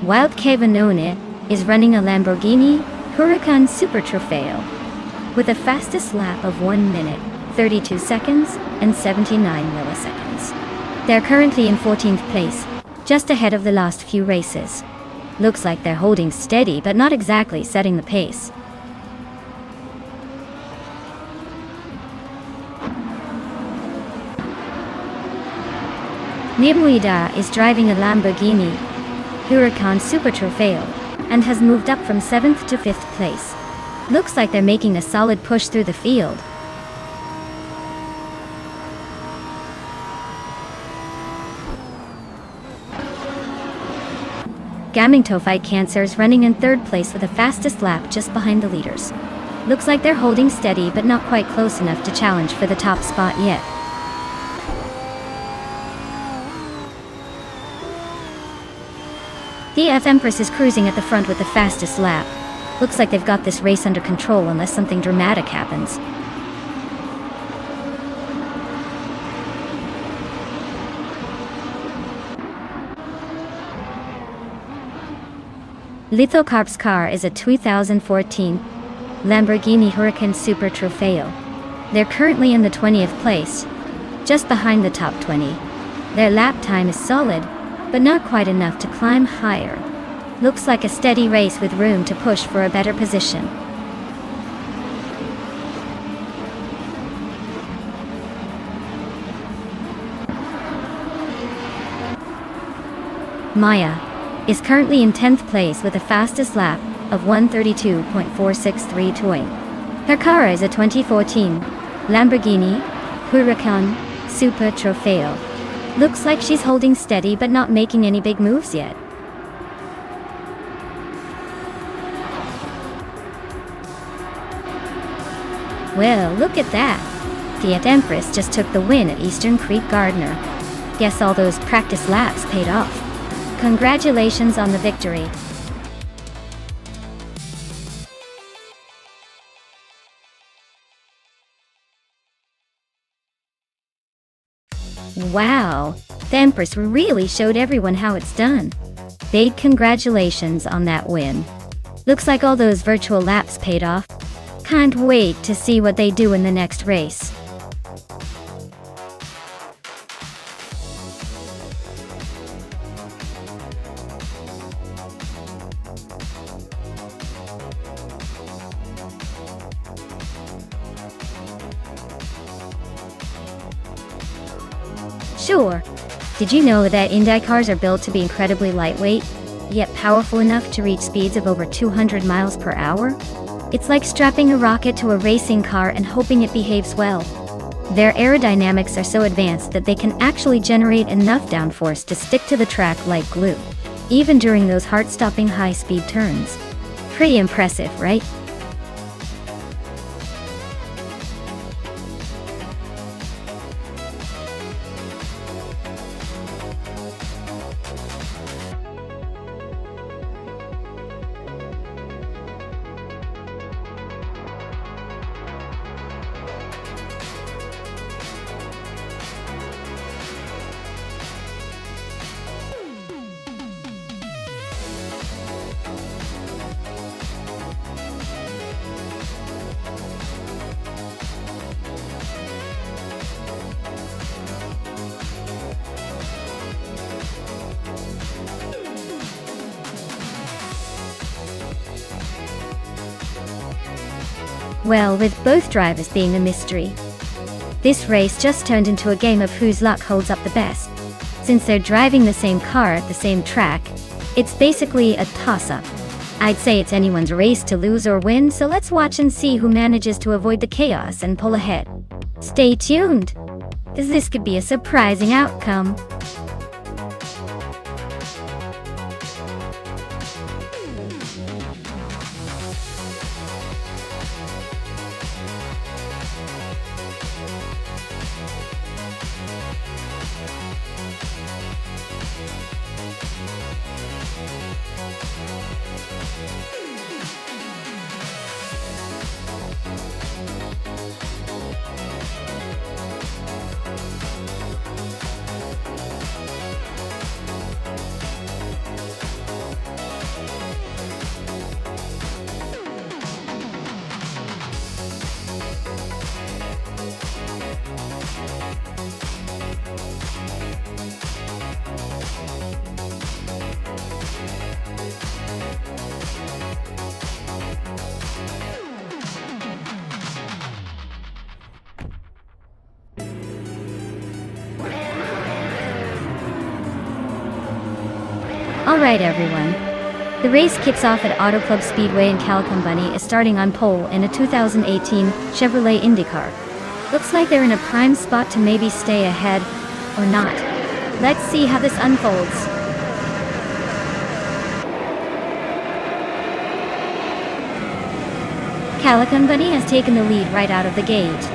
Wild Cavanone is running a Lamborghini Huracan Super Trofeo with a fastest lap of 1 minute, 32 seconds, and 79 milliseconds. They're currently in 14th place, just ahead of the last few races. Looks like they're holding steady but not exactly setting the pace. Nibuida is driving a Lamborghini Huracan Super Trofeo and has moved up from 7th to 5th place. Looks like they're making a solid push through the field. Gamingtophyte Cancer is running in 3rd place with the fastest lap just behind the leaders. Looks like they're holding steady but not quite close enough to challenge for the top spot yet. The Empress is cruising at the front with the fastest lap. Looks like they've got this race under control unless something dramatic happens. Lithocarp's car is a 2014 Lamborghini Huracan Super Trofeo. They're currently in the 20th place, just behind the top 20. Their lap time is solid, but not quite enough to climb higher. Looks like a steady race with room to push for a better position. Maya is currently in 10th place with the fastest lap of 1:32.463 toy. Her car is a 2014 Lamborghini Huracan Super Trofeo. Looks like she's holding steady but not making any big moves yet. Well, look at that! The Empress just took the win at Eastern Creek Gardner. Guess all those practice laps paid off. Congratulations on the victory. Wow, the Empress really showed everyone how it's done. Big congratulations on that win. Looks like all those virtual laps paid off. Can't wait to see what they do in the next race. Sure. Did you know that Indy cars are built to be incredibly lightweight, yet powerful enough to reach speeds of over 200 miles per hour? It's like strapping a rocket to a racing car and hoping it behaves well. Their aerodynamics are so advanced that they can actually generate enough downforce to stick to the track like glue, even during those heart-stopping high-speed turns. Pretty impressive, right? Well, with both drivers being a mystery, this race just turned into a game of whose luck holds up the best. Since they're driving the same car at the same track, it's basically a toss-up. I'd say it's anyone's race to lose or win, so let's watch and see who manages to avoid the chaos and pull ahead. Stay tuned, as this could be a surprising outcome. Alright everyone, the race kicks off at Auto Club Speedway and Calicum Bunny is starting on pole in a 2018 Chevrolet IndyCar. Looks like they're in a prime spot to maybe stay ahead, or not. Let's see how this unfolds. Calicum Bunny has taken the lead right out of the gate.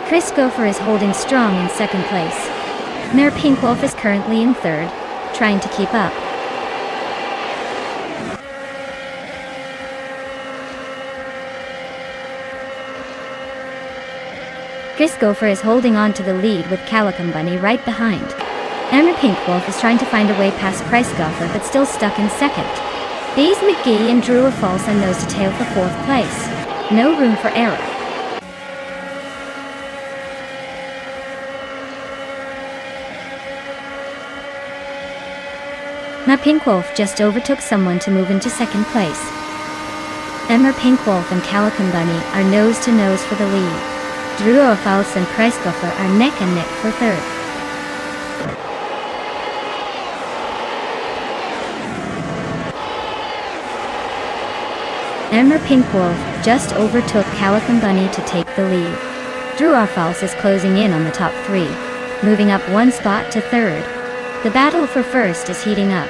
Chris Gopher is holding strong in second place. Mayor Pink Wolf is currently in third, trying to keep up. Chris Gopher is holding on to the lead with Calicum Bunny right behind. Mayor Pink Wolf is trying to find a way past Chris Gopher but still stuck in second. Bees McGee and Drew are false and nose to tail for fourth place. No room for error. Mayor Pink Wolf just overtook someone to move into second place. Mayor Pink Wolf and Calicum Bunny are nose to nose for the lead. Drew O'Falls and Chris Gopher are neck and neck for third. Mayor Pink Wolf just overtook Calicum Bunny to take the lead. Drew O'Falls is closing in on the top three, moving up one spot to third. The battle for first is heating up.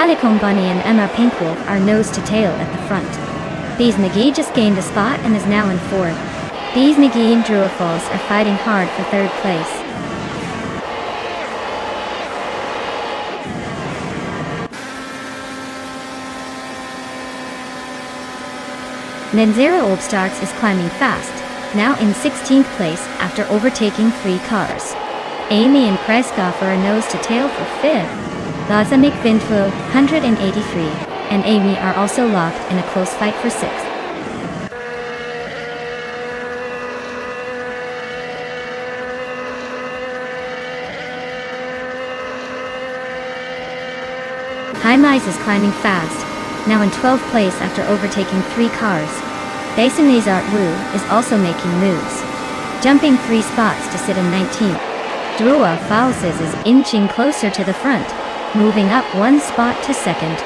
Calicum Bunny and Mayor Pink Wolf are nose to tail at the front. Bees McGee just gained a spot and is now in fourth. Bees McGee and Drew O'Falls are fighting hard for third place. Nenzera Old Starks is climbing fast, now in 16th place after overtaking 3 cars. Amy and Chris Gopher are nose to tail for 5th. Laza McVintville, 183, and Amy are also locked in a close fight for 6th. High Mize is climbing fast, now in 12th place after overtaking 3 cars. Basin Nazart Wu is also making moves, jumping 3 spots to sit in 19th. Drua Falses is inching closer to the front, moving up 1 spot to second.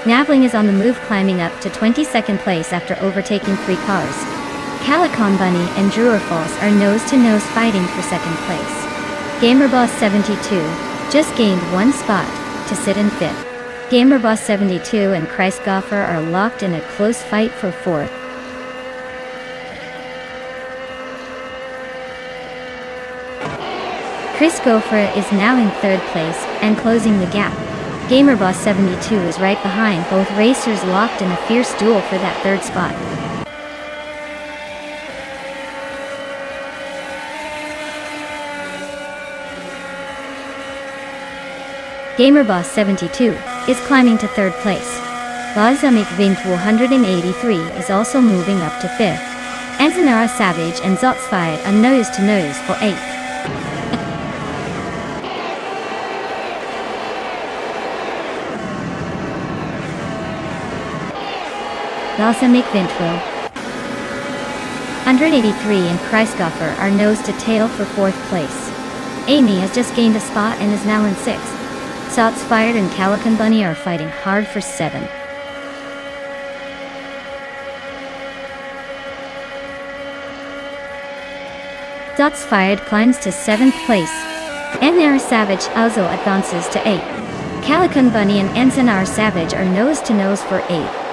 Navling is on the move, climbing up to 22nd place after overtaking 3 cars. Calicum Bunny and Drew O'Falls are nose-to-nose fighting for second place. GamerBoss 72 just gained 1 spot to sit in 5th. GamerBoss 72 and Chris Gopher are locked in a close fight for 4th. Chris Gopher is now in 3rd place and closing the gap. GamerBoss 72 is right behind, both racers locked in a fierce duel for that 3rd spot. GamerBoss 72 is climbing to 3rd place. Lazamik Vint 183 is also moving up to 5th. Anzanara Savage and Zotsfied are nose to nose for 8th. Lhasa McVintwell. 183 and Kreisgoffer are nose to tail for 4th place. Amy has just gained a spot and is now in 6th. Sots Fired and Calican Bunny are fighting hard for 7th. Sots Fired climbs to 7th place. Ennar Savage also advances to 8th. Calican Bunny and Ensignar Savage are nose to nose for 8th.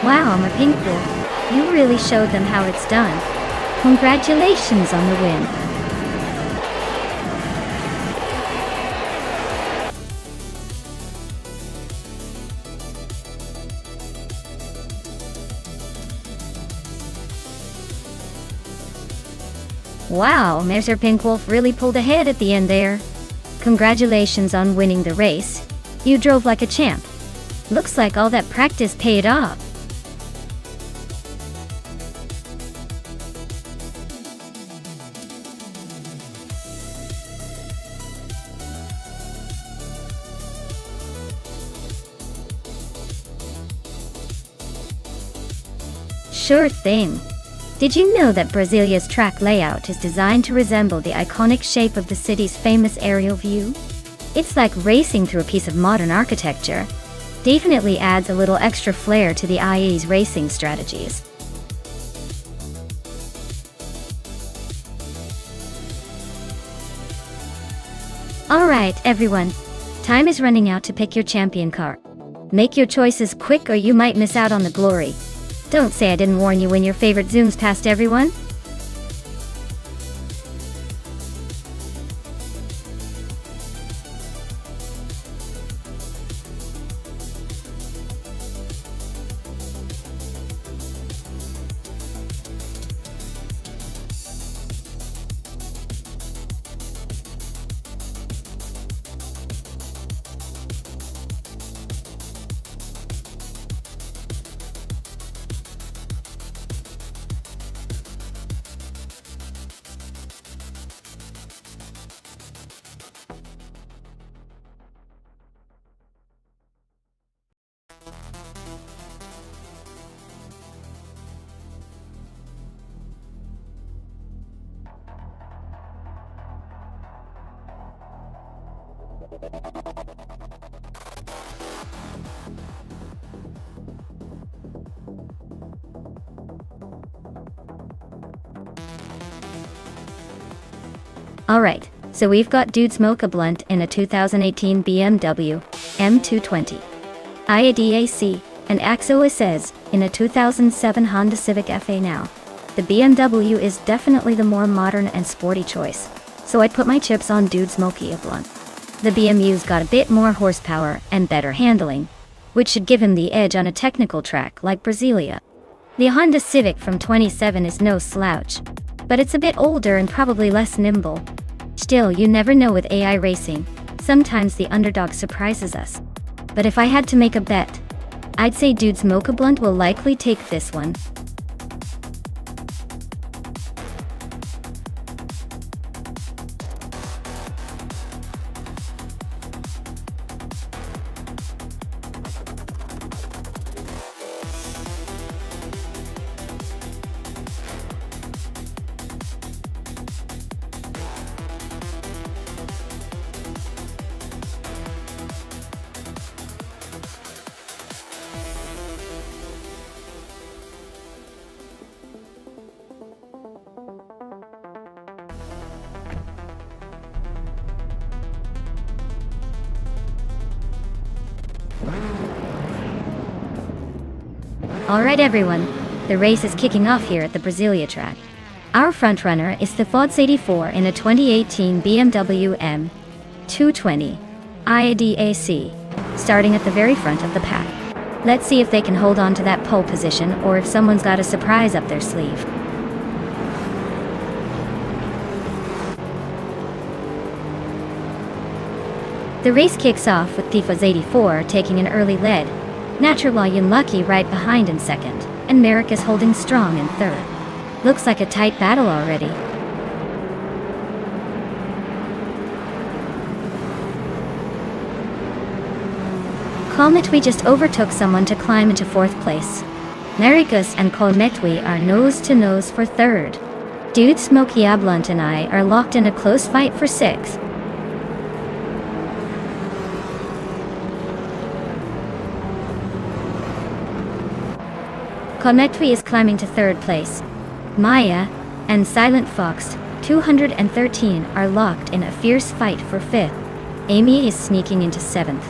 Wow, my pink wolf, you really showed them how it's done. Congratulations on the win. Wow, Mr. Pink Wolf really pulled ahead at the end there. Congratulations on winning the race. You drove like a champ. Looks like all that practice paid off. Sure thing. Did you know that Brasilia's track layout is designed to resemble the iconic shape of the city's famous aerial view? It's like racing through a piece of modern architecture. Definitely adds a little extra flair to the IE's racing strategies. Alright, everyone. Time is running out to pick your champion car. Make your choices quick or you might miss out on the glory. Don't say I didn't warn you when your favorite zooms past everyone. Alright, so we've got Dude Smoke a Blunt in a 2018 BMW M220 IADAC, and Axo says in a 2007 Honda Civic FA now. The BMW is definitely the more modern and sporty choice, so I'd put my chips on Dude Smokey a Blunt. The BMW's got a bit more horsepower and better handling, which should give him the edge on a technical track like Brasilia. The Honda Civic from 27 is no slouch, but it's a bit older and probably less nimble. Still, you never know with AI racing. Sometimes the underdog surprises us. But if I had to make a bet, I'd say Dude Smoke a Blunt will likely take this one. Alright everyone, the race is kicking off here at the Brasilia track. Our frontrunner is the Fods 84 in a 2018 BMW M220 IADAC, starting at the very front of the pack. Let's see if they can hold on to that pole position or if someone's got a surprise up their sleeve. The race kicks off with Fods 84 taking an early lead, Naturalian Lucky right behind in second, and Merrick is holding strong in third. Looks like a tight battle already. Kolmetwi just overtook someone to climb into 4th place. Nerikus and Kolmetwi are nose to nose for 3rd. Dude Smokey Ablunt and I are locked in a close fight for 6th. Kolmetwi is climbing to 3rd place. Maya and Silent Fox 213 are locked in a fierce fight for 5th. Amy is sneaking into 7th.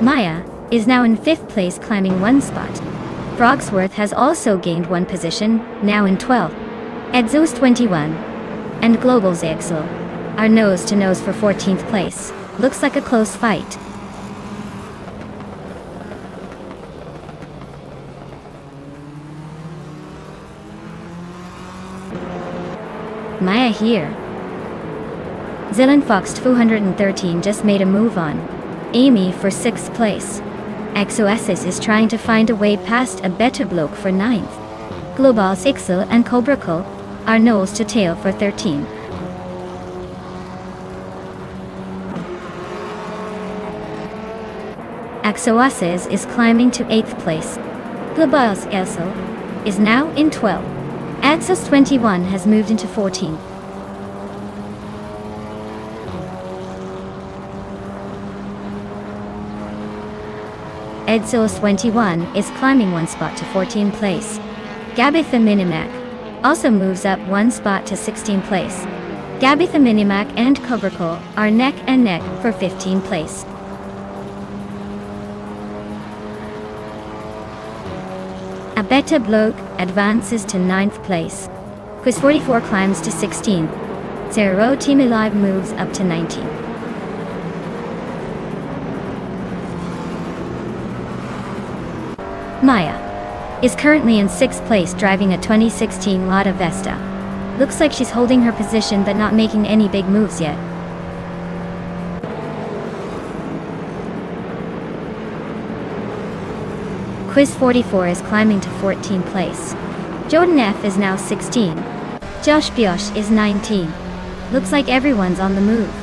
Maya is now in 5th place, climbing 1 spot. Frogsworth has also gained 1 position, now in 12th. Edzos 21 and Global Zexel are nose to nose for 14th place. Looks like a close fight. Maya here. Zillion Fox 213 just made a move on Amy for 6th place. Exoasis is trying to find a way past a better bloke for 9th. Global Zexel and Cobracle are nose to tail for 13. Exoasis is climbing to 8th place. Global Zexel is now in 12th. Axos 21 has moved into 14th. Edzos 21 is climbing 1 spot to 14th place. Gabitha Minimac also moves up 1 spot to 16th place. Gabitha Minimac and Cobracle are neck and neck for 15th place. A Beta Bloke advances to 9th place. Quiz 44 climbs to 16th. Zero Team Alive moves up to 19th. Maya is currently in 6th place, driving a 2016 Lada Vesta. Looks like she's holding her position but not making any big moves yet. Quiz 44 is climbing to 14th place. Jordan F is now 16. Josh Biosh is 19. Looks like everyone's on the move.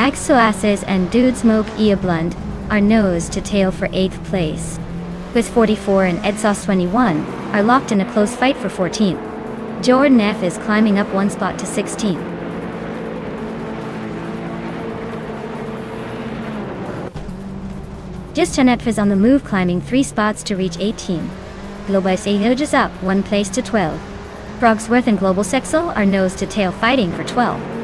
Axoasis and Dude Smoke Eablund are nose to tail for 8th place. Quiz 44 and Edsos 21 are locked in a close fight for 14th. Jordan F is climbing up 1 spot to 16th. Justinetf is on the move, climbing 3 spots to reach 18. Globus Ahojas up 1 place to 12. Frogsworth and Global Sexel are nose to tail, fighting for 12.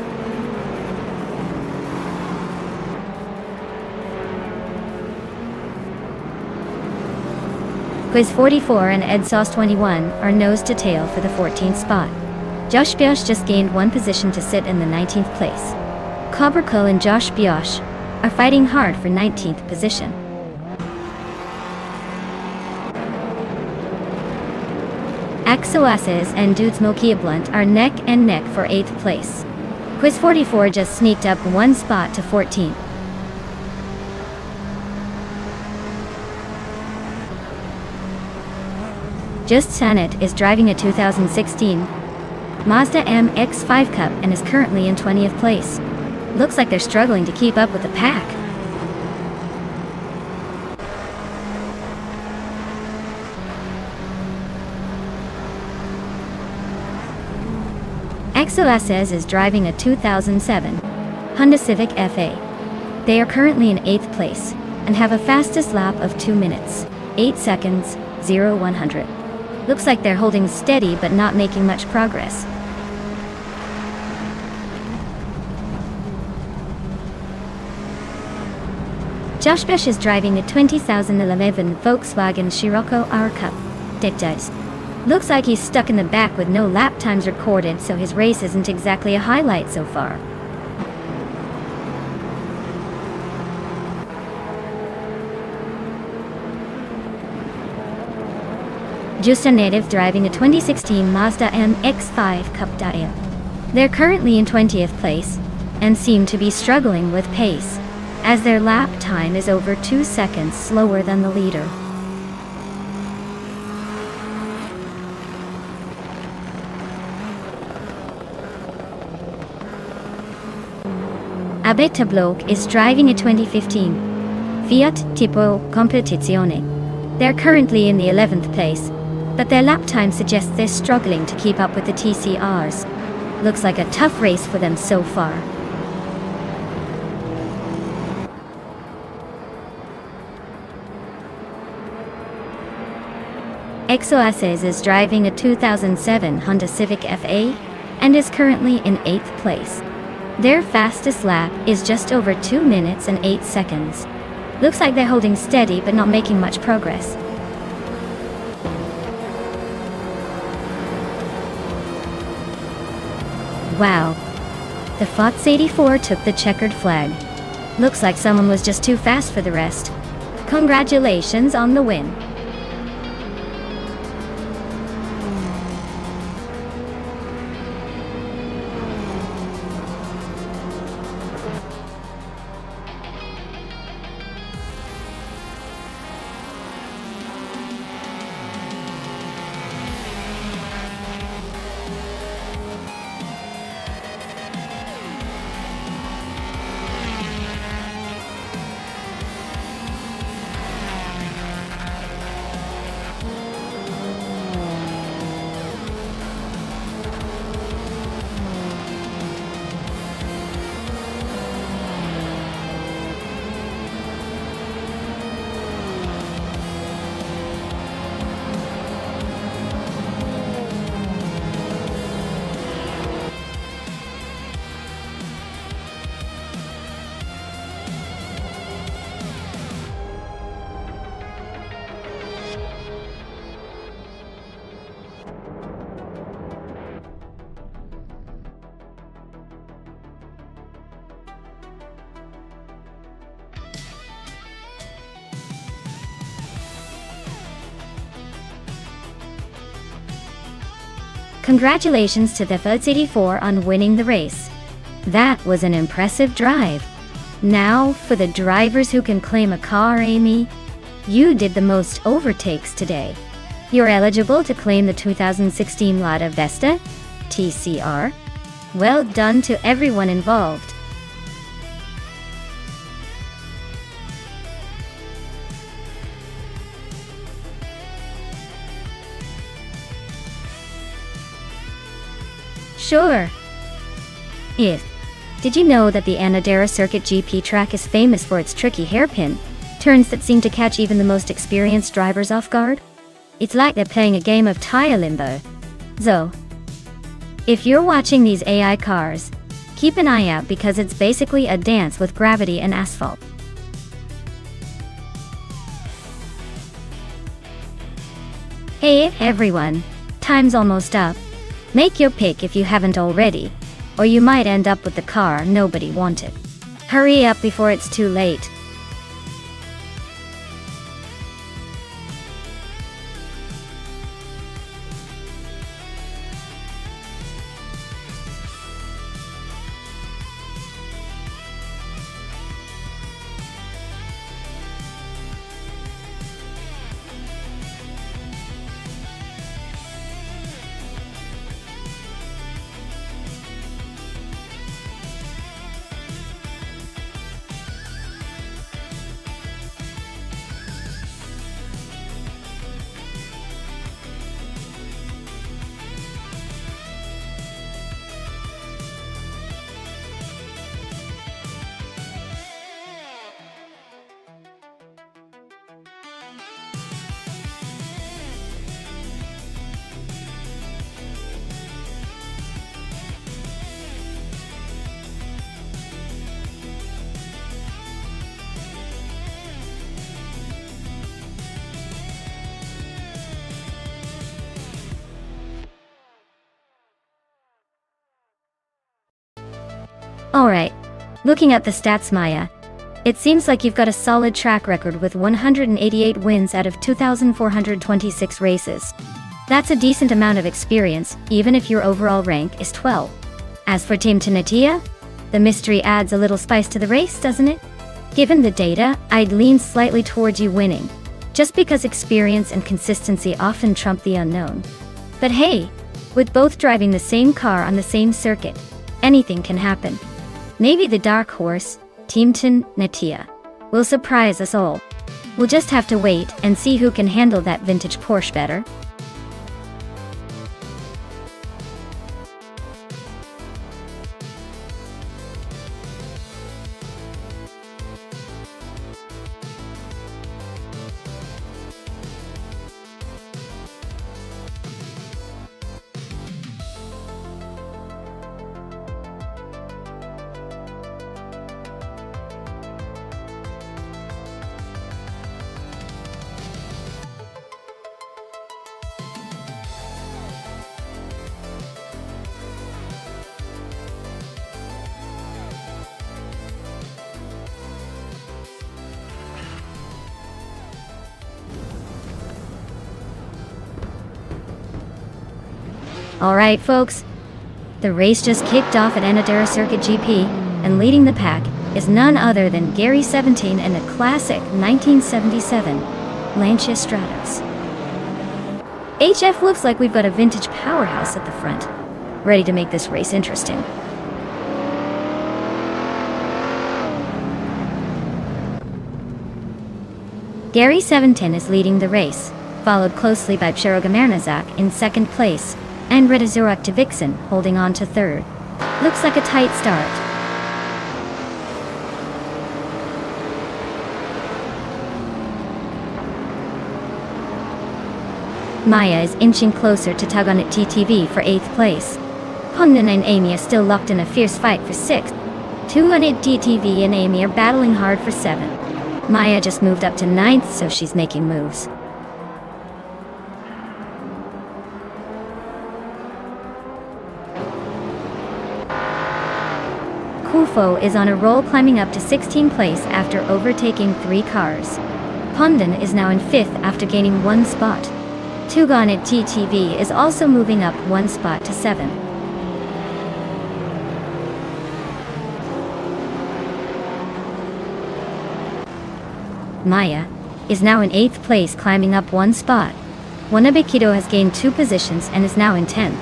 Quiz 44 and Edsos 21 are nose to tail for the 14th spot. Josh Biosh just gained 1 position to sit in the 19th place. Cobracle and Josh Biosh are fighting hard for 19th position. Axoasis and Dudes Mokia Blunt are neck and neck for 8th place. Quiz 44 just sneaked up 1 spot to 14th. Just Sanet is driving a 2016 Mazda MX-5 Cup and is currently in 20th place. Looks like they're struggling to keep up with the pack. Exoases is driving a 2007 Honda Civic FA. They are currently in 8th place and have a fastest lap of 2 minutes, 8 seconds, 0-100. Looks like they're holding steady but not making much progress. Josh Bush is driving a 2011 Volkswagen Scirocco R Cup. Dictates. Looks like he's stuck in the back with no lap times recorded, so his race isn't exactly a highlight so far. Just a native driving a 2016 Mazda MX-5 Cup Dia. They're currently in 20th place and seem to be struggling with pace. as their lap time is over 2 seconds slower than the leader. Abeta Bloke is driving a 2015 Fiat Tipo Competizione. They're currently in the 11th place, but their lap time suggests they're struggling to keep up with the TCRs. Looks like a tough race for them so far. Exoaces is driving a 2007 Honda Civic FA and is currently in 8th place. Their fastest lap is just over 2 minutes and 8 seconds. Looks like they're holding steady but not making much progress. Wow. The FOTS 84 took the checkered flag. Looks like someone was just too fast for the rest. Congratulations on the win. Congratulations to the FOTS 84 on winning the race. That was an impressive drive. Now, for the drivers who can claim a car, Amy. You did the most overtakes today. You're eligible to claim the 2016 Lada Vesta TCR. Well done to everyone involved. Sure. Did you know that the Anadera Circuit GP track is famous for its tricky hairpin turns that seem to catch even the most experienced drivers off guard? It's like they're playing a game of tire limbo. So, if you're watching these AI cars, keep an eye out because it's basically a dance with gravity and asphalt. Hey everyone, time's almost up. Make your pick if you haven't already, or you might end up with the car nobody wanted. Hurry up before it's too late. Alright, looking at the stats, Maya, it seems like you've got a solid track record with 188 wins out of 2,426 races. That's a decent amount of experience, even if your overall rank is 12. As for Team Tinatia, the mystery adds a little spice to the race, doesn't it? Given the data, I'd lean slightly towards you winning, just because experience and consistency often trump the unknown. But hey, with both driving the same car on the same circuit, anything can happen. Maybe the dark horse, Team Natia, will surprise us all. We'll just have to wait and see who can handle that vintage Porsche better. Alright folks, the race just kicked off at Anadira Circuit GP, and leading the pack is none other than Gary 17 and a classic 1977 Lancia Stratos. HF looks like we've got a vintage powerhouse at the front, ready to make this race interesting. Gary 17 is leading the race, followed closely by Przeroga Marnazak in second place, and Redazurak Vixen holding on to third. Looks like a tight start. Maya is inching closer to tug on at TTV for 8th place. Pungnan and Amy are still locked in a fierce fight for 6th. 200 TTV and Amy are battling hard for 7th. Maya just moved up to 9th, so she's making moves. Kufo is on a roll, climbing up to 16th place after overtaking 3 cars. Pundon is now in 5th after gaining 1 spot. Tugan at TTV is also moving up 1 spot to 7th. Maya is now in 8th place, climbing up 1 spot. Wanabekido has gained 2 positions and is now in 10th.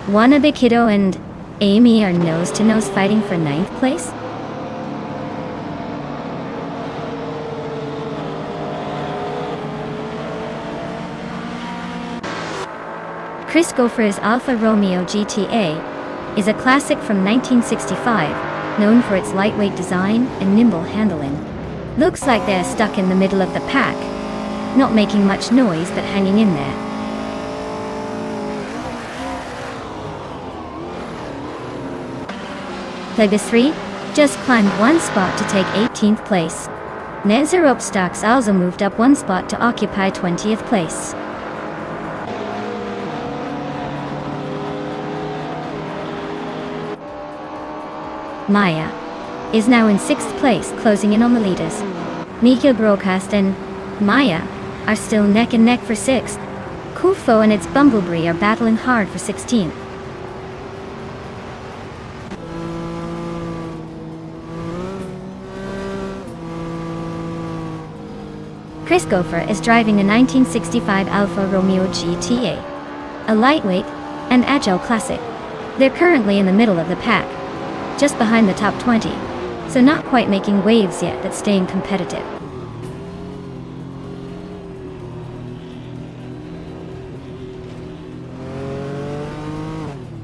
Wanabekido and Amy are nose-to-nose fighting for 9th place? Chris Gopher's Alfa Romeo GTA is a classic from 1965, known for its lightweight design and nimble handling. Looks like they're stuck in the middle of the pack, not making much noise but hanging in there. Plagas 3 just climbed 1 spot to take 18th place. Nezaropstaks also moved up 1 spot to occupy 20th place. Maya is now in 6th place, closing in on the leaders. Mika Broadcast and Maya are still neck and neck for 6th. Kufo and its Bumblebee are battling hard for 16th. Chris Gopher is driving a 1965 Alfa Romeo GTA, a lightweight and agile classic. They're currently in the middle of the pack, just behind the top 20, so not quite making waves yet, but staying competitive.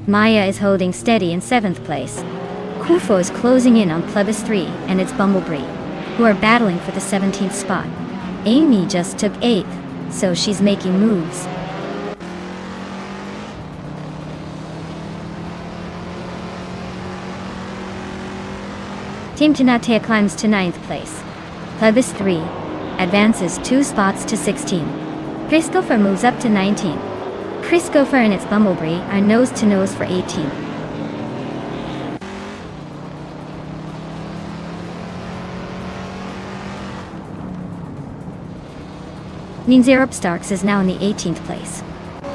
Maya is holding steady in 7th place. Kufo is closing in on Plebis 3 and its Bumblebee, who are battling for the 17th spot. Amy just took 8th, so she's making moves. Team Tanatea climbs to 9th place. Plebis 3 advances 2 spots to 16. Chris Gopher moves up to 19. Chris Gopher and its Bumblebee are nose-to-nose for 18. Ninzerop Starks is now in the 18th place.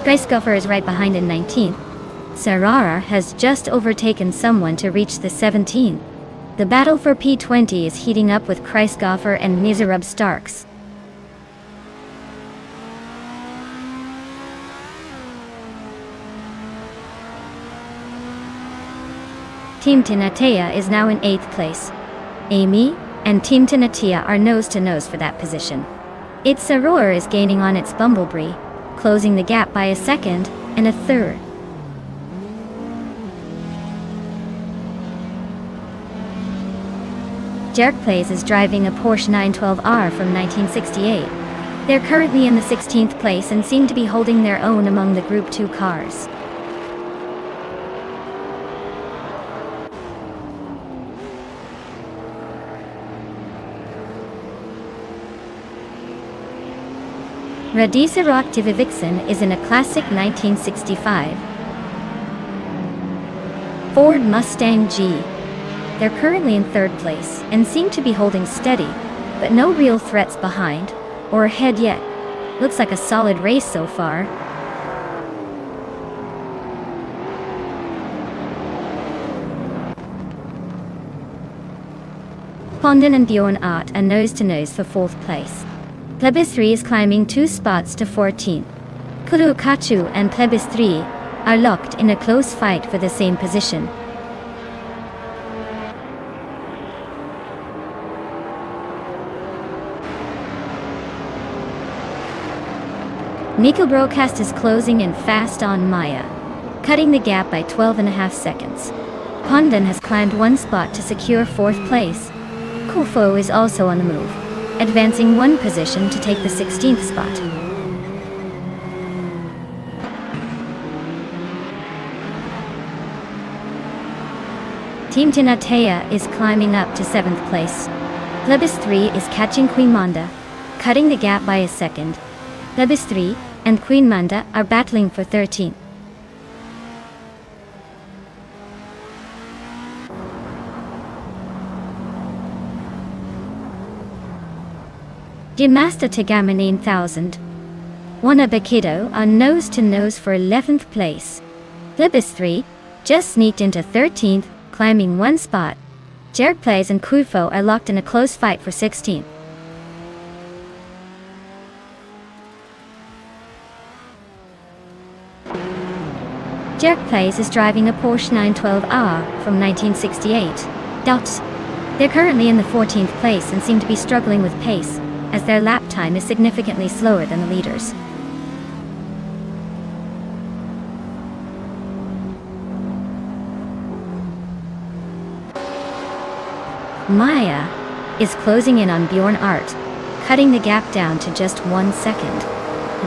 Chris Gopher is right behind in 19th. Sarara has just overtaken someone to reach the 17th. The battle for P20 is heating up with Kreisgoffer and Nizarub Starks. Team Tinatea is now in 8th place. Amy and Team Tinatea are nose-to-nose for that position. Its Aurora is gaining on its Bumblebee, closing the gap by a second and a third. Jerkplays is driving a Porsche 912R from 1968. They're currently in the 16th place and seem to be holding their own among the Group 2 cars. Radisa Rocktiva Vixen is in a classic 1965 Ford Mustang G. They're currently in 3rd place and seem to be holding steady, but no real threats behind or ahead yet. Looks like a solid race so far. Ponden and Bjorn Art are nose-to-nose for 4th place. Plebis 3 is climbing 2 spots to 14th. Kurukachu and Plebis 3 are locked in a close fight for the same position. Nickel Broadcast is closing in fast on Maya, cutting the gap by 12.5 seconds. Ponden has climbed 1 spot to secure 4th place. Kufo is also on the move, advancing 1 position to take the 16th spot. Team Tinatea is climbing up to 7th place. Plebis 3 is catching Queen Manda, cutting the gap by a second. Plebis 3 and Queen Manda are battling for 13th. Gimasta Tagama 9000. Wana Bakido are nose-to-nose for 11th place. Plebis 3 just sneaked into 13th, climbing 1 spot. Jerkplays and Kufo are locked in a close fight for 16th. Jerkplays is driving a Porsche 912R from 1968. Dots. They're currently in the 14th place and seem to be struggling with pace, as their lap time is significantly slower than the leaders. Maya is closing in on Bjorn Art, cutting the gap down to just 1 second.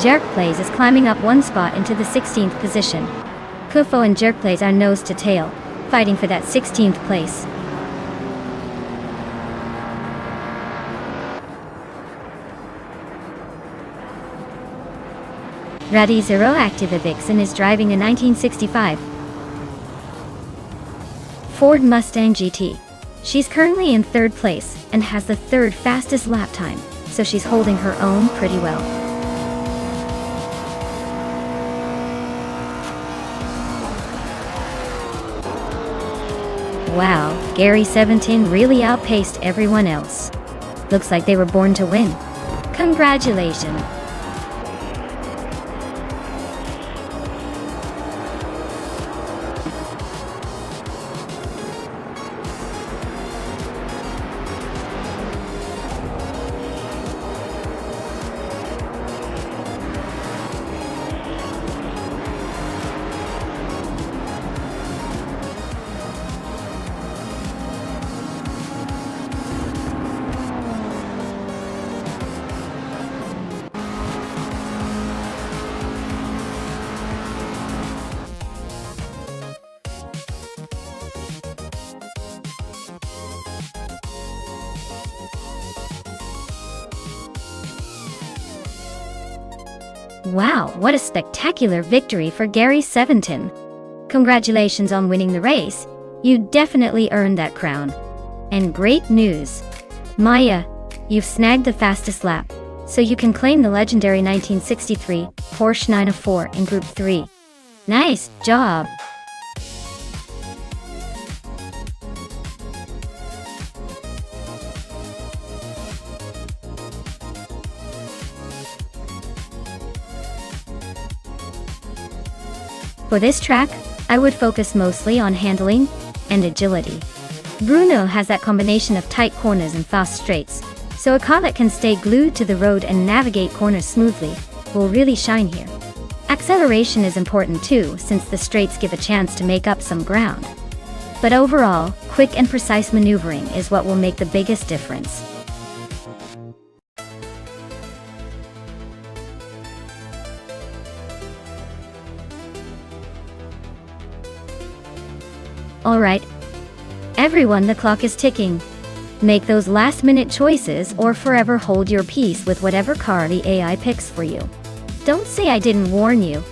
Jerkplays is climbing up 1 spot into the 16th position. Kufo and Jerkplays are nose to tail, fighting for that 16th place. Radi Zero Activa Vixen is driving a 1965 Ford Mustang GT. She's currently in 3rd place and has the 3rd fastest lap time, so she's holding her own pretty well. Wow, Gary 17 really outpaced everyone else. Looks like they were born to win. Congratulations! Wow, what a spectacular victory for Gary 17. Congratulations on winning the race. You definitely earned that crown. And great news. Maya, you've snagged the fastest lap, so you can claim the legendary 1963 Porsche 904 in Group 3. Nice job! For this track, I would focus mostly on handling and agility. Bruno has that combination of tight corners and fast straights, so a car that can stay glued to the road and navigate corners smoothly will really shine here. Acceleration is important too, since the straights give a chance to make up some ground. But overall, quick and precise maneuvering is what will make the biggest difference. Alright, everyone, the clock is ticking. Make those last-minute choices or forever hold your peace with whatever car the AI picks for you. Don't say I didn't warn you.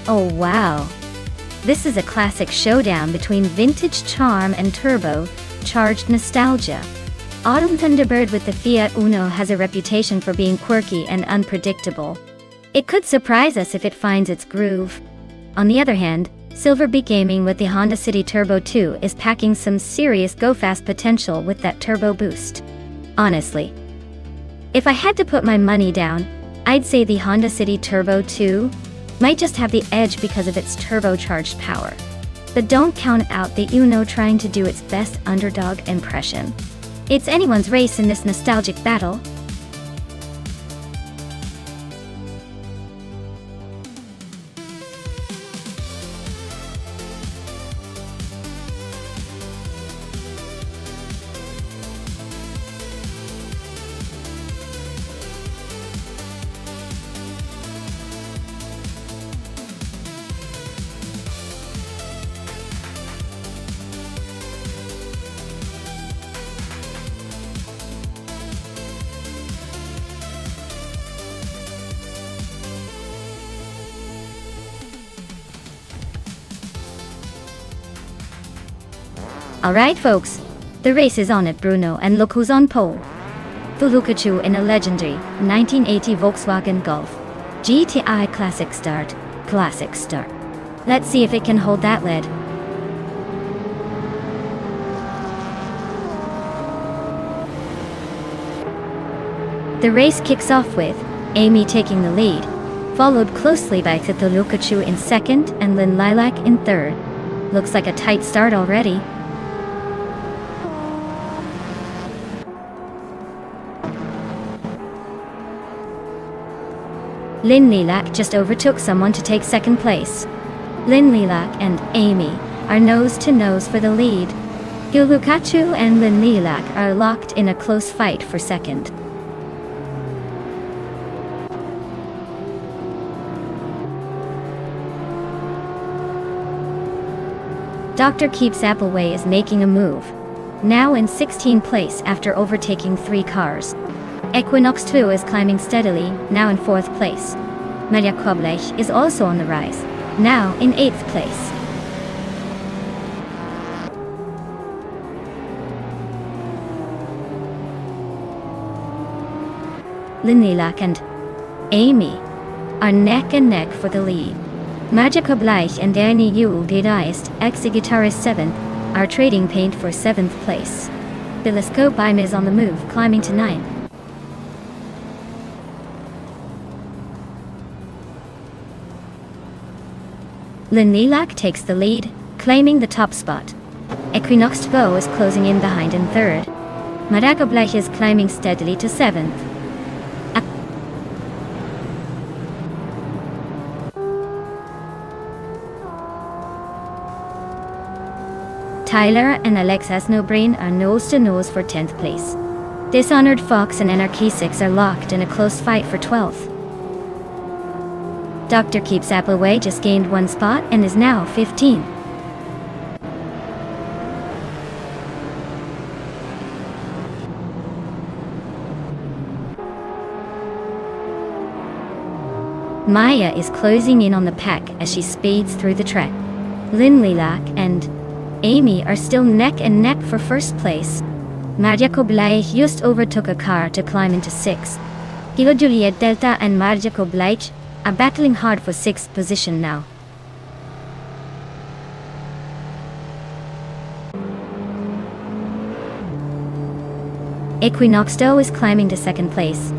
Oh wow! This is a classic showdown between vintage charm and turbo-charged nostalgia. Autumn Thunderbird with the Fiat Uno has a reputation for being quirky and unpredictable. It could surprise us if it finds its groove. On the other hand, Silverbeak Gaming with the Honda City Turbo 2 is packing some serious go-fast potential with that turbo boost. Honestly, if I had to put my money down, I'd say the Honda City Turbo 2 might just have the edge because of its turbocharged power. But don't count out the Uno trying to do its best underdog impression. It's anyone's race in this nostalgic battle. Alright folks, the race is on at Bruno, and look who's on pole. The Lukachu in a legendary 1980 Volkswagen Golf GTI Classic Start. Let's see if it can hold that lead. The race kicks off with Amy taking the lead, followed closely by the Lukachu in second and Lynn Lilac in third. Looks like a tight start already. Lynn Lilac just overtook someone to take second place. Lynn Lilac and Amy are nose to nose for the lead. Gil Lukachu and Lynn Lilac are locked in a close fight for second. Dr. Keeps Appleway is making a move, now in 16th place after overtaking 3 cars. Equinox 2 is climbing steadily, now in 4th place. Maria Koblech is also on the rise, now in 8th place. Lynn Lilac and Amy are neck and neck for the lead. Maja Koblech and Danny Yule Gedeist, ex-guitarist 7th, are trading paint for 7th place. Bilisco Bime is on the move, climbing to 9th. Lynn Lilac takes the lead, claiming the top spot. Equinox Tvo is closing in behind in third. Marjaco Blech is climbing steadily to seventh. Tyler and Alexas No Brain are nose to nose for 10th place. Dishonored Fox and NRK6 are locked in a close fight for 12th. Dr. Keeps Appleway just gained one spot and is now 15. Maya is closing in on the pack as she speeds through the track. Lynn Lilac and Amy are still neck and neck for first place. Marjaco Blech just overtook a car to climb into 6th. Kilo Juliet Delta and Marjaco Blech are battling hard for 6th position now. Equinox Do is climbing to 2nd place.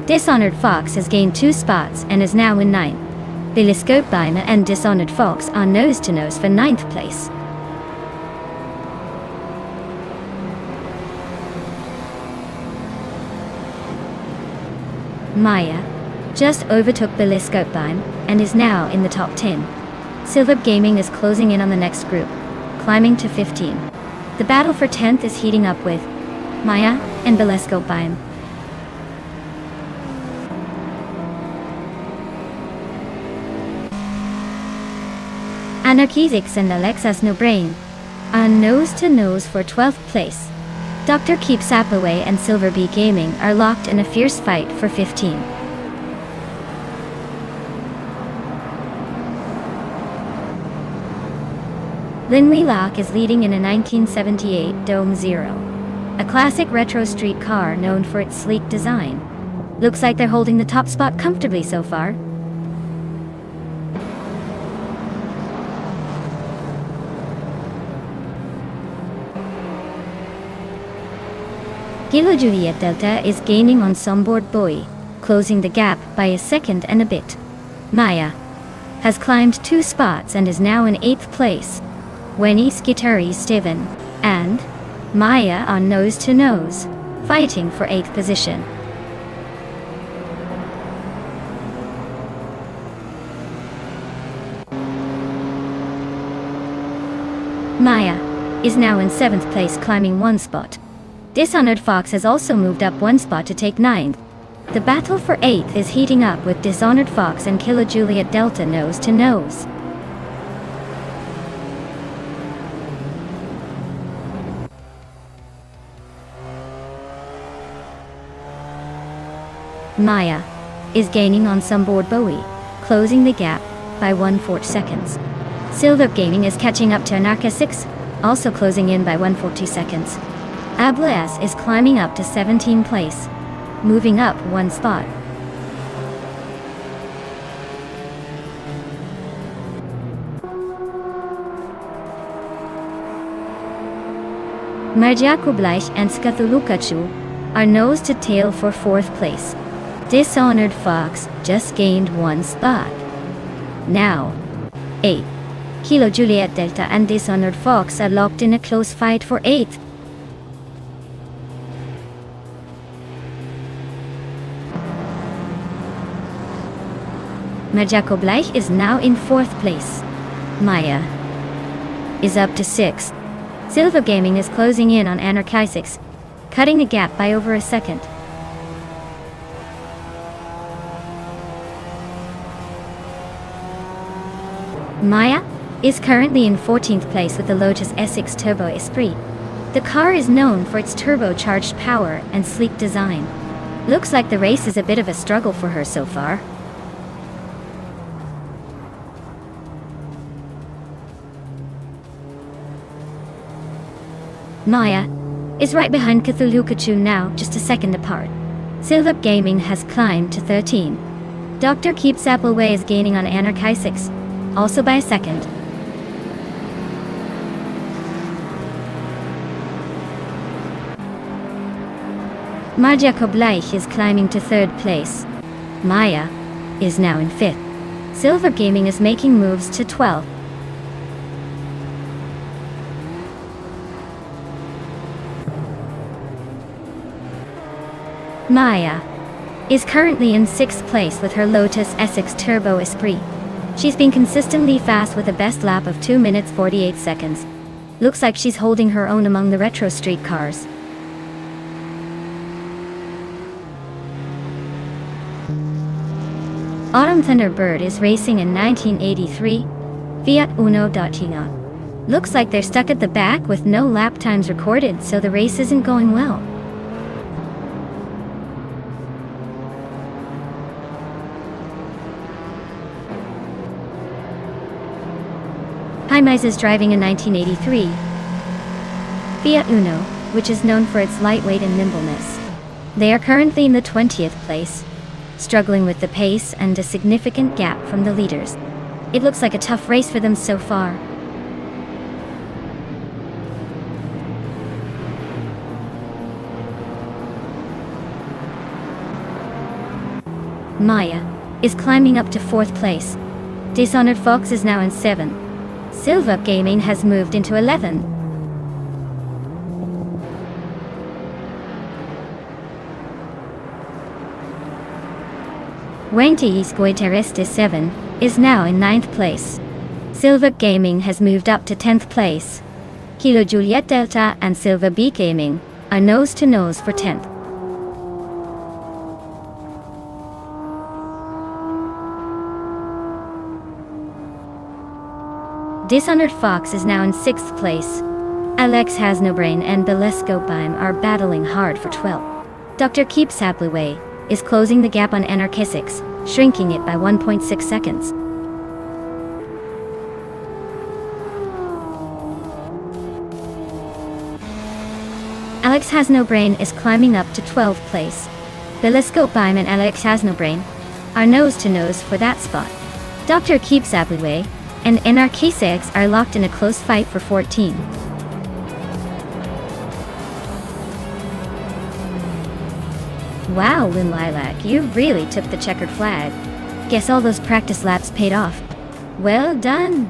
Dishonored Fox has gained 2 spots and is now in 9th. Billiscope Bima and Dishonored Fox are nose to nose for 9th place. Maya just overtook Billiscope Bime and is now in the top 10. Silver Gaming is closing in on the next group, climbing to 15. The battle for 10th is heating up with Maya and Billiscope Bime. NRK6 and Alexas No Brain are nose to nose for 12th place. Dr. Keeps Appleway and Silver Bee Gaming are locked in a fierce fight for 15. Lynn Lilac is leading in a 1978 Dome Zero, a classic retro street car known for its sleek design. Looks like they're holding the top spot comfortably so far. Kilo Juliet Delta is gaining on Sombord Boy, closing the gap by a second and a bit. Maya has climbed 2 spots and is now in 8th place. Wenny Skitari Steven and Maya are nose to nose, fighting for 8th position. Maya is now in 7th place, climbing 1 spot. Dishonored Fox has also moved up 1 spot to take 9th. The battle for 8th is heating up with Dishonored Fox and Kilo Juliet Delta nose to nose. Maya is gaining on Sombord Bowie, closing the gap by 1/4 seconds. Silver Gaming is catching up to NRK6, also closing in by 1/42 seconds. Ablas is climbing up to 17th place, moving up 1 spot. Marjaco Blech and Skathulukachu are nose to tail for 4th place. Dishonored Fox just gained 1 spot. Now, 8. Kilo Juliet Delta and Dishonored Fox are locked in a close fight for 8th. Marjaco Blech is now in 4th place. Maya is up to 6th. Silver Gaming is closing in on NRK6, cutting the gap by over a second. Maya is currently in 14th place with the Lotus S6 Turbo Esprit. The car is known for its turbocharged power and sleek design. Looks like the race is a bit of a struggle for her so far. Maya is right behind Cthulhukachu now, just a second apart. Silver Gaming has climbed to 13. Dr. Keeps Appleway is gaining on NRK6, also by a second. Marjaco Blech is climbing to 3rd place. Maya is now in 5th. Silver Gaming is making moves to 12th, Maya is currently in 6th place with her Lotus SX Turbo Esprit. She's been consistently fast with a best lap of 2 minutes 48 seconds. Looks like she's holding her own among the retro street cars. Autumn Thunderbird is racing in 1983 Fiat Uno Dacia. Looks like they're stuck at the back with no lap times recorded, so the race isn't going well. Jaimez is driving a 1983 Fiat Uno, which is known for its lightweight and nimbleness. They are currently in the 20th place, struggling with the pace and a significant gap from the leaders. It looks like a tough race for them so far. Maya is climbing up to 4th place. Dishonored Fox is now in 7th. Silva Gaming has moved into 11th. Wangti Guiteres 7 is now in 9th place. Silva Gaming has moved up to 10th place. Kilo Juliet Delta and Silva B Gaming are nose to nose for 10th. Dishonored Fox is now in 6th place. Alex Has No Brain and Belesco Bime are battling hard for 12th. Dr. Keep Sapluway is closing the gap on Anarchisics, shrinking it by 1.6 seconds. Alex Has No Brain is climbing up to 12th place. Belesco Bime and Alex Has No Brain are nose to nose for that spot. Dr. Keep Sapluway and Anarchisics are locked in a close fight for 14. Wow, Lynn Lilac, you really took the checkered flag. Guess all those practice laps paid off. Well done.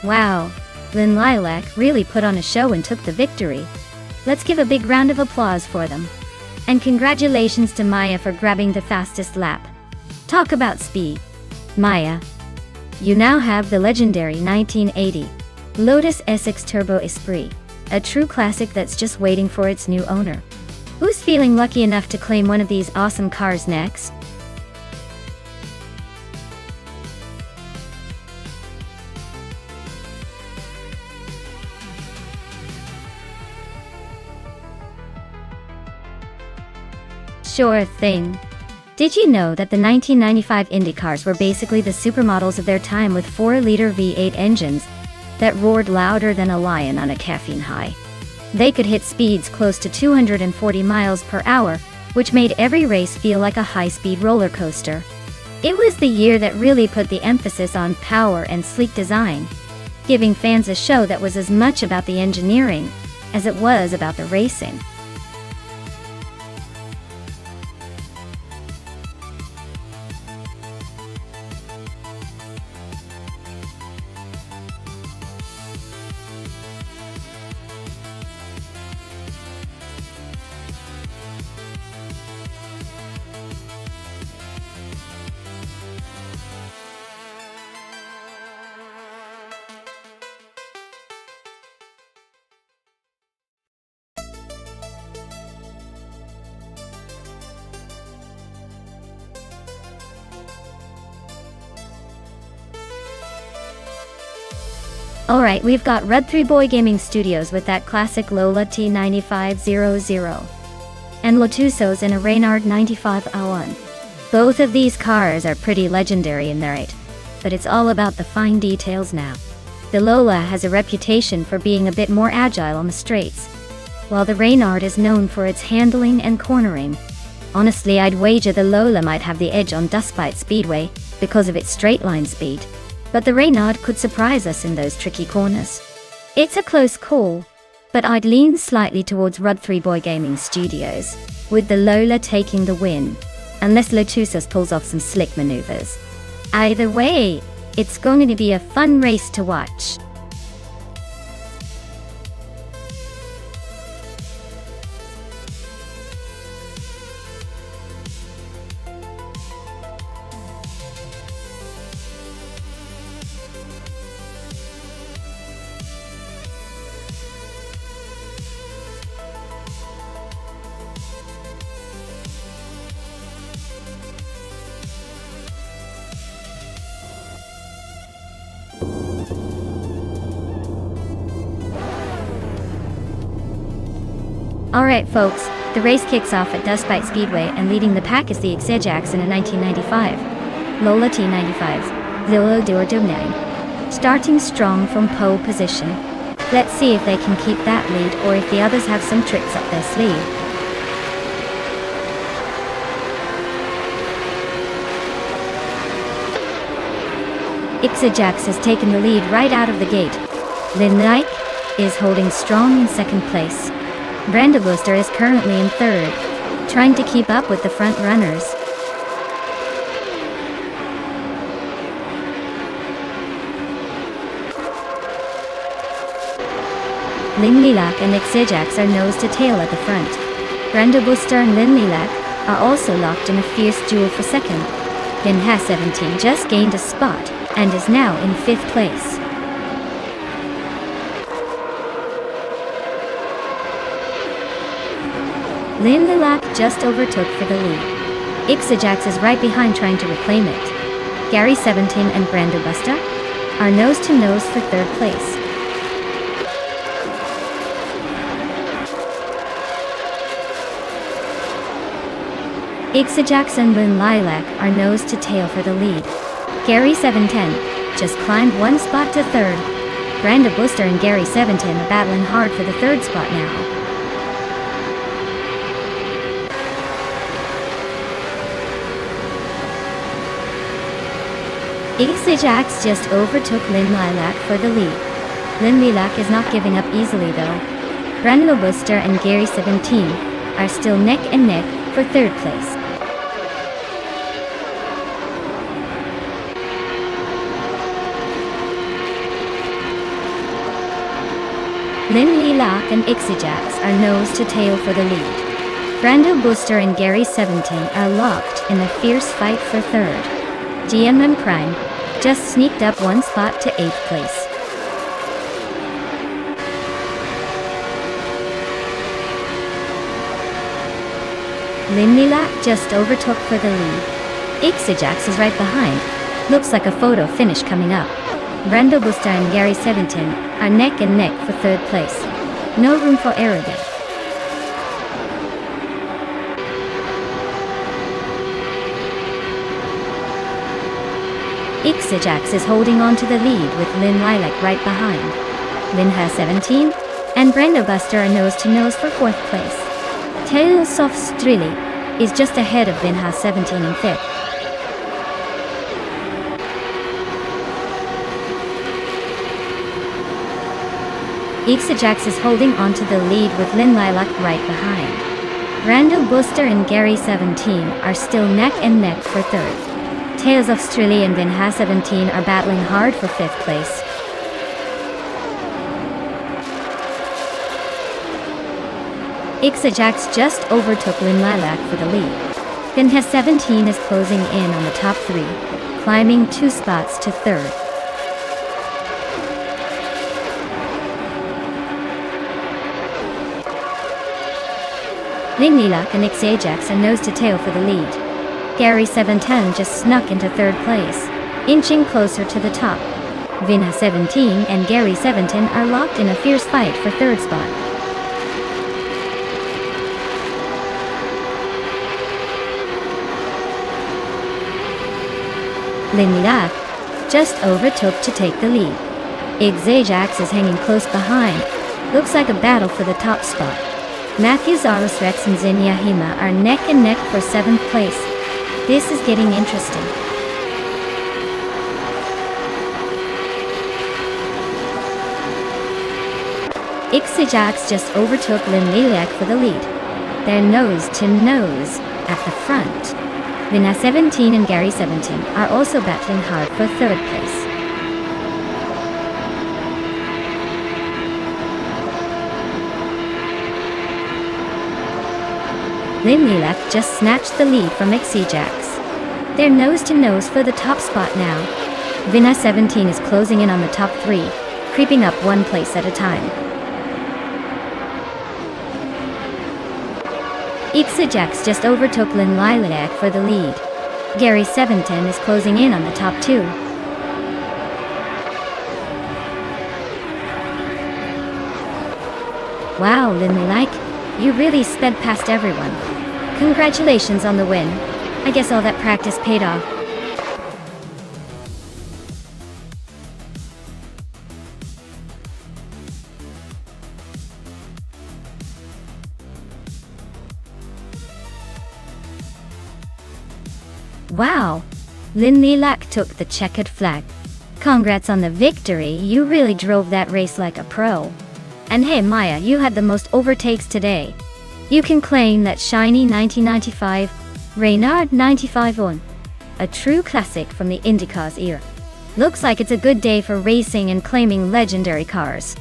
Wow, Lynn Lilac really put on a show and took the victory. Let's give a big round of applause for them. And congratulations to Maya for grabbing the fastest lap. Talk about speed. Maya, you now have the legendary 1980 Lotus SX Turbo Esprit, a true classic that's just waiting for its new owner. Who's feeling lucky enough to claim one of these awesome cars next? Sure thing. Did you know that the 1995 Indy cars were basically the supermodels of their time with 4-liter V8 engines that roared louder than a lion on a caffeine high? They could hit speeds close to 240 miles per hour, which made every race feel like a high-speed roller coaster. It was the year that really put the emphasis on power and sleek design, giving fans a show that was as much about the engineering as it was about the racing. Alright, we've got Red 3 Boy Gaming Studios with that classic Lola T9500. And Lotusos in a Reynard 9501. Both of these cars are pretty legendary in their right, but it's all about the fine details now. The Lola has a reputation for being a bit more agile on the straights, while the Reynard is known for its handling and cornering. Honestly, I'd wager the Lola might have the edge on Dustbite Speedway because of its straight line speed, but the Reynard could surprise us in those tricky corners. It's a close call, but I'd lean slightly towards Red 3 Boy Gaming Studios, with the Lola taking the win, unless Lotusos pulls off some slick maneuvers. Either way, it's going to be a fun race to watch. Alright folks, the race kicks off at Dustbite Speedway and leading the pack is the Ajax in a 1995 Lola T95 Lola Duo 9. Starting strong from pole position. Let's see if they can keep that lead or if the others have some tricks up their sleeve. Ajax has taken the lead right out of the gate. Lynn is holding strong in second place. Brando Booster is currently in third, trying to keep up with the front runners. Lynn Lilac and Ajax are nose to tail at the front. Brando Booster and Lynn Lilac are also locked in a fierce duel for second. Lynn has 17 just gained a spot and is now in fifth place. Lynn Lilac just overtook for the lead. Ajax is right behind trying to reclaim it. Gary 17 and Brando Busta are nose to nose for third place. Ajax and Lynn Lilac are nose to tail for the lead. Gary 710 just climbed one spot to third. Brando Busta and Gary 710 are battling hard for the third spot now. Ajax just overtook Lynn Lilac for the lead. Lynn Lilac is not giving up easily though. Brando Booster and Gary 17 are still neck and neck for third place. Lynn Lilac and Ajax are nose to tail for the lead. Brando Booster and Gary 17 are locked in a fierce fight for third. GMM Prime just sneaked up one spot to 8th place. Lynn Lilac just overtook for the lead. Ajax is right behind. Looks like a photo finish coming up. Brando Booster and Gary 17 are neck and neck for third place. No room for error there. Ajax is holding on to the lead with Lynn Lilac right behind. Lynn has 17, and Brando Buster are nose to nose for fourth place. Tales of Strilly is just ahead of Lynn has 17 in fifth. Ajax is holding on to the lead with Lynn Lilac right behind. Brando Booster and Gary 17 are still neck and neck for third. Tales of Strilly and Lynn has 17 are battling hard for fifth place. Ajax just overtook Lynn Lilac for the lead. Lynn has 17 is closing in on the top three, climbing 2 spots to third. Lynn Lilac and Ajax are nose to tail for the lead. Gary 710 just snuck into third place, inching closer to the top. Vinha 17 and Gary 17 are locked in a fierce fight for third spot. Linlak just overtook to take the lead. Igzajax is hanging close behind. Looks like a battle for the top spot. Matthew Zaros Rex and Zinyahima are neck and neck for 7th place. This is getting interesting. Igzajax just overtook Linlak for the lead. They're nose to nose at the front. Vinha 17 and Gary 17 are also battling hard for 3rd place. Linlak just snatched the lead from Igzajax. They're nose to nose for the top spot now. Vinha 17 is closing in on the top 3, creeping up 1 place at a time. Igzajax just overtook Linlak for the lead. Gary 17 is closing in on the top 2. Wow, Linlak, you really sped past everyone. Congratulations on the win. I guess all that practice paid off. Wow! Linlak took the checkered flag. Congrats on the victory, you really drove that race like a pro. And hey Maya, you had the most overtakes today. You can claim that shiny 1995 Reynard 95 on. A true classic from the IndyCars era. Looks like it's a good day for racing and claiming legendary cars.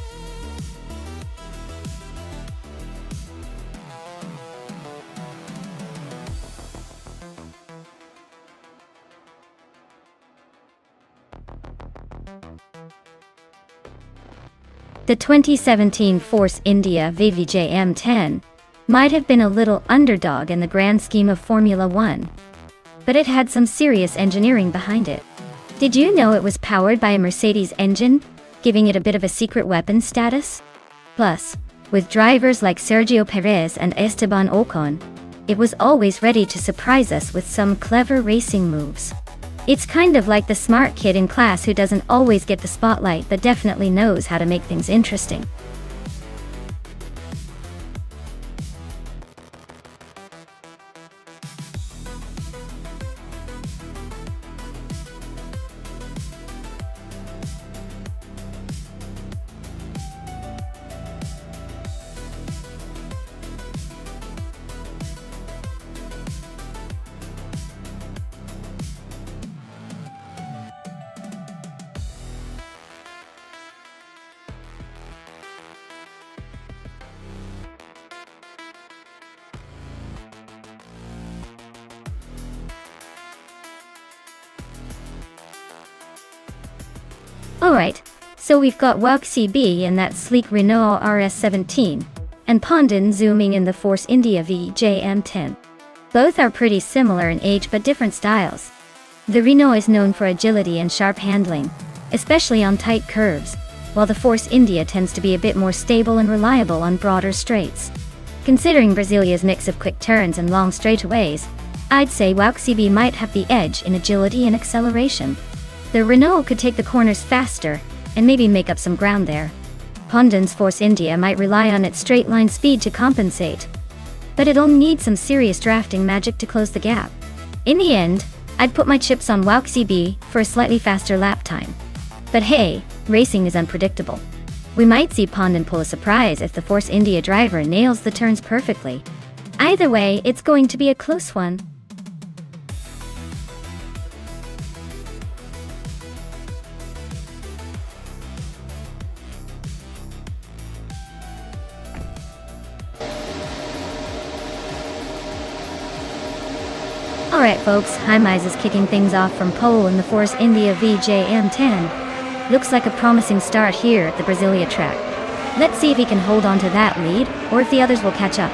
The 2017 Force India VVJ M10 might have been a little underdog in the grand scheme of Formula One, but it had some serious engineering behind it. Did you know it was powered by a Mercedes engine, giving it a bit of a secret weapon status? Plus, with drivers like Sergio Perez and Esteban Ocon, it was always ready to surprise us with some clever racing moves. It's kind of like the smart kid in class who doesn't always get the spotlight but definitely knows how to make things interesting. Alright, so we've got Wouk CB in that sleek Renault RS17, and Pondon zooming in the Force India VJ M10. Both are pretty similar in age but different styles. The Renault is known for agility and sharp handling, especially on tight curves, while the Force India tends to be a bit more stable and reliable on broader straights. Considering Brazilia's mix of quick turns and long straightaways, I'd say Wouk CB might have the edge in agility and acceleration. The Renault could take the corners faster, and maybe make up some ground there. Pondon's Force India might rely on its straight-line speed to compensate, but it'll need some serious drafting magic to close the gap. In the end, I'd put my chips on Wouk CB for a slightly faster lap time. But hey, racing is unpredictable. We might see Pondon pull a surprise if the Force India driver nails the turns perfectly. Either way, it's going to be a close one. Alright folks, Heimize is kicking things off from pole in the Force India VJ M10. Looks like a promising start here at the Brasilia track. Let's see if he can hold on to that lead, or if the others will catch up.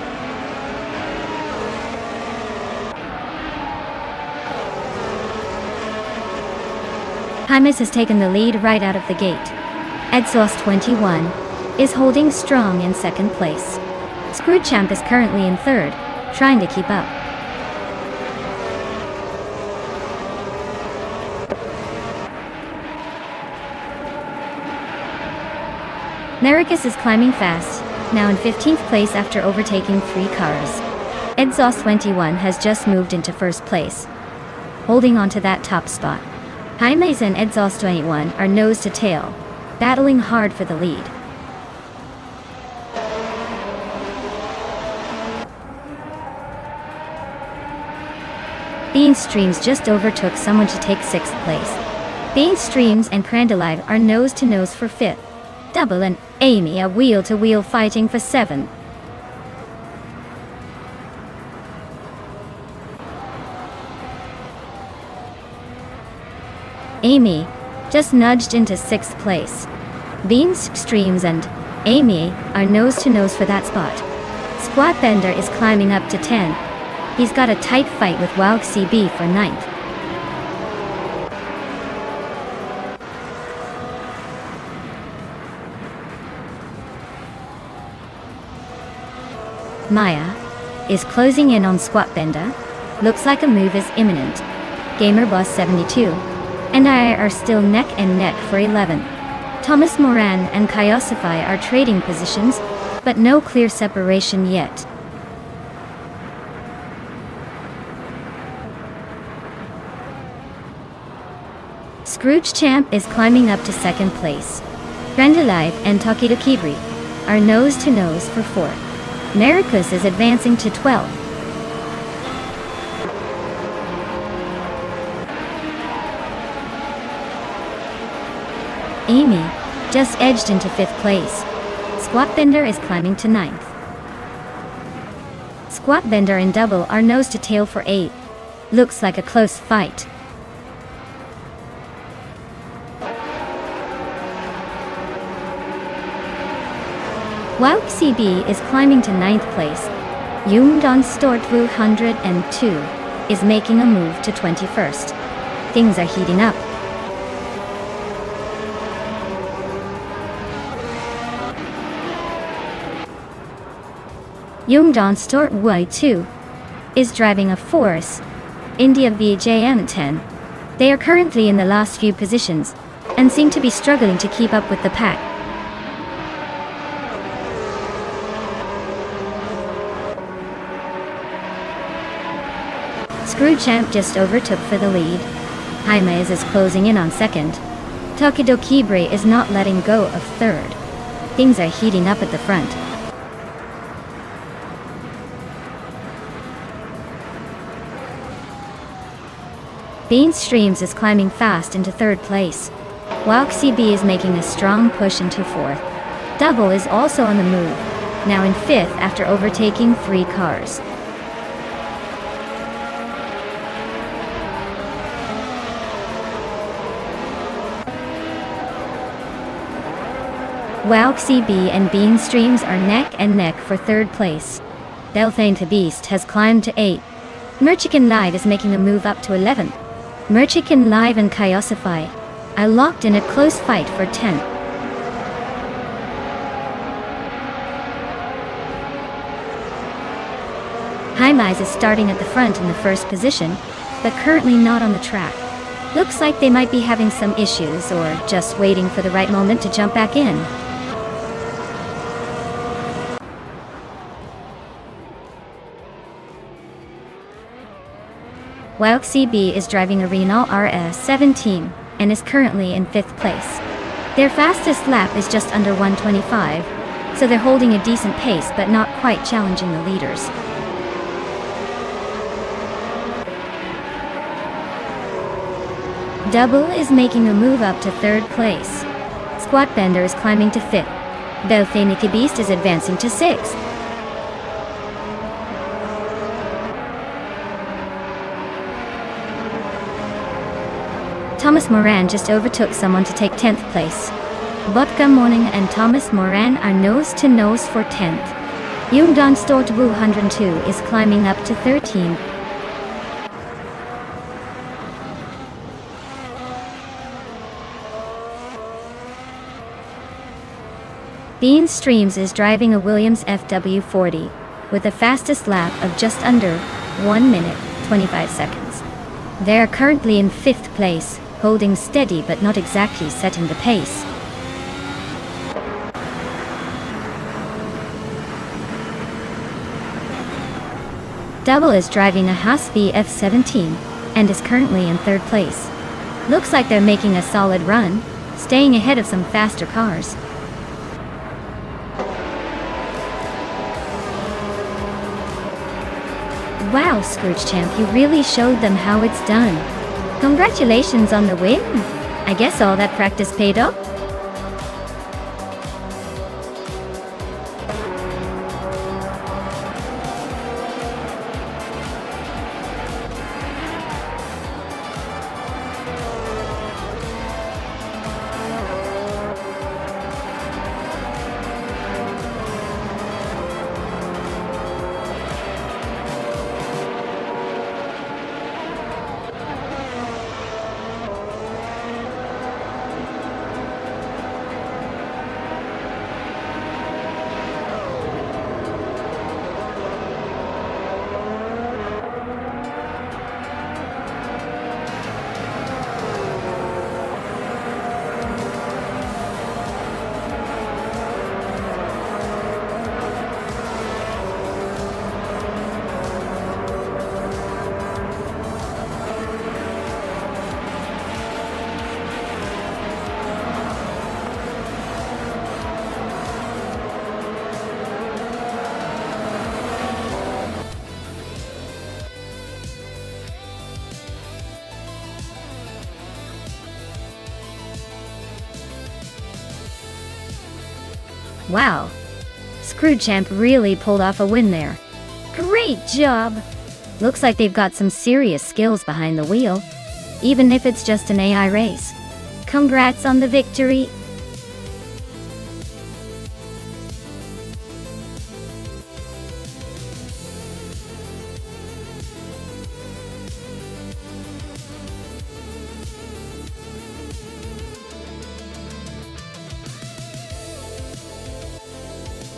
Hymas has taken the lead right out of the gate. Exhaust 21 is holding strong in second place. Screwchamp is currently in third, trying to keep up. Maricus is climbing fast, now in 15th place after overtaking 3 cars. Exhaust 21 has just moved into first place, holding on to that top spot. Hymas and Exhaust 21 are nose to tail, battling hard for the lead. Bean Streams just overtook someone to take 6th place. Bean Streams and Crandalive are nose to nose for 5th. Double and Amy are wheel to wheel fighting for 7th. Amy just nudged into 6th place. Bean Streams and Amy are nose to nose for that spot. Squat Bender is climbing up to 10. He's got a tight fight with Wild CB for 9th. Maya is closing in on Squat Bender. Looks like a move is imminent. Gamerboss 72 and I are still neck and neck for 11th. Thomas Moran and Kyosify are trading positions, but no clear separation yet. Scroogechamp is climbing up to 2nd place. Brendalive and Takido Kibri are nose to nose for 4th. Maricus is advancing to 12th. Amy just edged into 5th place. Squat Bender is climbing to 9th. Squat Bender and Double are nose to tail for 8th. Looks like a close fight. Wild CB is climbing to 9th place. Yumdon Stort 102 is making a move to 21st. Things are heating up. Yumdon Stort 2 is driving a Force India VJM10. They are currently in the last few positions and seem to be struggling to keep up with the pack. Screwchamp just overtook for the lead. Hymas is closing in on 2nd. Takido Kibre is not letting go of 3rd. Things are heating up at the front. Bean Streams is climbing fast into 3rd place. Wild CB is making a strong push into 4th. Double is also on the move, now in 5th after overtaking 3 cars. Wild CB and Bean Streams are neck and neck for 3rd place. Delphine to Beast has climbed to 8th. Merchican Live is making a move up to 11th. Merchican Live and Kyosify are locked in a close fight for 10th. Hymas is starting at the front in the 1st position, but currently not on the track. Looks like they might be having some issues or just waiting for the right moment to jump back in. Wild CB is driving a Renault RS17 and is currently in 5th place. Their fastest lap is just under 125, so they're holding a decent pace but not quite challenging the leaders. Double is making a move up to 3rd place. Squat Bender is climbing to 5th. Belthaniki Beast is advancing to 6th. Thomas Moran just overtook someone to take 10th place. Vodka Morning and Thomas Moran are nose to nose for 10th. Yungdon Stort 102 is climbing up to 13th. Bean Streams is driving a Williams FW40 with a fastest lap of just under 1 minute, 25 seconds. They are currently in 5th place, holding steady but not exactly setting the pace. Double is driving a Haas VF17 and is currently in 3rd place. Looks like they're making a solid run, staying ahead of some faster cars. Wow, Scrooge Champ, you really showed them how it's done. Congratulations on the win! I guess all that practice paid off? Wow, Scrooge Champ really pulled off a win there. Great job! Looks like they've got some serious skills behind the wheel, even if it's just an AI race. Congrats on the victory!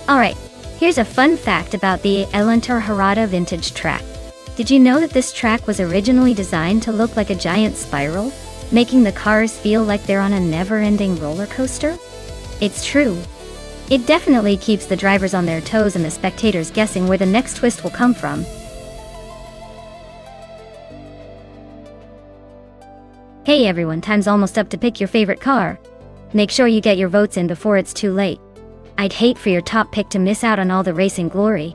Alright, here's a fun fact about the Elantor Harada vintage track. Did you know that this track was originally designed to look like a giant spiral, making the cars feel like they're on a never-ending roller coaster? It's true. It definitely keeps the drivers on their toes and the spectators guessing where the next twist will come from. Hey everyone, time's almost up to pick your favorite car. Make sure you get your votes in before it's too late. I'd hate for your top pick to miss out on all the racing glory.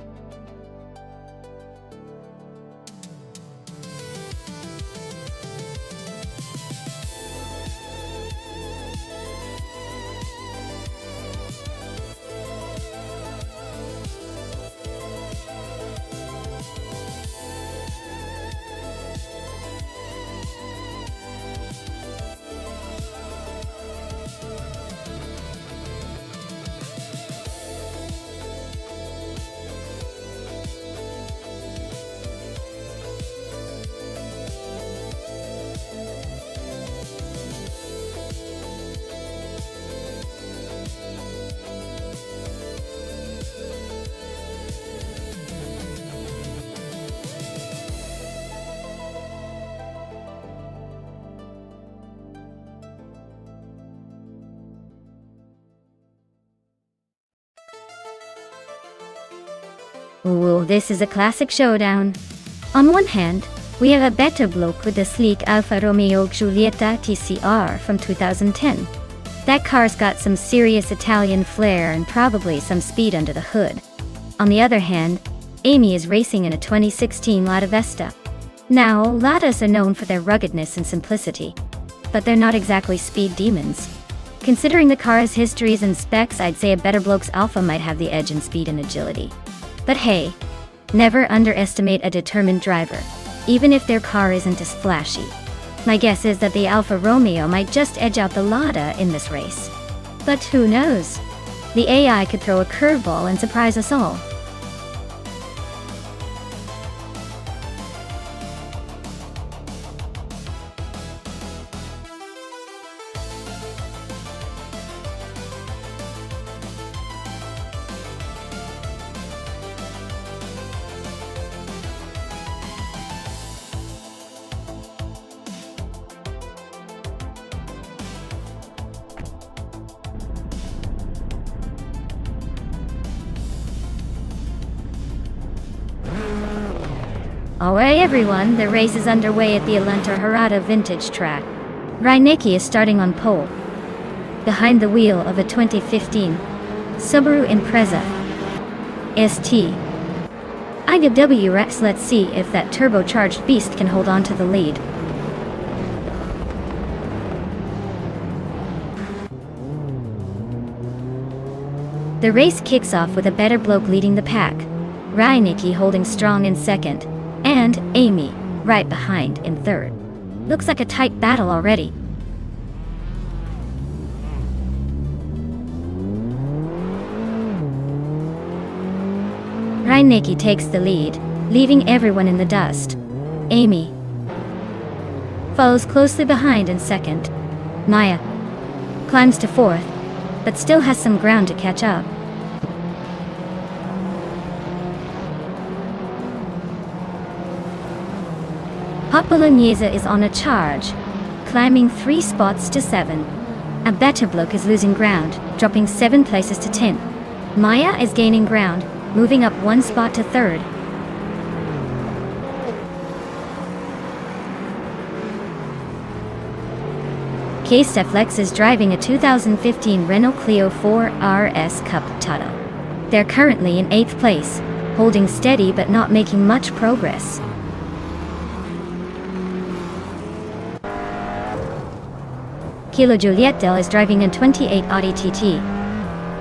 Ooh, this is a classic showdown. On one hand, we have a better bloke with the sleek Alfa Romeo Giulietta TCR from 2010. That car's got some serious Italian flair and probably some speed under the hood. On the other hand, Amy is racing in a 2016 Lada Vesta. Now, Ladas are known for their ruggedness and simplicity, but they're not exactly speed demons. Considering the car's histories and specs, I'd say a better bloke's Alfa might have the edge in speed and agility. But hey, never underestimate a determined driver, even if their car isn't as flashy. My guess is that the Alfa Romeo might just edge out the Lada in this race. But who knows? The AI could throw a curveball and surprise us all. Alright everyone, the race is underway at the Alenta Harada vintage track. Reineki is starting on pole, behind the wheel of a 2015 Subaru Impreza ST. IWRX. Let's see if that turbocharged beast can hold on to the lead. The race kicks off with a better bloke leading the pack, Reineki holding strong in second, and Amy right behind in third. Looks like a tight battle already. Reineki takes the lead, leaving everyone in the dust. Amy follows closely behind in second. Maya climbs to fourth, but still has some ground to catch up. Hot Bolognese is on a charge, climbing 3 spots to 7. A better bloke is losing ground, dropping 7 places to 10. Maya is gaining ground, moving up 1 spot to 3rd. K-Steflex is driving a 2015 Renault Clio 4 RS Cup Tata. They're currently in 8th place, holding steady but not making much progress. Kilo Juliet Del is driving a 28 Audi TT.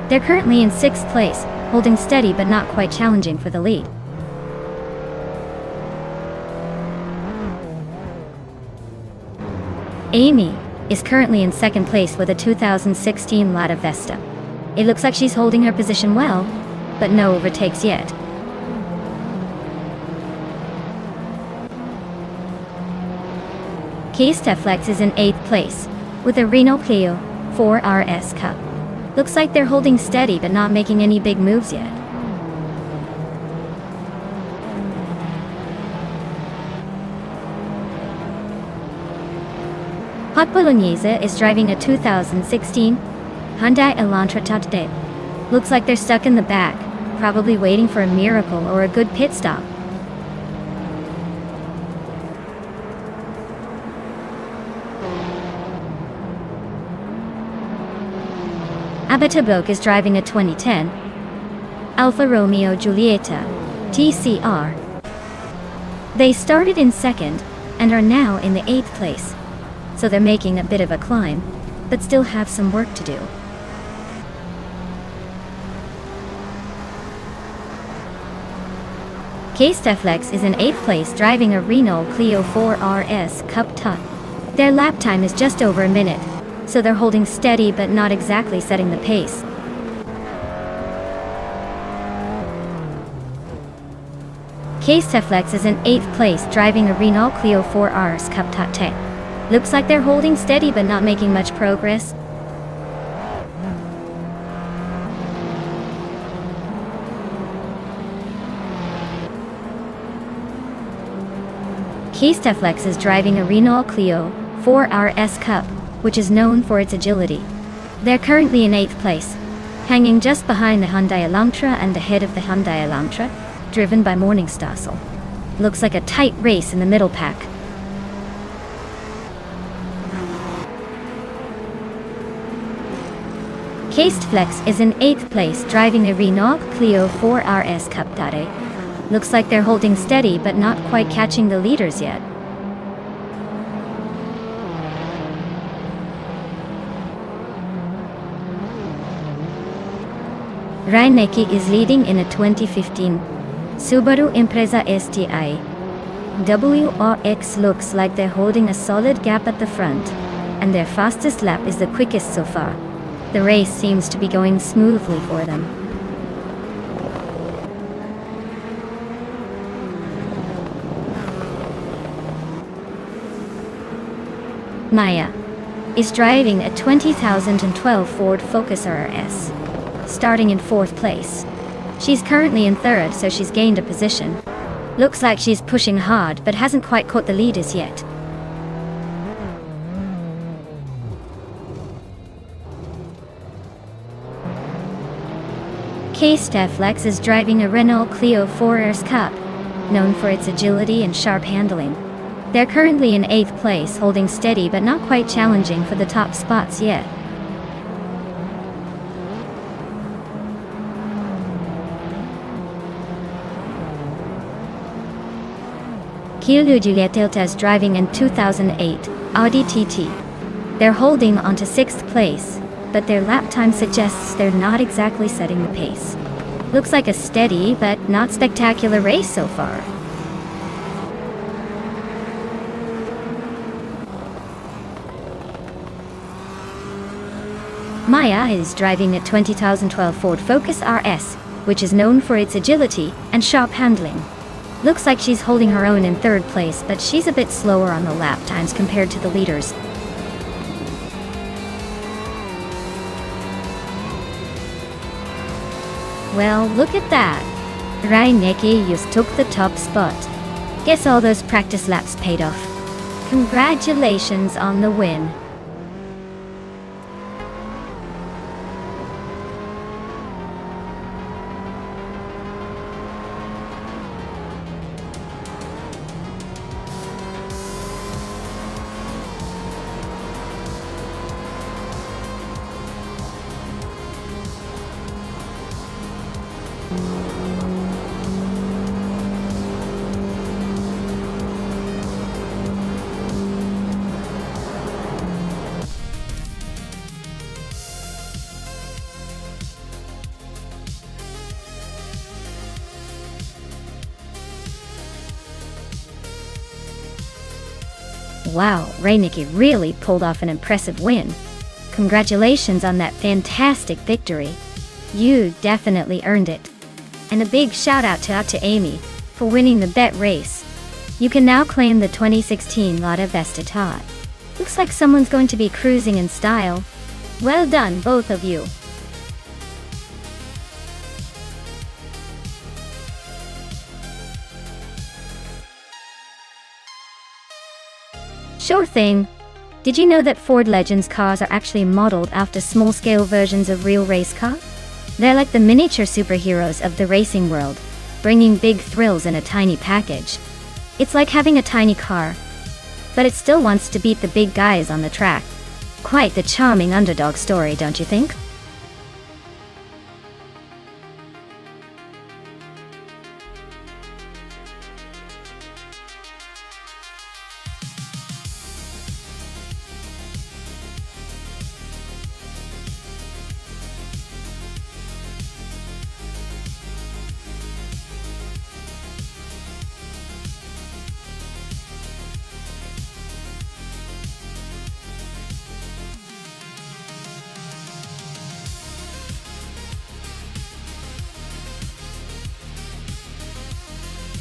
They're currently in 6th place, holding steady but not quite challenging for the lead. Amy is currently in 2nd place with a 2016 Lada Vesta. It looks like she's holding her position well, but no overtakes yet. K-Steflex is in 8th place with a Renault Clio 4 RS Cup. Looks like they're holding steady but not making any big moves yet. Hot Bolognese is driving a 2016 Hyundai Elantra Tate. Looks like they're stuck in the back, probably waiting for a miracle or a good pit stop. Abitaboke is driving a 2010 Alfa Romeo Giulietta TCR. They started in 2nd and are now in the 8th place, so they're making a bit of a climb, but still have some work to do. K-Steflex is in 8th place driving a Renault Clio 4 RS Cup Tut. Their lap time is just over a minute, so they're holding steady but not exactly setting the pace. K-Steflex is in 8th place driving a Renault Clio 4 RS Cup Tate. Looks like they're holding steady but not making much progress. K-Steflex is driving a Renault Clio 4 RS Cup, which is known for its agility. They're currently in 8th place, hanging just behind the Hyundai Elantra and ahead of the Hyundai Elantra, driven by Morningstar. Looks like a tight race in the middle pack. K-Steflex is in 8th place driving a Renault Clio 4 RS Cup Tate. Looks like they're holding steady but not quite catching the leaders yet. Reineki is leading in a 2015 Subaru Impreza STI. WRX. Looks like they're holding a solid gap at the front, and their fastest lap is the quickest so far. The race seems to be going smoothly for them. Maya is driving a 2012 Ford Focus RS, starting in 4th place. She's currently in 3rd, so she's gained a position. Looks like she's pushing hard but hasn't quite caught the leaders yet. K-Steflex is driving a Renault Clio 4 RS Cup. known for its agility and sharp handling. They're currently in 8th place, holding steady but not quite challenging for the top spots yet. Kia Julieta is driving in 2008 Audi TT. They're holding on to 6th place, but their lap time suggests they're not exactly setting the pace. Looks like a steady but not spectacular race so far. Maya is driving a 2012 Ford Focus RS, which is known for its agility and sharp handling. Looks like she's holding her own in 3rd place, but she's a bit slower on the lap times compared to the leaders. Well, look at that. Reineke just took the top spot. Guess all those practice laps paid off. Congratulations on the win. Wow, Reineke really pulled off an impressive win. Congratulations on that fantastic victory. You definitely earned it. And a big shout out to Amy for winning the bet race. You can now claim the 2016 Lotte Vestatat. Looks like someone's going to be cruising in style. Well done, both of you. Sure thing. Did you know that Ford Legends cars are actually modeled after small-scale versions of real race cars? They're like the miniature superheroes of the racing world, bringing big thrills in a tiny package. It's like having a tiny car, but it still wants to beat the big guys on the track. Quite the charming underdog story, don't you think?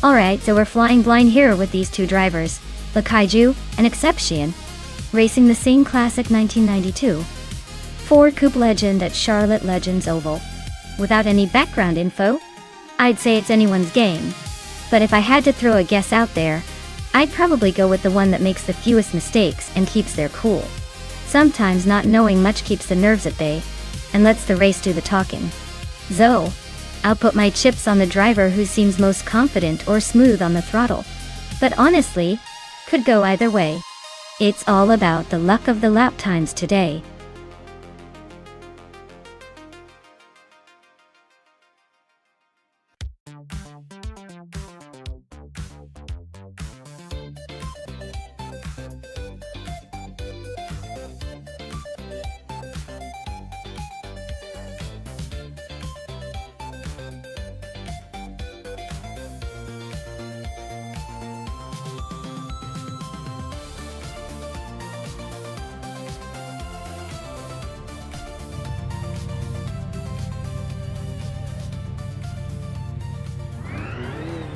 Alright, so we're flying blind here with these two drivers, Lakaiju and Exception, racing the same classic 1992 Ford Coupe Legend at Charlotte Legends Oval. Without any background info, I'd say it's anyone's game. But if I had to throw a guess out there, I'd probably go with the one that makes the fewest mistakes and keeps their cool. Sometimes not knowing much keeps the nerves at bay, and lets the race do the talking. So, I'll put my chips on the driver who seems most confident or smooth on the throttle. But honestly, could go either way. It's all about the luck of the lap times today.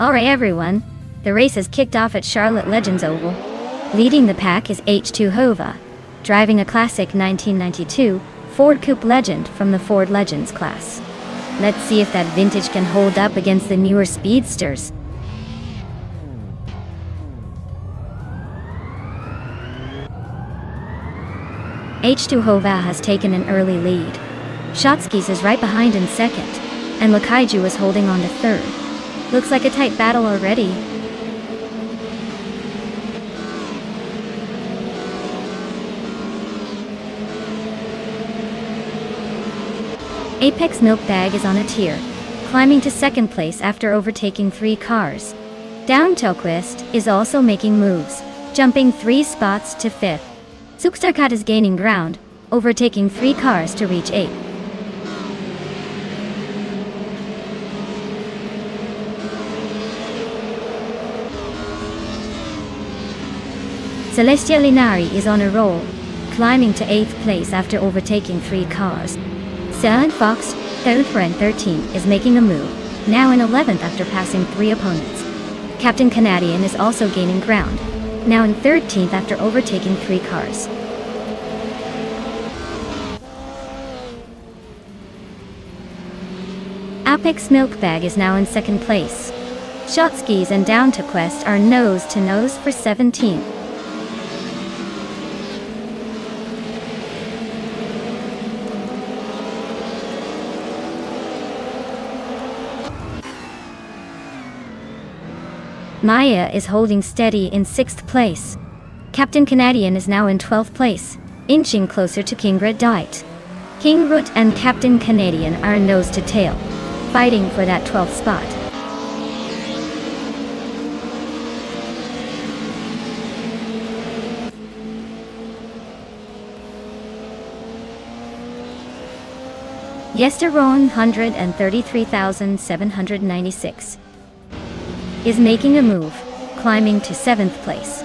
Alright everyone, the race has kicked off at Charlotte Legends Oval. Leading the pack is H2 Hova, driving a classic 1992 Ford Coupe Legend from the Ford Legends class. Let's see if that vintage can hold up against the newer speedsters. H2 Hova has taken an early lead. Shotskis is right behind in second, and Lakaiju is holding on to third. Looks like a tight battle already. Apex Milkbag is on a tier, climbing to second place after overtaking 3 cars. Down Telquist is also making moves, jumping 3 spots to 5th. Superstarcat is gaining ground, overtaking 3 cars to reach 8th. Celestia Linari is on a roll, climbing to 8th place after overtaking 3 cars. Silent Fox, 13, is making a move, now in 11th after passing 3 opponents. Captain Canadian is also gaining ground, now in 13th after overtaking 3 cars. Apex Milkbag is now in 2nd place. Shotskis and Down to Quest are nose to nose for 17th. Maya is holding steady in 6th place. Captain Canadian is now in 12th place, inching closer to King Red Diet. King Root and Captain Canadian are nose to tail, fighting for that 12th spot. Yesteron 133,796 is making a move, climbing to 7th place.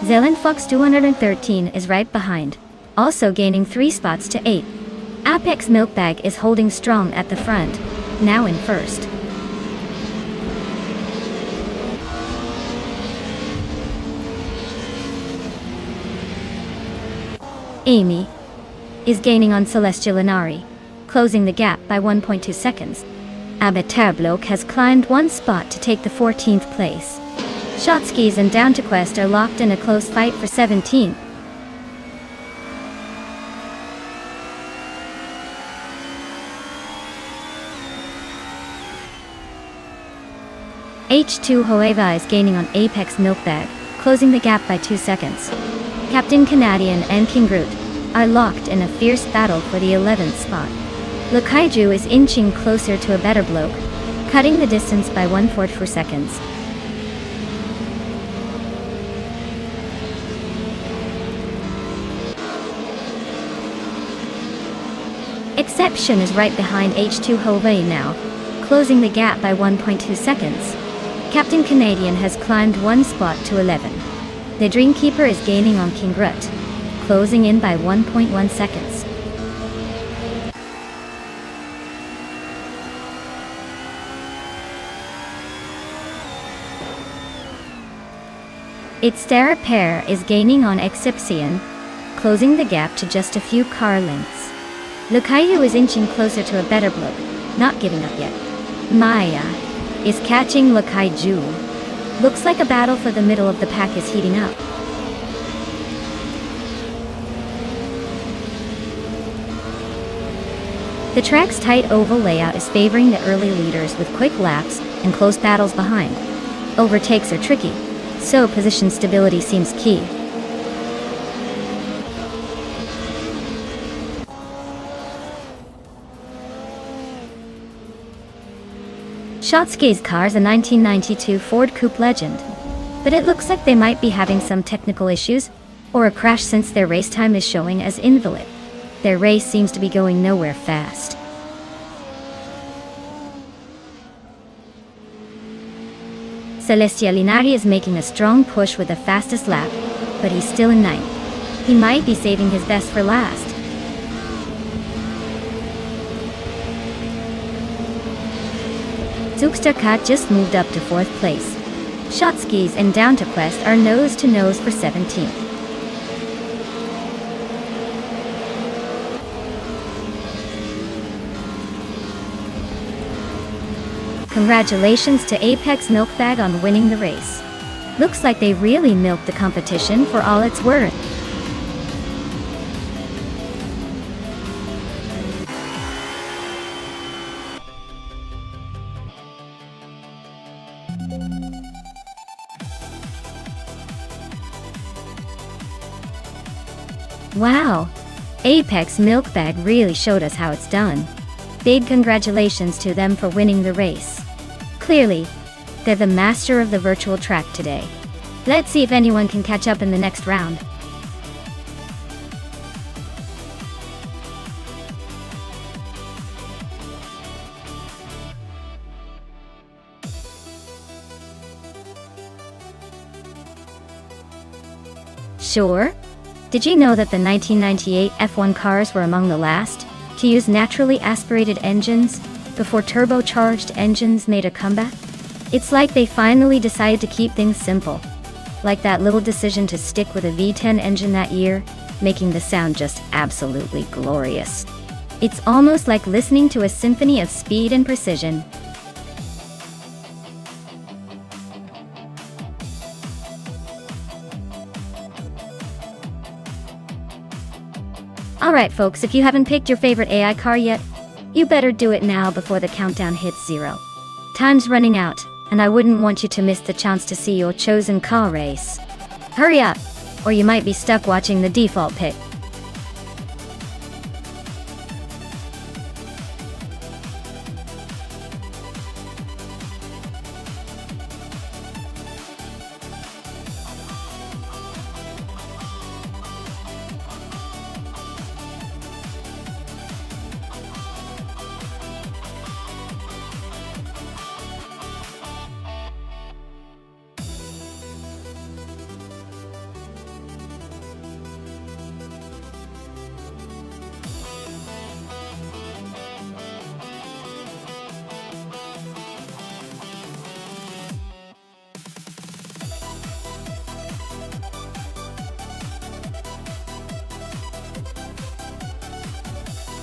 Zealand Fox 213 is right behind, also gaining 3 spots to 8. Apex Milkbag is holding strong at the front, now in 1st. Amy is gaining on Celestial Inari, closing the gap by 1.2 seconds. Abatabloke has climbed 1 spot to take the 14th place. Shotskis and Down to Quest are locked in a close fight for 17th. H2 Hoeva is gaining on Apex Milkbag, closing the gap by 2 seconds. Captain Canadian and King Groot are locked in a fierce battle for the 11th spot. Lakaiju is inching closer to a better bloke, cutting the distance by 1/4 seconds. Exception is right behind H2 Hawaii now, closing the gap by 1.2 seconds. Captain Canadian has climbed 1 spot to 11. The Dreamkeeper is gaining on King Groot, closing in by 1.1 seconds. Its Stara pair is gaining on Exception, closing the gap to just a few car lengths. Lukayu is inching closer to a better bloke, not giving up yet. Maya is catching Lukaiju. Looks like a battle for the middle of the pack is heating up. The track's tight oval layout is favoring the early leaders with quick laps and close battles behind. Overtakes are tricky, so position stability seems key. Shotski's car's a 1992 Ford Coupe Legend, but it looks like they might be having some technical issues or a crash since their race time is showing as invalid. Their race seems to be going nowhere fast. Celestia Linari is making a strong push with the fastest lap, but he's still in 9th. He might be saving his best for last. Superstarcat just moved up to 4th place. Shotskis and Down to Quest are nose to nose for 17th. Congratulations to Apex Milkbag on winning the race. Looks like they really milked the competition for all it's worth. Wow! Apex Milkbag really showed us how it's done. Big congratulations to them for winning the race. Clearly, they're the master of the virtual track today. Let's see if anyone can catch up in the next round. Sure? Did you know that the 1998 F1 cars were among the last to use naturally aspirated engines before turbocharged engines made a comeback? It's like they finally decided to keep things simple. Like that little decision to stick with a V10 engine that year, making the sound just absolutely glorious. It's almost like listening to a symphony of speed and precision. Alright folks, if you haven't picked your favorite AI car yet, you better do it now before the countdown hits 0. Time's running out, and I wouldn't want you to miss the chance to see your chosen car race. Hurry up, or you might be stuck watching the default pick.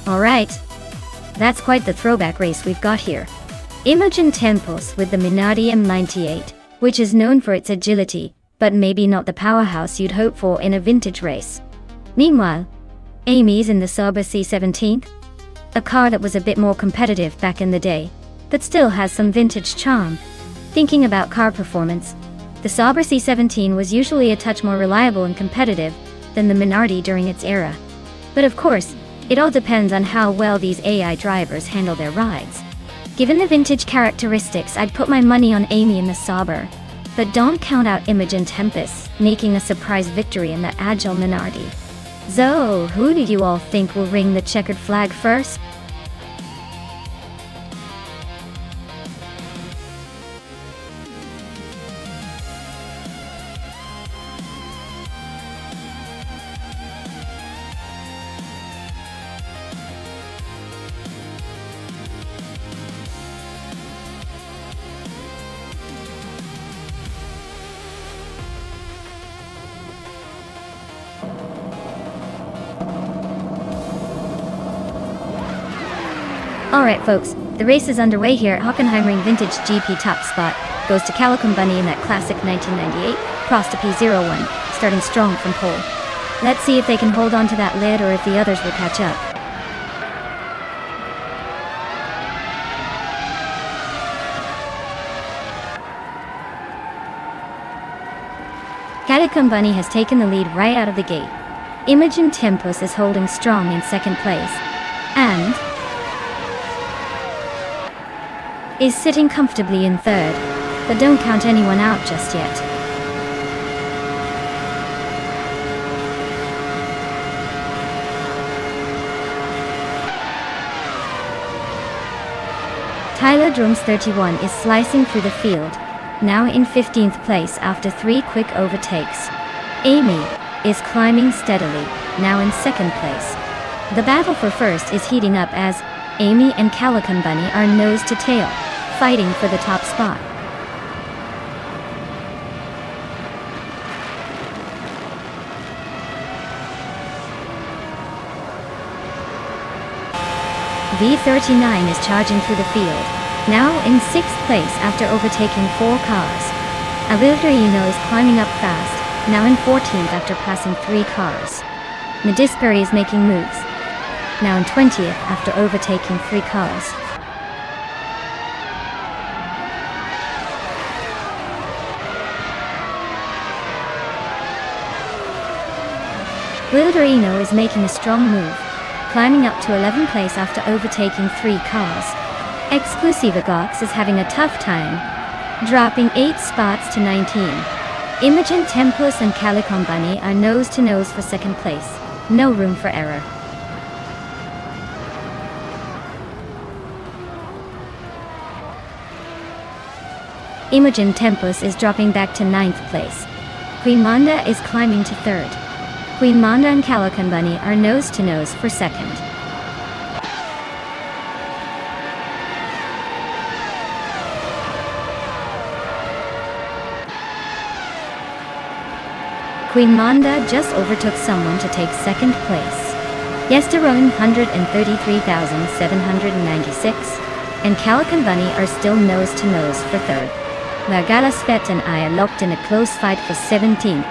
Alright, that's quite the throwback race we've got here. Imogen Tempos with the Minardi M98, which is known for its agility, but maybe not the powerhouse you'd hope for in a vintage race. Meanwhile, Amy's in the Sauber C17, a car that was a bit more competitive back in the day, but still has some vintage charm. Thinking about car performance, the Sauber C17 was usually a touch more reliable and competitive than the Minardi during its era. But of course, it all depends on how well these AI drivers handle their rides. Given the vintage characteristics, I'd put my money on Amy in the Sauber. But don't count out Imogen Tempest making a surprise victory in the agile Minardi. So, who do you all think will ring the checkered flag first? Alright folks, the race is underway here at Hockenheimring Vintage GP Top Spot. Goes to Calico Bunny in that classic 1998, Prost to P01, starting strong from pole. Let's see if they can hold on to that lead or if the others will catch up. Calico Bunny has taken the lead right out of the gate. Imogen Tempos is holding strong in second place, and is sitting comfortably in third, but don't count anyone out just yet. Tyler Drums 31 is slicing through the field, now in 15th place after 3 quick overtakes. Amy is climbing steadily, now in second place. The battle for first is heating up as Amy and Calico Bunny are nose to tail, fighting for the top spot. V39 is charging through the field, now in 6th place after overtaking 4 cars. Avilderino is climbing up fast, now in 14th after passing 3 cars. Medisperi is making moves, now in 20th after overtaking 3 cars. Glitterino is making a strong move, climbing up to 11th place after overtaking 3 cars. Exclusiva Gox is having a tough time, dropping 8 spots to 19. Imogen Tempus and Calicom Bunny are nose-to-nose for 2nd place. No room for error. Imogen Tempus is dropping back to 9th place. Queen Manda is climbing to 3rd. Queen Manda and Calicon Bunny are nose-to-nose for 2nd. Queen Manda just overtook someone to take 2nd place. Yesterone 133,796, and Calicon Bunny are still nose-to-nose for 3rd. La Galasfet and I are locked in a close fight for 17th.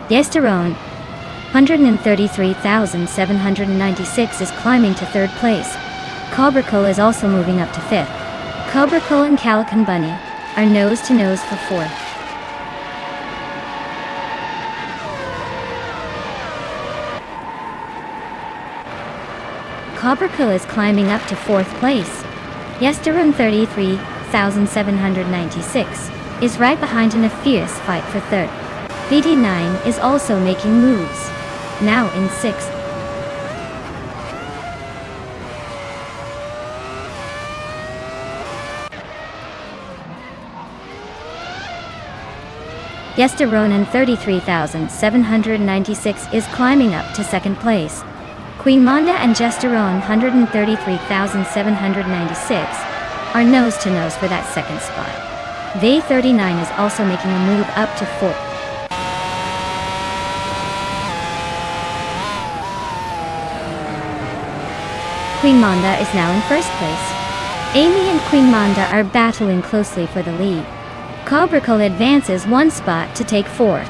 Yesterone 133,796 is climbing to 3rd place. Cobracle is also moving up to 5th. Cobracle and Calicon Bunny are nose-to-nose for 4th. Cobracle is climbing up to 4th place. Yesterone 33,796 is right behind in a fierce fight for 3rd. VD9 is also making moves, now in 6th. Yesteronen 33,796 is climbing up to 2nd place. Queen Manda and Jesterone 133,796 are nose-to-nose for that 2nd spot. V39 is also making a move up to 4th. Queen Manda is now in 1st place. Amy and Queen Manda are battling closely for the lead. Cobracle advances 1 spot to take 4th.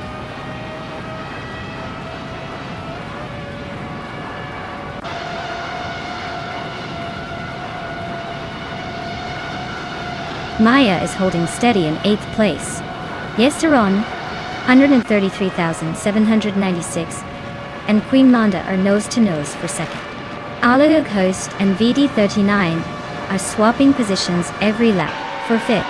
Maya is holding steady in 8th place. Yesteron 133,796 and Queen Manda are nose-to-nose for 2nd. Alug Host and VD39 are swapping positions every lap for 5th.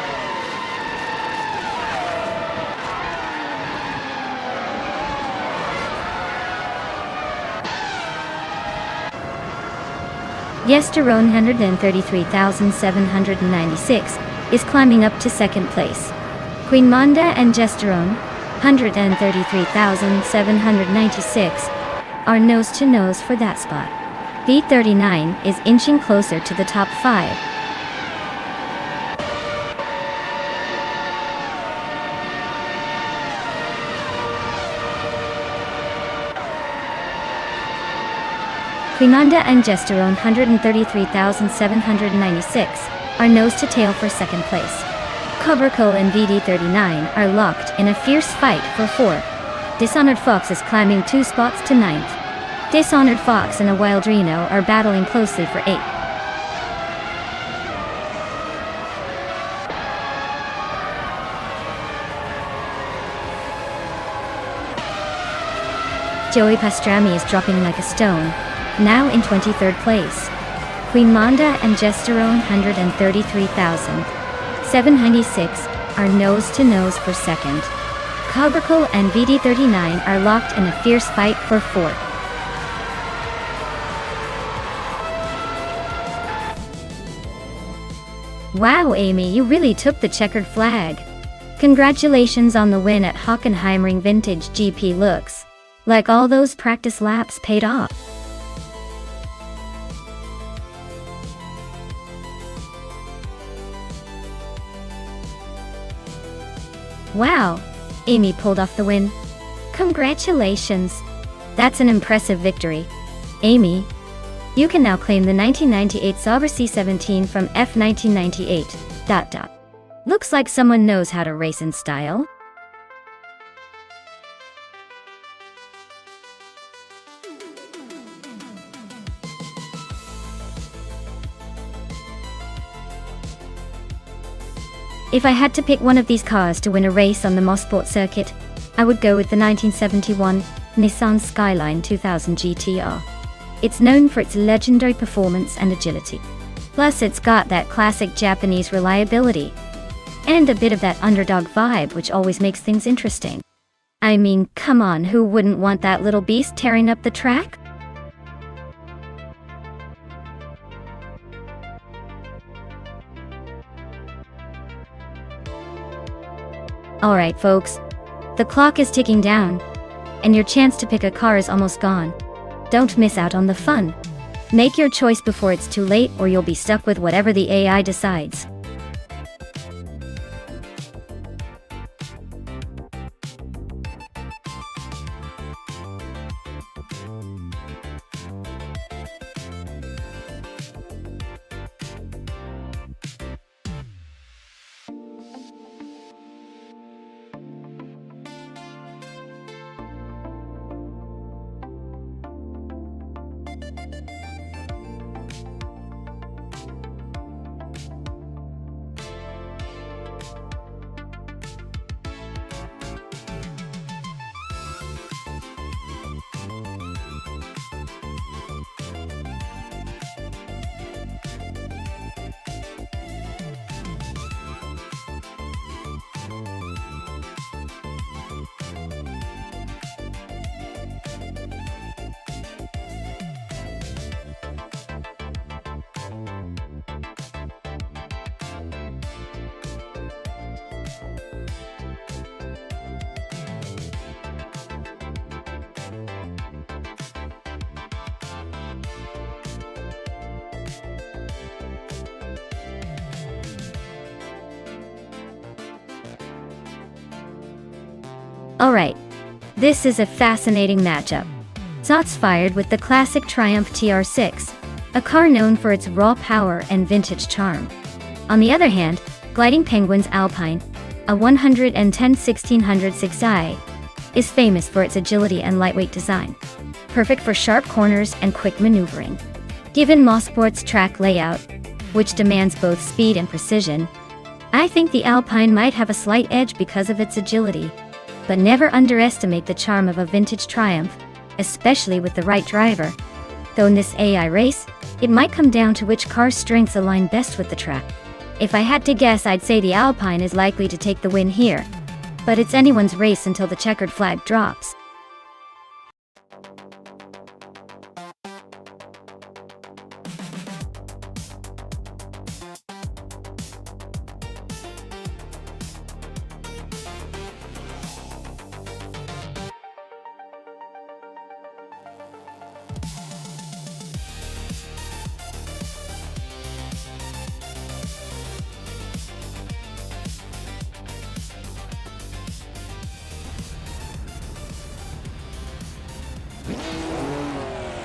Yesterone 133,796 is climbing up to 2nd place. Queen Manda and Jesterone 133,796 are nose-to-nose for that spot. V39 is inching closer to the top 5. Queen Manda and Jesterone 133,796 are nose-to-tail for 2nd place. Cobracle and VD39 are locked in a fierce fight for 4. Dishonored Fox is climbing 2 spots to 9th. Dishonored Fox and a Wild Reno are battling closely for 8th. Joey Pastrami is dropping like a stone, now in 23rd place. Queen Manda and Jesterone 133,796 are nose-to-nose for 2nd. Cobracle and VD39 are locked in a fierce fight for 4th. Wow, Amy, you really took the checkered flag. Congratulations on the win at Hockenheimring Vintage GP. Looks like all those practice laps paid off. Wow, Amy pulled off the win. Congratulations. That's an impressive victory. Amy, you can now claim the 1998 Sauber C17 from F1998. Looks like someone knows how to race in style. If I had to pick one of these cars to win a race on the Mosport circuit, I would go with the 1971 Nissan Skyline 2000 GTR. It's known for its legendary performance and agility. Plus, it's got that classic Japanese reliability, and a bit of that underdog vibe, which always makes things interesting. I mean, come on, who wouldn't want that little beast tearing up the track? Alright folks, the clock is ticking down, and your chance to pick a car is almost gone. Don't miss out on the fun. Make your choice before it's too late, or you'll be stuck with whatever the AI decides. Alright, this is a fascinating matchup. Shots fired with the classic Triumph TR6, a car known for its raw power and vintage charm. On the other hand, Gliding Penguin's Alpine, a 110/1600 is famous for its agility and lightweight design, perfect for sharp corners and quick maneuvering. Given Mosport's track layout, which demands both speed and precision, I think the Alpine might have a slight edge because of its agility. But never underestimate the charm of a vintage Triumph, especially with the right driver. Though in this AI race, it might come down to which car's strengths align best with the track. If I had to guess, I'd say the Alpine is likely to take the win here. But it's anyone's race until the checkered flag drops.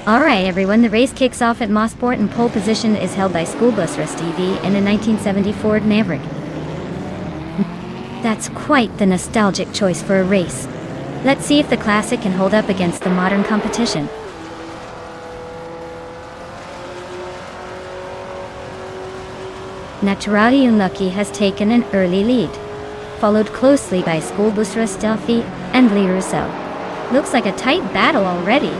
Alright everyone, the race kicks off at Mosport and pole position is held by School Bus Rust EV in a 1970 Ford Maverick. That's quite the nostalgic choice for a race. Let's see if the classic can hold up against the modern competition. Naturally Unlucky has taken an early lead, followed closely by School Bus Rust EV and Lee Russell. Looks like a tight battle already.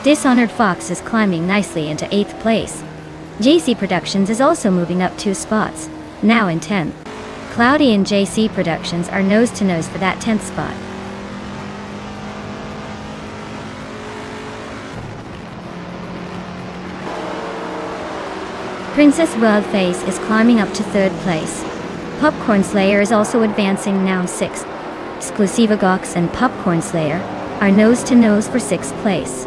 Dishonored Fox is climbing nicely into 8th place. JC Productions is also moving up 2 spots, now in 10th. Cloudy and JC Productions are nose to nose for that 10th spot. Princess Wildface is climbing up to 3rd place. Popcorn Slayer is also advancing, now 6th. Exclusiva Gox and Popcorn Slayer are nose to nose for 6th place.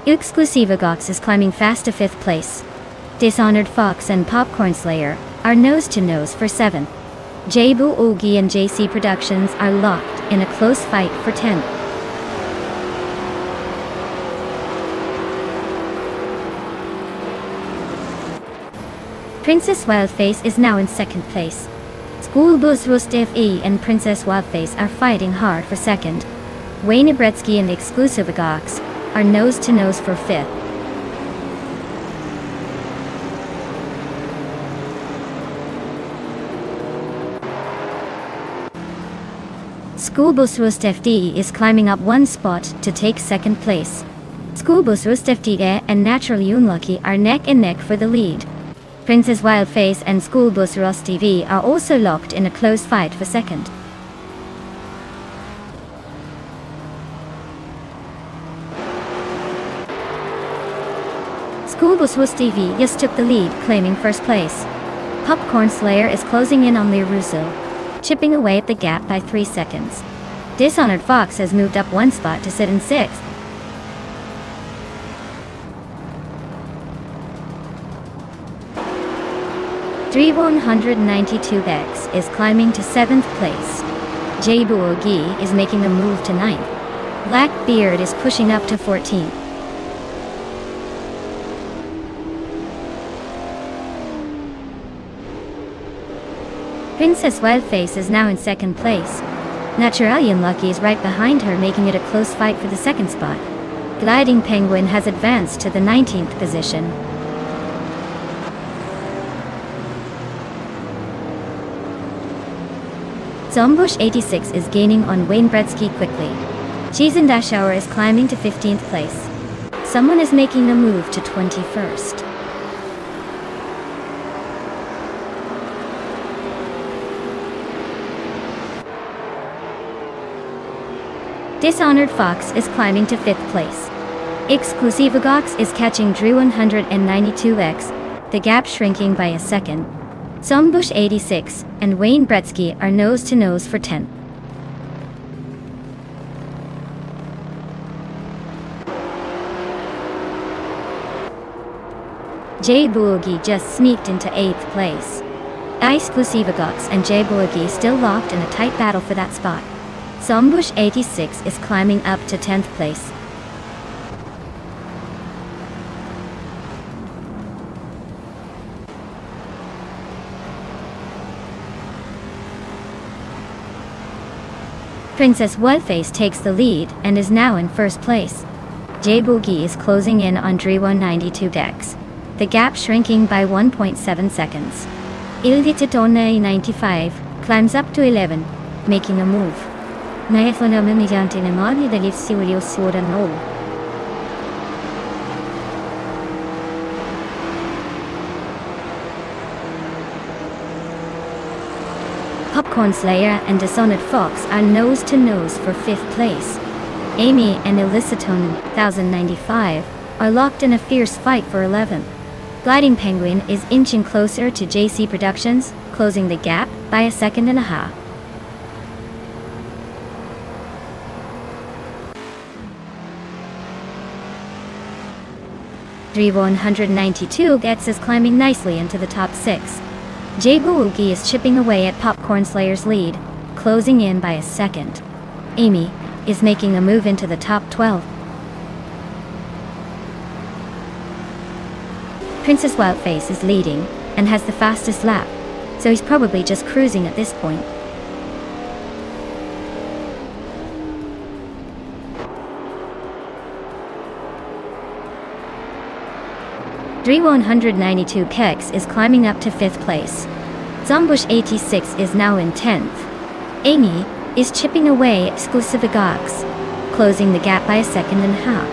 Exclusiva Gox is climbing fast to 5th place. Dishonored Fox and Popcorn Slayer are nose to nose for 7th. Jabu Oogie and JC Productions are locked in a close fight for 10th. Princess Wildface is now in 2nd place. School Bus Rustev E and Princess Wildface are fighting hard for second. Wayne Ibretsky and the Exclusive Gox are nose-to-nose for fifth. Schoolbus Rustev D is climbing up one spot to take second place. Schoolbus Rustev D and Naturally Unlucky are neck and neck for the lead. Princess Wildface and Schoolbus Rustev D are also locked in a close fight for second. Schoolbus Rustev D just took the lead, claiming first place. Popcorn Slayer is closing in on Russo, chipping away at the gap by 3 seconds. Dishonored Fox has moved up one spot to sit in sixth. Dre 192X is climbing to 7th place. J Boogie is making a move to 9th. Blackbeard is pushing up to 14th. Princess Wildface is now in 2nd place. Naturally Unlucky is right behind her, making it a close fight for the 2nd spot. Gliding Penguin has advanced to the 19th position. Zombush 86 is gaining on Wayne Bretsky quickly. Cheese and Dash Hour is climbing to 15th place. Someone is making a move to 21st. Dishonored Fox is climbing to 5th place. Exclusivagox is catching Drew 192X, the gap shrinking by a second. Zombush 86 and Wayne Bretsky are nose-to-nose for 10th. J Boogie just sneaked into 8th place. Exclusivagox and J Boogie still locked in a tight battle for that spot. Zombush 86 is climbing up to 10th place. Princess Wildface takes the lead and is now in 1st place. J Boogie is closing in on Dre 192X, the gap shrinking by 1.7 seconds. Il Titone 95 climbs up to 11, making a move. Mediante le modi degli no. Popcorn Slayer and Dishonored Fox are nose-to-nose for 5th place. Amy and Illicitone 1095 are locked in a fierce fight for 11th. Gliding Penguin is inching closer to JC Productions, closing the gap by a second and a half. Dre 192 gets is climbing nicely into the top 6. J Boogie is chipping away at Popcorn Slayer's lead, closing in by a second. Amy is making a move into the top 12. Princess Wildface is leading and has the fastest lap, so he's probably just cruising at this point. Dre 192 Kex is climbing up to 5th place. Zombush 86 is now in 10th. Amy is chipping away at Exclusivagox, closing the gap by a second and a half.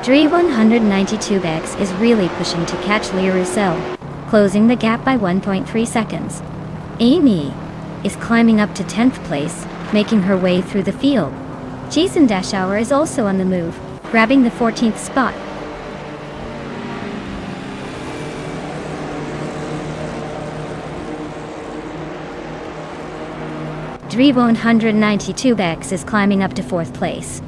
Dre 192X is really pushing to catch Lee Roussel, closing the gap by 1.3 seconds. Amy is climbing up to 10th place, making her way through the field. Cheese and Dash Hour is also on the move, grabbing the 14th spot. Dre 192X is climbing up to 4th place.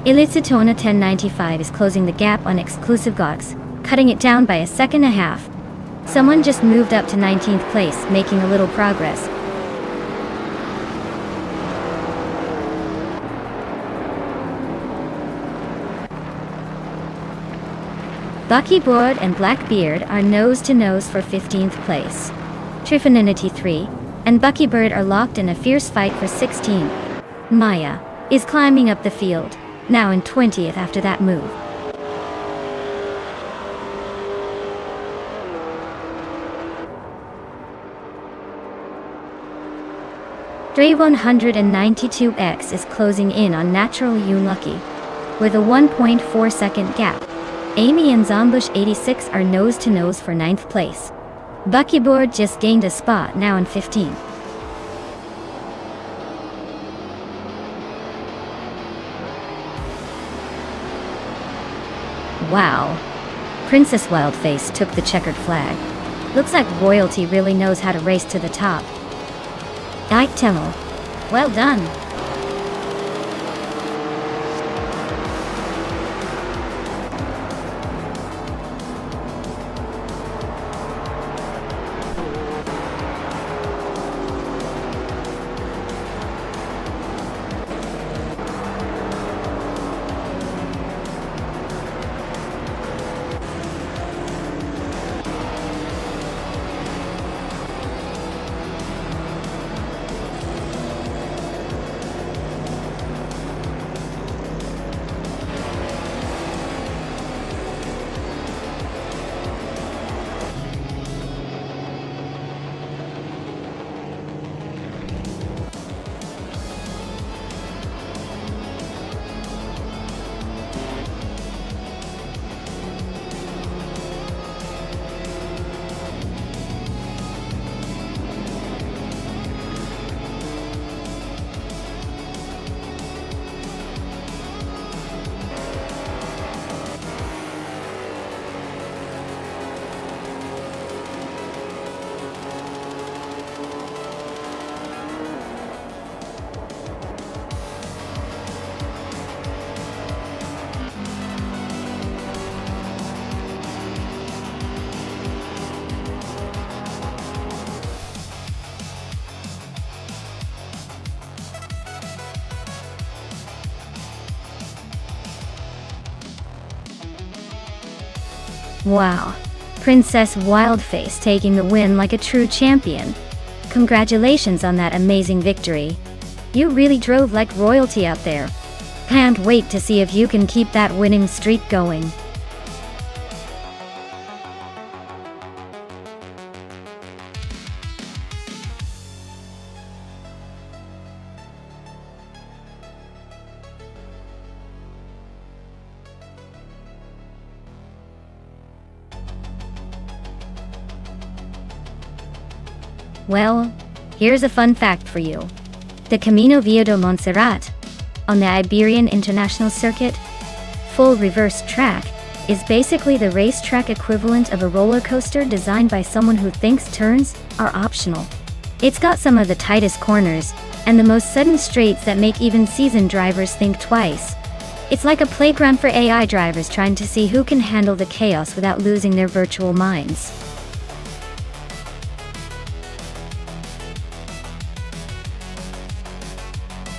Illicitona 1095 is closing the gap on Exclusivagox, cutting it down by a second and a half. Someone just moved up to 19th place, making a little progress. Buckyboard and Blackbeard are nose-to-nose for 15th place. Trifinity 3 and Buckybird are locked in a fierce fight for 16th. Maya is climbing up the field, now in 20th after that move. Dre 192X is closing in on Natural You Lucky, with a 1.4 second gap. Amy and Zombush 86 are nose-to-nose for 9th place. Buckyboard just gained a spot, now in 15th. Wow. Princess Wildface took the checkered flag. Looks like royalty really knows how to race to the top. Ike Temmel. Well done. Wow. Princess Wildface taking the win like a true champion. Congratulations on that amazing victory. You really drove like royalty out there. Can't wait to see if you can keep that winning streak going. Well, here's a fun fact for you. The Camino Via de Montserrat, on the Iberian International Circuit, full reverse track, is basically the racetrack equivalent of a roller coaster designed by someone who thinks turns are optional. It's got some of the tightest corners, and the most sudden straights that make even seasoned drivers think twice. It's like a playground for AI drivers trying to see who can handle the chaos without losing their virtual minds.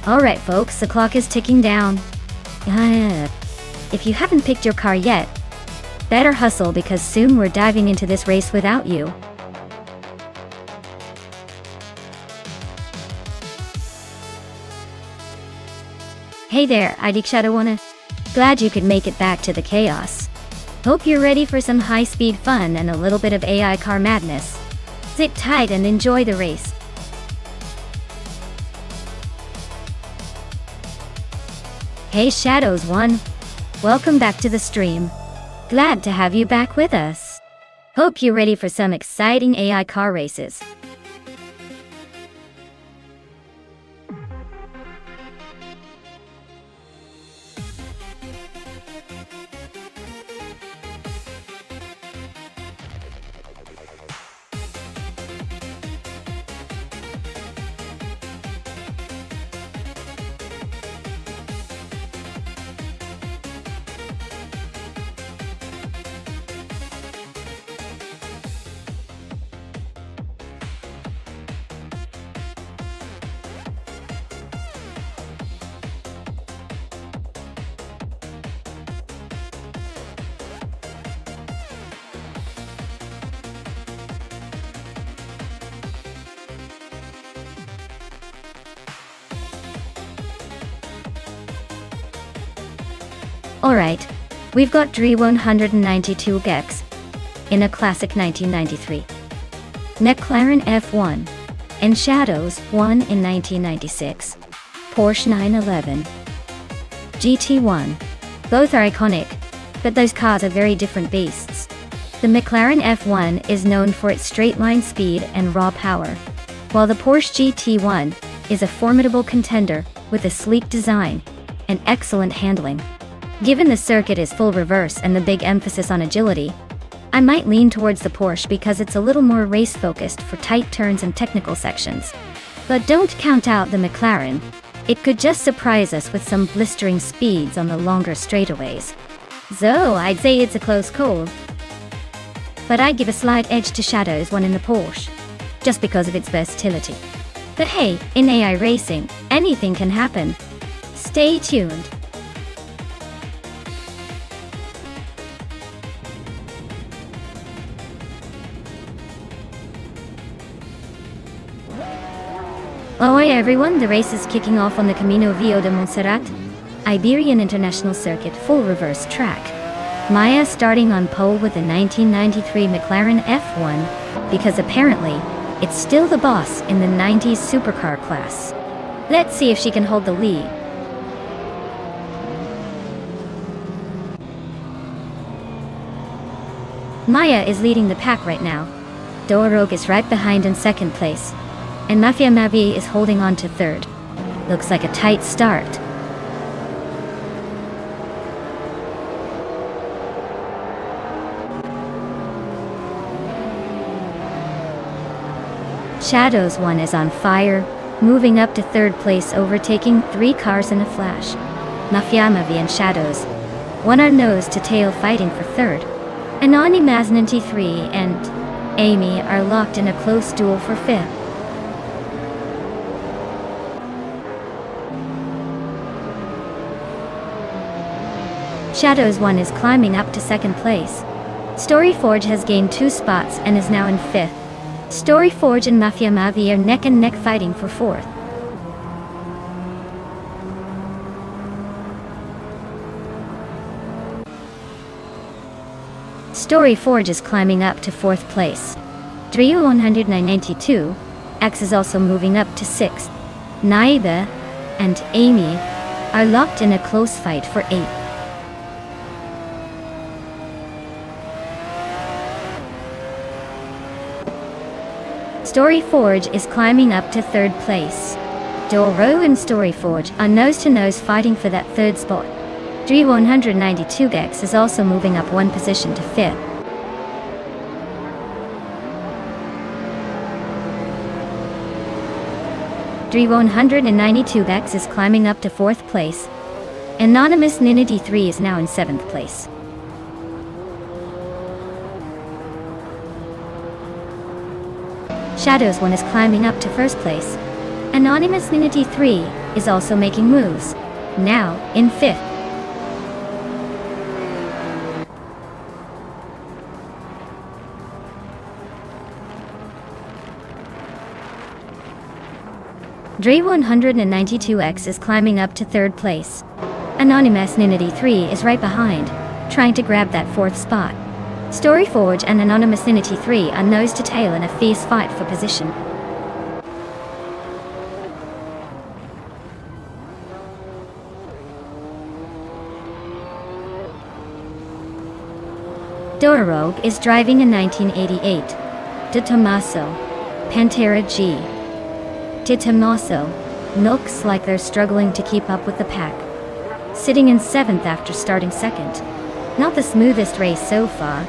Alright folks, the clock is ticking down. If you haven't picked your car yet, better hustle because soon we're diving into this race without you. Hey there, ID Shadowwana. Glad you could make it back to the chaos. Hope you're ready for some high-speed fun and a little bit of AI car madness. Sit tight and enjoy the race. Hey Shadows One, welcome back to the stream. Glad to have you back with us. Hope you're ready for some exciting AI car races. Alright, we've got Dre 192 Gex in a classic 1993, McLaren F1, and Shadows 1 in 1996, Porsche 911, GT1. Both are iconic, but those cars are very different beasts. The McLaren F1 is known for its straight-line speed and raw power, while the Porsche GT1 is a formidable contender with a sleek design and excellent handling. Given the circuit is full reverse and the big emphasis on agility, I might lean towards the Porsche because it's a little more race-focused for tight turns and technical sections. But don't count out the McLaren. It could just surprise us with some blistering speeds on the longer straightaways. So I'd say it's a close call, but I'd give a slight edge to Shadows 1 in the Porsche, just because of its versatility. But hey, in AI racing, anything can happen. Stay tuned. Oh hey everyone, the race is kicking off on the Camino Viejo de Montserrat, Iberian International Circuit full reverse track. Maya starting on pole with the 1993 McLaren F1, because apparently, it's still the boss in the 90s supercar class. Let's see if she can hold the lead. Maya is leading the pack right now. Rogue is right behind in second place, and Mafia Mavi is holding on to third. Looks like a tight start. Shadows 1 is on fire, moving up to third place, overtaking 3 cars in a flash. Mafia Mavi and Shadows 1 are nose to tail fighting for third. Anani Maznanti 3 and Amy are locked in a close duel for fifth. Shadows 1 is climbing up to second place. Storyforge has gained 2 spots and is now in fifth. Storyforge and Mafia Mavi are neck and neck fighting for fourth. Storyforge is climbing up to fourth place. Drio 192 X is also moving up to sixth. Naiba and Amy are locked in a close fight for eighth. Storyforge is climbing up to third place. Doro and Storyforge are nose-to-nose fighting for that third spot. Dre 192X is also moving up one position to fifth. Dre 192X is climbing up to fourth place. Anonymous Ninity 3 is now in seventh place. Shadows 1 is climbing up to first place. Anonymous Ninity 3 is also making moves, now in fifth. Dre 192X is climbing up to third place. Anonymous Ninity 3 is right behind, trying to grab that fourth spot. Storyforge and Anonymous Ninity 3 are nose to tail in a fierce fight for position. Rogue is driving a 1988 De Tomaso Pantera G. De Tomaso looks like they're struggling to keep up with the pack, sitting in seventh after starting second. Not the smoothest race so far.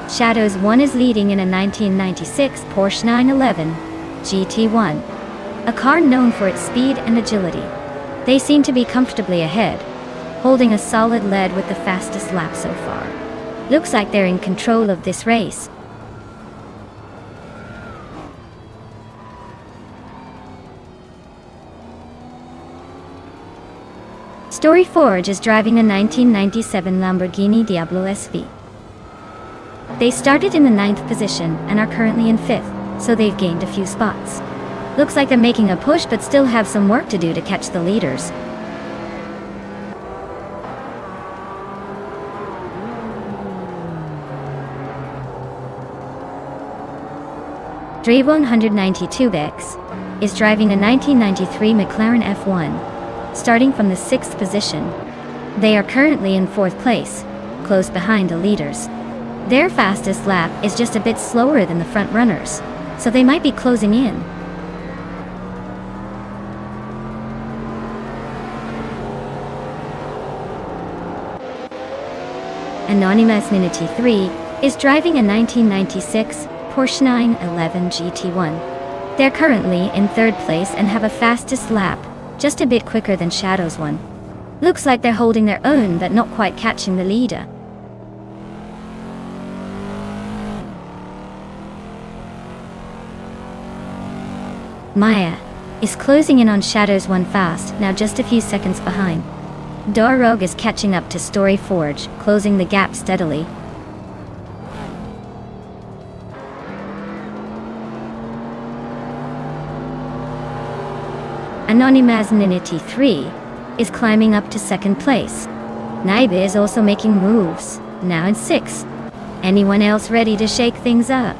Shadows 1 is leading in a 1996 Porsche 911 GT1, a car known for its speed and agility. They seem to be comfortably ahead, holding a solid lead with the fastest lap so far. Looks like they're in control of this race. Storyforge is driving a 1997 Lamborghini Diablo SV. They started in the 9th position and are currently in 5th, so they've gained a few spots. Looks like they're making a push but still have some work to do to catch the leaders. Dre 192X is driving a 1993 McLaren F1, starting from the 6th position. They are currently in 4th place, close behind the leaders. Their fastest lap is just a bit slower than the front runners, so they might be closing in. Anonymous Ninity 3 is driving a 1996 Porsche 911 GT1. They're currently in 3rd place and have a fastest lap, just a bit quicker than Shadow's one. Looks like they're holding their own but not quite catching the leader. Maya is closing in on Shadow's one fast, now just a few seconds behind. Dorog is catching up to Story Forge, closing the gap steadily. Anonymous Ninity 3 is climbing up to 2nd place. Naiba is also making moves, now in 6th. Anyone else ready to shake things up?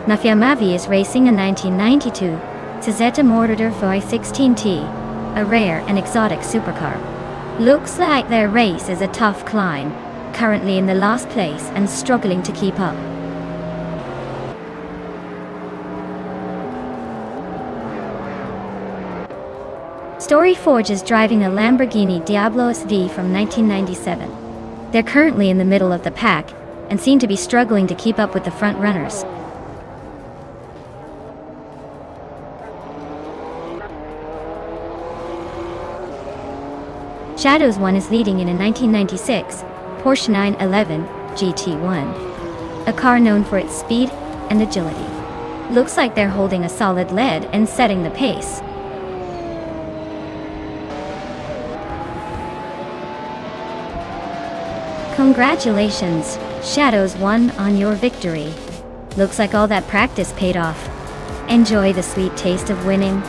Mafia Mavi is racing a 1992 Tazeta Mortar Y16T, a rare and exotic supercar. Looks like their race is a tough climb, currently in the last place and struggling to keep up. Story Forge is driving a Lamborghini Diablo SV from 1997. They're currently in the middle of the pack and seem to be struggling to keep up with the front runners. Shadow's one is leading in a 1996 Porsche 911 GT1, a car known for its speed and agility. Looks like they're holding a solid lead and setting the pace. Congratulations, Shadow's one, on your victory. Looks like all that practice paid off. Enjoy the sweet taste of winning.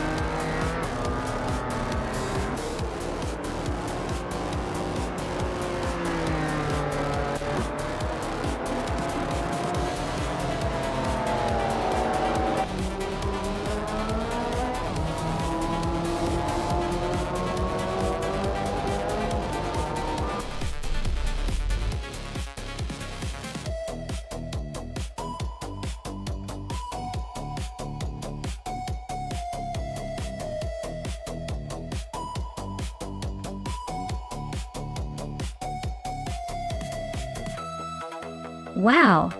Wow,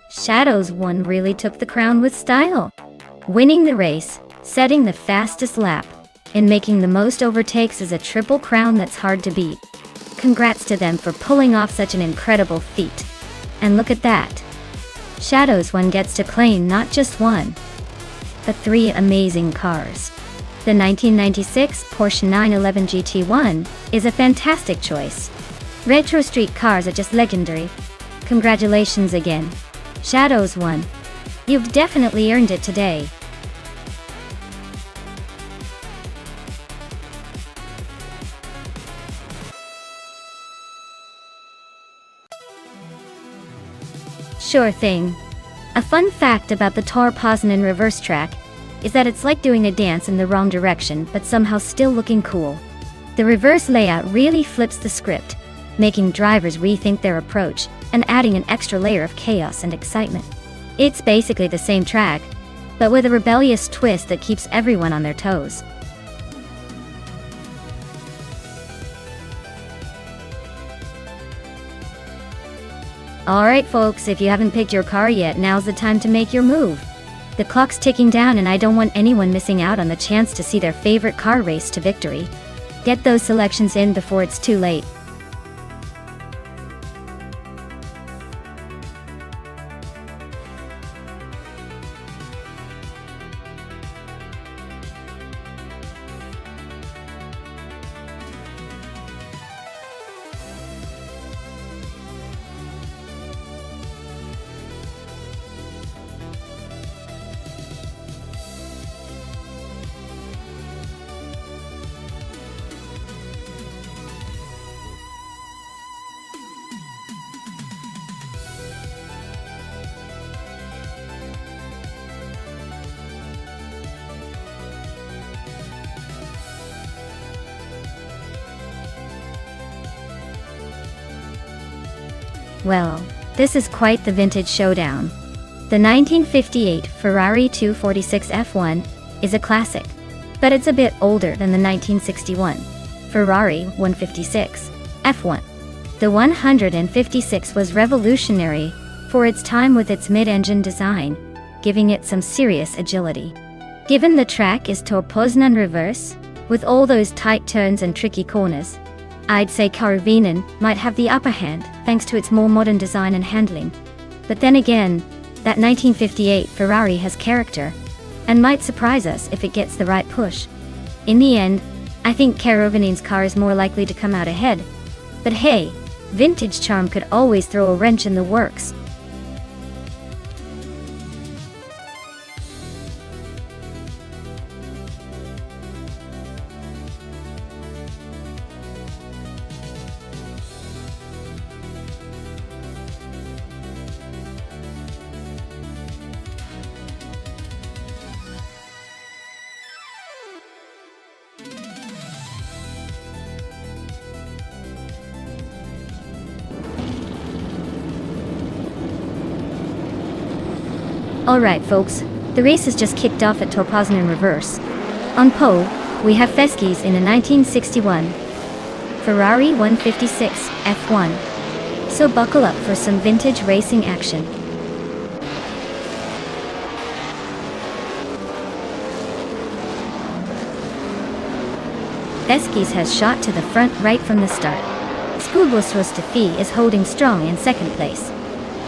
Shadow's one really took the crown with style, winning the race, setting the fastest lap, and making the most overtakes is a triple crown that's hard to beat. Congrats to them for pulling off such an incredible feat. And look at that. Shadow's one gets to claim not just one, but 3 amazing cars. The 1996 Porsche 911 GT1 is a fantastic choice. Retro street cars are just legendary. Congratulations again, Shadow's one. You've definitely earned it today. Sure thing. A fun fact about the Tor Poznań reverse track is that it's like doing a dance in the wrong direction but somehow still looking cool. The reverse layout really flips the script, making drivers rethink their approach and adding an extra layer of chaos and excitement. It's basically the same track, but with a rebellious twist that keeps everyone on their toes. Alright folks, if you haven't picked your car yet, now's the time to make your move. The clock's ticking down and I don't want anyone missing out on the chance to see their favorite car race to victory. Get those selections in before it's too late. Well, this is quite the vintage showdown. The 1958 Ferrari 246 F1 is a classic, but it's a bit older than the 1961 Ferrari 156 F1. The 156 was revolutionary for its time with its mid-engine design, giving it some serious agility. Given the track is Torpoznan reverse, with all those tight turns and tricky corners, I'd say Caravinen might have the upper hand thanks to its more modern design and handling. But then again, that 1958 Ferrari has character, and might surprise us if it gets the right push. In the end, I think Caravinen's car is more likely to come out ahead. But hey, vintage charm could always throw a wrench in the works. Alright folks, the race has just kicked off at Torpoznan reverse. On pole, we have Feskis in a 1961 Ferrari 156 F1. So buckle up for some vintage racing action. Feskis has shot to the front right from the start. Skubosrostafi is holding strong in second place.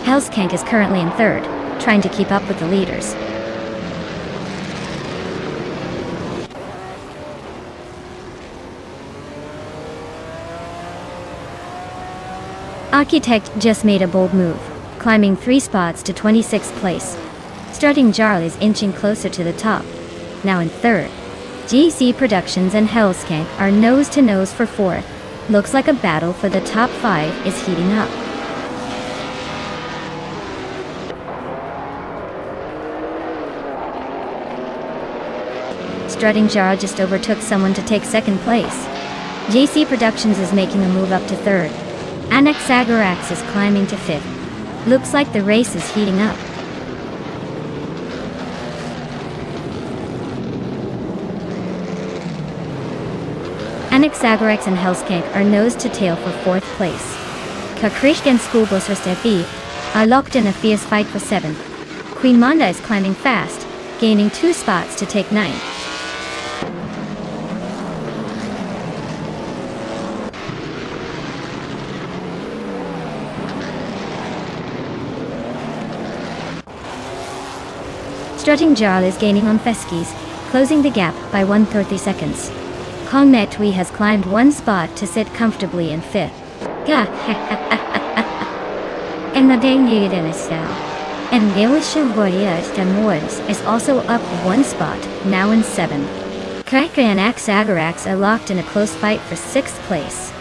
Helskank is currently in third, trying to keep up with the leaders. Architect just made a bold move, climbing 3 spots to 26th place. Starting Jarl is inching closer to the top, now in third. GC Productions and Helskank are nose to nose for fourth. Looks like a battle for the top 5 is heating up. Strutting Jarl just overtook someone to take second place. JC Productions is making a move up to third. Anaxagorax is climbing to fifth. Looks like the race is heating up. Anaxagorax and Helskank are nose to tail for fourth place. Kakrishk and Skubosrostafi are locked in a fierce fight for seventh. Queen Manda is climbing fast, gaining 2 spots to take ninth. Strutting Jarl is gaining on Feskis, closing the gap by 130 seconds. Kongmetwi has climbed 1 spot to sit comfortably in fifth. And the Delisha Warriors Demores is also up 1 spot, now in 7th. Kraka and Axagorax are locked in a close fight for 6th place.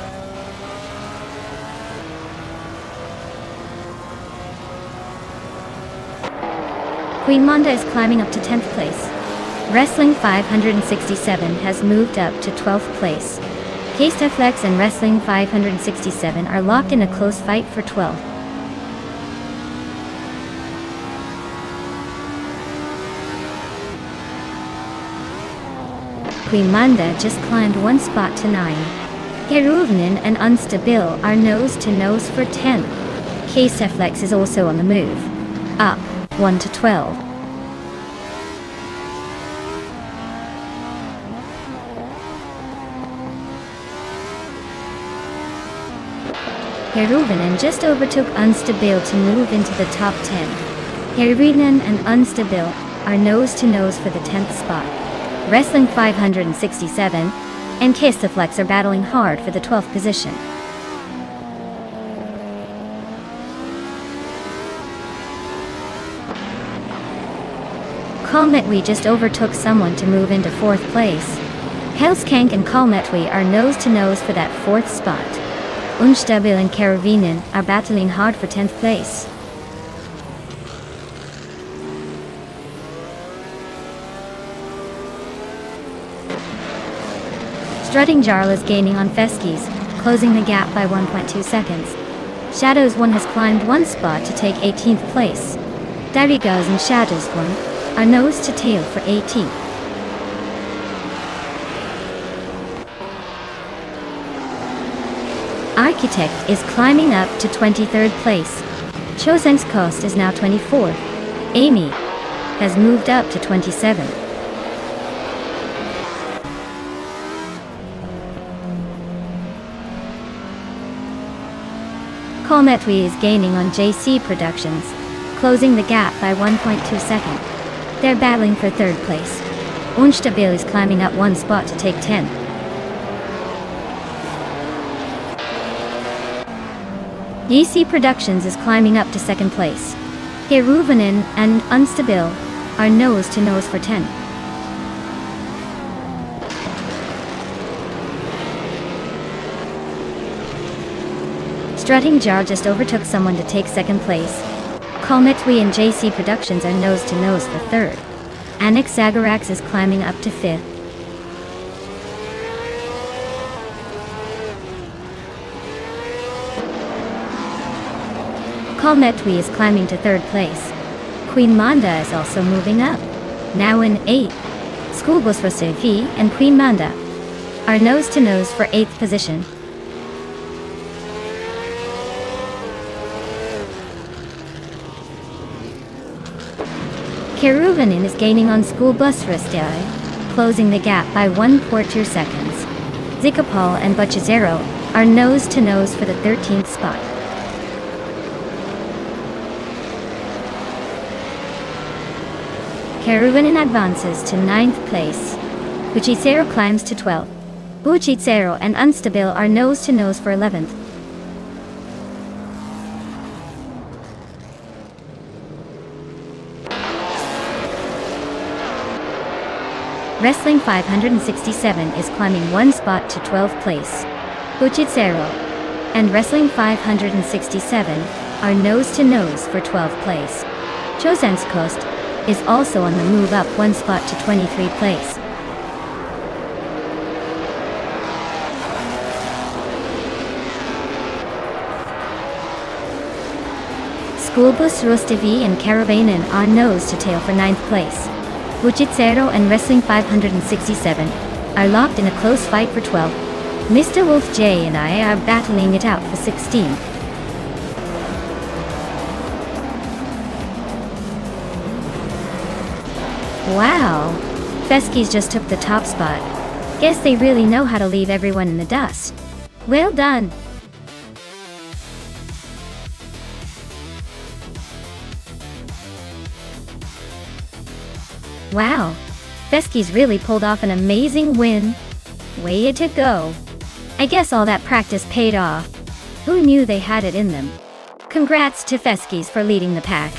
Queen Manda is climbing up to 10th place. Wrestling 567 has moved up to 12th place. Kasteflex and Wrestling 567 are locked in a close fight for 12th. Queen Manda just climbed 1 spot to 9. Geruvnin and Unstabil are nose to nose for 10th. Kasteflex is also on the move, up 1 to 12. Geruvinen just overtook Unstabil to move into the top 10. Geruvinen and Unstabil are nose to nose for the 10th spot. Wrestling 567 and Kasteflex are battling hard for the 12th position. Kalmetwi just overtook someone to move into 4th place. Helskank and Kalmetwi are nose to nose for that 4th spot. Unstabil and Caravinen are battling hard for 10th place. Strutting Jarl is gaining on Feskis, closing the gap by 1.2 seconds. Shadows 1 has climbed 1 spot to take 18th place. Darigaz and Shadows 1 are nose to tail for 18th. Architect is climbing up to 23rd place. Chosen's cost is now 24th. Amy has moved up to 27th. Kometwi is gaining on JC Productions, closing the gap by 1.2 seconds. They're battling for 3rd place. Unstabil is climbing up 1 spot to take 10. JC Productions is climbing up to 2nd place. Hiruvanin and Unstabil are nose to nose for 10. Strutting Jar just overtook someone to take 2nd place. Kometwi and JC Productions are nose to nose for 3rd. Annex Zagarax is climbing up to 5th. Kometwi is climbing to 3rd place. Queen Manda is also moving up, now in 8th. Schoolbus Rosevi and Queen Manda are nose to nose for 8th position. Keruvanin is gaining on Schoolbus Rostai, closing the gap by 1.2 seconds. Zikapal and Butchazero are nose to nose for the 13th spot. Keruvanin advances to 9th place. Buchitsero climbs to 12th. Buchitsero and Unstabil are nose to nose for 11th. Wrestling 567 is climbing 1 spot to 12th place. Buchitsero and Wrestling 567 are nose to nose for 12th place. Chosenskost is also on the move up 1 spot to 23rd place. Schoolbus Rostevi and Karavanen are nose to tail for 9th place. Buchitsero and Wrestling 567 are locked in a close fight for 12th. Mr. Wolf J and I are battling it out for 16th. Wow! Feskies just took the top spot. Guess they really know how to leave everyone in the dust. Well done! Wow! Feskies really pulled off an amazing win. Way to go! I guess all that practice paid off. Who knew they had it in them? Congrats to Feskies for leading the pack.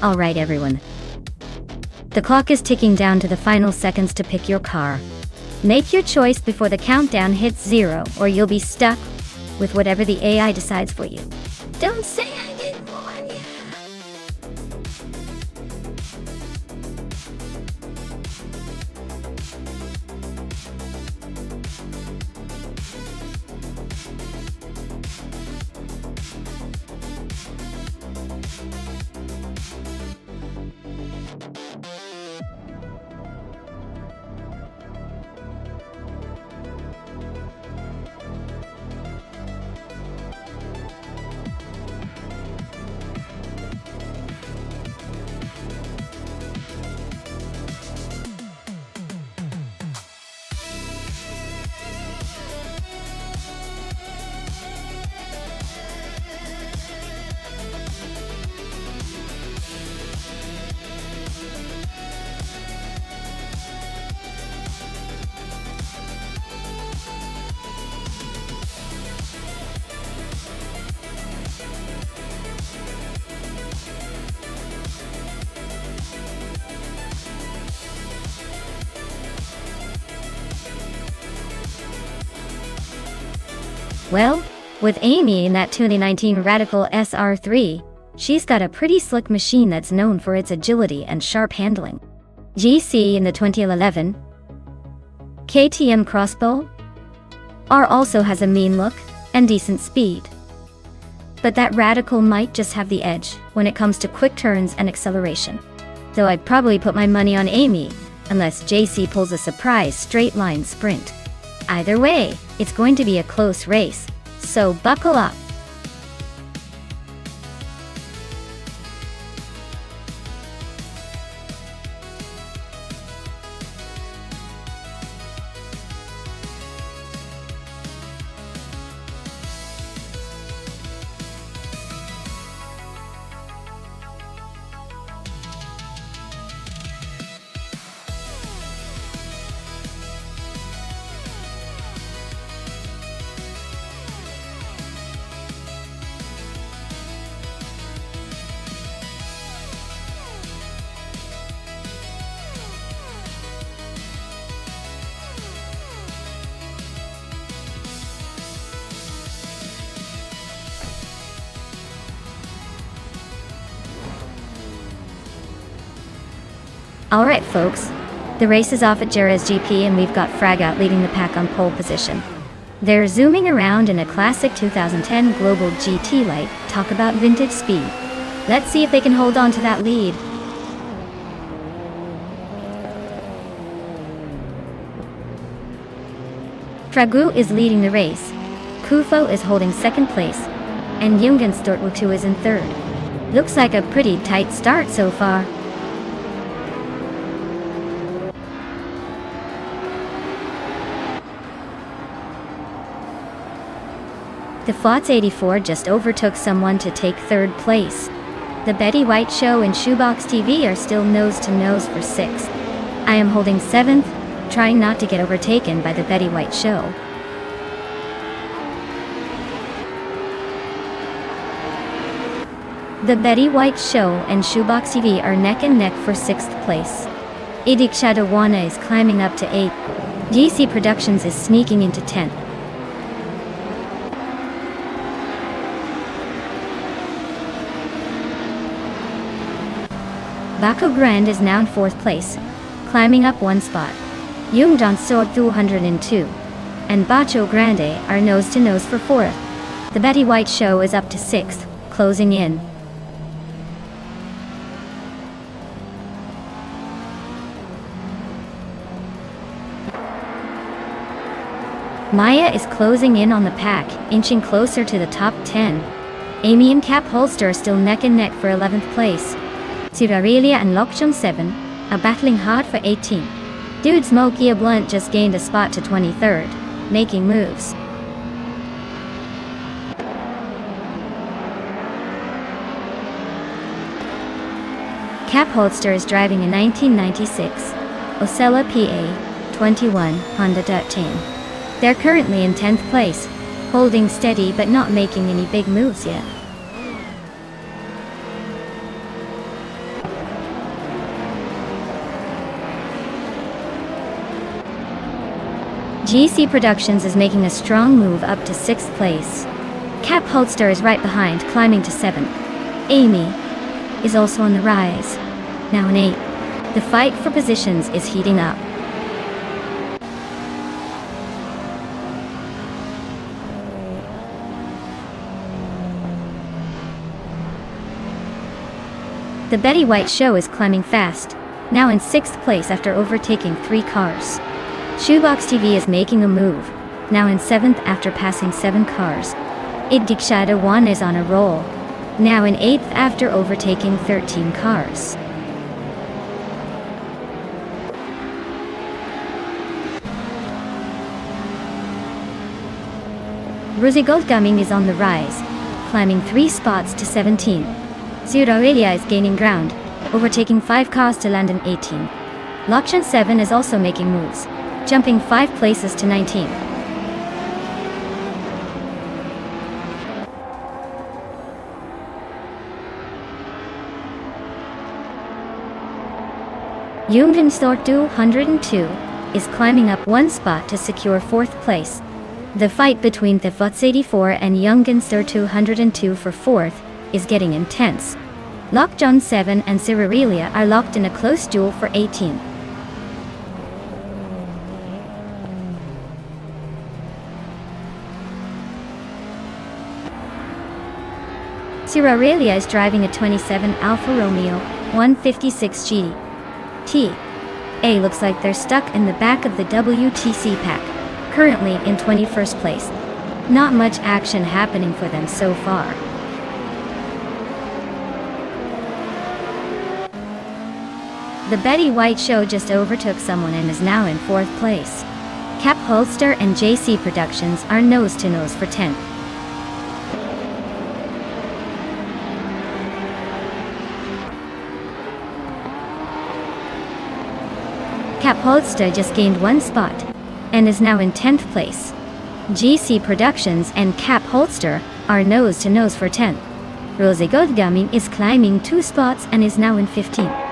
Alright everyone. The clock is ticking down to the final seconds to pick your car. Make your choice before the countdown hits 0 or you'll be stuck with whatever the AI decides for you. Don't say I didn't warn you. Well, with Amy in that 2019 Radical SR3, she's got a pretty slick machine that's known for its agility and sharp handling. GC in the 2011 KTM Crossbow R also has a mean look and decent speed. But that Radical might just have the edge when it comes to quick turns and acceleration. Though I'd probably put my money on Amy, unless JC pulls a surprise straight line sprint. Either way, it's going to be a close race, so buckle up. Alright folks, the race is off at Jerez GP and we've got Fragout leading the pack on pole position. They're zooming around in a classic 2010 Global GT Light. Talk about vintage speed. Let's see if they can hold on to that lead. Fragout is leading the race. Kufo is holding second place, and Jungenstort is in third. Looks like a pretty tight start so far. The Flots 84 just overtook someone to take third place. The Betty White Show and Shoebox TV are still nose to nose for sixth. I am holding seventh, trying not to get overtaken by the Betty White Show. The Betty White Show and Shoebox TV are neck and neck for sixth place. Idik Shadawana is climbing up to 8th. GC Productions is sneaking into 10th. Baco Grand is now in 4th place, climbing up one spot. Jungenstort 202 and Bacho Grande are nose to nose for 4th. The Betty White Show is up to 6th, closing in. Maya is closing in on the pack, inching closer to the top 10. Amy and Cap Holster are still neck and neck for 11th place. Sirarelia and Lokchung 7 are battling hard for 18th. Dude Smokey Blunt just gained a spot to 23rd, making moves. Cap Holster is driving a 1996 Osella PA 21 Honda Dirt Team. They're currently in 10th place, holding steady but not making any big moves yet. GC Productions is making a strong move up to 6th place. Cap Holster is right behind, climbing to 7th. Amy is also on the rise, now in 8th. The fight for positions is heating up. The Betty White Show is climbing fast, now in 6th place after overtaking 3 cars. Shoebox TV is making a move, now in 7th after passing 7 cars. Idikshada 1 is on a roll, now in 8th after overtaking 13 cars. Rosie Goldgumming is on the rise, climbing 3 spots to 17. Zurarelia is gaining ground, overtaking 5 cars to land in 18. Lokshan 7 is also making moves, jumping 5 places to 19. Jungenstort 202 is climbing up 1 spot to secure 4th place. The fight between the Futs 84 and Youngster 202 for 4th is getting intense. Lockjaw 7 and Cyrelia are locked in a close duel for 18th. Cyrelia is driving a 27 Alfa Romeo 156 GT. Looks like they're stuck in the back of the WTC pack, currently in 21st place. Not much action happening for them so far. The Betty White Show just overtook someone and is now in 4th place. Cap Holster and JC Productions are nose-to-nose for 10th. Cap Holster just gained 1 spot and is now in 10th place. GC Productions and Cap Holster are nose-to-nose for 10th. Rose Goldgummy is climbing 2 spots and is now in 15th.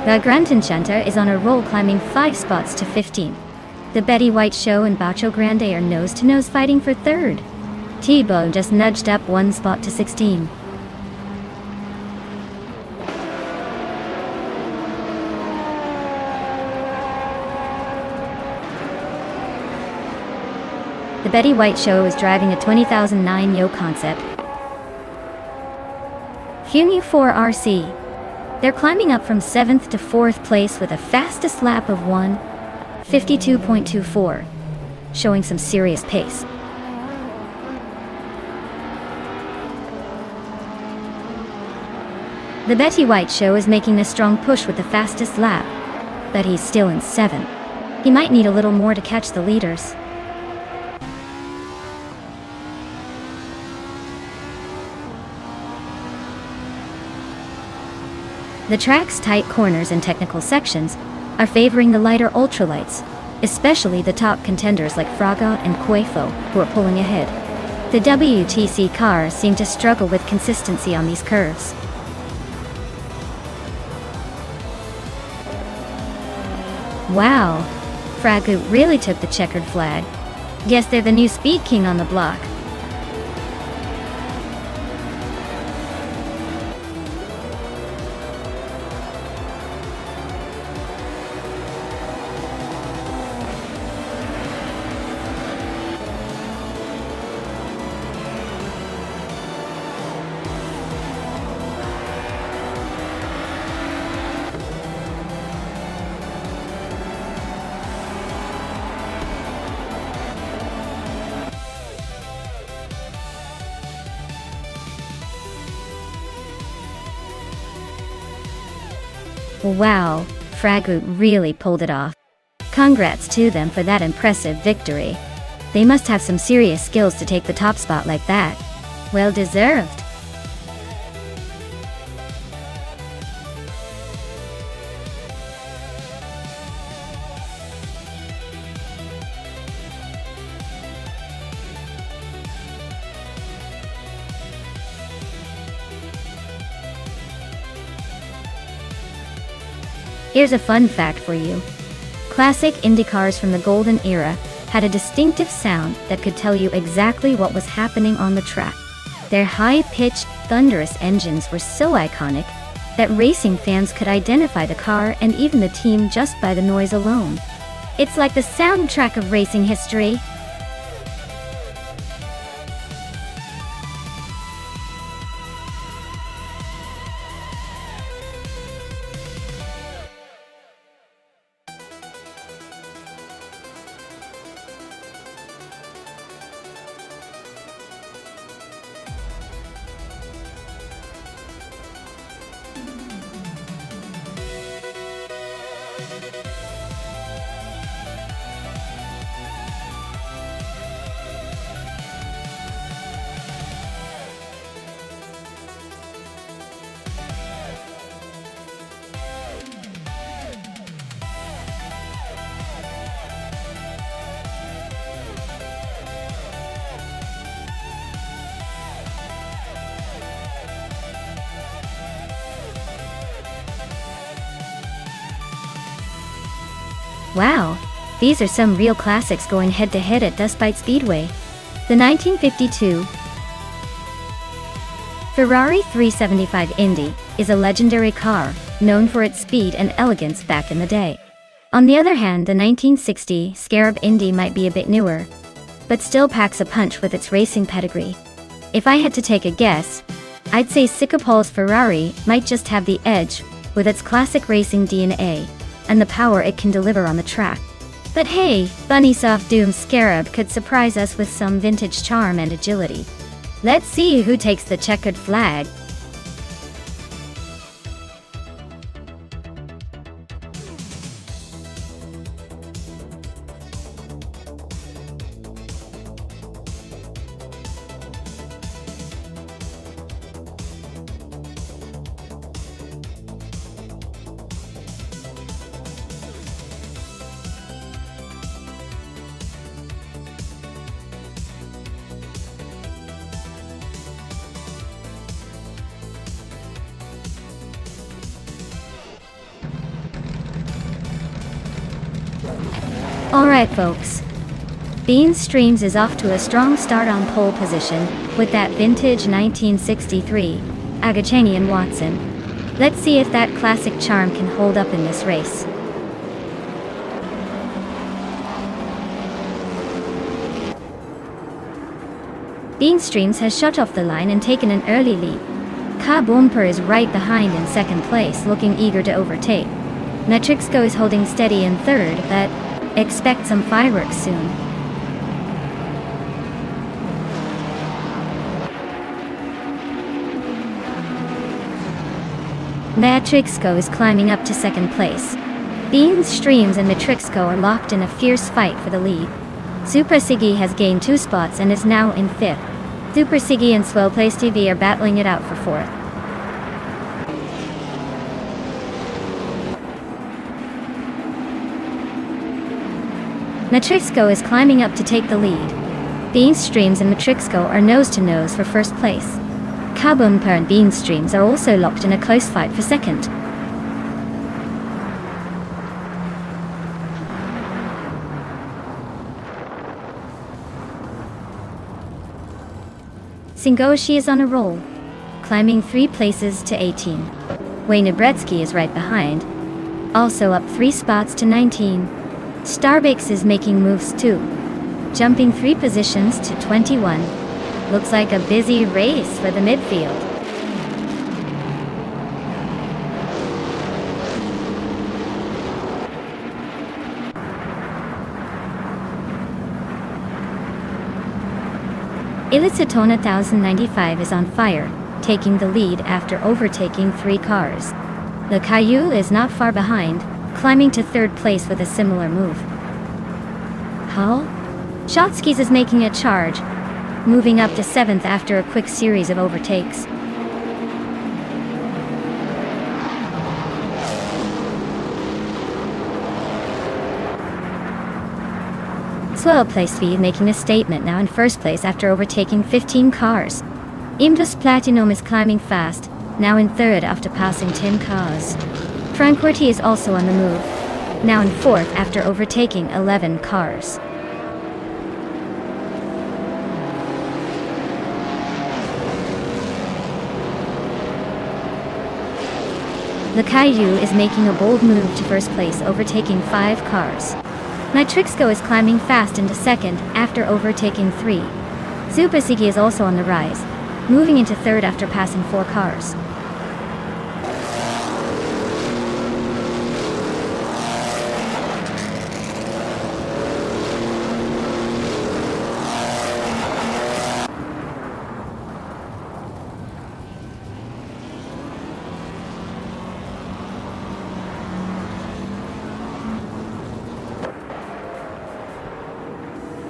The Grantenchanter is on a roll, climbing 5 spots to 15th. The Betty White Show and Bacho Grande are nose-to-nose fighting for 3rd. T-Bone just nudged up 1 spot to 16. The Betty White Show is driving a 20,009 Yo Concept Hunu 4 RC. They're climbing up from 7th to 4th place with a fastest lap of 1:52.24, showing some serious pace. The Betty White Show is making a strong push with the fastest lap, but he's still in 7th. He might need a little more to catch the leaders. The track's tight corners and technical sections are favoring the lighter ultralights, especially the top contenders like Fraga and Quefo, who are pulling ahead. The WTC cars seem to struggle with consistency on these curves. Wow, Fraga really took the checkered flag. Guess they're the new speed king on the block. Wow, Fragu really pulled it off. Congrats to them for that impressive victory. They must have some serious skills to take the top spot like that. Well deserved. Here's a fun fact for you. Classic Indy cars from the golden era had a distinctive sound that could tell you exactly what was happening on the track. Their high-pitched, thunderous engines were so iconic that racing fans could identify the car and even the team just by the noise alone. It's like the soundtrack of racing history. Wow, these are some real classics going head-to-head at Dustbite Speedway. The 1952 Ferrari 375 Indy is a legendary car, known for its speed and elegance back in the day. On the other hand, the 1960 Scarab Indy might be a bit newer, but still packs a punch with its racing pedigree. If I had to take a guess, I'd say Sicapol's Ferrari might just have the edge, with its classic racing DNA, and the power it can deliver on the track. But hey, Bunnysoft Doom's Scarab could surprise us with some vintage charm and agility. Let's see who takes the checkered flag. Alright folks, Beans Streams is off to a strong start on pole position with that vintage 1963 Agacheni and Watson. Let's see if that classic charm can hold up in this race. Bean Streams has shut off the line and taken an early lead. Ka Bumper is right behind in second place, looking eager to overtake. Natrixco is holding steady in third, but expect some fireworks soon. Matrixco is climbing up to second place. Bean Streams and Matrixco are locked in a fierce fight for the lead. Super Siggy has gained 2 spots and is now in 5th. Super Siggy and Swell Place TV are battling it out for 4th. Matrixco is climbing up to take the lead. Bean Streams and Matrixco are nose-to-nose for first place. Kabumper and Bean Streams are also locked in a close fight for second. Singoshi is on a roll, climbing 3 places to 18. Wayne Nebretsky is right behind, also up 3 spots to 19. Starbakes is making moves too, jumping 3 positions to 21. Looks like a busy race for the midfield. Ilicitona 1095 is on fire, taking the lead after overtaking 3 cars. The Caillou is not far behind, climbing to 3rd place with a similar move. Hull? Shotskis is making a charge, moving up to 7th after a quick series of overtakes. Swell Place Speed making a statement, now in 1st place after overtaking 15 cars. Imdus Platinum is climbing fast, now in 3rd after passing 10 cars. Tranquility is also on the move, now in 4th after overtaking 11 cars. The Caillou is making a bold move to 1st place, overtaking 5 cars. Nitrixco is climbing fast into 2nd after overtaking 3. Zupasiki is also on the rise, moving into 3rd after passing 4 cars.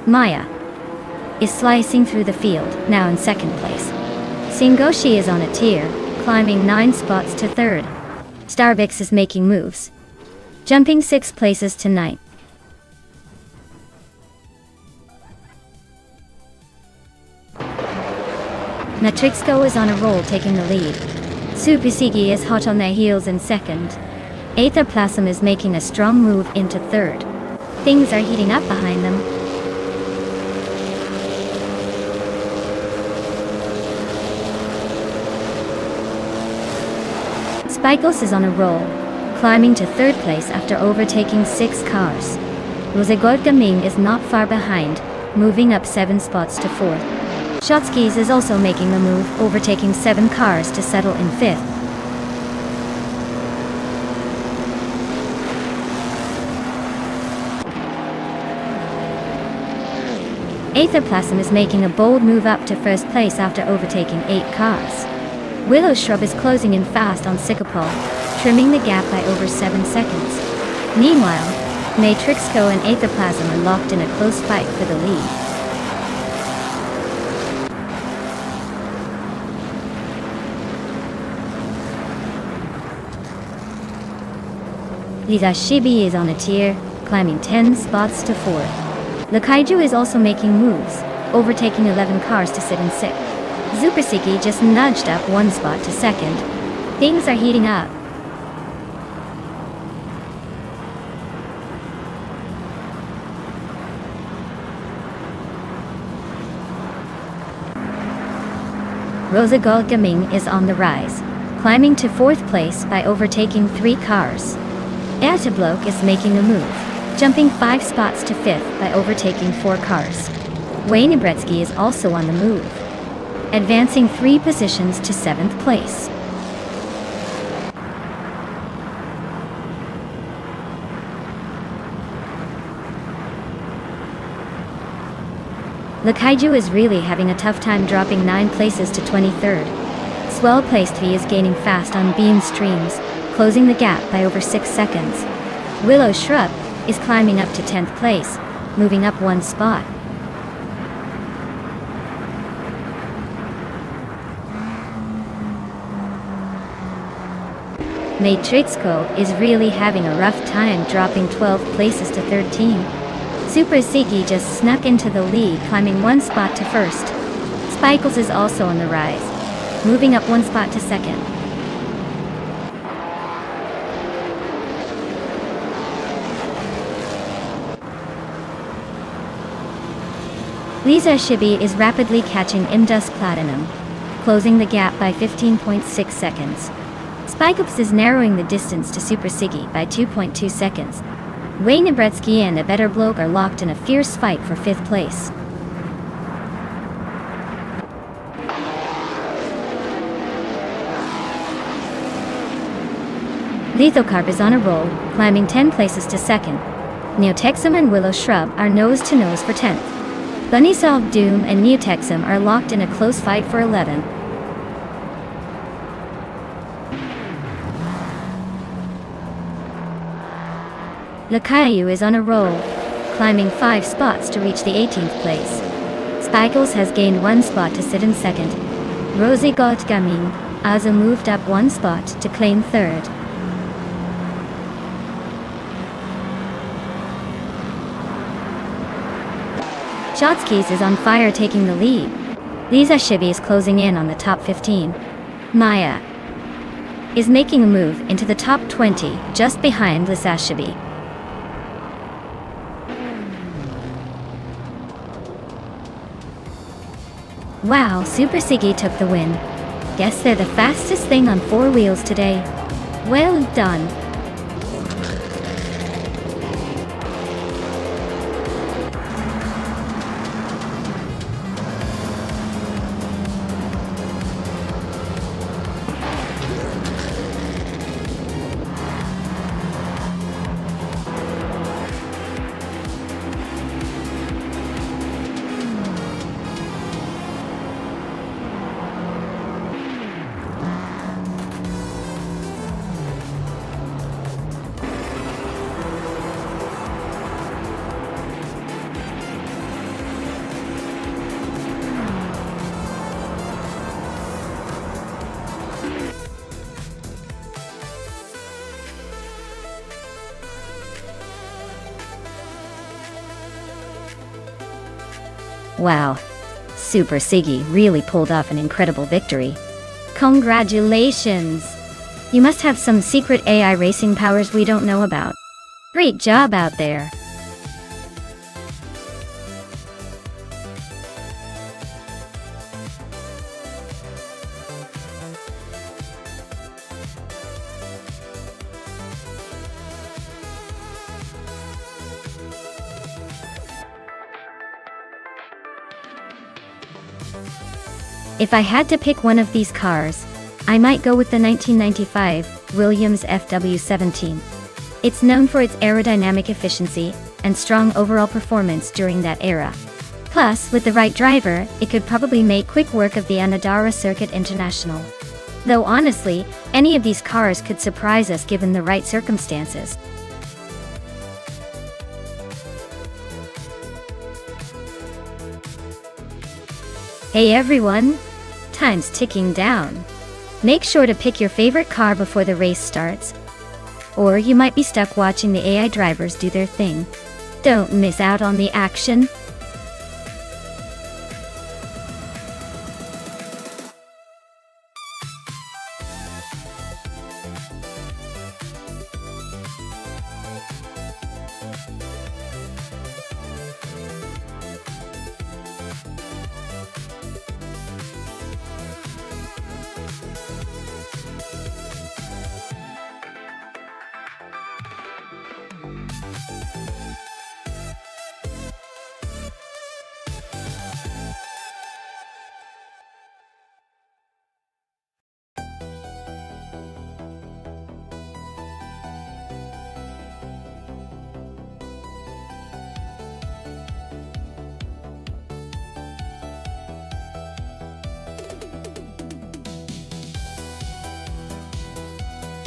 Maya is slicing through the field, now in 2nd place. Singoshi is on a tear, climbing 9 spots to 3rd. Starbix is making moves, jumping 6 places to 9th. Natrixco is on a roll, taking the lead. Supasigi is hot on their heels in 2nd. Aetherplasm is making a strong move into 3rd. Things are heating up behind them. Spikles is on a roll, climbing to third place after overtaking 6 cars. Rosegord Gaming is not far behind, moving up 7 spots to 4th. Shotskis is also making the move, overtaking 7 cars to settle in 5th. Aetherplasm is making a bold move up to first place after overtaking 8 cars. Willow Shrub is closing in fast on Sycopole, trimming the gap by over 7 seconds. Meanwhile, Matrixco and Aetherplasm are locked in a close fight for the lead. Lizashibi is on a tier, climbing 10 spots to 4th. The Kaiju is also making moves, overtaking 11 cars to sit in 6th. Supersiki just nudged up 1 spot to 2nd. Things are heating up. Rosegord Gaming is on the rise, climbing to 4th place by overtaking 3 cars. Erteblok is making a move, jumping 5 spots to 5th by overtaking 4 cars. Waynebretsky is also on the move, advancing 3 positions to 7th place. The Kaiju is really having a tough time dropping 9 places to 23rd. Swell placed V is gaining fast on beam streams, closing the gap by over 6 seconds. Willow Shrub is climbing up to 10th place, moving up 1 spot. Matrixco is really having a rough time dropping 12 places to 13. Super Siki just snuck into the lead, climbing 1 spot to 1st. Spikles is also on the rise, moving up 1 spot to 2nd. Lisa Shibi is rapidly catching Indus Platinum, closing the gap by 15.6 seconds. Spikeups is narrowing the distance to Super Siki by 2.2 seconds. Waynebretsky and a Better Bloke are locked in a fierce fight for 5th place. Lithocarp is on a roll, climbing 10 places to 2nd. Neotexum and Willow Shrub are nose to nose for 10th. Bunnysolve Doom and Neotexum are locked in a close fight for 11th. Lakayu is on a roll, climbing 5 spots to reach the 18th place. Spikles has gained 1 spot to sit in 2nd. Rosegord Gaming also moved up 1 spot to claim 3rd. Shotskis is on fire, taking the lead. Lisa Shibi is closing in on the top 15. Maya is making a move into the top 20, just behind Lisa Shibi. Wow, Super Sigi took the win. Guess they're the fastest thing on 4 wheels today. Well done. Wow, Super Sigi really pulled off an incredible victory. Congratulations! You must have some secret AI racing powers we don't know about. Great job out there! If I had to pick one of these cars, I might go with the 1995 Williams FW17. It's known for its aerodynamic efficiency and strong overall performance during that era. Plus, with the right driver, it could probably make quick work of the Anadara Circuit International. Though honestly, any of these cars could surprise us given the right circumstances. Hey everyone! Time's ticking down. Make sure to pick your favorite car before the race starts, or you might be stuck watching the AI drivers do their thing. Don't miss out on the action.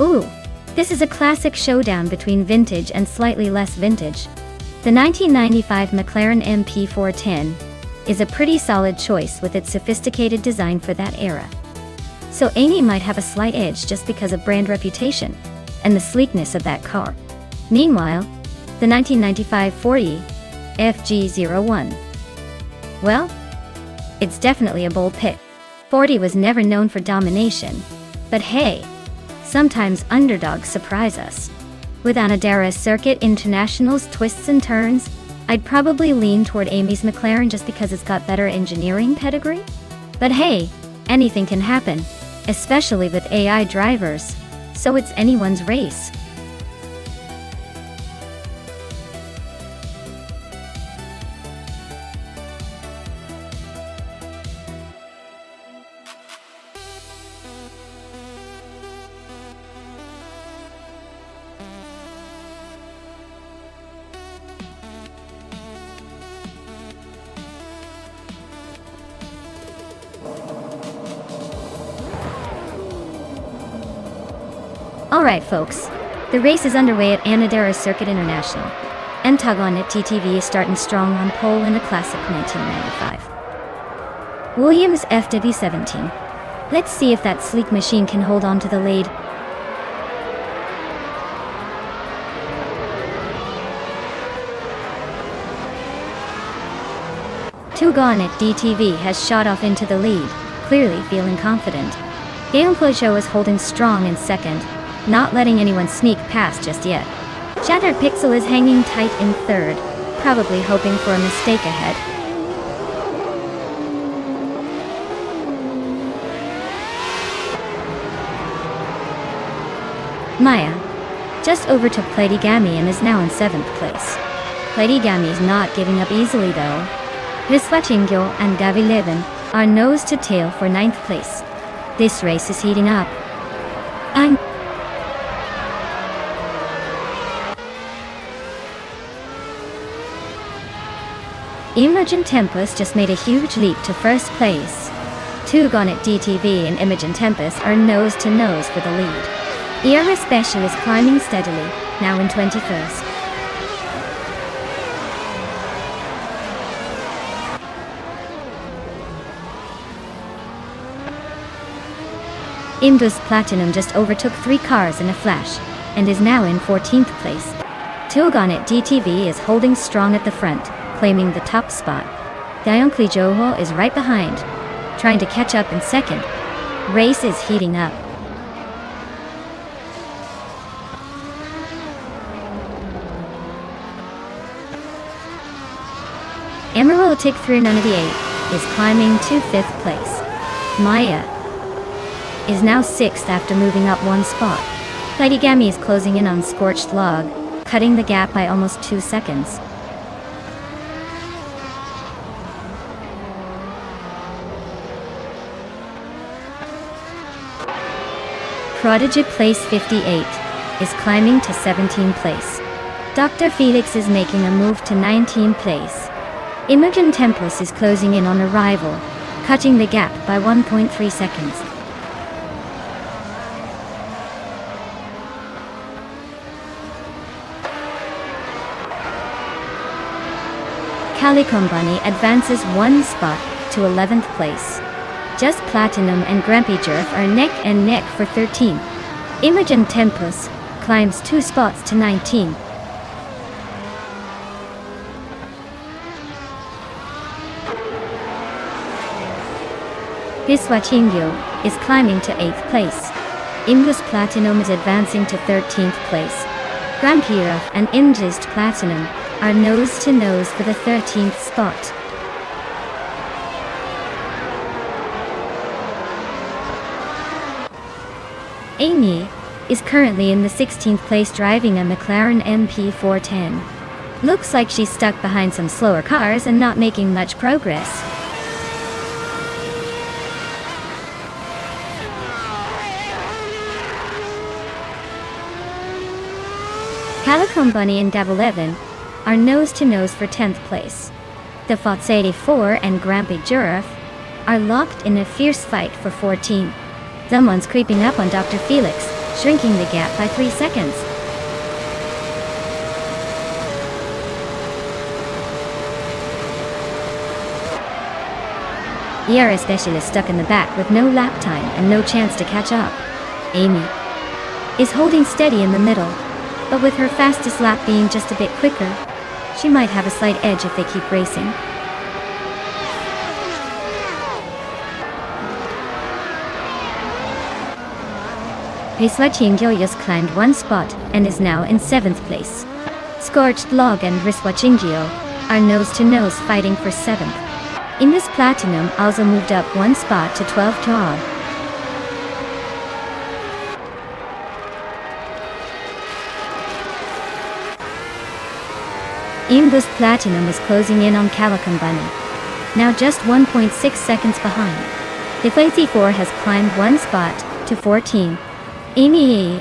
Ooh, this is a classic showdown between vintage and slightly less vintage. The 1995 McLaren MP410 is a pretty solid choice with its sophisticated design for that era. So Amy might have a slight edge just because of brand reputation and the sleekness of that car. Meanwhile, the 1995 40 FG01. Well, it's definitely a bold pick. 40 was never known for domination, but hey, sometimes underdogs surprise us. With Anadara Circuit International's twists and turns, I'd probably lean toward Amy's McLaren just because it's got better engineering pedigree. But hey, anything can happen, especially with AI drivers, so it's anyone's race. Alright folks, the race is underway at Anadara Circuit International, and Togonit TTV is starting strong on pole in a classic 1995 Williams FW17. Let's see if that sleek machine can hold on to the lead. Togonit DTV has shot off into the lead, clearly feeling confident. Gameplayshow is holding strong in second, not letting anyone sneak past just yet. Shattered Pixel is hanging tight in third, probably hoping for a mistake ahead. Maya just overtook Platigami and is now in 7th place. Platigami's not giving up easily though. Riswachingyo and Gavilevan are nose to tail for 9th place. This race is heating up. Imogen Tempest just made a huge leap to first place. Togonit DTV and Imogen Tempest are nose to nose for the lead. Era Special is climbing steadily, now in 21st. Indus Platinum just overtook 3 cars in a flash, and is now in 14th place. Togonit DTV is holding strong at the front, claiming the top spot. Dayonkli Joho is right behind, trying to catch up in second. Race is heating up. Emeraldic 398 is climbing to 5th place. Maya is now 6th after moving up 1 spot. Platigami is closing in on Scorched Log, cutting the gap by almost 2 seconds. Prodigy place 58 is climbing to 17th place. Dr. Felix is making a move to 19th place. Imogen Tempest is closing in on arrival, cutting the gap by 1.3 seconds. Calico Bunny advances one spot to 11th place. Just Platinum and Grampy Jerf are neck and neck for 13th. Imogen Tempest climbs 2 spots to 19. Hiswachingyo is climbing to 8th place. Imgus Platinum is advancing to 13th place. Grampy and Ingest Platinum are nose to nose for the 13th spot. Amy is currently in the 16th place driving a McLaren MP410. Looks like she's stuck behind some slower cars and not making much progress. Calico Bunny and Dav11 are nose to nose for 10th place. The Fox 84 and Grampy Jerf are locked in a fierce fight for 14. Someone's creeping up on Dr. Felix, shrinking the gap by 3 seconds. ER Specialist stuck in the back with no lap time and no chance to catch up. Amy is holding steady in the middle, but with her fastest lap being just a bit quicker, she might have a slight edge if they keep racing. Hiswachingyo just climbed 1 spot and is now in 7th place. Scorched Log and Riswachingyo are nose to nose fighting for 7th. Indus Platinum also moved up 1 spot to 12th job. Indus Platinum is closing in on Calico Bunny, now just 1.6 seconds behind. The 84 has climbed 1 spot to 14. Amy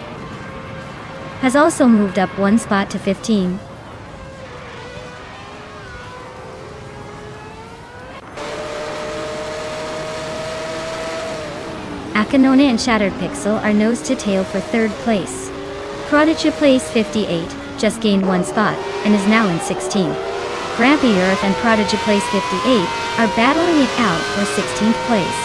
has also moved up 1 spot to 15. Akanone and Shattered Pixel are nose to tail for 3rd place. Prodigy place 58 just gained 1 spot and is now in 16th. Grampy Earth and Prodigy place 58 are battling it out for 16th place.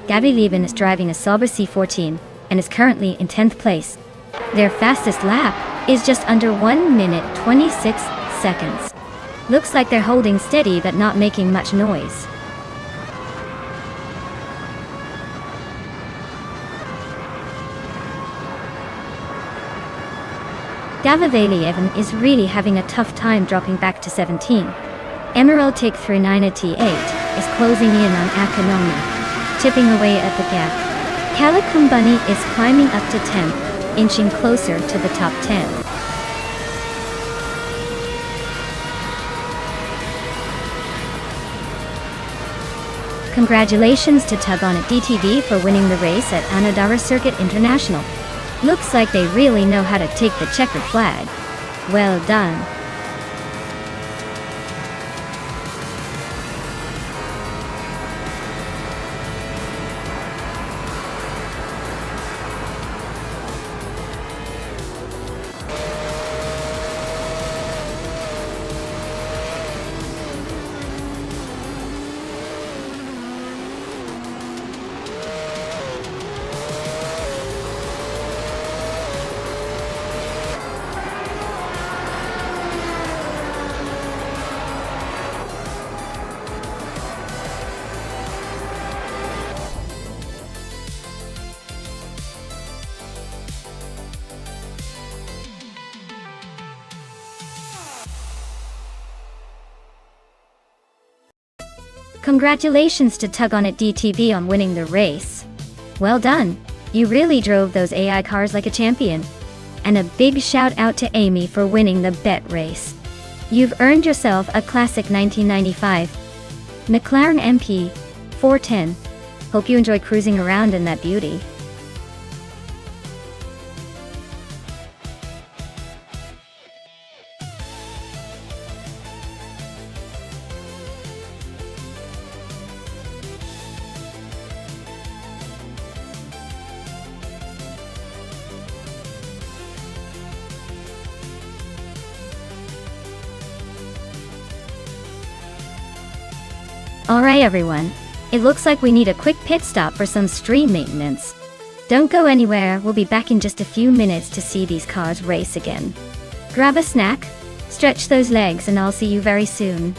Gabby Levin is driving a Sauber C14 and is currently in 10th place. Their fastest lap is just under 1 minute 26 seconds. Looks like they're holding steady but not making much noise. Davaveli Evan is really having a tough time dropping back to 17. Emerald Tick 39 T8 is closing in on Akanoni, chipping away at the gap. Calico Bunny is climbing up to 10th, inching closer to the top 10. Congratulations to Tug On It DTV for winning the race at Anodara Circuit International. Looks like they really know how to take the checkered flag. Well done. Congratulations to Tug On It DTV on winning the race. Well done. You really drove those AI cars like a champion. And a big shout out to Amy for winning the bet race. You've earned yourself a classic 1995 McLaren MP 410. Hope you enjoy cruising around in that beauty. Alright everyone, it looks like we need a quick pit stop for some stream maintenance. Don't go anywhere, we'll be back in just a few minutes to see these cars race again. Grab a snack, stretch those legs, and I'll see you very soon.